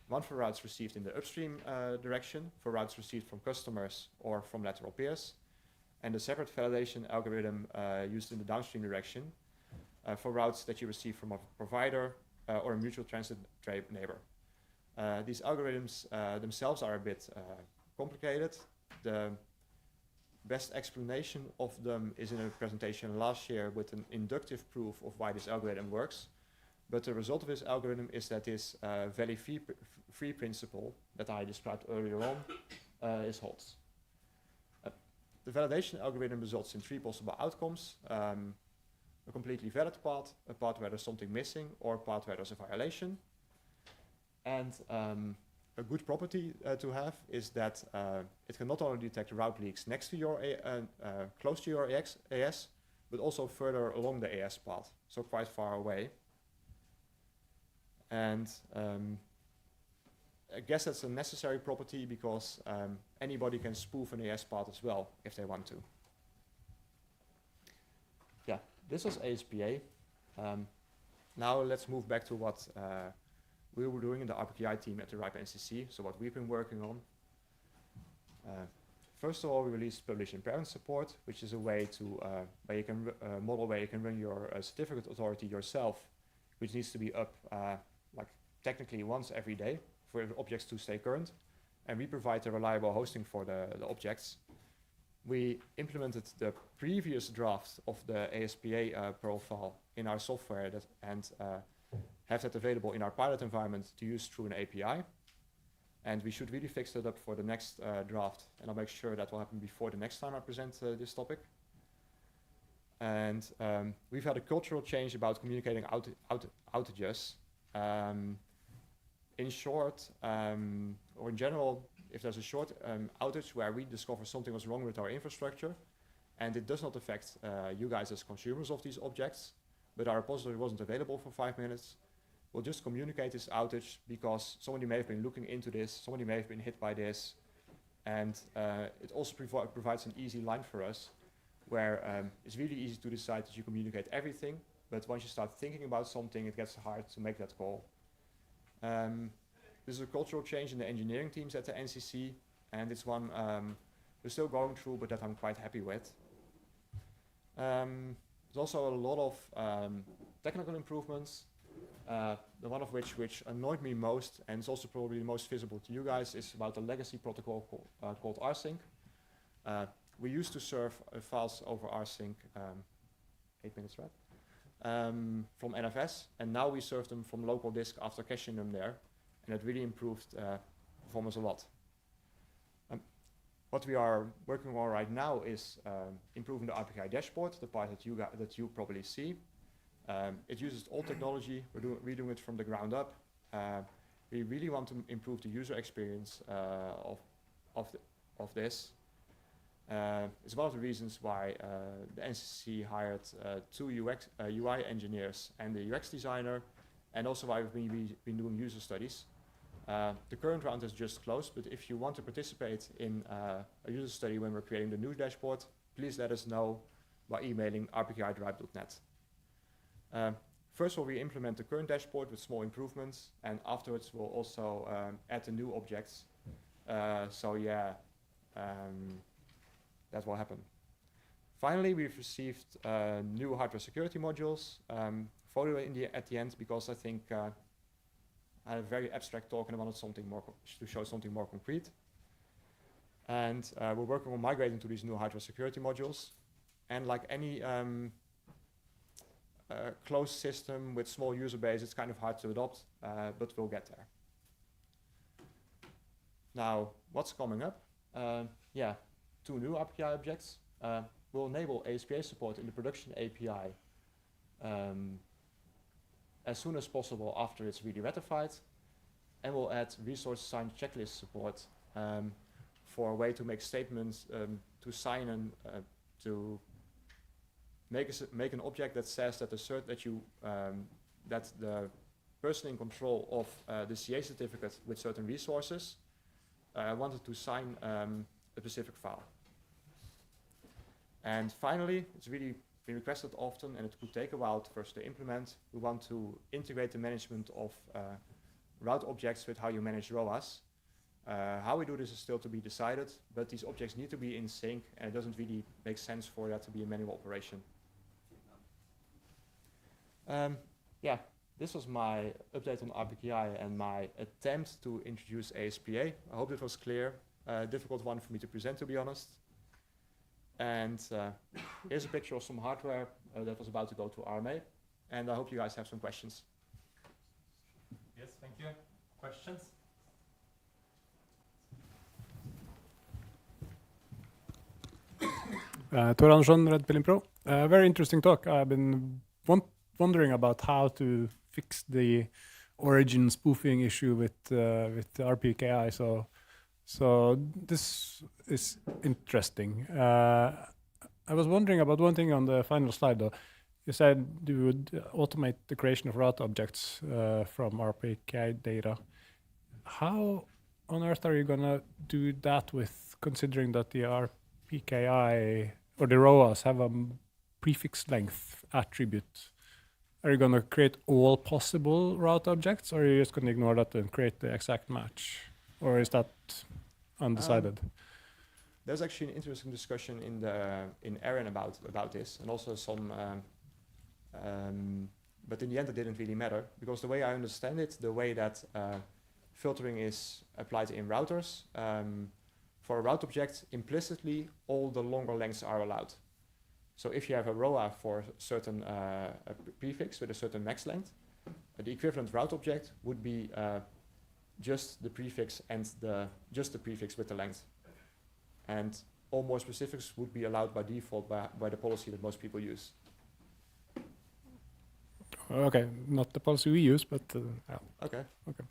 Speaker 8: One for routes received in the upstream direction, for routes received from customers or from lateral peers, and a separate validation algorithm used in the downstream direction for routes that you receive from a provider or a mutual transit neighbor. These algorithms themselves are a bit complicated. The best explanation of them is in a presentation last year with an inductive proof of why this algorithm works. But the result of this algorithm is that this value free principle that I described earlier on is holds. The validation algorithm results in 3 possible outcomes. A completely valid path, a path where there's something missing, or a path where there's a violation. And a good property to have is that it can not only detect route leaks next to your close to your AS, but also further along the AS path, so quite far away. And I guess that's a necessary property because anybody can spoof an AS path as well if they want to. Yeah, this was ASPA. Now let's move back to what we were doing in the RPKI team at the RIPE NCC, so what we've been working on. First of all, we released publish and parent support, which is a way to where you can model where you can run your certificate authority yourself, which needs to be up like technically once every day for the objects to stay current, and we provide the reliable hosting for the objects. We implemented the previous draft of the ASPA profile in our software and have that available in our pilot environment to use through an API. And we should really fix that up for the next draft, and I'll make sure that will happen before the next time I present this topic. And we've had a cultural change about communicating outages. In short, or in general, if there's a short outage where we discover something was wrong with our infrastructure, and it does not affect you guys as consumers of these objects, but our repository wasn't available for 5 minutes, we'll just communicate this outage because somebody may have been looking into this, somebody may have been hit by this, and it also provides an easy line for us where it's really easy to decide that you communicate everything, but once you start thinking about something, it gets hard to make that call. This is a cultural change in the engineering teams at the NCC, and it's one we're still going through, but that I'm quite happy with. There's also a lot of technical improvements. The one of which annoyed me most, and is also probably the most visible to you guys, is about the legacy protocol called rsync. We used to serve files over rsync, 8 minutes, right? From NFS, and now we serve them from local disk after caching them there, and it really improved performance a lot. What we are working on right now is improving the RPKI dashboard, the part that you probably see. It uses old technology. We're doing it from the ground up. We really want to improve the user experience of this. It's one of the reasons why the NCC hired 2 UI engineers and the UX designer, and also why we've been doing user studies. The current round has just closed, but if you want to participate in a user study when we're creating the new dashboard, please let us know by emailing rpki@ripe.net. First of all, we implement the current dashboard with small improvements, and afterwards we'll also add the new objects. So yeah, that will happen. Finally, we've received new hardware security modules. Photo at the end, because I think I had a very abstract talk and I wanted something more to show something more concrete. And we're working on migrating to these new hardware security modules. And like any closed system with small user base, it's kind of hard to adopt, but we'll get there. Now, what's coming up? Yeah, 2 new RPKI objects. We'll enable ASPA support in the production API as soon as possible after it's really ratified, and we'll add resource-assigned checklist support for a way to make statements to sign and to make an object that says that that the person in control of the CA certificate with certain resources wanted to sign a specific file. And finally, it's really been requested often, and it could take a while first to implement. We want to integrate the management of route objects with how you manage ROAS. How we do this is still to be decided, but these objects need to be in sync, and it doesn't really make sense for that to be a manual operation. Yeah, this was my update on RPKI and my attempt to introduce ASPA. I hope it was clear. Difficult one for me to present, to be honest. And here's a picture of some hardware that was about to go to RMA. And I hope you guys have some questions.
Speaker 1: Yes, thank you. Questions?
Speaker 13: Tor Andersson, Red Pilling Pro. Very interesting talk. I've been wondering about how to fix the origin spoofing issue with RPKI. So this is interesting. I was wondering about one thing on the final slide, though. You said you would automate the creation of route objects from RPKI data. How on earth are you going to do that with considering that the RPKI or the ROAS have a prefix length attribute? Are you going to create all possible route objects, or are you just going to ignore that and create the exact match? Or is that undecided?
Speaker 8: There's actually an interesting discussion in Aaron about this, and also some. But in the end, it didn't really matter, because the way I understand it, the way that filtering is applied in routers, for a route object, implicitly all the longer lengths are allowed. So if you have a ROA for a certain prefix with a certain max length, the equivalent route object would be just the prefix and just the prefix with the length. And all more specifics would be allowed by default by the policy that most people use.
Speaker 13: Okay, not the policy we use, but yeah.
Speaker 8: Okay.
Speaker 13: Okay.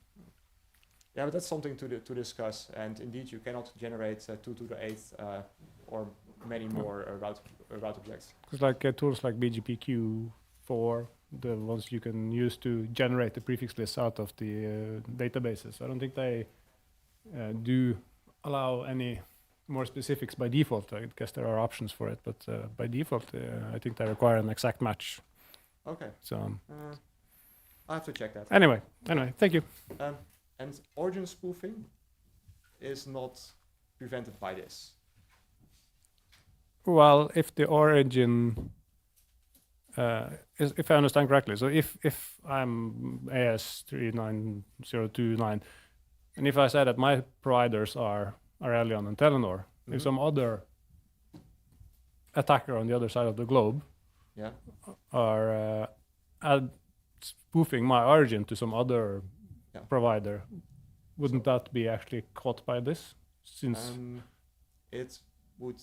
Speaker 8: Yeah, but that's something to discuss. And indeed, you cannot generate 2 to the 8th or many more route objects.
Speaker 13: Because like tools like BGPQ4, the ones you can use to generate the prefix list out of the databases, I don't think they do allow any more specifics by default. I guess there are options for it, but by default, I think they require an exact match.
Speaker 8: Okay.
Speaker 13: So
Speaker 8: I have to check that.
Speaker 13: Anyway, thank you.
Speaker 8: And origin spoofing is not prevented by this.
Speaker 13: Well, if the origin, if I understand correctly, so if I'm AS39029, and if I say that my providers are Aurelion and Telenor, if some other attacker on the other side of the globe are spoofing my origin to some other provider, wouldn't that be actually caught by this? Since
Speaker 8: it would,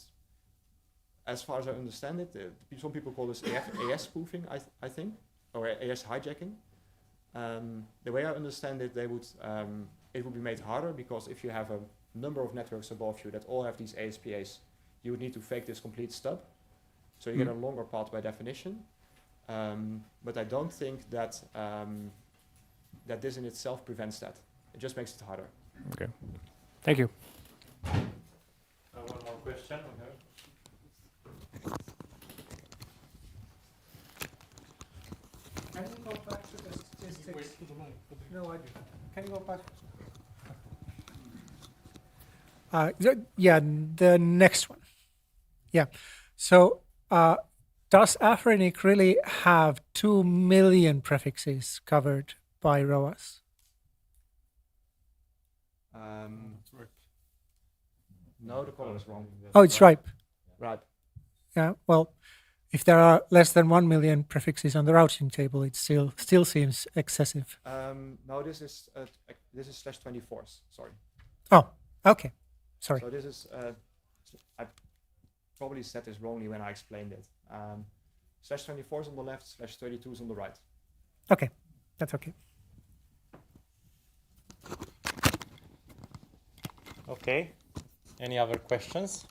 Speaker 8: as far as I understand it, some people call this AS spoofing, I think, or AS hijacking. The way I understand it, it would be made harder, because if you have a number of networks above you that all have these ASPAs, you would need to fake this complete stub. So you get a longer path by definition. But I don't think that that this in itself prevents that. It just makes it harder.
Speaker 13: Okay. Thank you.
Speaker 1: One more question.
Speaker 5: Can you go back to the statistics? No, can you go back?
Speaker 7: Yeah, the next one. Yeah. So does Afrinic really have 2 million prefixes covered by ROAS?
Speaker 8: No, the color is wrong.
Speaker 7: Oh, it's ripe.
Speaker 8: Right.
Speaker 7: Yeah. Well, if there are less than 1 million prefixes on the routing table, it still seems excessive.
Speaker 8: No, this is /24s. Sorry.
Speaker 7: Oh, okay. Sorry.
Speaker 8: So this is I probably said this wrongly when I explained it. /24 is on the left, /32 is on the right.
Speaker 7: Okay, that's okay.
Speaker 1: Okay. Any other questions?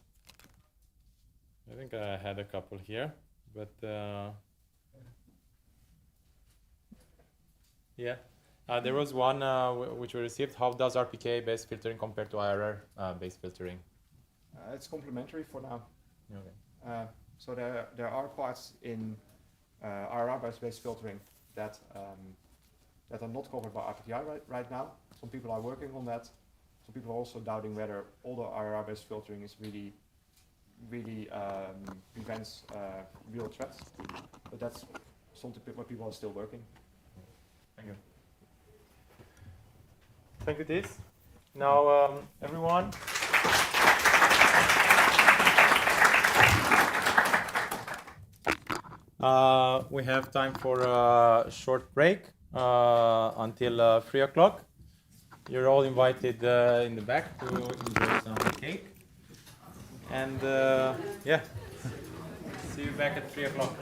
Speaker 1: I think I had a couple here, but yeah. There was one which we received. How does RPK-based filtering compare to IRR-based filtering?
Speaker 8: It's complementary for now.
Speaker 1: Okay.
Speaker 8: So there are parts in IRR-based filtering that that are not covered by RPTI right now. Some people are working on that. Some people are also doubting whether all the IRR-based filtering is really prevents real threats. But that's something where people are still working.
Speaker 1: Thank you. Thank you, Tis. Now, everyone. We have time for a short break until 3 o'clock. You're all invited in the back to enjoy some cake. And yeah, see you back at 3 o'clock.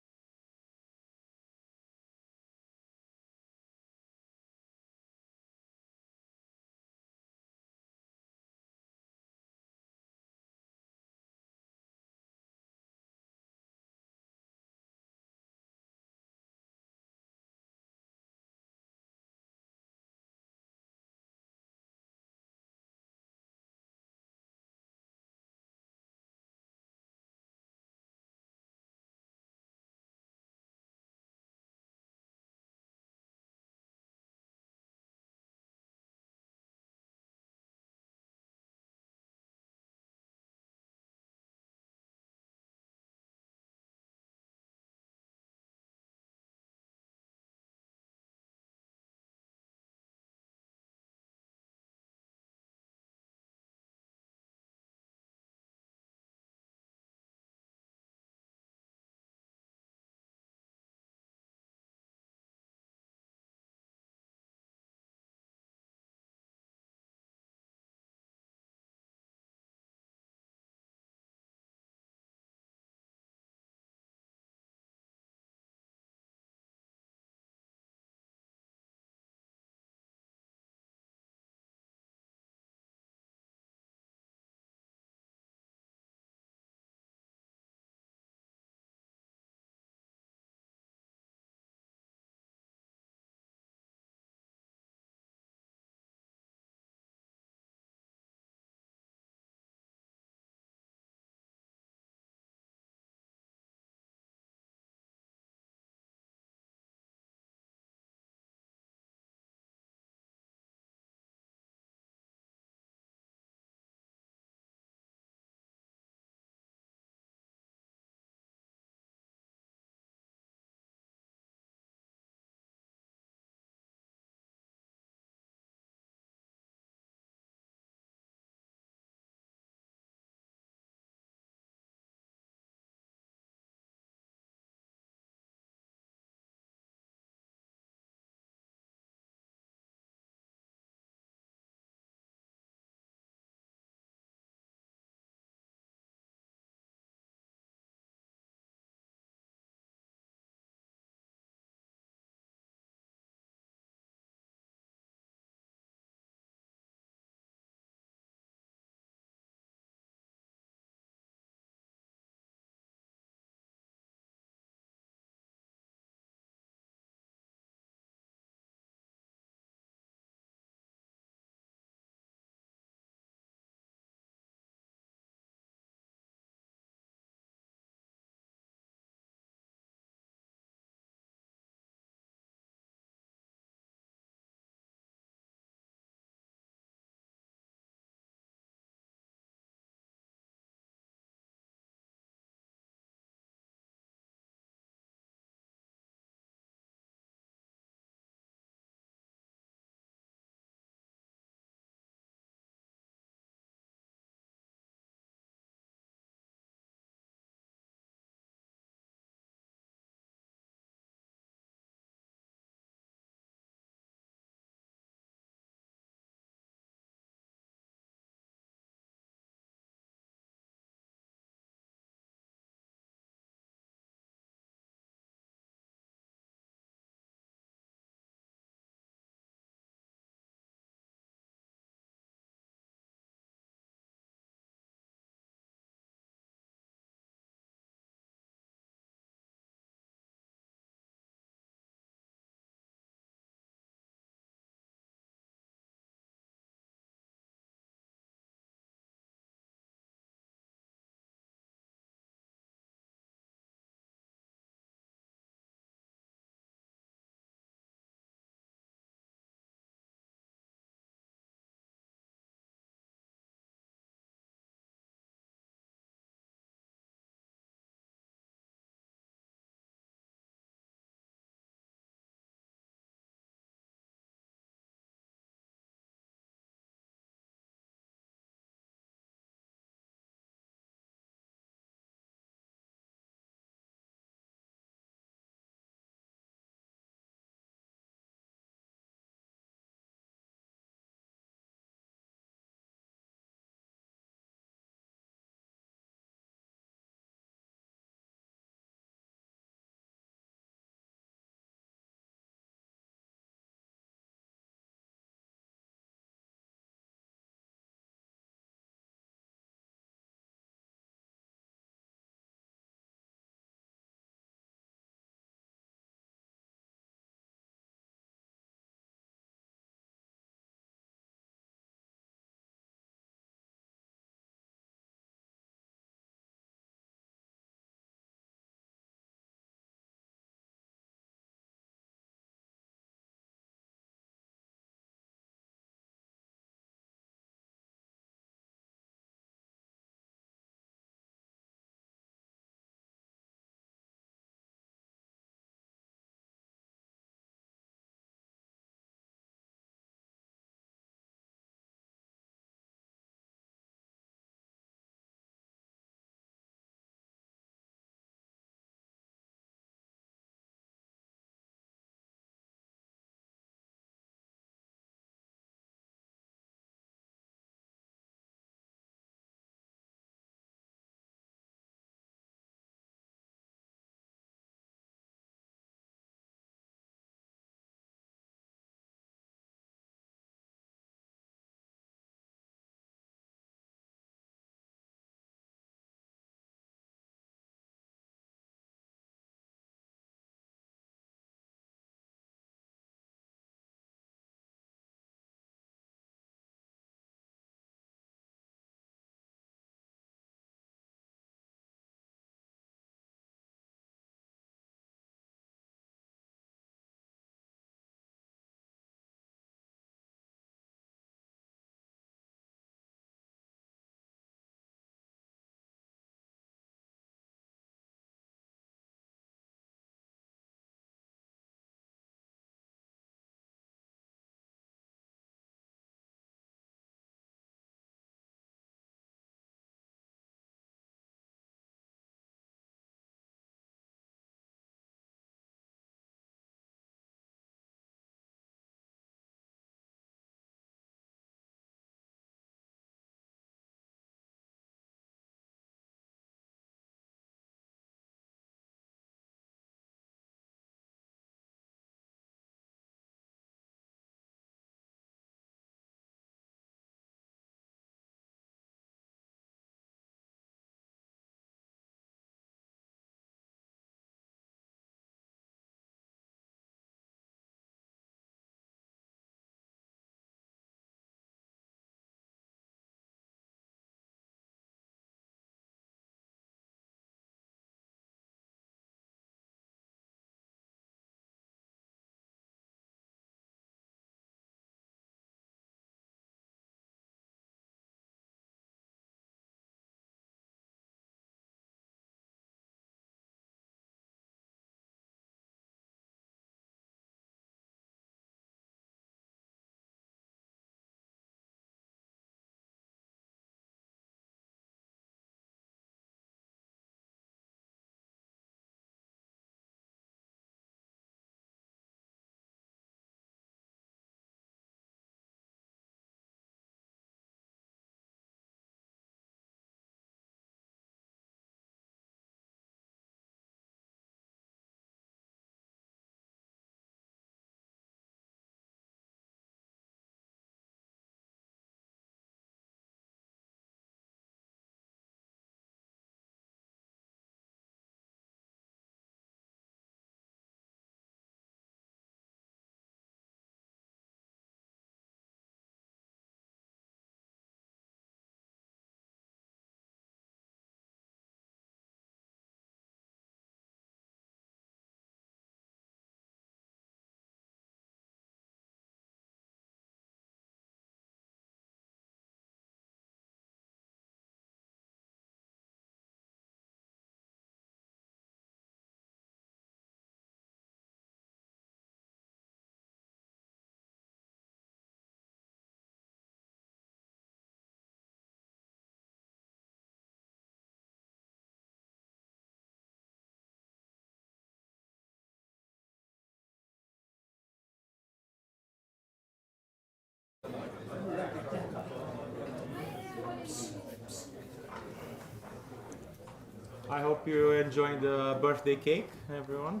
Speaker 1: I hope you enjoyed the birthday cake, everyone.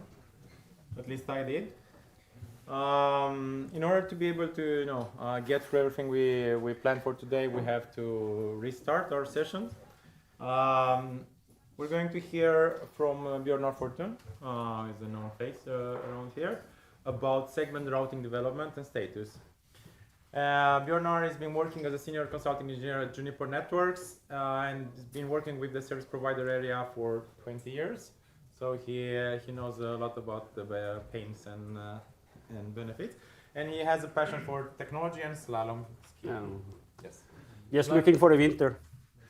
Speaker 1: At least I did. In order to be able to, get through everything we planned for today, we have to restart our session. We're going to hear from Bjørnar Fortun, is a known face around here, about segment routing development and status. Bjørnar has been working as a senior consulting engineer at Juniper Networks and has been working with the service provider area for 20 years. So he knows a lot about the pains and benefits. And he has a passion for technology and slalom skiing. Yes.
Speaker 21: Just looking for the winter.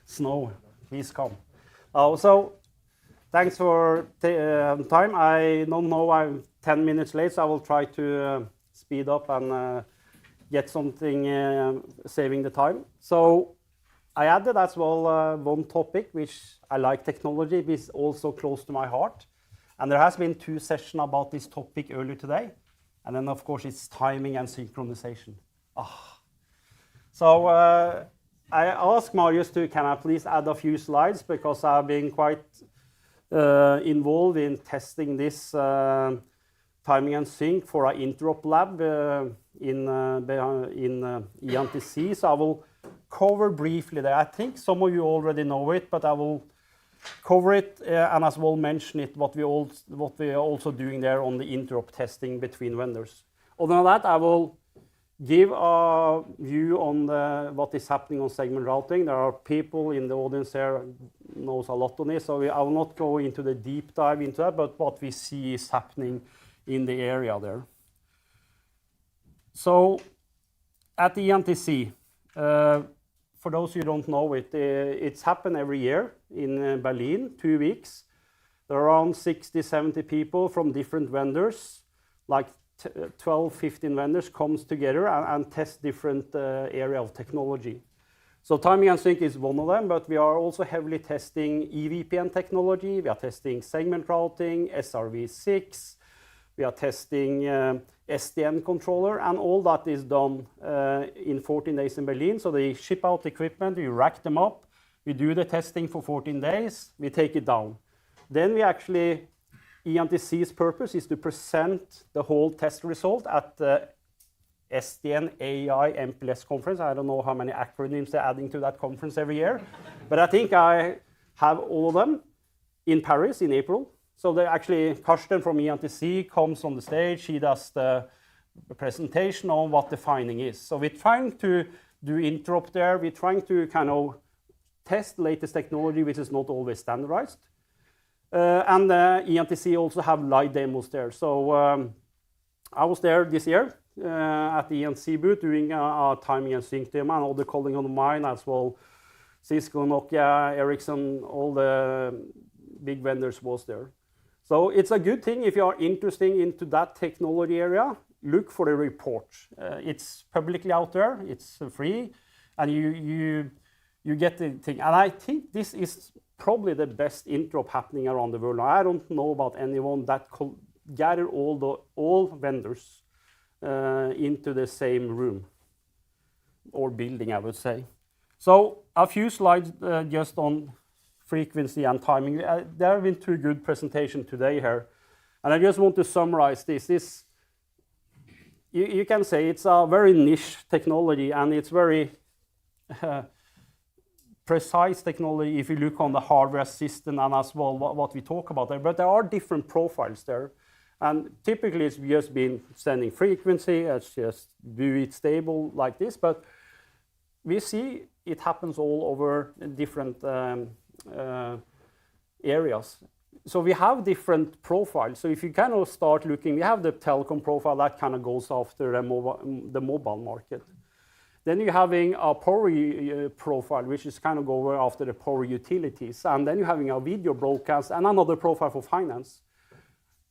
Speaker 21: Snow, please come. So thanks for time. I don't know, I'm 10 minutes late, so I will try to speed up and get something saving the time. So I added as well one topic, which I like technology, which is also close to my heart. And there has been 2 sessions about this topic earlier today. And then, of course, it's timing and synchronization. So I asked Marius to, can I please add a few slides, because I've been quite involved in testing this timing and sync for our interop lab in ENTC. So I will cover briefly there. I think some of you already know it, but I will cover it and as well mention it, what we are also doing there on the interop testing between vendors. Other than that, I will give a view on what is happening on segment routing. There are people in the audience here who knows a lot on this, so I will not go into the deep dive into that, but what we see is happening in the area there. So at the ENTC, for those who don't know it, it's happened every year in Berlin, 2 weeks. There are around 60, 70 people from different vendors, like 12, 15 vendors comes together and test different area of technology. So timing and sync is one of them, but we are also heavily testing EVPN technology. We are testing segment routing, SRv6. We are testing SDN controller, and all that is done in 14 days in Berlin. So they ship out equipment, we rack them up, we do the testing for 14 days, we take it down. Then we actually, ENTC's purpose is to present the whole test result at the SDN AI MPLS conference. I don't know how many acronyms they're adding to that conference every year, but I think I have all of them in Paris in April. So they actually, Karsten from ENTC comes on the stage, he does the presentation on what the finding is. So we're trying to do interop there, we're trying to kind of test the latest technology, which is not always standardized. And ENTC also have live demos there. So I was there this year at the ENTC booth doing a timing and sync demo, and other colleagues of mine as well, Cisco, Nokia, Ericsson, all the big vendors was there. So it's a good thing if you are interested into that technology area, look for the report. It's publicly out there, it's free, and you get the thing. And I think this is probably the best interop happening around the world. Now, I don't know about anyone that gather all vendors into the same room or building, I would say. So a few slides just on frequency and timing. There have been 2 good presentations today here. And I just want to summarize this. You can say it's a very niche technology, and it's very precise technology if you look on the hardware system and as well what we talk about there. But there are different profiles there. And typically it's just been sending frequency, it's just do it stable like this. But we see it happens all over different areas. So we have different profiles. So if you kind of start looking, we have the telecom profile that kind of goes after the mobile market. Then you're having a power profile, which is kind of going after the power utilities. And then you're having a video broadcast and another profile for finance.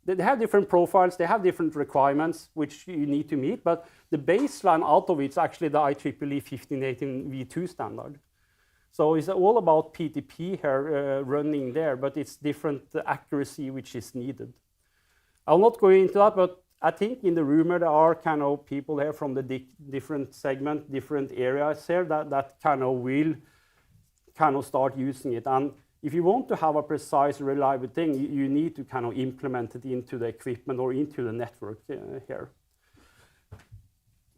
Speaker 21: They have different profiles, they have different requirements, which you need to meet. But the baseline out of it is actually the IEEE 1518 v2 standard. So it's all about PTP here running there, but it's different accuracy which is needed. I'll not go into that, but I think in the rumor there are kind of people here from the different segment, different areas here that kind of will kind of start using it. And if you want to have a precise, reliable thing, you need to kind of implement it into the equipment or into the network here.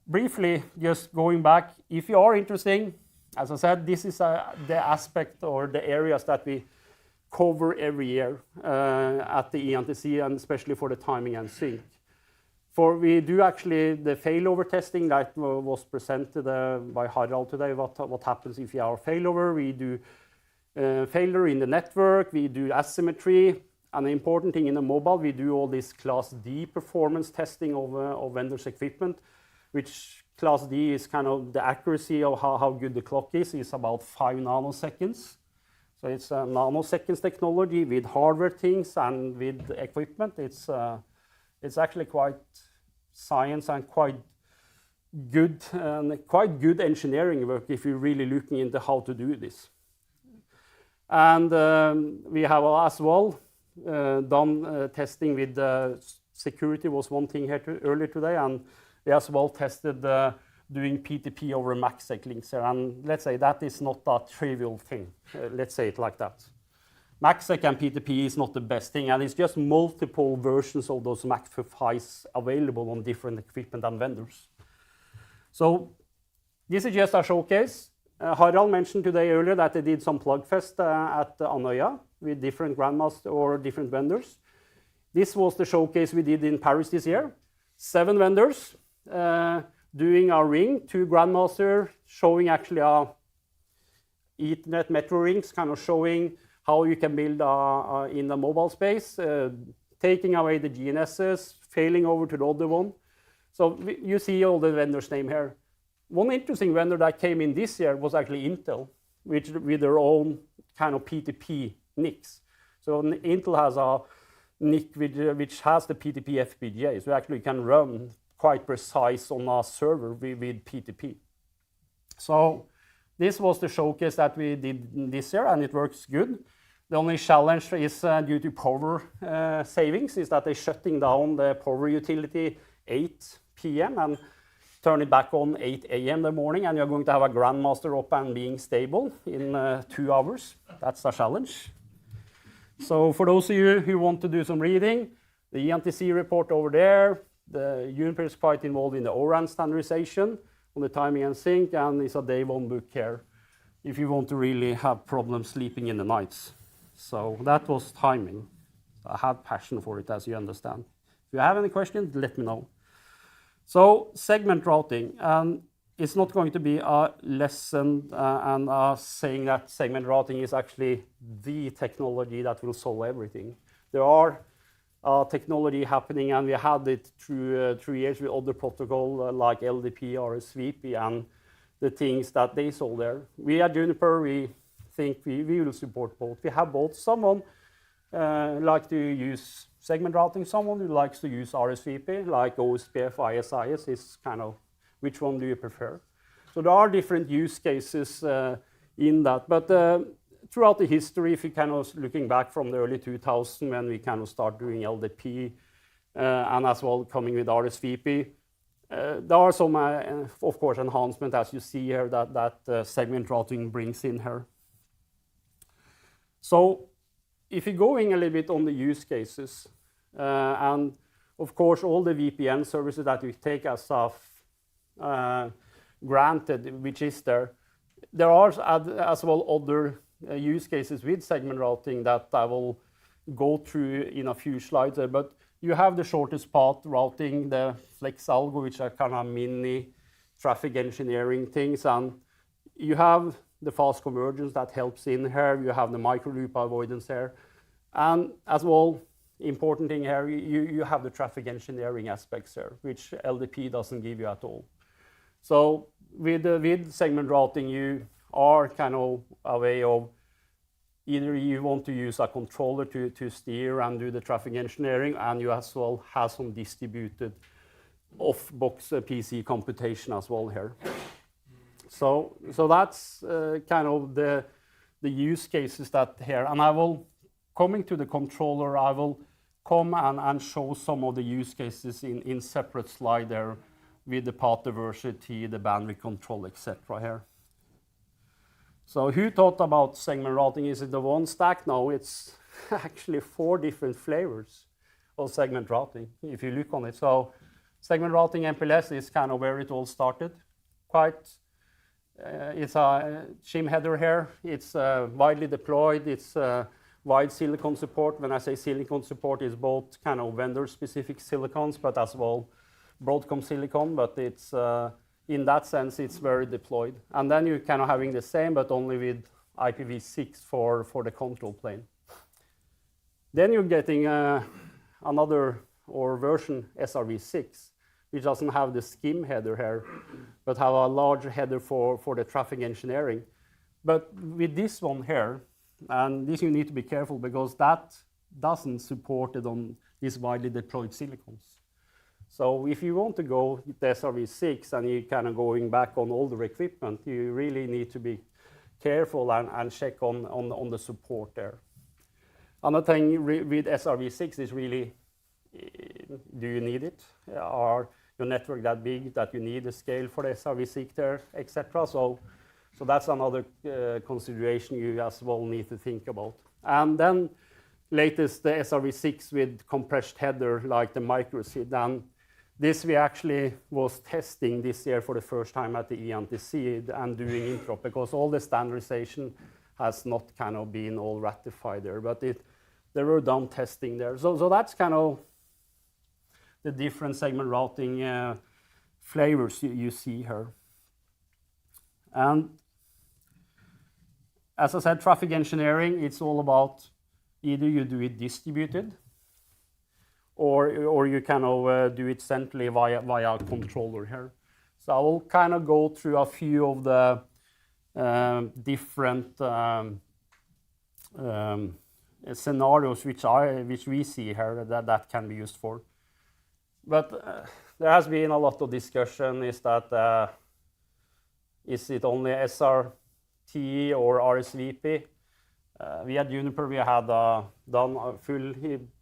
Speaker 21: Briefly, just going back, if you are interested, as I said, this is the aspect or the areas that we cover every year at the ENTC, and especially for the timing and sync. We do actually the failover testing that was presented by Harald today, what happens if you are failover. We do failure in the network, we do asymmetry, and the important thing in the mobile, we do all this Class D performance testing of vendors' equipment, which Class D is kind of the accuracy of how good the clock is about 5 nanoseconds. So it's a nanoseconds technology with hardware things and with equipment. It's actually quite science and quite good engineering work if you're really looking into how to do this. And we have as well done testing with security was one thing here earlier today, and we as well tested doing PTP over MACsec links here. And let's say that is not a trivial thing. Let's say it like that. MACsec and PTP is not the best thing, and it's just multiple versions of those MAC5s available on different equipment and vendors. So this is just a showcase. Harald mentioned today earlier that they did some plugfest at Andøya with different grandmasters or different vendors. This was the showcase we did in Paris this year. 7 vendors doing our ring, 2 grandmasters showing actually our Ethernet metro rings, kind of showing how you can build in the mobile space, taking away the GNSs, failing over to the other one. So you see all the vendors' name here. One interesting vendor that came in this year was actually Intel, with their own kind of PTP NICs. So Intel has a NIC which has the PTP FPGA, so actually you can run quite precise on a server with PTP. So this was the showcase that we did this year, and it works good. The only challenge is due to power savings, is that they're shutting down the power utility 8 p.m. and turn it back on 8 a.m. in the morning, and you're going to have a grandmaster up and being stable in 2 hours. That's a challenge. So for those of you who want to do some reading, the ENTC report over there, the Juniper is quite involved in the ORAN standardization on the timing and sync, and it's a day 1 book here if you want to really have problems sleeping in the nights. So that was timing. I have passion for it, as you understand. If you have any questions, let me know. So segment routing, and it's not going to be a lesson and saying that segment routing is actually the technology that will solve everything. There are technology happening, and we had it through 3 years with other protocol like LDP, RSVP, and the things that they solve there. We at Juniper, we think we will support both. We have both. Someone like to use segment routing, someone who likes to use RSVP, like OSPF, ISIS, is kind of which one do you prefer? So there are different use cases in that, but throughout the history, if you kind of looking back from the early 2000s when we kind of start doing LDP and as well coming with RSVP, there are some, of course, enhancement as you see here that segment routing brings in here. So if you're going a little bit on the use cases, and of course all the VPN services that we take as of granted, which is there are as well other use cases with segment routing that I will go through in a few slides there, but you have the shortest path routing, the flex algo, which are kind of mini traffic engineering things, and you have the fast convergence that helps in here, you have the micro loop avoidance here, and as well, important thing here, you have the traffic engineering aspects here, which LDP doesn't give you at all. So with segment routing, you are kind of a way of either you want to use a controller to steer and do the traffic engineering, and you as well have some distributed off-box PC computation as well here. So that's kind of the use cases that here, and I will, coming to the controller, I will come and show some of the use cases in separate slide there with the path diversity, the bandwidth control, etc. here. So who thought about segment routing? Is it the one stack? No, it's actually 4 different flavors of segment routing, if you look on it. So segment routing MPLS is kind of where it all started. It's a shim header here. It's widely deployed. It's wide silicon support. When I say silicon support, it's both kind of vendor-specific silicons, but as well Broadcom silicon. But it's in that sense, it's very deployed. And then you're kind of having the same, but only with IPv6 for the control plane. Then you're getting another version SRv6, which doesn't have the skim header here, but have a larger header for the traffic engineering. But with this one here, and this you need to be careful because that doesn't support it on these widely deployed silicons. So if you want to go with the SRv6 and you're kind of going back on older equipment, you really need to be careful and check on the support there. Another thing with SRv6 is really, do you need it? Are your network that big that you need a scale for the SRv6 there, etc.? So that's another consideration you as well need to think about. And then latest the SRv6 with compressed header like the microSID. And this we actually was testing this year for the first time at the ENTC and doing interop because all the standardization has not kind of been all ratified there, but they were done testing there. So that's kind of the different segment routing flavors you see here. And as I said, traffic engineering, it's all about either you do it distributed or you kind of do it centrally via a controller here. So I will kind of go through a few of the different scenarios which we see here that can be used for. But there has been a lot of discussion. Is it only SRT or RSVP? We at Juniper we had done a full,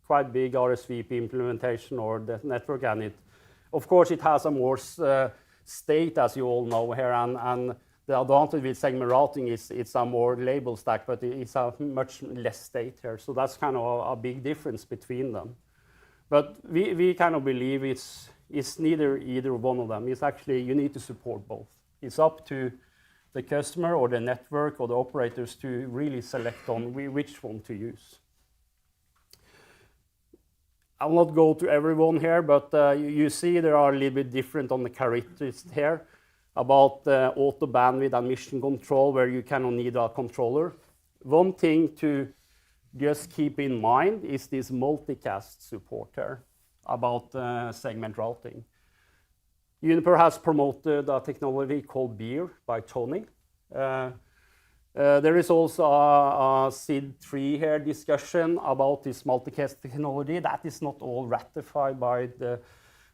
Speaker 21: quite big RSVP implementation or the network, and it, of course, it has a more state, as you all know here, and the advantage with segment routing is it's a more label stack, but it's a much less state here. So that's kind of a big difference between them. But we kind of believe it's neither either one of them. It's actually, you need to support both. It's up to the customer or the network or the operators to really select on which one to use. I'll not go to everyone here, but you see there are a little bit different on the characteristics here about auto bandwidth and mission control, where you kind of need a controller. One thing to just keep in mind is this multicast support here about segment routing. Juniper has promoted a technology called BEER by Tony. There is also a SID3 here discussion about this multicast technology. That is not all ratified by the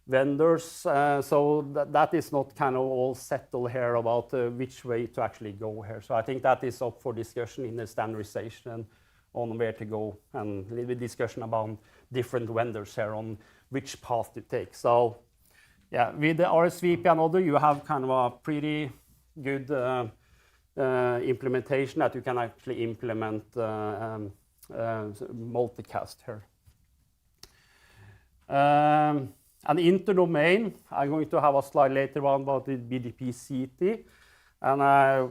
Speaker 21: vendors. So that is not kind of all settled here about which way to actually go here. So I think that is up for discussion in the standardization on where to go, and a little bit discussion about different vendors here on which path to take. So yeah, with the RSVP and other, you have kind of a pretty good implementation that you can actually implement multicast here. And interdomain, I'm going to have a slide later on about the BDP-CT. And I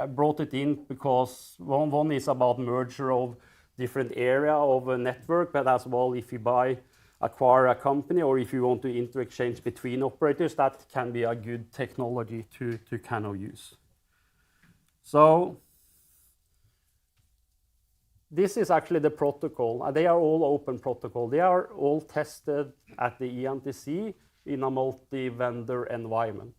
Speaker 21: brought it in because one is about merger of different area of a network, but as well if you acquire a company or if you want to inter-exchange between operators, that can be a good technology to kind of use. So this is actually the protocol. They are all open protocol. They are all tested at the ENTC in a multi-vendor environment.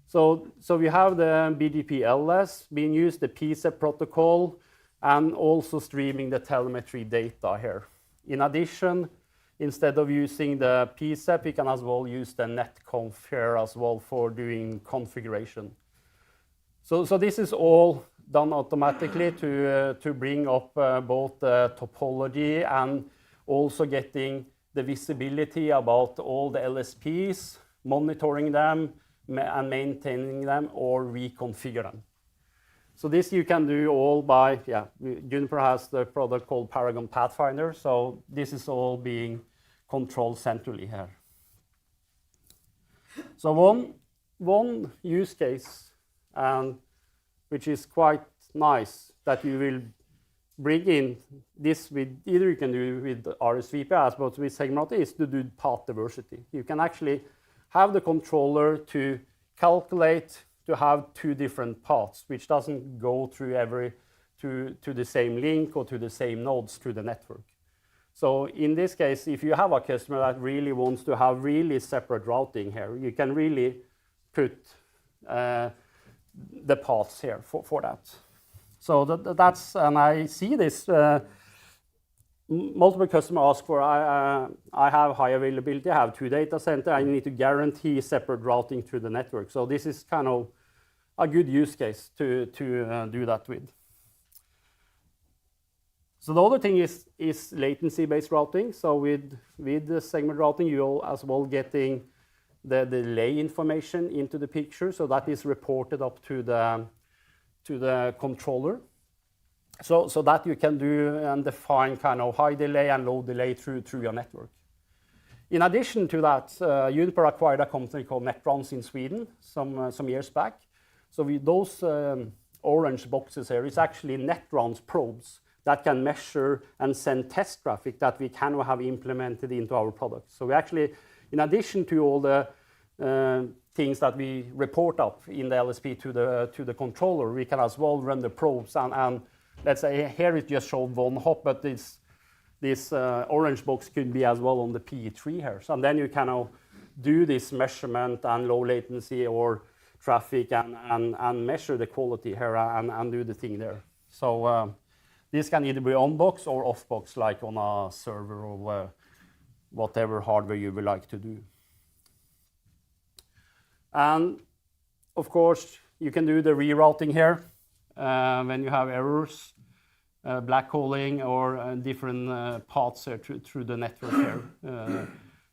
Speaker 21: So we have the BDP-LS being used, the PCEP protocol, and also streaming the telemetry data here. In addition, instead of using the PCEP, we can as well use the netconf here as well for doing configuration. So this is all done automatically to bring up both the topology and also getting the visibility about all the LSPs, monitoring them, and maintaining them or reconfigure them. So this you can do all by, Juniper has the product called Paragon Pathfinder. So this is all being controlled centrally here. So one use case, which is quite nice, that you will bring in this with, either you can do it with RSVP, but with segment is to do path diversity. You can actually have the controller to calculate to have two different paths, which doesn't go through to the same link or to the same nodes through the network. So in this case, if you have a customer that really wants to have really separate routing here, you can really put the paths here for that. So that's, and I see this, multiple customers ask for, I have high availability, I have 2 data centers, I need to guarantee separate routing through the network. So this is kind of a good use case to do that with. So the other thing is latency-based routing. So with the segment routing, you're as well getting the delay information into the picture. So that is reported up to the controller. So that you can do and define kind of high delay and low delay through your network. In addition to that, Juniper acquired a company called Netrons in Sweden some years back. So with those orange boxes here, it's actually Netrons probes that can measure and send test traffic that we can have implemented into our products. So we actually, in addition to all the things that we report up in the LSP to the controller, we can as well run the probes and let's say here it just showed one hop, but this orange box could be as well on the PE3 here. So and then you can do this measurement and low latency or traffic and measure the quality here and do the thing there. So this can either be on box or off box, like on a server or whatever hardware you would like to do. And of course, you can do the rerouting here when you have errors, black holing, or different paths here through the network here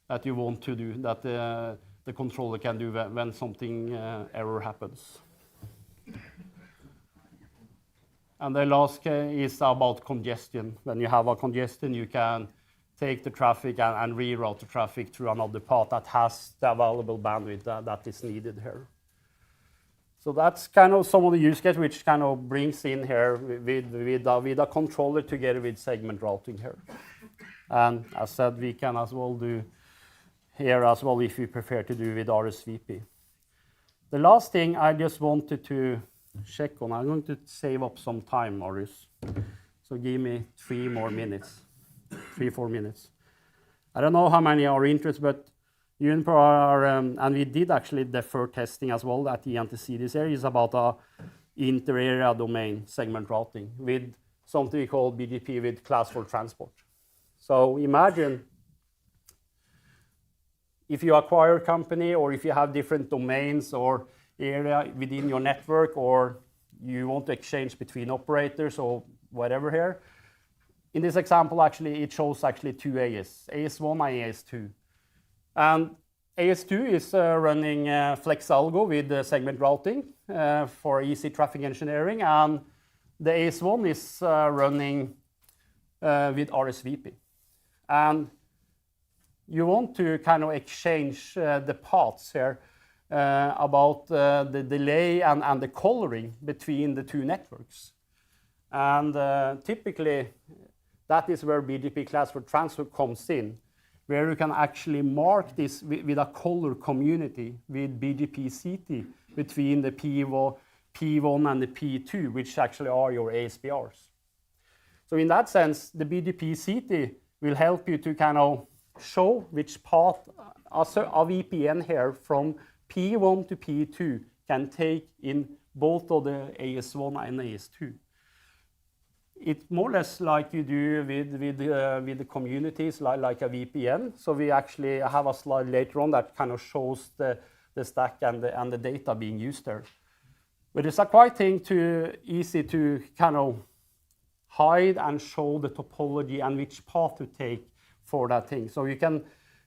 Speaker 21: that you want to do, that the controller can do when something error happens. And the last case is about congestion. When you have a congestion, you can take the traffic and reroute the traffic through another path that has the available bandwidth that is needed here. So that's kind of some of the use cases which kind of brings in here with a controller together with segment routing here. And as said, we can as well do here as well if you prefer to do with RSVP. The last thing I just wanted to check on, I'm going to save up some time, Marius. So give me 3 more minutes, 3-4 minutes. I don't know how many are interested, but Juniper are, and we did actually defer testing as well at the NTC this area, is about a inter-area domain segment routing with something we call BGP with class 4 transport. So imagine if you acquire a company or if you have different domains or area within your network, or you want to exchange between operators or whatever here. In this example, actually, it shows actually 2 AS, AS1 and AS2. And AS2 is running FlexAlgo with segment routing for easy traffic engineering, and the AS1 is running with RSVP. And you want to kind of exchange the paths here about the delay and the coloring between the 2 networks. And typically, that is where BGP class 4 transport comes in, where you can actually mark this with a color community with BGP CT between the P1 and the P2, which actually are your ASPRs. So in that sense, the BGP CT will help you to kind of show which path a VPN here from P1 to P2 can take in both of the AS1 and AS2. It's more or less like you do with the communities, like a VPN. So we actually have a slide later on that kind of shows the stack and the data being used there. But it's a quite easy to kind of hide and show the topology and which path to take for that thing. So you can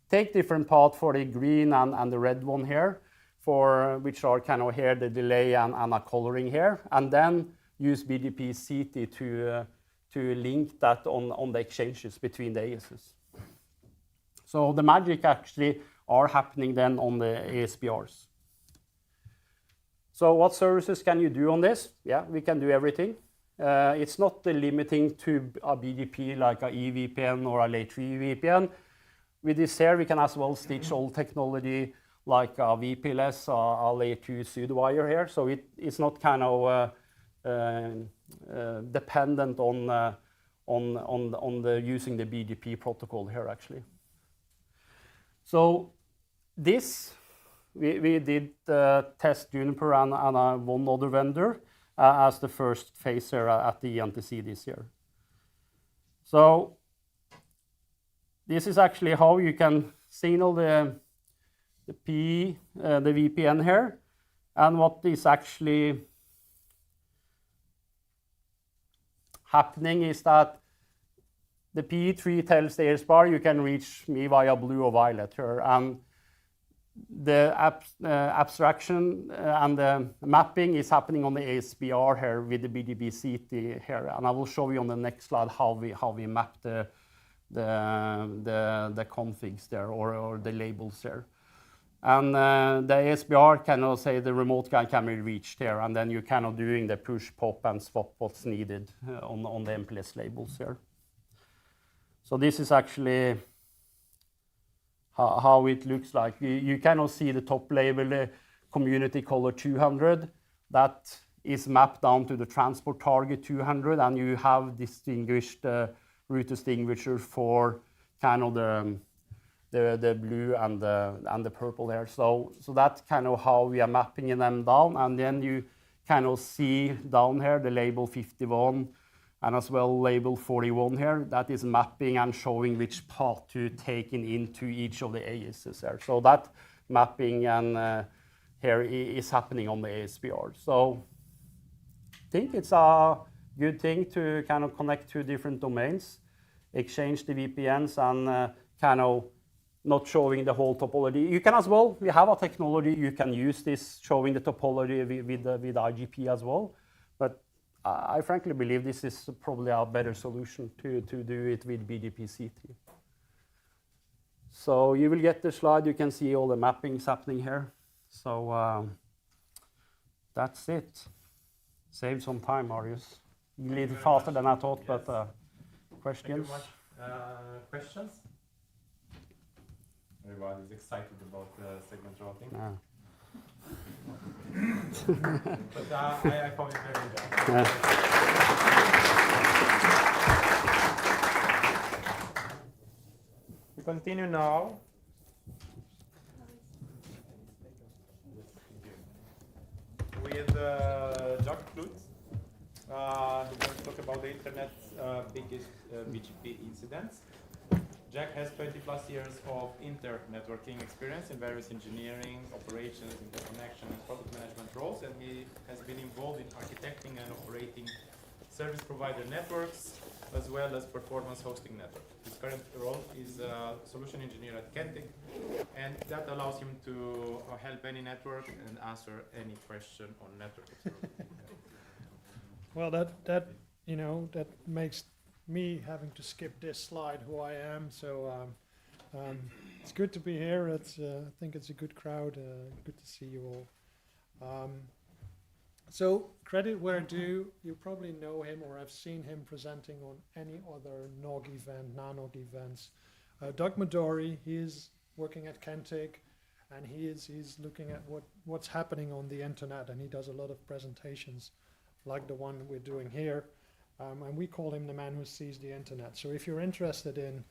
Speaker 21: take different paths for the green and the red one here, for which are kind of here the delay and a coloring here, and then use BGP CT to link that on the exchanges between the ASs. So the magic actually are happening then on the ASBRs. So what services can you do on this? Yeah, we can do everything. It's not limiting to a BGP like a eVPN or a layer 3 VPN. With this here, we can as well stitch old technology like a VPLS, a layer 2 pseudo-wire here. So it's not kind of dependent on the using the BGP protocol here actually. So this we did test Juniper and one other vendor as the first phase here at the ENTC this year. So this is actually how you can signal the VPN here, and what is actually happening is that the PE3 tells the ASBR you can reach me via blue or violet here, and the abstraction and the mapping is happening on the ASBR here with the BGP CT here, and I will show you on the next slide how we map the configs there or the labels there. And the ASBR can say the remote guy can be reached here, and then you're kind of doing the push, pop, and swap what's needed on the MPLS labels here. So this is actually how it looks like. You cannot see the top label, community color 200. That is mapped down to the transport target 200, and you have distinguished route distinguisher for kind of the blue and the purple there. So that's kind of how we are mapping them down, and then you kind of see down here the label 51 and as well label 41 here. That is mapping and showing which path to take into each of the ASs there. So that mapping and here is happening on the ASBR. So I think it's a good thing to kind of connect to different domains, exchange the VPNs, and kind of not showing the whole topology. You can as well, we have a technology, you can use this showing the topology with IGP as well. But I frankly believe this is probably a better solution to do it with BGP CT. So you will get the slide, you can see all the mappings happening here. So that's it. Save some time, Marius. You lead faster than I thought, yes. But questions?
Speaker 1: Thank you much. Questions? Everybody's excited about the segment routing.
Speaker 21: Yeah.
Speaker 1: But I found it very interesting.
Speaker 21: Yeah.
Speaker 1: We continue now. With Jack Klutz. He's going to talk about the internet's biggest BGP incidents. Jack has 20 plus years of inter-networking experience in various engineering, operations, interconnection, and product management roles, and he has been involved in architecting and operating service provider networks, as well as performance hosting networks. His current role is a solution engineer at Kentic, and that allows him to help any network and answer any question on network.
Speaker 5: Well, that makes me having to skip this slide, who I am. So it's good to be here. It's I think it's a good crowd. Good to see you all. So credit where due. You probably know him or have seen him presenting on any other NOG event, NONOG events. Doug Midori, he is working at Kentic, and he's looking at what's happening on the internet, and he does a lot of presentations like the one we're doing here. And we call him the man who sees the internet. So if you're interested in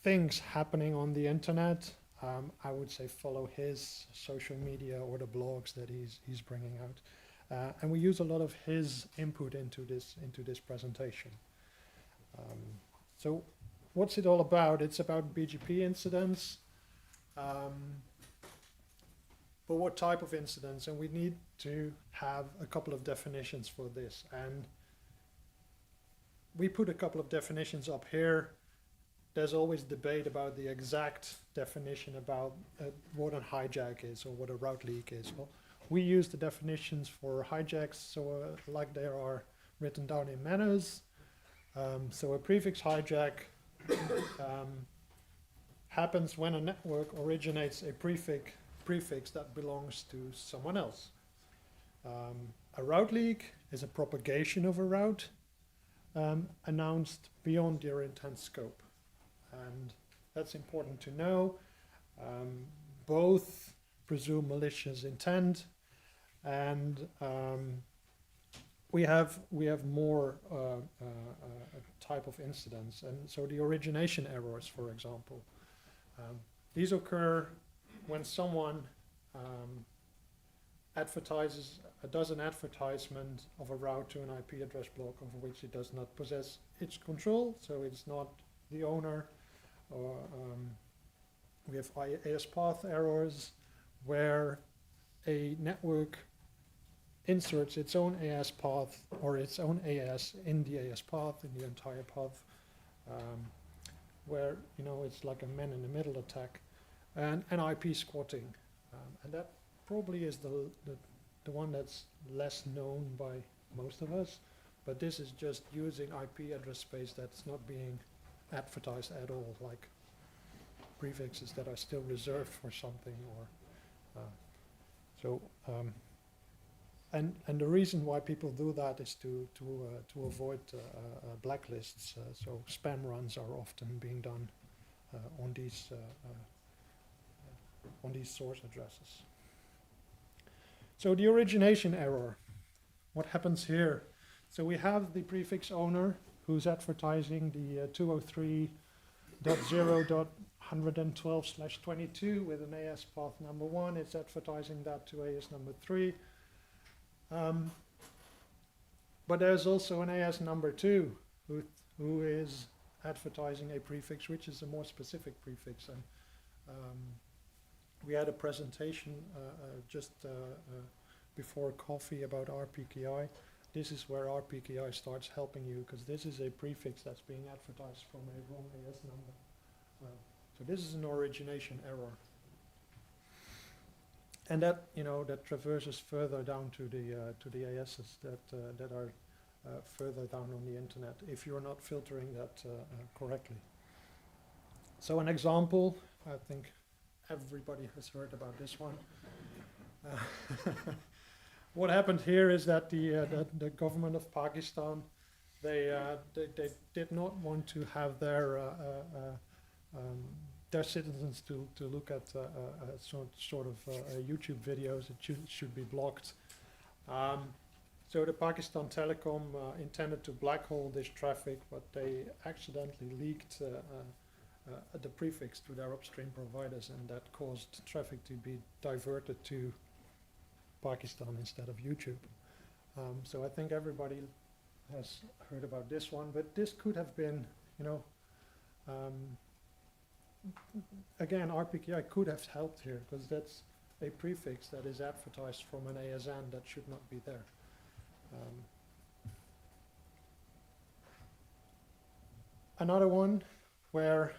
Speaker 5: things happening on the internet, I would say follow his social media or the blogs that he's bringing out. And we use a lot of his input into this presentation. So what's it all about? It's about BGP incidents. But what type of incidents? And we need to have a couple of definitions for this. And we put a couple of definitions up here. There's always debate about the exact definition about what a hijack is or what a route leak is. Well, we use the definitions for hijacks, so like they are written down in manners. So a prefix hijack happens when a network originates a prefix that belongs to someone else. A route leak is a propagation of a route announced beyond your intent scope. And that's important to know. Both presume malicious intent, and we have more type of incidents. And so the origination errors, for example, these occur when someone does an advertisement of a route to an IP address block over which it does not possess its control, so it's not the owner. Or we have AS path errors where a network inserts its own AS path or its own AS in the AS path, in the entire path, where it's like a man-in-the-middle attack, and IP squatting, and that probably is the one that's less known by most of us, but this is just using IP address space that's not being advertised at all, like prefixes that are still reserved for something, or and the reason why people do that is to avoid blacklists. So spam runs are often being done on these source addresses. So the origination error, what happens here? So we have the prefix owner who's advertising the 203.0.112/22 with an AS path number 1. It's advertising that to AS number 3. But there's also an AS number 2 who is advertising a prefix which is a more specific prefix. And we had a presentation just before coffee about RPKI. This is where RPKI starts helping you, because this is a prefix that's being advertised from a wrong AS number. So this is an origination error. And that that traverses further down to the ASs that are further down on the internet if you're not filtering that correctly. So an example, I think everybody has heard about this one. What happened here is that the government of Pakistan, they did not want to have their citizens to look at sort of YouTube videos. It should be blocked. So the Pakistan Telecom intended to blackhole this traffic, but they accidentally leaked the prefix to their upstream providers, and that caused traffic to be diverted to Pakistan instead of YouTube. So I think everybody has heard about this one, but this could have been, again, RPKI could have helped here, because that's a prefix that is advertised from an ASN that should not be there. Another one where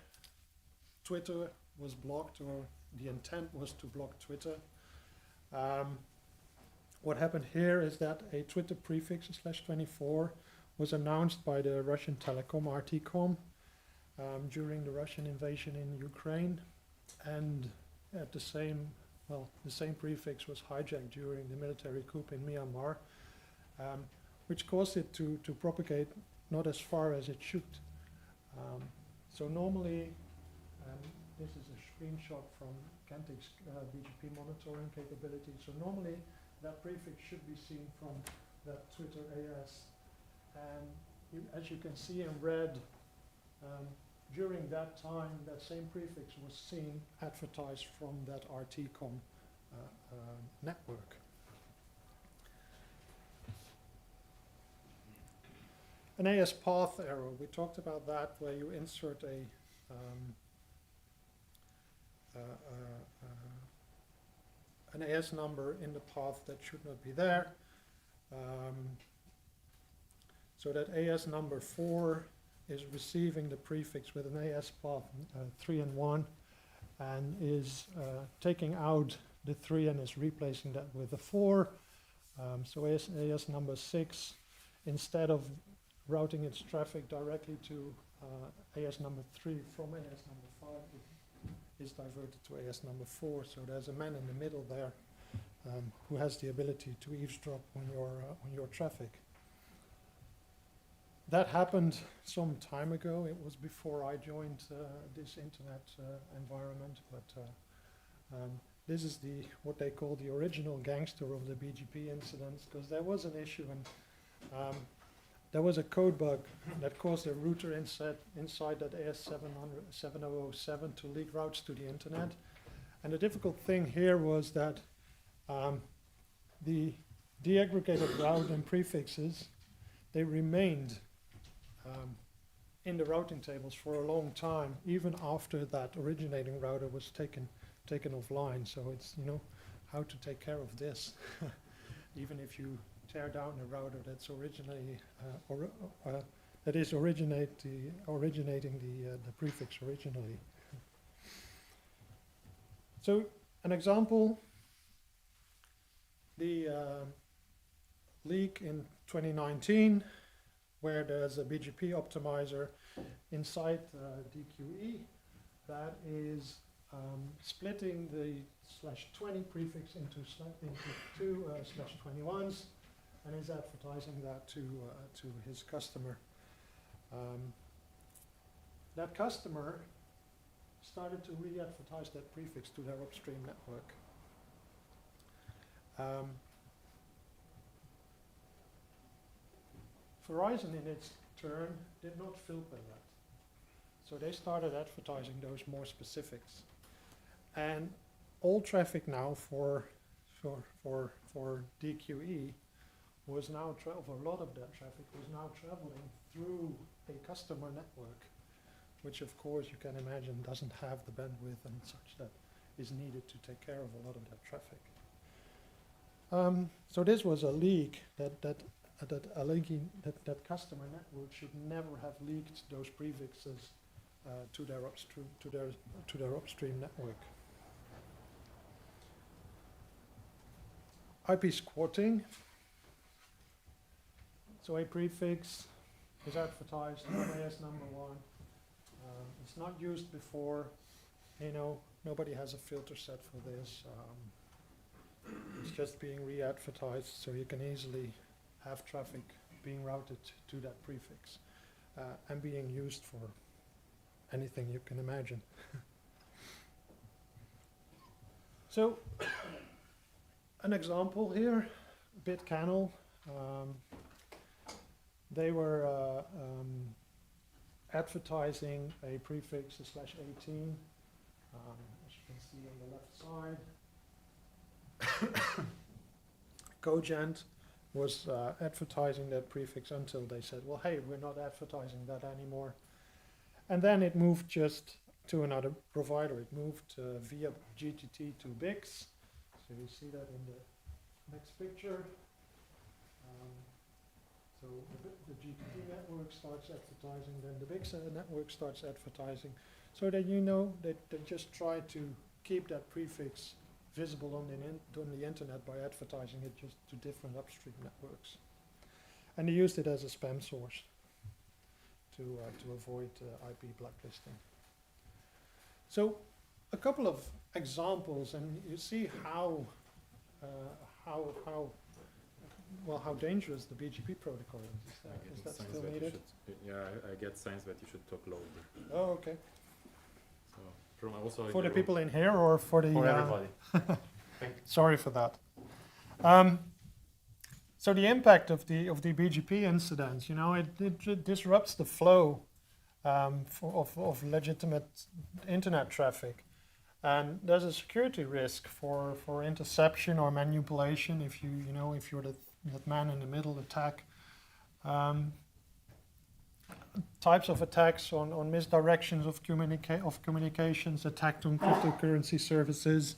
Speaker 5: Twitter was blocked, or the intent was to block Twitter. What happened here is that a Twitter prefix /24 was announced by the Russian telecom RTCom during the Russian invasion in Ukraine, and at the same prefix was hijacked during the military coup in Myanmar, which caused it to propagate not as far as it should. So normally, this is a screenshot from Kentic's BGP monitoring capability. So normally, that prefix should be seen from that Twitter AS. And as you can see in red, during that time, that same prefix was seen advertised from that RTCom network. An AS path error, we talked about that, where you insert an AS number in the path that should not be there. So that AS number 4 is receiving the prefix with an AS path 3 and 1, and is taking out the 3 and is replacing that with a 4. So AS number 6, instead of routing its traffic directly to AS number 3 from AS number 5, it is diverted to AS number 4. So there's a man in the middle there who has the ability to eavesdrop on your traffic. That happened some time ago. It was before I joined this internet environment, but this is what they call the original gangster of the BGP incidents, because there was an issue, and there was a code bug that caused a router inside that AS7007 to leak routes to the internet. And the difficult thing here was that the deaggregated route and prefixes, they remained in the routing tables for a long time, even after that originating router was taken offline. So it's, how to take care of this, even if you tear down a router that's originally that is originating the prefix originally. So an example, the leak in 2019, where there's a BGP optimizer inside DQE that is splitting the /20 prefix into 2 /21s, and is advertising that to his customer. That customer started to re-advertise that prefix to their upstream network. Verizon, in its turn, did not filter that. So they started advertising those more specifics. And all traffic now for DQE was now a lot of that traffic was now traveling through a customer network, which of course you can imagine doesn't have the bandwidth and such that is needed to take care of a lot of that traffic. So this was a leak that customer network should never have leaked those prefixes to their upstream network. IP squatting. So a prefix is advertised on AS number 1. It's not used before. Nobody has a filter set for this. It's just being re-advertised, so you can easily have traffic being routed to that prefix and being used for anything you can imagine. So, an example here, BitCannel. They were advertising a prefix /18, as you can see on the left side. Cogent was advertising that prefix until they said, well, hey, we're not advertising that anymore. And then it moved just to another provider. It moved via GTT to BIX. So you see that in the next picture. So the GTT network starts advertising, then the BIX network starts advertising. So that they just try to keep that prefix visible on the internet by advertising it just to different upstream networks. And they used it as a spam source to avoid IP blacklisting. So a couple of examples, and you see how dangerous the BGP protocol is. Is that still needed?
Speaker 1: I get signs that you should talk louder.
Speaker 5: Oh, okay.
Speaker 1: So, from also
Speaker 5: for the people in here, or for the
Speaker 1: everybody.
Speaker 5: Sorry for that. So the impact of the BGP incidents, it disrupts the flow of legitimate internet traffic, and there's a security risk for interception or manipulation if you're that man in the middle attack. Types of attacks on misdirections of communications, attack on cryptocurrency services,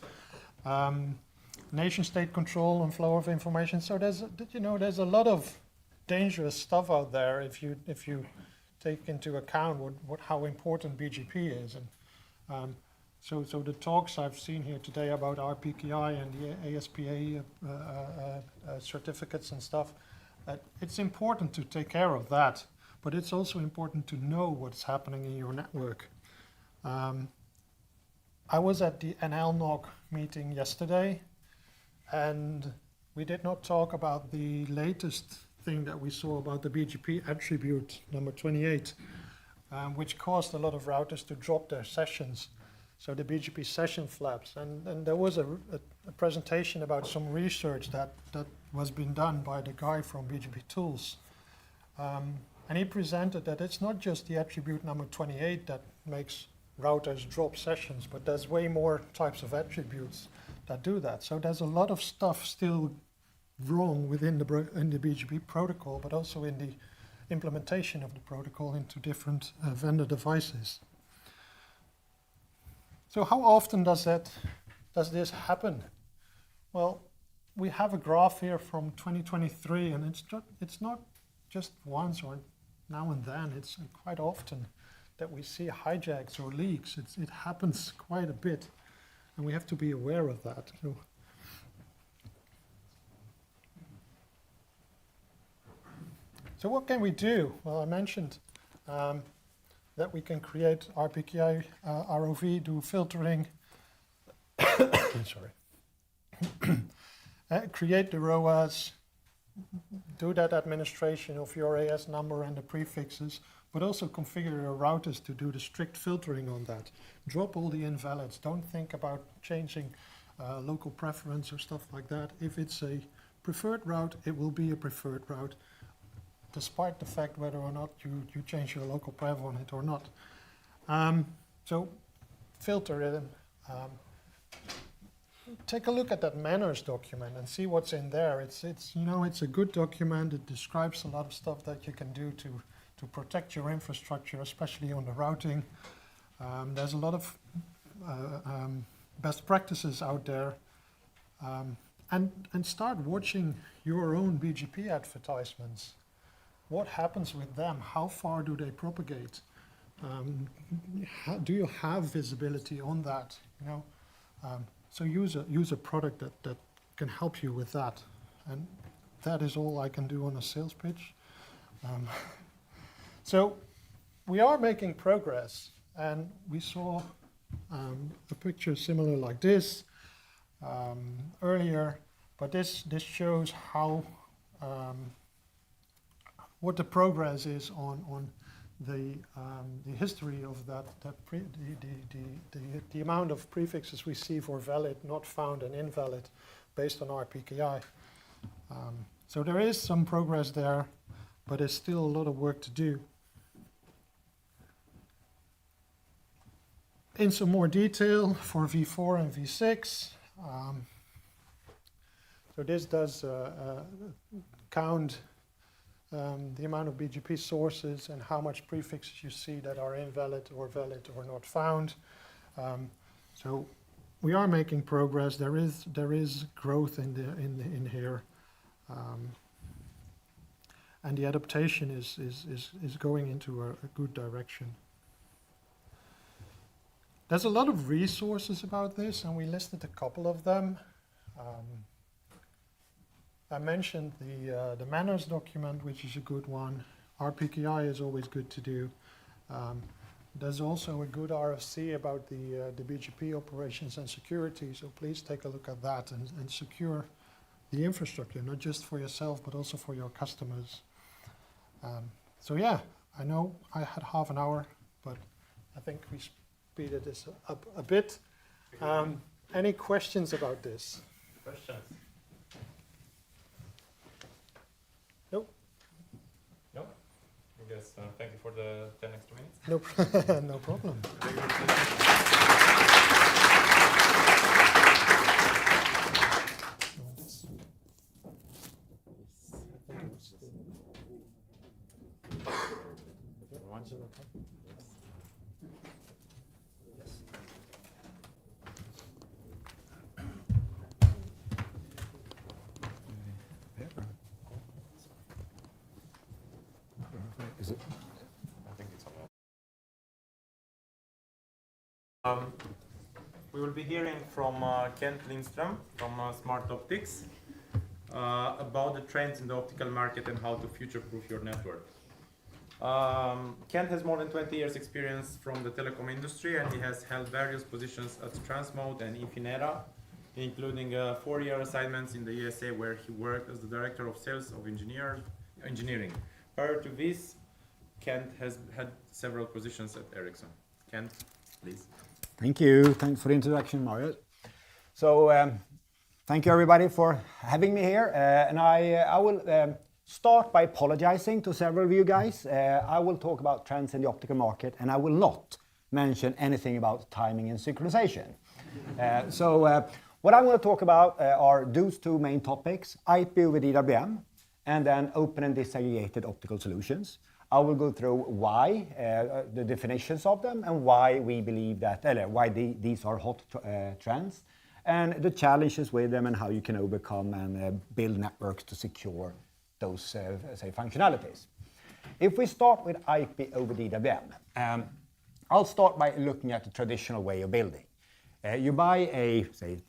Speaker 5: nation-state control and flow of information. So there's a lot of dangerous stuff out there if you take into account how important BGP is. And So the talks I've seen here today about RPKI and the ASPA certificates and stuff, it's important to take care of that, but it's also important to know what's happening in your network. I was at the NLNOG meeting yesterday, and we did not talk about the latest thing that we saw about the BGP attribute number 28, which caused a lot of routers to drop their sessions. So the BGP session flaps, and there was a presentation about some research that was being done by the guy from BGP Tools. And he presented that it's not just the attribute number 28 that makes routers drop sessions, but there's way more types of attributes that do that. So there's a lot of stuff still wrong within the BGP protocol, but also in the implementation of the protocol into different vendor devices. So how often does this happen? Well, we have a graph here from 2023, and it's not just once or now and then. It's quite often that we see hijacks or leaks. It happens quite a bit, and we have to be aware of that. So what can we do? Well, I mentioned that we can create RPKI, ROV, do filtering, sorry, create the ROAS, do that administration of your AS number and the prefixes, but also configure your routers to do the strict filtering on that. Drop all the invalids. Don't think about changing local preference or stuff like that. If it's a preferred route, it will be a preferred route, despite the fact whether or not you change your local prev on it or not. So filter it. Take a look at that manners document and see what's in there. It's a good document. It describes a lot of stuff that you can do to protect your infrastructure, especially on the routing. There's a lot of best practices out there. And start watching your own BGP advertisements. What happens with them? How far do they propagate? Do you have visibility on that? So use a product that can help you with that. And that is all I can do on a sales pitch. So we are making progress, and we saw a picture similar like this earlier, but this shows how what the progress is on the history of the amount of prefixes we see for valid, not found, and invalid based on RPKI. So there is some progress there, but there's still a lot of work to do. In some more detail for V4 and V6, so this does count the amount of BGP sources and how much prefixes you see that are invalid or valid or not found. So we are making progress. There is growth in here, and the adaptation is going into a good direction. There's a lot of resources about this, and we listed a couple of them. I mentioned the manners document, which is a good one. RPKI is always good to do. There's also a good RFC about the BGP operations and security, so please take a look at that and secure the infrastructure, not just for yourself, but also for your customers. So yeah, I know I had half an hour, but I think we speeded this up a bit. Any questions about this?
Speaker 1: Questions? No? I guess thank you for the 10 extra minutes.
Speaker 5: No problem.
Speaker 8: Is it?
Speaker 1: I think it's all. we will be hearing from Kent Lindström from Smart Optics about the trends in the optical market and how to future-proof your network. Kent has more than 20 years experience from the telecom industry, and he has held various positions at Transmode and Infinera, including 4-year assignments in the USA where he worked as the Director of Sales of Engineering. Prior to this, Kent has had several positions at Ericsson. Kent, please.
Speaker 9: Thank you. Thanks for the introduction, Marius. So, thank you everybody for having me here. And I will start by apologizing to several of you guys. I will talk about trends in the optical market, and I will not mention anything about timing and synchronization. What I'm going to talk about are those two main topics, IP over DWDM, and then open and disaggregated optical solutions. I will go through why, the definitions of them, and why we believe that, why these are hot trends, and the challenges with them and how you can overcome and build networks to secure those, say, functionalities. If we start with IP over DWDM, I'll start by looking at the traditional way of building. You buy a, say,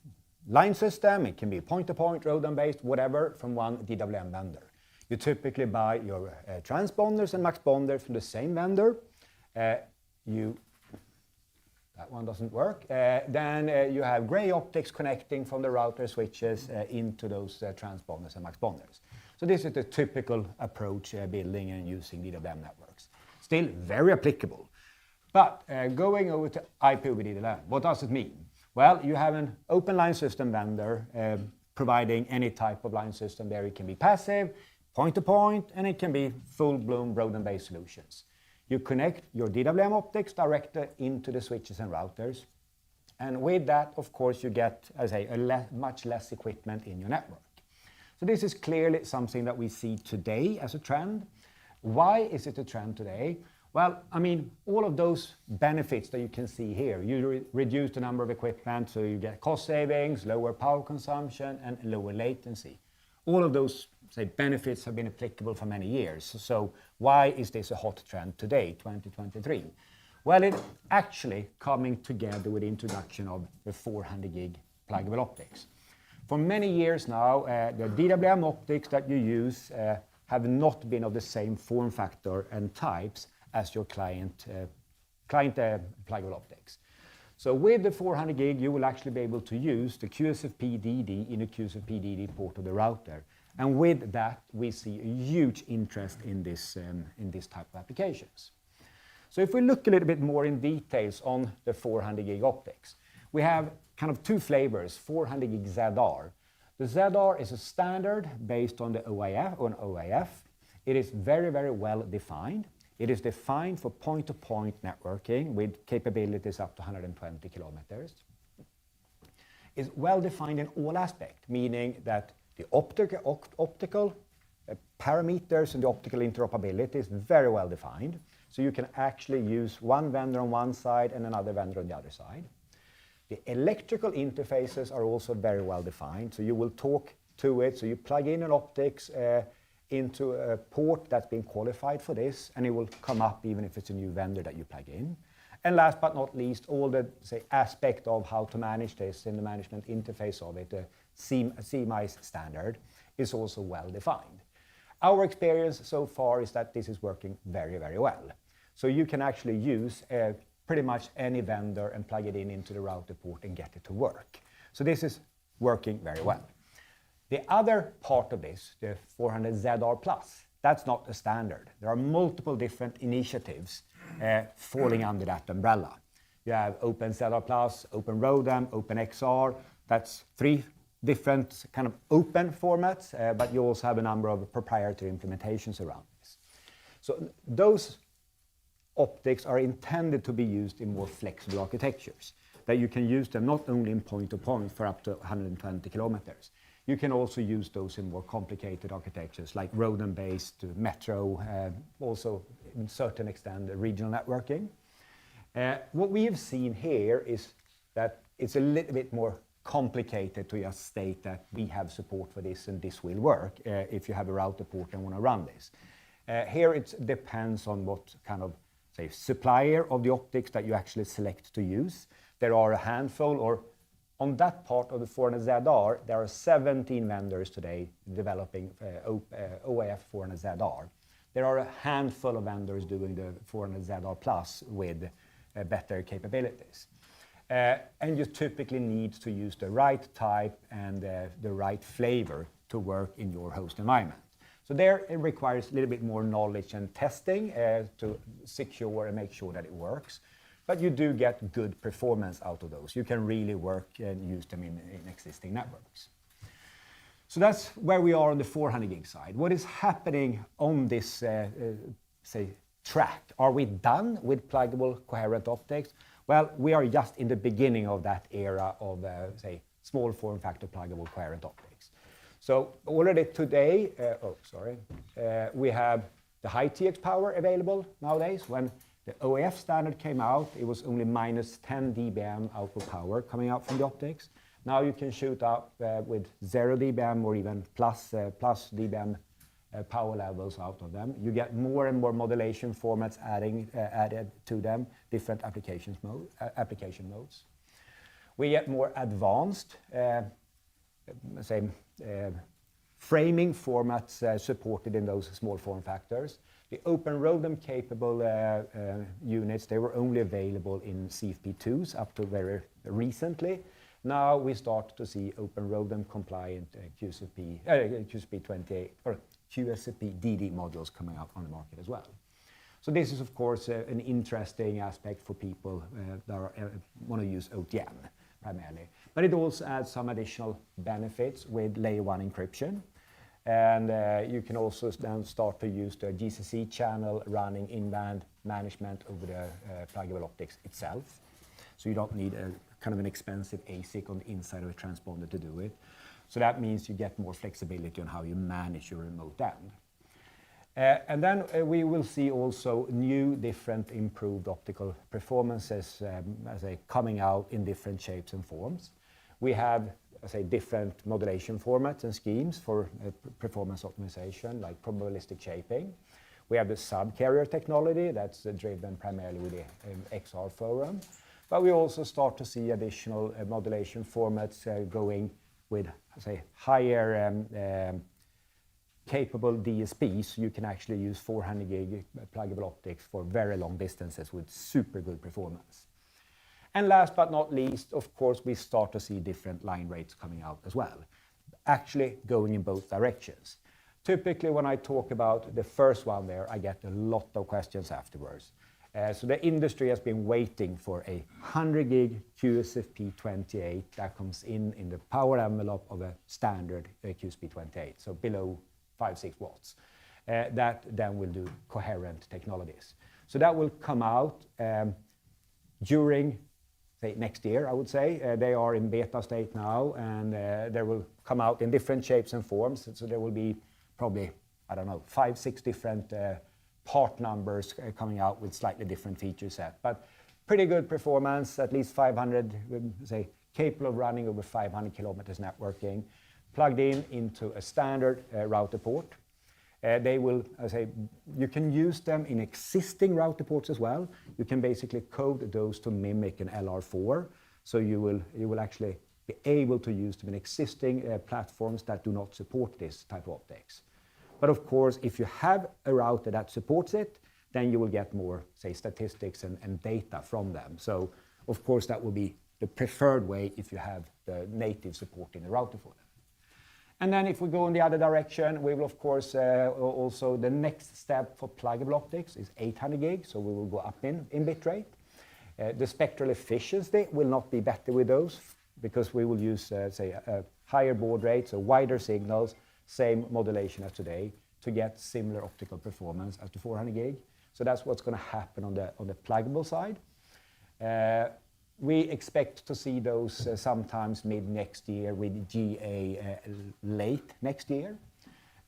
Speaker 9: line system, it can be point-to-point, ROADM-based, whatever, from one DWDM vendor. You typically buy your transponders and muxponders from the same vendor. That one doesn't work. Then you have gray optics connecting from the router switches into those transponders and muxponders. So this is the typical approach building and using DWDM networks. Still very applicable. But going over to IP over DWDM, what does it mean? Well, you have an open line system vendor providing any type of line system there. It can be passive, point-to-point, and it can be full-blown ROADM-based solutions. You connect your DWDM optics directly into the switches and routers. And with that, of course, you get, as I say, much less equipment in your network. So this is clearly something that we see today as a trend. Why is it a trend today? Well, I mean, all of those benefits that you can see here, you reduce the number of equipment, so you get cost savings, lower power consumption, and lower latency. All of those, say, benefits have been applicable for many years. So why is this a hot trend today, 2023? Well, it's actually coming together with the introduction of the 400 gig pluggable optics. For many years now, the DWDM optics that you use have not been of the same form factor and types as your client pluggable optics. So with the 400 gig, you will actually be able to use the QSFP-DD in the QSFP-DD port of the router. And with that, we see a huge interest in this type of applications. So if we look a little bit more in details on the 400 gig optics, we have kind of two flavors, 400 gig ZR. The ZR is a standard based on the OIF. It is very, very well defined. It is defined for point-to-point networking with capabilities up to 120 kilometers. It's well defined in all aspects, meaning that the optical parameters and the optical interoperability is very well defined. So you can actually use one vendor on one side and another vendor on the other side. The electrical interfaces are also very well defined. So you will talk to it. So you plug in an optics into a port that's been qualified for this, and it will come up even if it's a new vendor that you plug in. And last but not least, all the, say, aspect of how to manage this in the management interface of it, the CMIS standard, is also well defined. Our experience so far is that this is working very, very well. So you can actually use pretty much any vendor and plug it in into the router port and get it to work. So this is working very well. The other part of this, the 400 ZR+, that's not a standard. There are multiple different initiatives falling under that umbrella. You have Open ZR+, Open ROADM, Open XR. That's 3 different kind of open formats, but you also have a number of proprietary implementations around this. So those optics are intended to be used in more flexible architectures, that you can use them not only in point-to-point for up to 120 kilometers. You can also use those in more complicated architectures like ROADM-based, metro, also in certain extent regional networking. What we have seen here is that it's a little bit more complicated to just state that we have support for this and this will work if you have a router port and want to run this. Here it depends on what kind of say, supplier of the optics that you actually select to use. There are a handful, or on that part of the 400ZR, there are 17 vendors today developing OIF 400ZR. There are a handful of vendors doing the 400ZR Plus with better capabilities. And you typically need to use the right type and the right flavor to work in your host environment. So there it requires a little bit more knowledge and testing to secure and make sure that it works. But you do get good performance out of those. You can really work and use them in existing networks. So that's where we are on the 400 gig side. What is happening on this, say, track? Are we done with pluggable coherent optics? Well, we are just in the beginning of that era of, say, small form factor pluggable coherent optics. So already today, we have the high TX power available nowadays. When the OIF standard came out, it was only minus 10 dBm output power coming out from the optics. Now you can shoot up with 0 dBm or even plus dBm power levels out of them. You get more and more modulation formats added to them, different application modes. We get more advanced framing formats supported in those small form factors. The open ROADM capable units, they were only available in CFP2s up to very recently. Now we start to see open ROADM compliant QSFP28 or QSFP DD modules coming out on the market as well. So this is of course an interesting aspect for people that want to use OTN primarily. But it also adds some additional benefits with layer 1 encryption. And you can also then start to use the GCC channel running in-band management over the pluggable optics itself. So you don't need a kind of an expensive ASIC on the inside of a transponder to do it. So that means you get more flexibility on how you manage your remote end. And then we will see also new, different, improved optical performances coming out in different shapes and forms. We have, different modulation formats and schemes for performance optimization, like probabilistic shaping. We have the sub-carrier technology that's driven primarily with the XR forum. But we also start to see additional modulation formats going with, higher capable DSPs. You can actually use 400 gig pluggable optics for very long distances with super good performance. And last but not least, of course, we start to see different line rates coming out as well, actually going in both directions. Typically, when I talk about the first one there, I get a lot of questions afterwards. So the industry has been waiting for a 100 gig QSFP28 that comes in the power envelope of a standard QSFP28, so below 5-6 watts. That then will do coherent technologies. So that will come out during next year, I would say. They are in beta state now, and they will come out in different shapes and forms. So there will be probably, 5-6 different part numbers coming out with slightly different feature set. But pretty good performance, at least 500, capable of running over 500 kilometers networking, plugged into a standard router port. They will, you can use them in existing router ports as well. You can basically code those to mimic an LR4. So you will actually be able to use them in existing platforms that do not support this type of optics. But of course, if you have a router that supports it, then you will get more, statistics and data from them. So of course, that will be the preferred way if you have the native support in the router for them. And then if we go in the other direction, we will of course also, the next step for pluggable optics is 800 gig, so we will go up in bit rate. The spectral efficiency will not be better with those because we will use, a higher baud rate, so wider signals, same modulation as today to get similar optical performance as the 400 gig. So that's what's going to happen on the pluggable side. We expect to see those sometimes mid next year with GA late next year.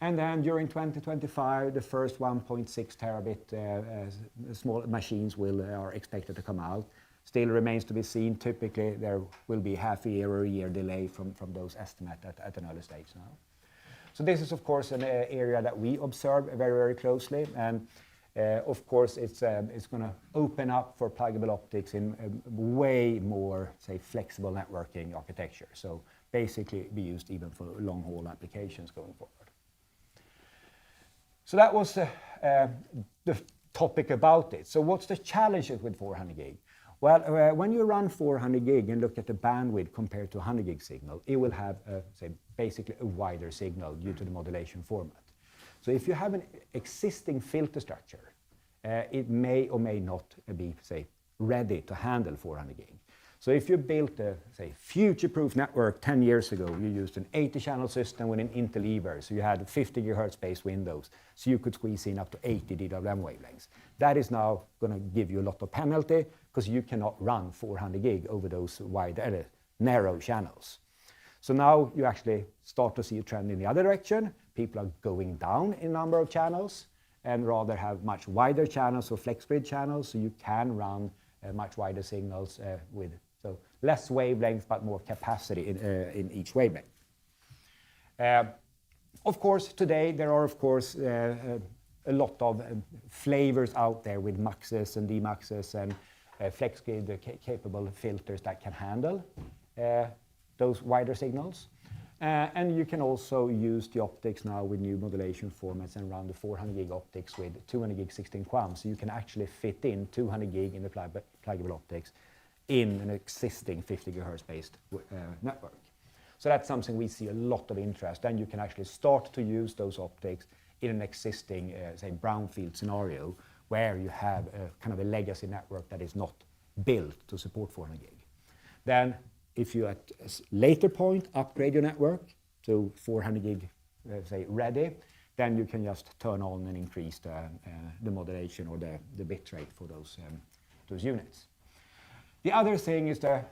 Speaker 9: And then during 2025, the first 1.6 terabit small machines are expected to come out. Still remains to be seen. Typically, there will be half a year or a year delay from those estimates at an early stage now. So this is, of course, an area that we observe very, very closely. And Of course, it's going to open up for pluggable optics in way more, say, flexible networking architecture. So basically be used even for long-haul applications going forward. So that was the topic about it. So what's the challenges with 400 gig? Well, when you run 400 gig and look at the bandwidth compared to 100 gig signal, it will have, say, basically a wider signal due to the modulation format. So if you have an existing filter structure, it may or may not be, say, ready to handle 400 gig. So if you built a, say, future-proof network 10 years ago, you used an 80-channel system with an interleaver, so you had 50 gigahertz base windows, so you could squeeze in up to 80 DWM wavelengths. That is now going to give you a lot of penalty, because you cannot run 400 gig over those wide, narrow channels. So now you actually start to see a trend in the other direction. People are going down in number of channels and rather have much wider channels or flex grid channels, so you can run much wider signals with so less wavelength but more capacity in each wavelength. Of course, today there are, of course, a lot of flavors out there with muxes and dmuxes and flex grid capable filters that can handle those wider signals. And you can also use the optics now with new modulation formats and run the 400 gig optics with 200 gig 16 QAM. So you can actually fit in 200 gig in the pluggable optics in an existing 50 gigahertz based network. So that's something we see a lot of interest, and you can actually start to use those optics in an existing, say, brownfield scenario where you have a kind of a legacy network that is not built to support 400 gig. Then if you at a later point upgrade your network to 400 gig, say, ready, then you can just turn on and increase the modulation or the bit rate for those units. The other thing is the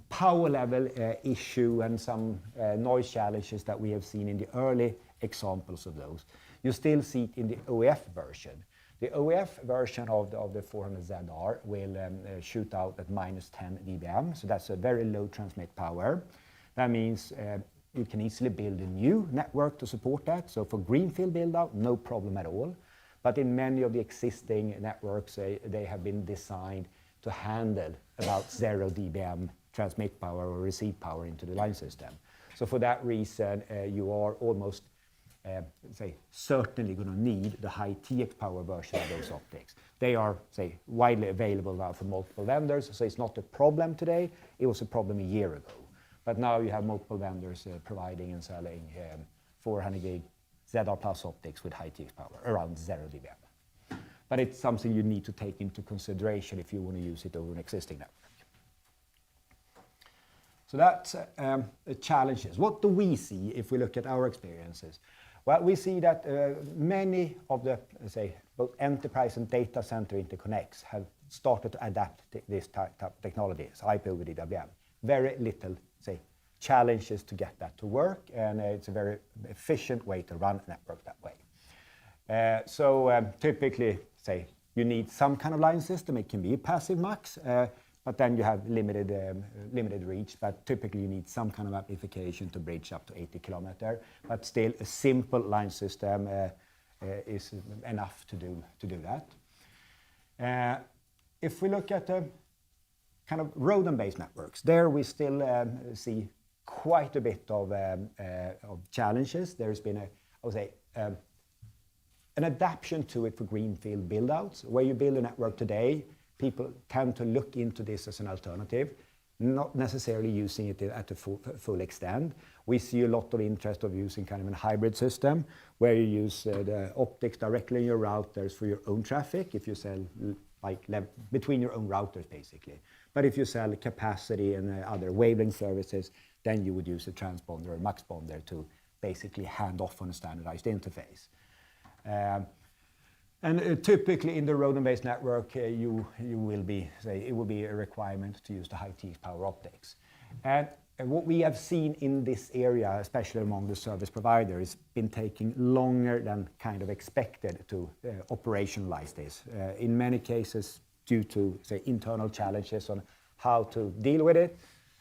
Speaker 9: power level issue and some noise challenges that we have seen in the early examples of those. You still see it in the OEF version. The OEF version of the 400ZR will shoot out at minus 10 dBm, so that's a very low transmit power. That means you can easily build a new network to support that. So for greenfield build-out, no problem at all. But in many of the existing networks, they have been designed to handle about 0 dBm transmit power or receive power into the line system. So for that reason, you are almost certainly going to need the high TX power version of those optics. They are, widely available now from multiple vendors, so it's not a problem today. It was a problem a year ago. But now you have multiple vendors providing and selling 400 gig ZR Plus optics with high TX power, around 0 dBm. But it's something you need to take into consideration if you want to use it over an existing network. So that's the challenges. What do we see if we look at our experiences? Well, we see that many of the, both enterprise and data center interconnects have started to adapt this type of technology, so IP over DWM. Very little, challenges to get that to work, and it's a very efficient way to run a network that way. Typically, you need some kind of line system. It can be a passive mux, but then you have limited reach, but typically you need some kind of amplification to bridge up to 80 kilometers. But still, a simple line system is enough to do that. If we look at the kind of ROADM-based networks, there we still see quite a bit of challenges. There's been an adaptation to it for greenfield build-outs. Where you build a network today, people tend to look into this as an alternative, not necessarily using it at a full extent. We see a lot of interest of using kind of a hybrid system where you use the optics directly in your routers for your own traffic, if you sell between your own routers basically. But if you sell capacity and other wavelength services, then you would use a transponder or muxponder to basically hand off on a standardized interface. And typically in the ROADM-based network, it will be a requirement to use the high TX power optics. And what we have seen in this area, especially among the service providers, has been taking longer than kind of expected to operationalize this. In many cases, due to internal challenges on how to deal with it,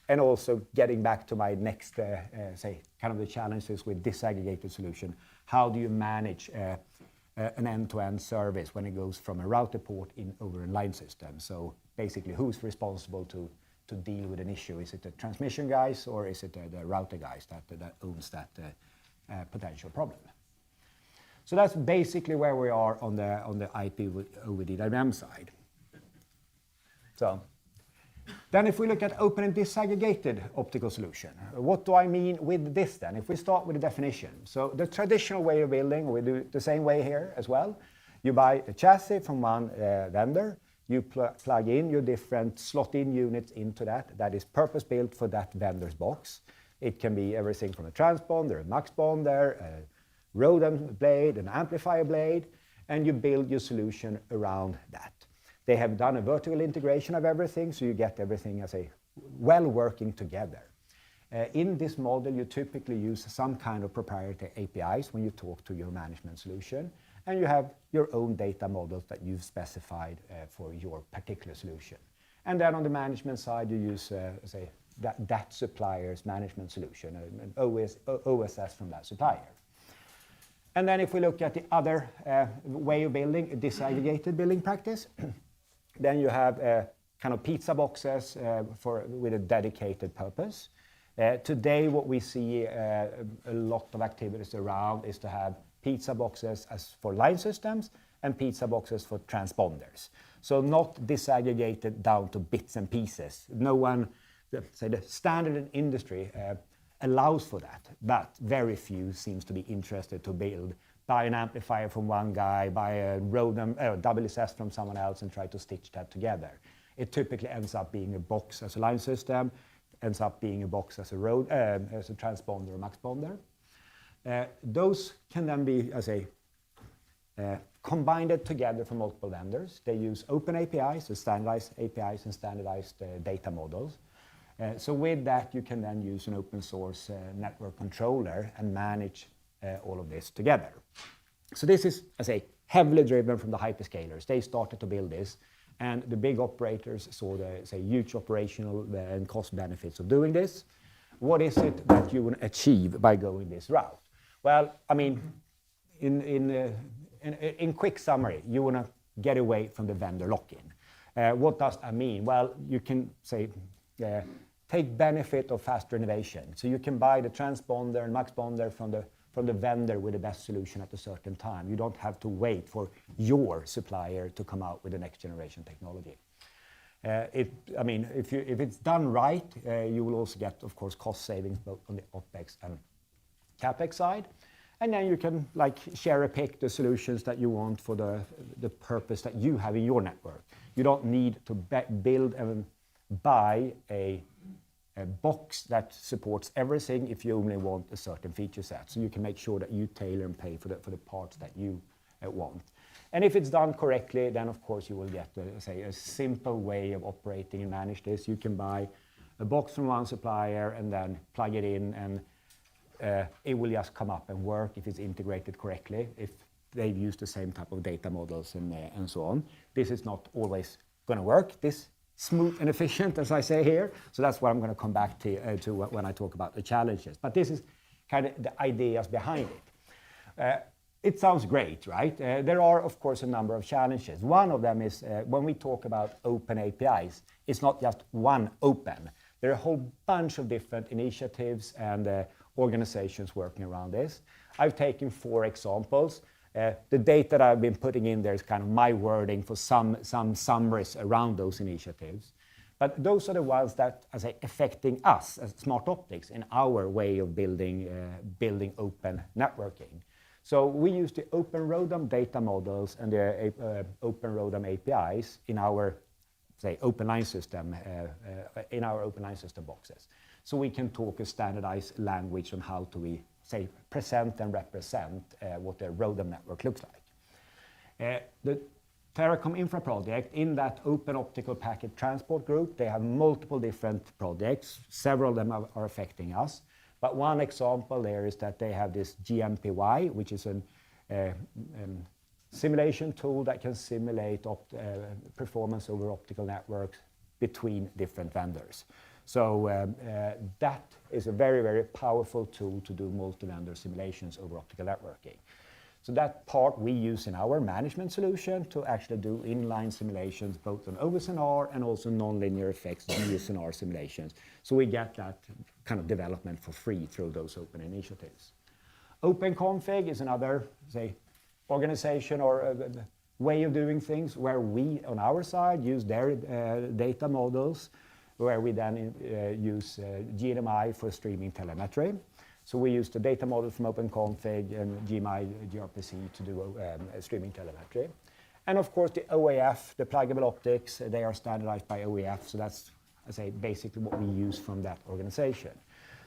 Speaker 9: and also getting back to my next kind of the challenges with disaggregated solution. How do you manage an end-to-end service when it goes from a router port in over a line system. So basically, who's responsible to deal with an issue? Is it the transmission guys or is it the router guys that owns that potential problem? So that's basically where we are on the IP over DWDM side. So then if we look at open and disaggregated optical solution, what do I mean with this then? If we start with the definition. So the traditional way of building, we do it the same way here as well. You buy a chassis from one vendor, you plug in your different slot-in units into that. That is purpose-built for that vendor's box. It can be everything from a transponder, a muxponder, a ROADM blade, an amplifier blade, and you build your solution around that. They have done a vertical integration of everything, so you get everything as a well working together. In this model, you typically use some kind of proprietary APIs when you talk to your management solution, and you have your own data models that you've specified for your particular solution. And then on the management side, you use say that supplier's management solution, an OSS from that supplier. And then if we look at the other way of building, a disaggregated building practice, then you have kind of pizza boxes with a dedicated purpose. Today, what we see a lot of activities around is to have pizza boxes as for line systems and pizza boxes for transponders. So not disaggregated down to bits and pieces. No one, say the standard in industry allows for that, but very few seems to be interested to buy an amplifier from one guy, buy a ROADM, WSS from someone else and try to stitch that together. It typically ends up being a box as a line system, ends up being a box as a transponder or muxponder. Those can then be, as a combined together from multiple vendors. They use open APIs, so standardized APIs and standardized data models. So with that, you can then use an open source network controller and manage all of this together. So this is, as I say, heavily driven from the hyperscalers. They started to build this, and the big operators saw the, say, huge operational and cost benefits of doing this. What is it that you want to achieve by going this route? Well, I mean, in quick summary, you want to get away from the vendor lock-in. What does that mean? Well, you can say take benefit of faster innovation. So you can buy the transponder and muxponder from the vendor with the best solution at a certain time. You don't have to wait for your supplier to come out with the next generation technology. I mean, if it's done right, you will also get, of course, cost savings both on the OpEx and CapEx side. And then you can like cherry pick the solutions that you want for the purpose that you have in your network. You don't need to build and buy a box that supports everything if you only want a certain feature set. So you can make sure that you tailor and pay for the parts that you want. And if it's done correctly, then of course you will get, say, a simple way of operating and manage this. You can buy a box from one supplier and then plug it in, and it will just come up and work if it's integrated correctly, if they've used the same type of data models and so on. This is not always going to work. This smooth and efficient, as I say here. So that's what I'm going to come back to when I talk about the challenges. But this is kind of the ideas behind it. It sounds great, right? There are, of course, a number of challenges. One of them is when we talk about open APIs, it's not just one open. There are a whole bunch of different initiatives and organizations working around this. I've taken 4 examples. The data that I've been putting in there is kind of my wording for some summaries around those initiatives. But those are the ones that are affecting us as Smart Optics in our way of building open networking. So we use the Open ROADM data models and the Open ROADM APIs in our, say, open line system boxes. So we can talk a standardized language on how to say present and represent what the ROADM network looks like. The Terracom Infra project, in that open optical packet transport group, they have multiple different projects. Several of them are affecting us. But one example there is that they have this GMPY, which is a simulation tool that can simulate performance over optical networks between different vendors. So that is a very, very powerful tool to do multi-vendor simulations over optical networking. So that part we use in our management solution to actually do inline simulations, both on OSNR and also nonlinear effects, GSNR simulations. So we get that kind of development for free through those open initiatives. OpenConfig is another, say, organization or way of doing things where we, on our side, use their data models, where we then use GNMI for streaming telemetry. So we use the data model from OpenConfig and GMI gRPC to do streaming telemetry. And of course, the OAF, the pluggable optics, they are standardized by OAF. So that's, I say, basically what we use from that organization.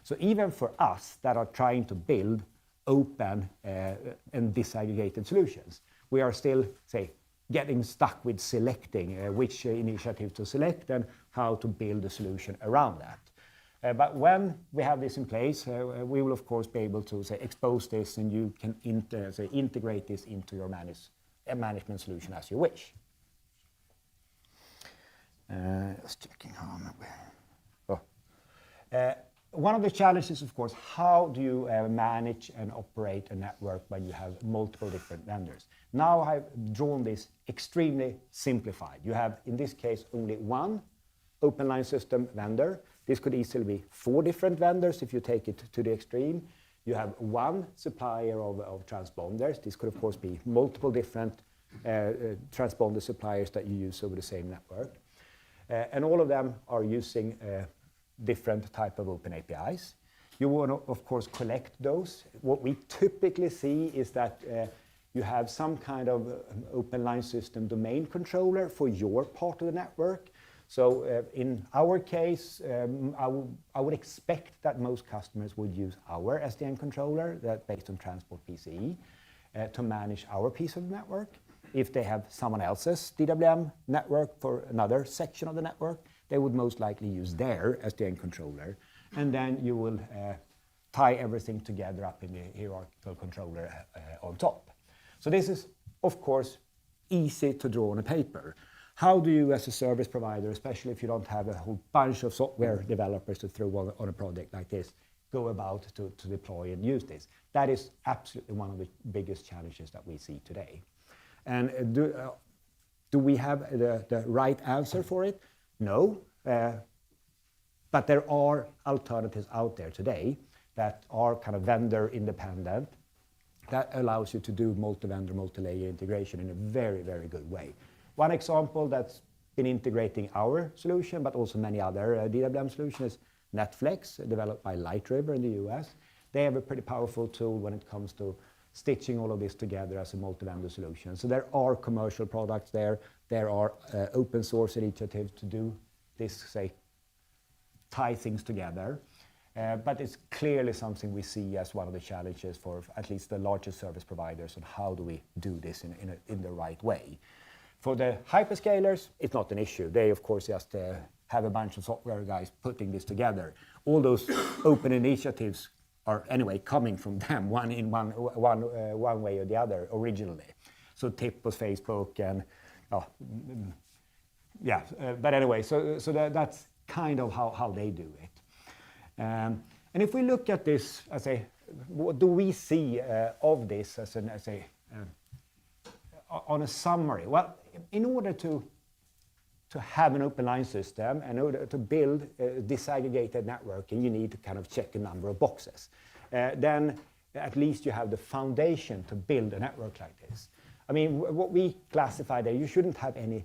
Speaker 9: So even for us that are trying to build open and disaggregated solutions, we are still, say, getting stuck with selecting which initiative to select and how to build a solution around that. But when we have this in place, we will of course be able to say expose this, and you can integrate this into your management solution as you wish. Just checking how one of the challenges, of course, how do you manage and operate a network when you have multiple different vendors? Now I've drawn this extremely simplified. You have, in this case, only one open line system vendor. This could easily be 4 different vendors if you take it to the extreme. You have one supplier of transponders. This could, of course, be multiple different transponder suppliers that you use over the same network. And all of them are using different type of open APIs. You want to, of course, collect those. What we typically see is that you have some kind of open line system domain controller for your part of the network. So in our case, I would expect that most customers would use our SDN controller that based on Transport PCE to manage our piece of the network. If they have someone else's DWM network for another section of the network, they would most likely use their SDN controller. And then you will tie everything together up in the hierarchical controller on top. So this is, of course, easy to draw on a paper. How do you, as a service provider, especially if you don't have a whole bunch of software developers to throw on a project like this, go about to deploy and use this? That is absolutely one of the biggest challenges that we see today. And do we have the right answer for it? No. But there are alternatives out there today that are kind of vendor independent that allows you to do multi-vendor, multi-layer integration in a very, very good way. One example that's been integrating our solution, but also many other DWM solutions, is Netflix, developed by Light River in the US. They have a pretty powerful tool when it comes to stitching all of this together as a multi-vendor solution. So there are commercial products there. There are open source initiatives to do this, say, tie things together. But it's clearly something we see as one of the challenges for at least the largest service providers on how do we do this in the right way. For the hyperscalers, it's not an issue. They, of course, just have a bunch of software guys putting this together. All those open initiatives are anyway coming from them, one way or the other originally. So TIP was Facebook, and but anyway, so that's kind of how they do it. And if we look at this as what do we see of this on a summary? Well, in order to have an open line system, in order to build a disaggregated networking, you need to kind of check a number of boxes. Then at least you have the foundation to build a network like this. I mean, what we classify there, you shouldn't have any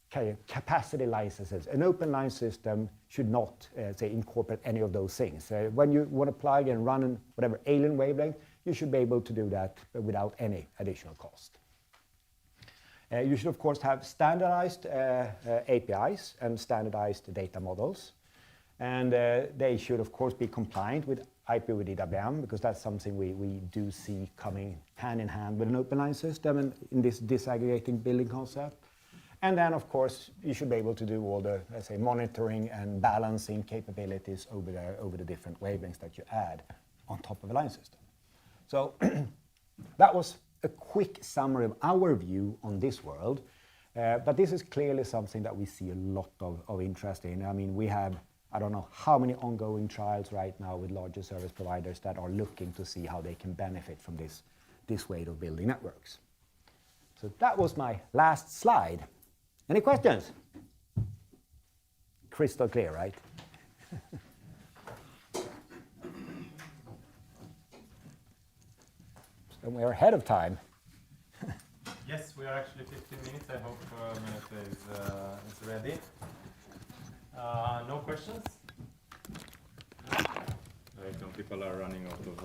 Speaker 9: kind of capacity licenses. An open line system should not, incorporate any of those things. When you want to plug and run whatever alien wavelength, you should be able to do that without any additional cost. You should, of course, have standardized APIs and standardized data models. And they should, of course, be compliant with IPv4 because that's something we do see coming hand in hand with an open line system and in this disaggregating building concept. And then, of course, you should be able to do all the, let's say, monitoring and balancing capabilities over the different wavelengths that you add on top of a line system. So that was a quick summary of our view on this world. But this is clearly something that we see a lot of interest in. I mean, we have, I don't know how many ongoing trials right now with larger service providers that are looking to see how they can benefit from this this way of building networks. So that was my last slide. Any questions? Crystal clear, right? So we're ahead of time.
Speaker 1: Yes, we are actually 15 minutes. I hope Merete is ready. No questions? Some people are running out of.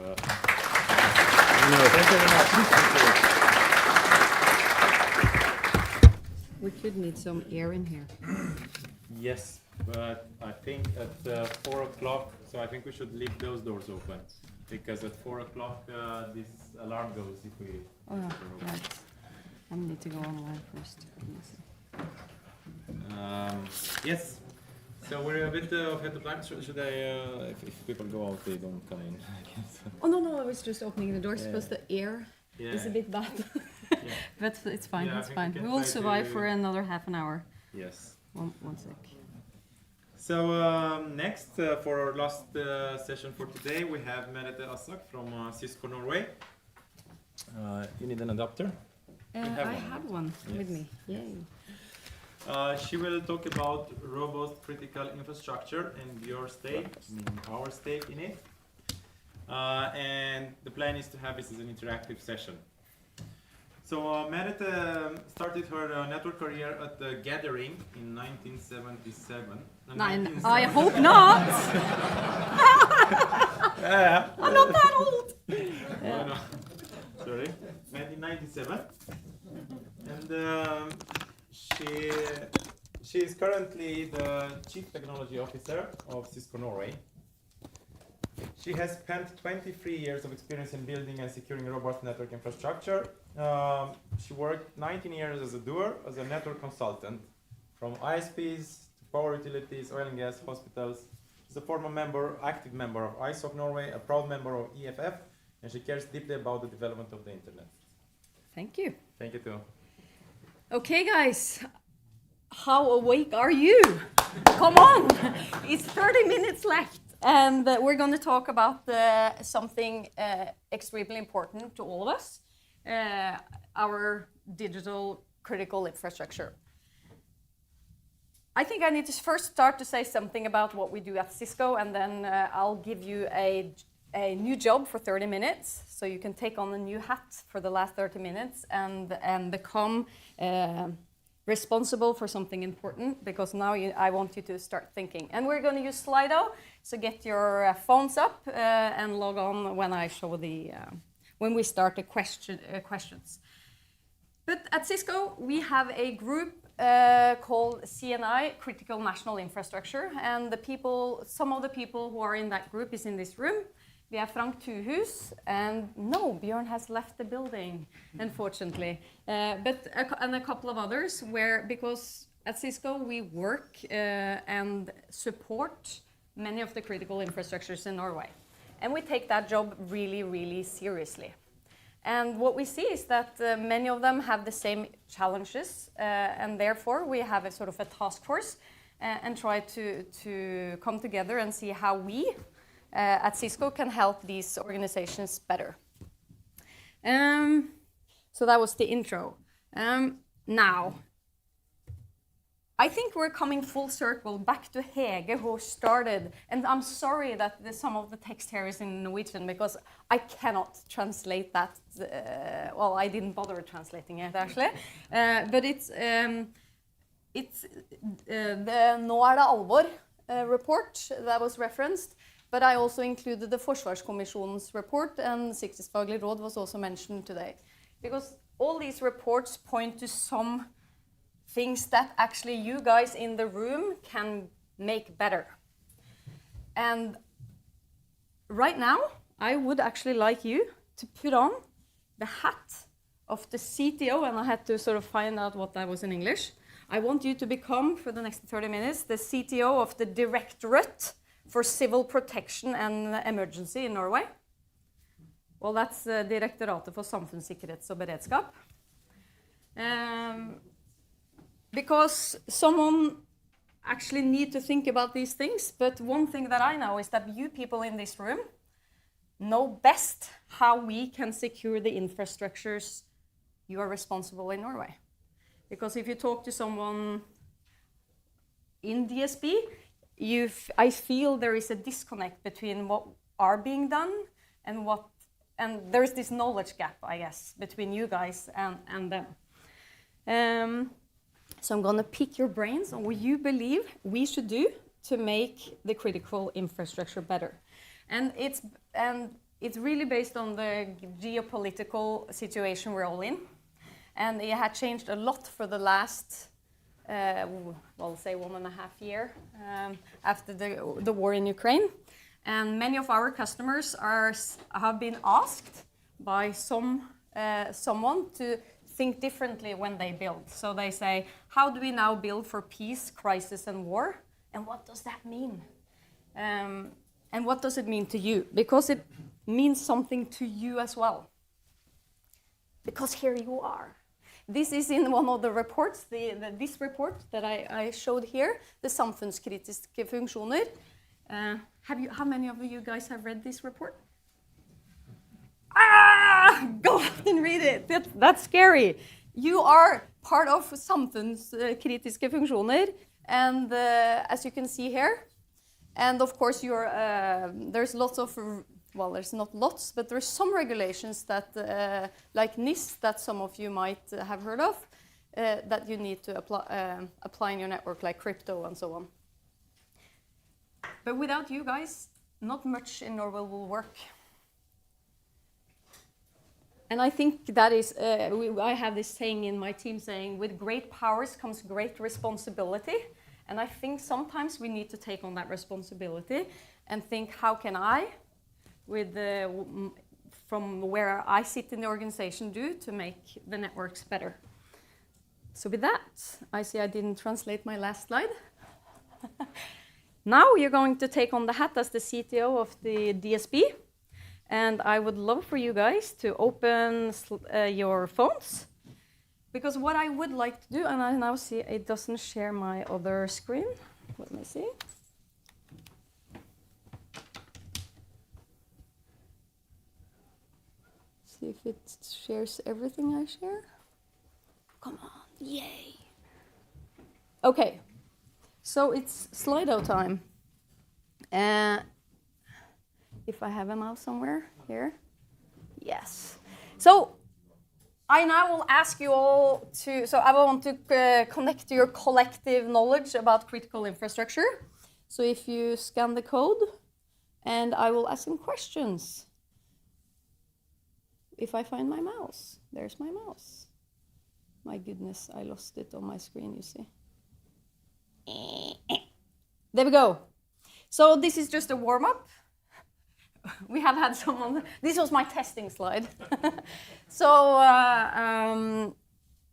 Speaker 1: Thank you very much.
Speaker 15: We could need some air in here.
Speaker 1: Yes, but I think at 4 o'clock, so I think we should leave those doors open. Because at 4 o'clock, this alarm goes if we.
Speaker 15: Oh, yeah, right. I need to go online first.
Speaker 1: Yes. So we're a bit ahead of time. Should I, if people go out, they don't come in?
Speaker 15: Oh, no, I was just opening the doors because the air is a bit bad. But it's fine,
Speaker 1: Yeah,
Speaker 15: it's fine. We will survive for another half an hour.
Speaker 1: Yes.
Speaker 15: One sec.
Speaker 1: So next, for our last session for today, we have Merete Asak from Cisco Norway. You need an adapter?
Speaker 15: I have one with me. Yay.
Speaker 1: She will talk about robust critical infrastructure and your stake, meaning our stake in it. And the plan is to have this as an interactive session. So Merete started her network career at the Gathering in 1977.
Speaker 15: I hope not! I'm not that old!
Speaker 1: No. Sorry, 1997. And she is currently the Chief Technology Officer of Cisco Norway. She has spent 23 years of experience in building and securing robust network infrastructure. She worked 19 years as a doer, as a network consultant, from ISPs to power utilities, oil and gas, hospitals. She's a former member, active member of ISOC Norway, a proud member of EFF, and she cares deeply about the development of the internet.
Speaker 15: Thank you.
Speaker 1: Thank you too.
Speaker 15: Okay, guys, how awake are you? Come on, it's 30 minutes left, and we're going to talk about something extremely important to all of us, our digital critical infrastructure. I think I need to first start to say something about what we do at Cisco, and then I'll give you a new job for 30 minutes, so you can take on a new hat for the last 30 minutes and become responsible for something important, because now I want you to start thinking. And we're going to use Slido, so get your phones up and log on when I show when we start the questions. But at Cisco, we have a group called CNI, Critical National Infrastructure, and some of the people who are in that group is in this room. We have Frank Tuhus, and no, Björn has left the building, unfortunately. And a couple of others, because at Cisco we work and support many of the critical infrastructures in Norway. And we take that job really, really seriously. And what we see is that many of them have the same challenges, and therefore we have a sort of a task force and try to come together and see how we at Cisco can help these organizations better. So that was the intro. Now, I think we're coming full circle back to Hege, who started, and I'm sorry that some of the text here is in Norwegian, because I cannot translate that. Well, I didn't bother translating it, actually. But it's the Nå er det alvor report that was referenced. But I also included the Forsvarskommissionens report, and Sikkerhetsfaglig råd was also mentioned today. Because all these reports point to some things that actually you guys in the room can make better. And right now, I would actually like you to put on the hat of the CTO, and I had to sort of find out what that was in English. I want you to become, for the next 30 minutes, the CTO of the Directorate for Civil Protection and Emergency in Norway. Well, that's Direktoratet for Samfunnssikkerhet og Beredskap. Because someone actually need to think about these things, but one thing that I know is that you people in this room know best how we can secure the infrastructures you are responsible in Norway. Because if you talk to someone in DSB, I feel there is a disconnect between what are being done and there's this knowledge gap, I guess, between you guys and them. So I'm gonna pick your brains on what you believe we should do to make the critical infrastructure better. And it's really based on the geopolitical situation we're all in. And it had changed a lot for the last, say 1.5 years after the war in Ukraine. And many of our customers have been asked by someone to think differently when they build. So they say, how do we now build for peace, crisis, and war? And what does that mean? And what does it mean to you? Because it means something to you as well. Because here you are. This is in one of the reports, this report that I showed here, the samfunnskritiske funksjoner. How many of you guys have read this report? Go out and read it. That's scary. You are part of samfunnskritiske funksjoner, and as you can see here, and of course there's lots of, well, there's not lots, but there's some regulations that, like NIS, that some of you might have heard of, that you need to apply in your network, like crypto and so on. But without you guys, not much in Norway will work. And I think that is, I have this saying in my team saying, with great powers comes great responsibility. And I think sometimes we need to take on that responsibility and think, how can I, from where I sit in the organization, do to make the networks better? So with that, I see I didn't translate my last slide. Now you're going to take on the hat as the CTO of the DSB. And I would love for you guys to open your phones. Because what I would like to do, and I now see it doesn't share my other screen. Let me see. See if it shares everything I share. Come on, yay. Okay, so it's Slido time. If I have a mouse somewhere here. Yes. So I now will ask you all so I want to connect to your collective knowledge about critical infrastructure. So if you scan the code, and I will ask some questions. If I find my mouse, there's my mouse. My goodness, I lost it on my screen, you see. There we go. So this is just a warm-up. We have had someone, this was my testing slide. So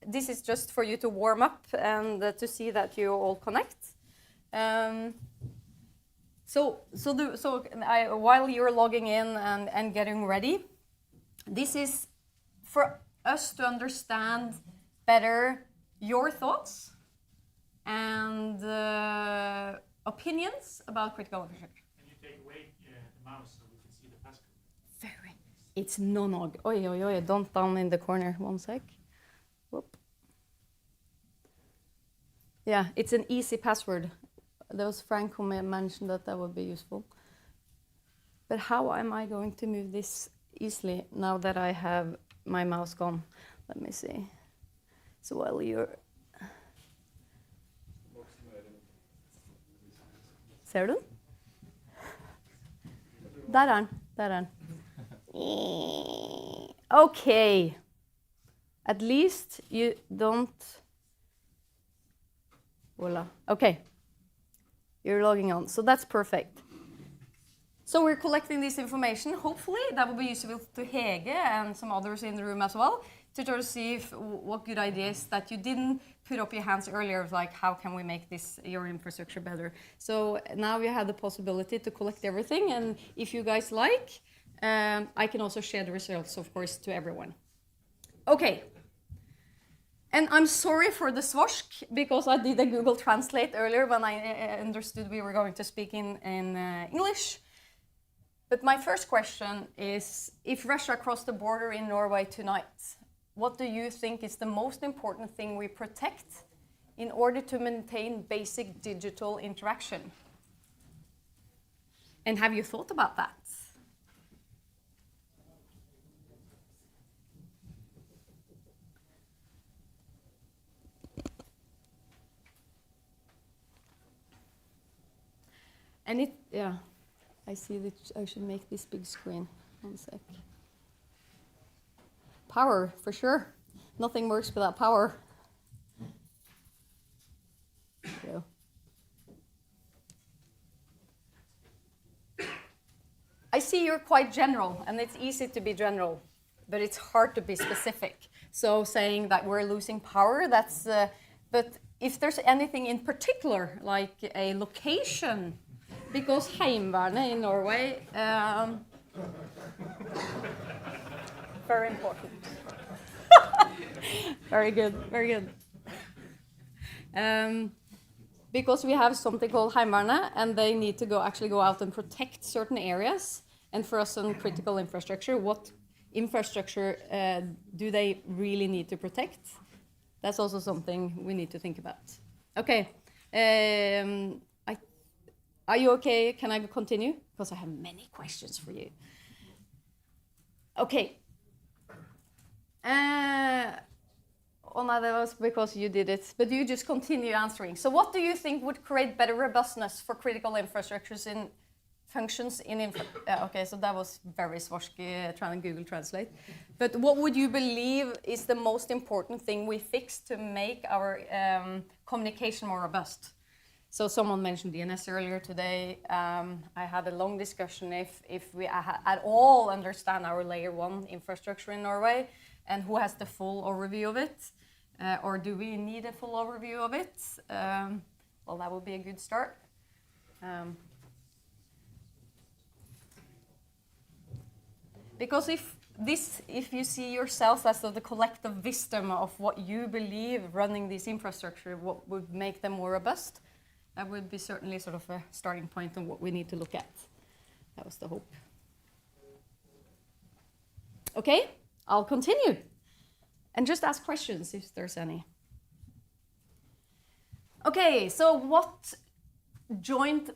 Speaker 15: this is just for you to warm up and to see that you all connect. While you're logging in and getting ready, this is for us to understand better your thoughts and opinions about critical infrastructure.
Speaker 10: Can you take away the mouse so we can see the passcode?
Speaker 15: Very. It's NONOG. Oi, don't down in the corner. 1 sec. Whoop. Yeah, it's an easy password. There was Frank who mentioned that would be useful. But how am I going to move this easily now that I have my mouse gone? Let me see. So while you're... Ser du den? Der er den. Okay. At least you don't... Voila. Okay. You're logging on. So that's perfect. So we're collecting this information. Hopefully that will be useful to Hege and some others in the room as well, to try to see what good ideas that you didn't put up your hands earlier of, like, how can we make your infrastructure better. So now you have the possibility to collect everything, and if you guys like, I can also share the results, of course, to everyone. Okay. And I'm sorry for the svorsk, because I did a Google Translate earlier when I understood we were going to speak in English. But my first question is, if Russia crossed the border in Norway tonight, what do you think is the most important thing we protect in order to maintain basic digital interaction? And have you thought about that? And yeah, I see that I should make this big screen. 1 sec. Power, for sure. Nothing works without power. So. I see you're quite general, and it's easy to be general, but it's hard to be specific. So saying that we're losing power, that's, but if there's anything in particular, like a location, because Heimevernet in Norway, very important. Very good, very good. Because we have something called Heimevernet, and they need to actually go out and protect certain areas. And for us on critical infrastructure, what infrastructure do they really need to protect? That's also something we need to think about. Okay. Are you okay? Can I continue? Because I have many questions for you. Okay. Oh no, that was because you did it, but you just continue answering. So what do you think would create better robustness for critical infrastructures in functions in okay, so that was very Svarsky trying to Google Translate. But what would you believe is the most important thing we fix to make our communication more robust? So someone mentioned DNS earlier today. I had a long discussion if we at all understand our layer 1 infrastructure in Norway and who has the full overview of it, or do we need a full overview of it? Well, that would be a good start. Because if you see yourself as the collective wisdom of what you believe running this infrastructure, what would make them more robust, that would be certainly sort of a starting point on what we need to look at. That was the hope. Okay, I'll continue. And just ask questions if there's any. Okay, so what joint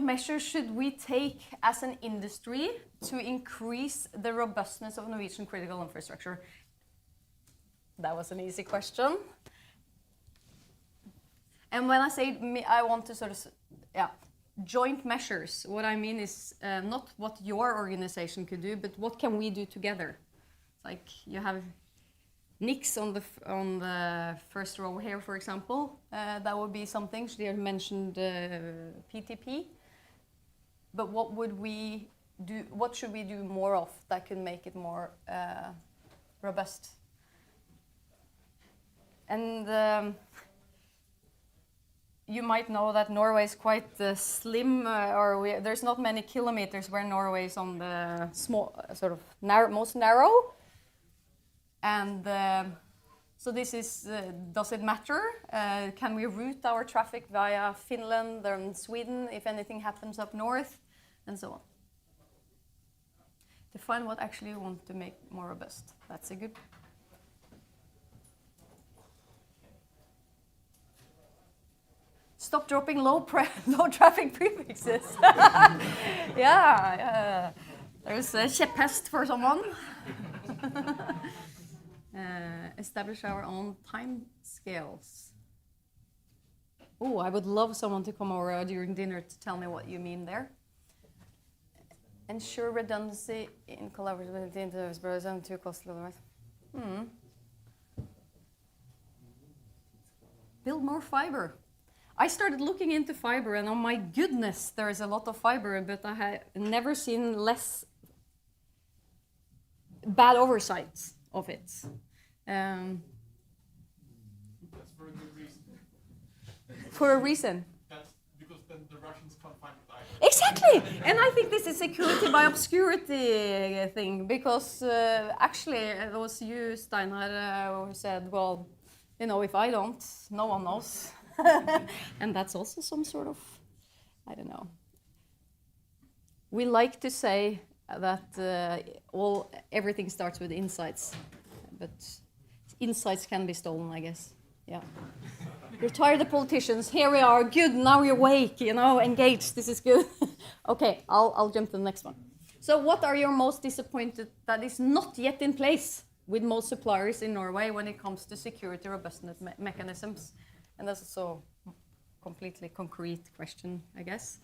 Speaker 15: measures should we take as an industry to increase the robustness of Norwegian critical infrastructure? That was an easy question. And when I say I want to sort of, joint measures, what I mean is not what your organization could do, but what can we do together? Like you have NICS on the first row here, for example. That would be something. She mentioned PTP. But what would we do? What should we do more of that could make it more robust? And you might know that Norway is quite slim, there's not many kilometers where Norway is on the small, sort of most narrow. And so this is, does it matter? Can we route our traffic via Finland and Sweden if anything happens up north, and so on? Define what actually you want to make more robust. That's a good. Stop dropping low traffic prefixes. Yeah, there's a kjepphest for someone. Establish our own time scales. Oh, I would love someone to come over during dinner to tell me what you mean there. Ensure redundancy in collaborativity in the browser and to cost level. Build more fiber. I started looking into fiber, and oh my goodness, there is a lot of fiber, but I have never seen less bad oversight of it.
Speaker 11: That's for a good reason.
Speaker 15: For a reason?
Speaker 11: That's because then the Russians can't find it either.
Speaker 15: Exactly! And I think this is security by obscurity thing, because actually it was you, Steinar, who said, well, you know, if I don't, no one knows. And that's also some sort of, I don't know. we like to say that everything starts with insights, but insights can be stolen, I guess. Yeah. You're tired of politicians. Here we are. Good. Now you're awake. You know, engaged. This is good. Okay, I'll jump to the next one. So, what are you most disappointed that is not yet in place with most suppliers in Norway when it comes to security robustness mechanisms? And that's also a completely concrete question, I guess.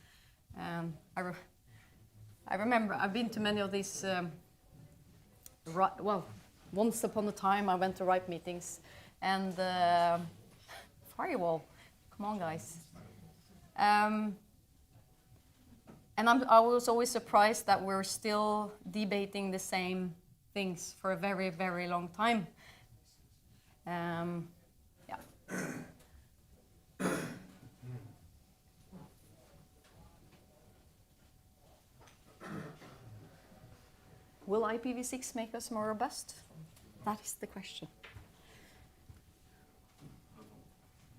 Speaker 15: I remember I've been to many of these. Once upon a time I went to RIPE meetings, and firewall. Come on, guys. And I was always surprised that we're still debating the same things for a very, very long time. Yeah. Will IPv6 make us more robust? That is the question.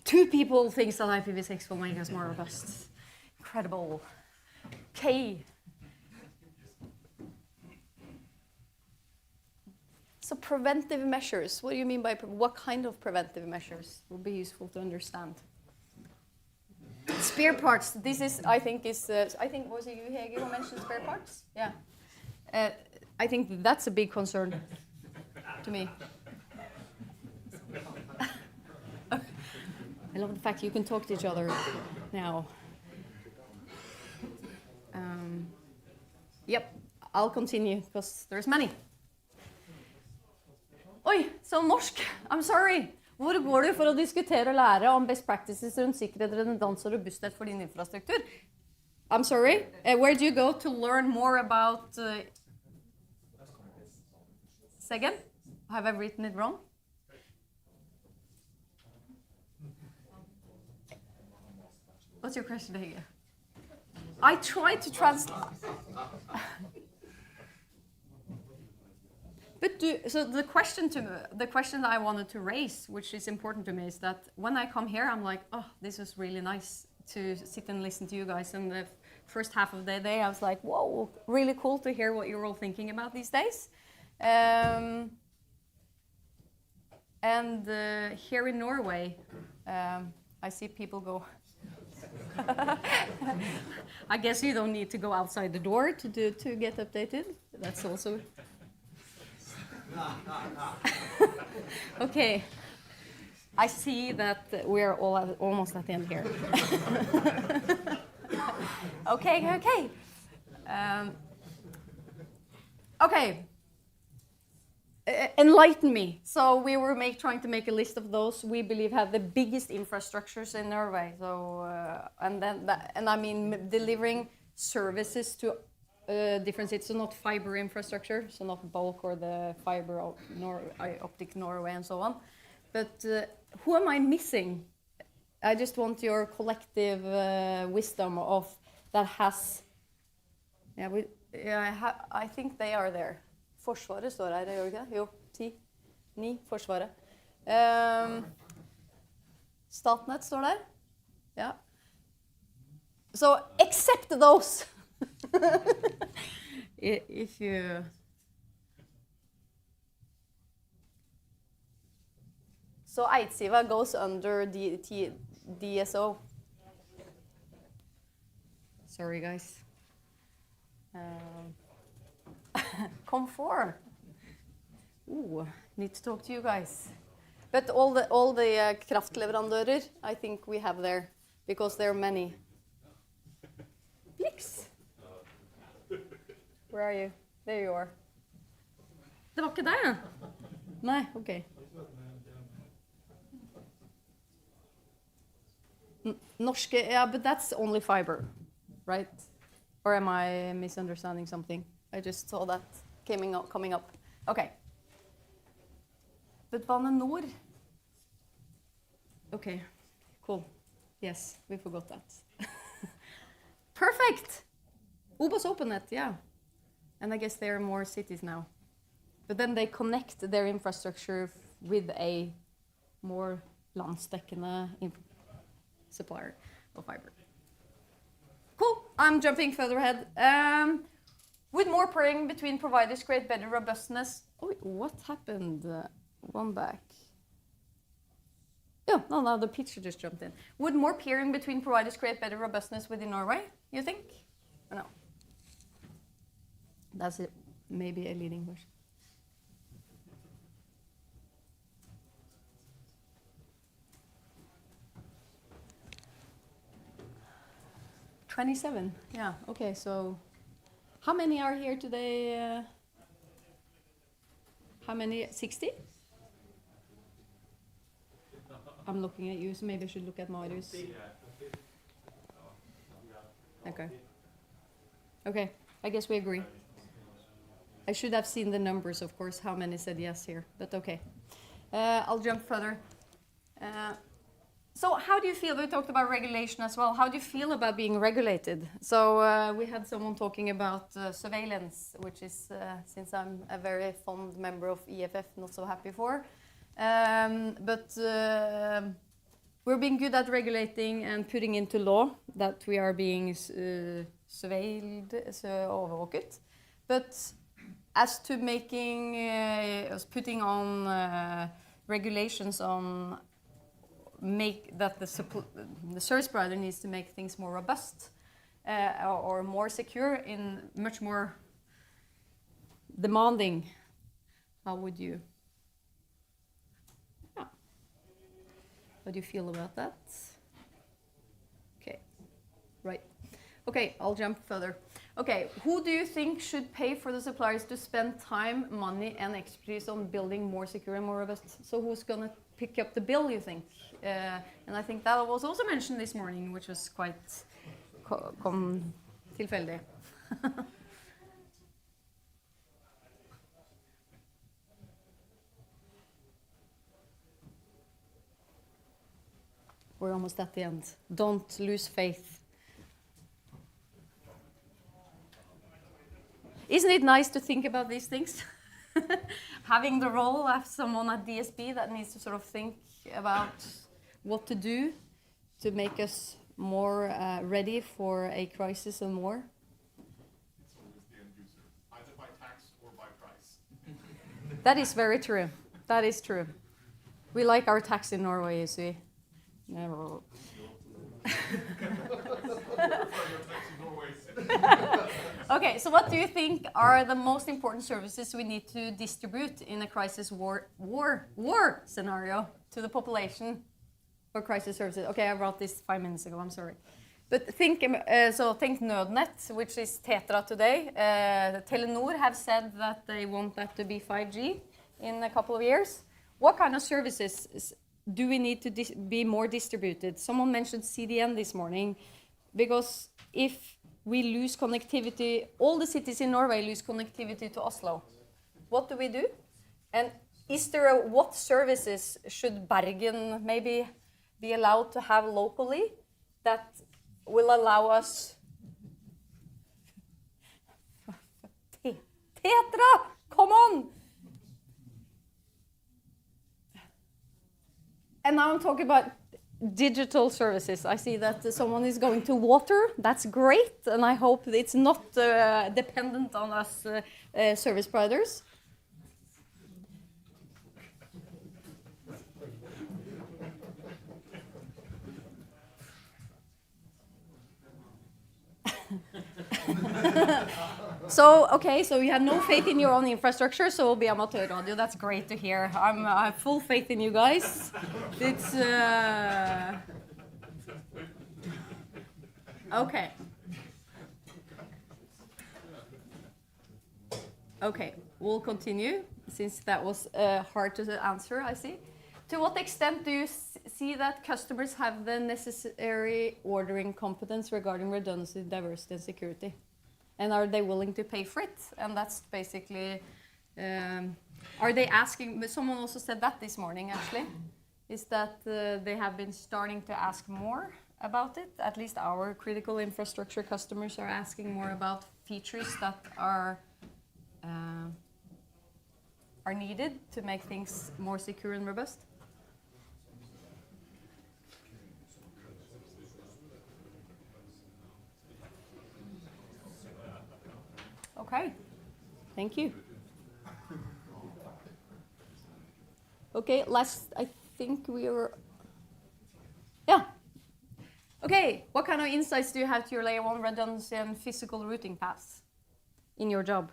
Speaker 15: 2 people think that IPv6 will make us more robust. Incredible. Okay. So preventive measures. What do you mean by what kind of preventive measures would be useful to understand? Spare parts. This is, I think, was it you, Hege, who mentioned spare parts? Yeah. I think that's a big concern to me. I love the fact you can talk to each other now. Yep, I'll continue because there's many. Oi, så norsk. I'm sorry. Hvor går du for å diskutere og lære om best practices rundt sikkerhet, redundans og robusthet for din infrastruktur? I'm sorry. Where do you go to learn more about... Second? Have I written it wrong? What's your question, Hege? I tried to translate. So the question that I wanted to raise, which is important to me, is that when I come here, I'm like, oh, this is really nice to sit and listen to you guys. And the first half of the day, I was like, whoa, really cool to hear what you're all thinking about these days. And here in Norway, I see people go. I guess you don't need to go outside the door to get updated. That's also. Okay. I see that we're all almost at the end here. Okay. Okay. Enlighten me. So we were trying to make a list of those we believe have the biggest infrastructures in Norway. So I mean delivering services to different cities, so not fiber infrastructure, so not bulk or the fiber optic Norway and so on. But who am I missing? I just want your collective wisdom of that has. I think they are there. Forsvaret står her, gjør det ikke? Jo, 10, 9, Forsvaret. Statnett står der. Ja. So, accept those. If you... So, Eidsiva goes under DSO. Sorry, guys. Comfort. Ooh, need to talk to you guys. But all the kraftleverandører, I think we have there, because there are many. Blix. Where are you? There you are. Det var ikke deg, ja? Nei, okay. Norske, yeah, but that's only fiber, right? Or am I misunderstanding something? I just saw that coming up. Okay. But Bane Nor. Okay, cool. Yes, we forgot that. Perfect. Ubas OpenNet, yeah. And I guess there are more cities now. But then they connect their infrastructure with a more landsdekkende supplier of fiber. Cool. I'm jumping further ahead. Would more pairing between providers create better robustness? Oh, what happened? One back. Yeah, no, the picture just jumped in. Would more pairing between providers create better robustness within Norway, you think? Or no? That's it. Maybe a leading question. 27, yeah, okay, so how many are here today? How many, 60? I'm looking at you, so maybe I should look at Marius. Okay. Okay, I guess we agree. I should have seen the numbers, of course, how many said yes here, but okay. I'll jump further. So how do you feel, we talked about regulation as well, how do you feel about being regulated? So we had someone talking about surveillance, which is, since I'm a very fond member of EFF, not so happy for. But we're being good at regulating and putting into law that we are being surveilled, overvåket. But as to making, putting on regulations on make that the service provider needs to make things more robust or more secure in much more demanding. How would you? Yeah. How do you feel about that? Okay, right. Okay, I'll jump further. Okay, who do you think should pay for the suppliers to spend time, money, and expertise on building more secure and more robust? So who's going to pick up the bill, you think? And I think that was also mentioned this morning, which was quite tilfeldig. We're almost at the end. Don't lose faith. Isn't it nice to think about these things? Having the role of someone at DSB that needs to sort of think about what to do to make us more ready for a crisis and more.
Speaker 11: It's always the end user, either by tax or by price.
Speaker 15: That is very true. That is true. We like our tax in Norway, you see. Never. Okay, so what do you think are the most important services we need to distribute in a crisis war scenario to the population for crisis services? Okay, I wrote this 5 minutes ago, I'm sorry. But think, think Nødnett, which is Tetra today. Telenor have said that they want that to be 5G in a couple of years. What kind of services do we need to be more distributed? Someone mentioned CDN this morning, because if we lose connectivity, all the cities in Norway lose connectivity to Oslo. What do we do? And is there what services should Bergen maybe be allowed to have locally that will allow us? Tetra, come on! And now I'm talking about digital services. I see that someone is going to water. That's great, and I hope it's not dependent on us service providers. So, okay, so you have no faith in your own infrastructure, so we'll be amatørradio. That's great to hear. I have full faith in you guys. It's... Okay. Okay, we'll continue, since that was hard to answer, I see. To what extent do you see that customers have the necessary ordering competence regarding redundancy, diversity, and security? And are they willing to pay for it? And that's basically, are they asking, someone also said that this morning actually, is that they have been starting to ask more about it. At least our critical infrastructure customers are asking more about features that are needed to make things more secure and robust. Okay, thank you. Okay, last, I think we were, yeah. Okay, what kind of insights do you have to your layer 1 redundancy and physical routing paths in your job?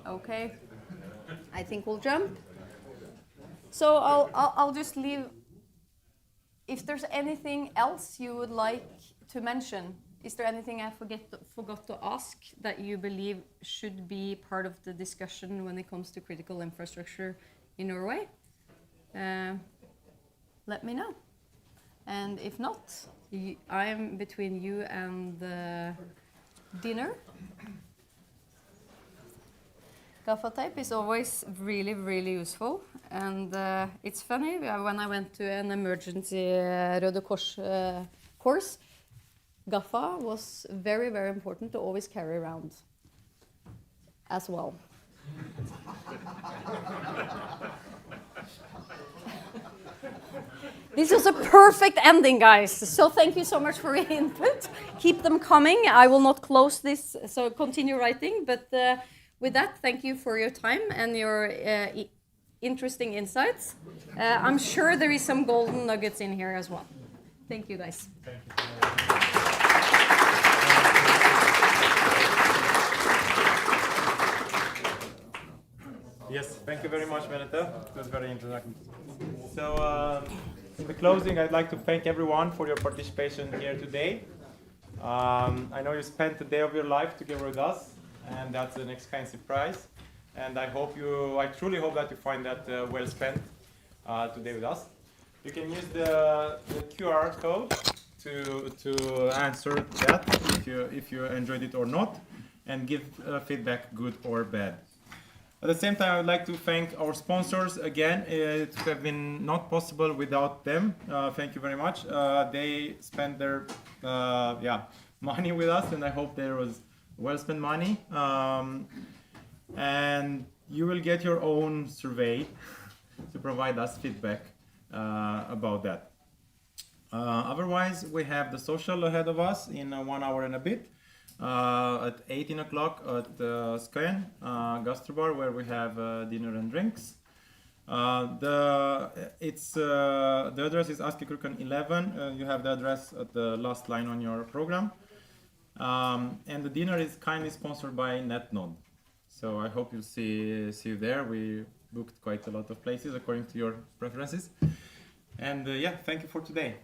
Speaker 15: Okay, I think we'll jump. So I'll just leave. If there's anything else you would like to mention, is there anything I forgot to ask that you believe should be part of the discussion when it comes to critical infrastructure in Norway? Let me know. And if not, I am between you and dinner. Gaffer tape is always really, really useful. And it's funny, when I went to an emergency Røde Kors course, gaffa was very, very important to always carry around as well. This was a perfect ending, guys. So thank you so much for your input. Keep them coming. I will not close this, so continue writing. But with that, thank you for your time and your interesting insights. I'm sure there is some golden nuggets in here as well. Thank you, guys.
Speaker 1: Thank you. Yes, thank you very much, Benete. It was very interesting. So, in the closing, I'd like to thank everyone for your participation here today. I know you spent a day of your life together with us, and that's an expensive price. And I truly hope that you find that well spent today with us. You can use the QR code to answer that if you enjoyed it or not, and give feedback, good or bad. At the same time, I would like to thank our sponsors again. It would have been not possible without them. Thank you very much. They spent their money with us, and I hope there was well spent money. And you will get your own survey to provide us feedback about that. Otherwise, we have the social ahead of us in 1 hour and a bit. At 18 o'clock at Skøyen Gastrobar, where we have dinner and drinks. The address is Askekroken 11. You have the address at the last line on your program. And the dinner is kindly sponsored by NetNod. So I hope you'll see you there. We booked quite a lot of places according to your preferences. And yeah, thank you for today.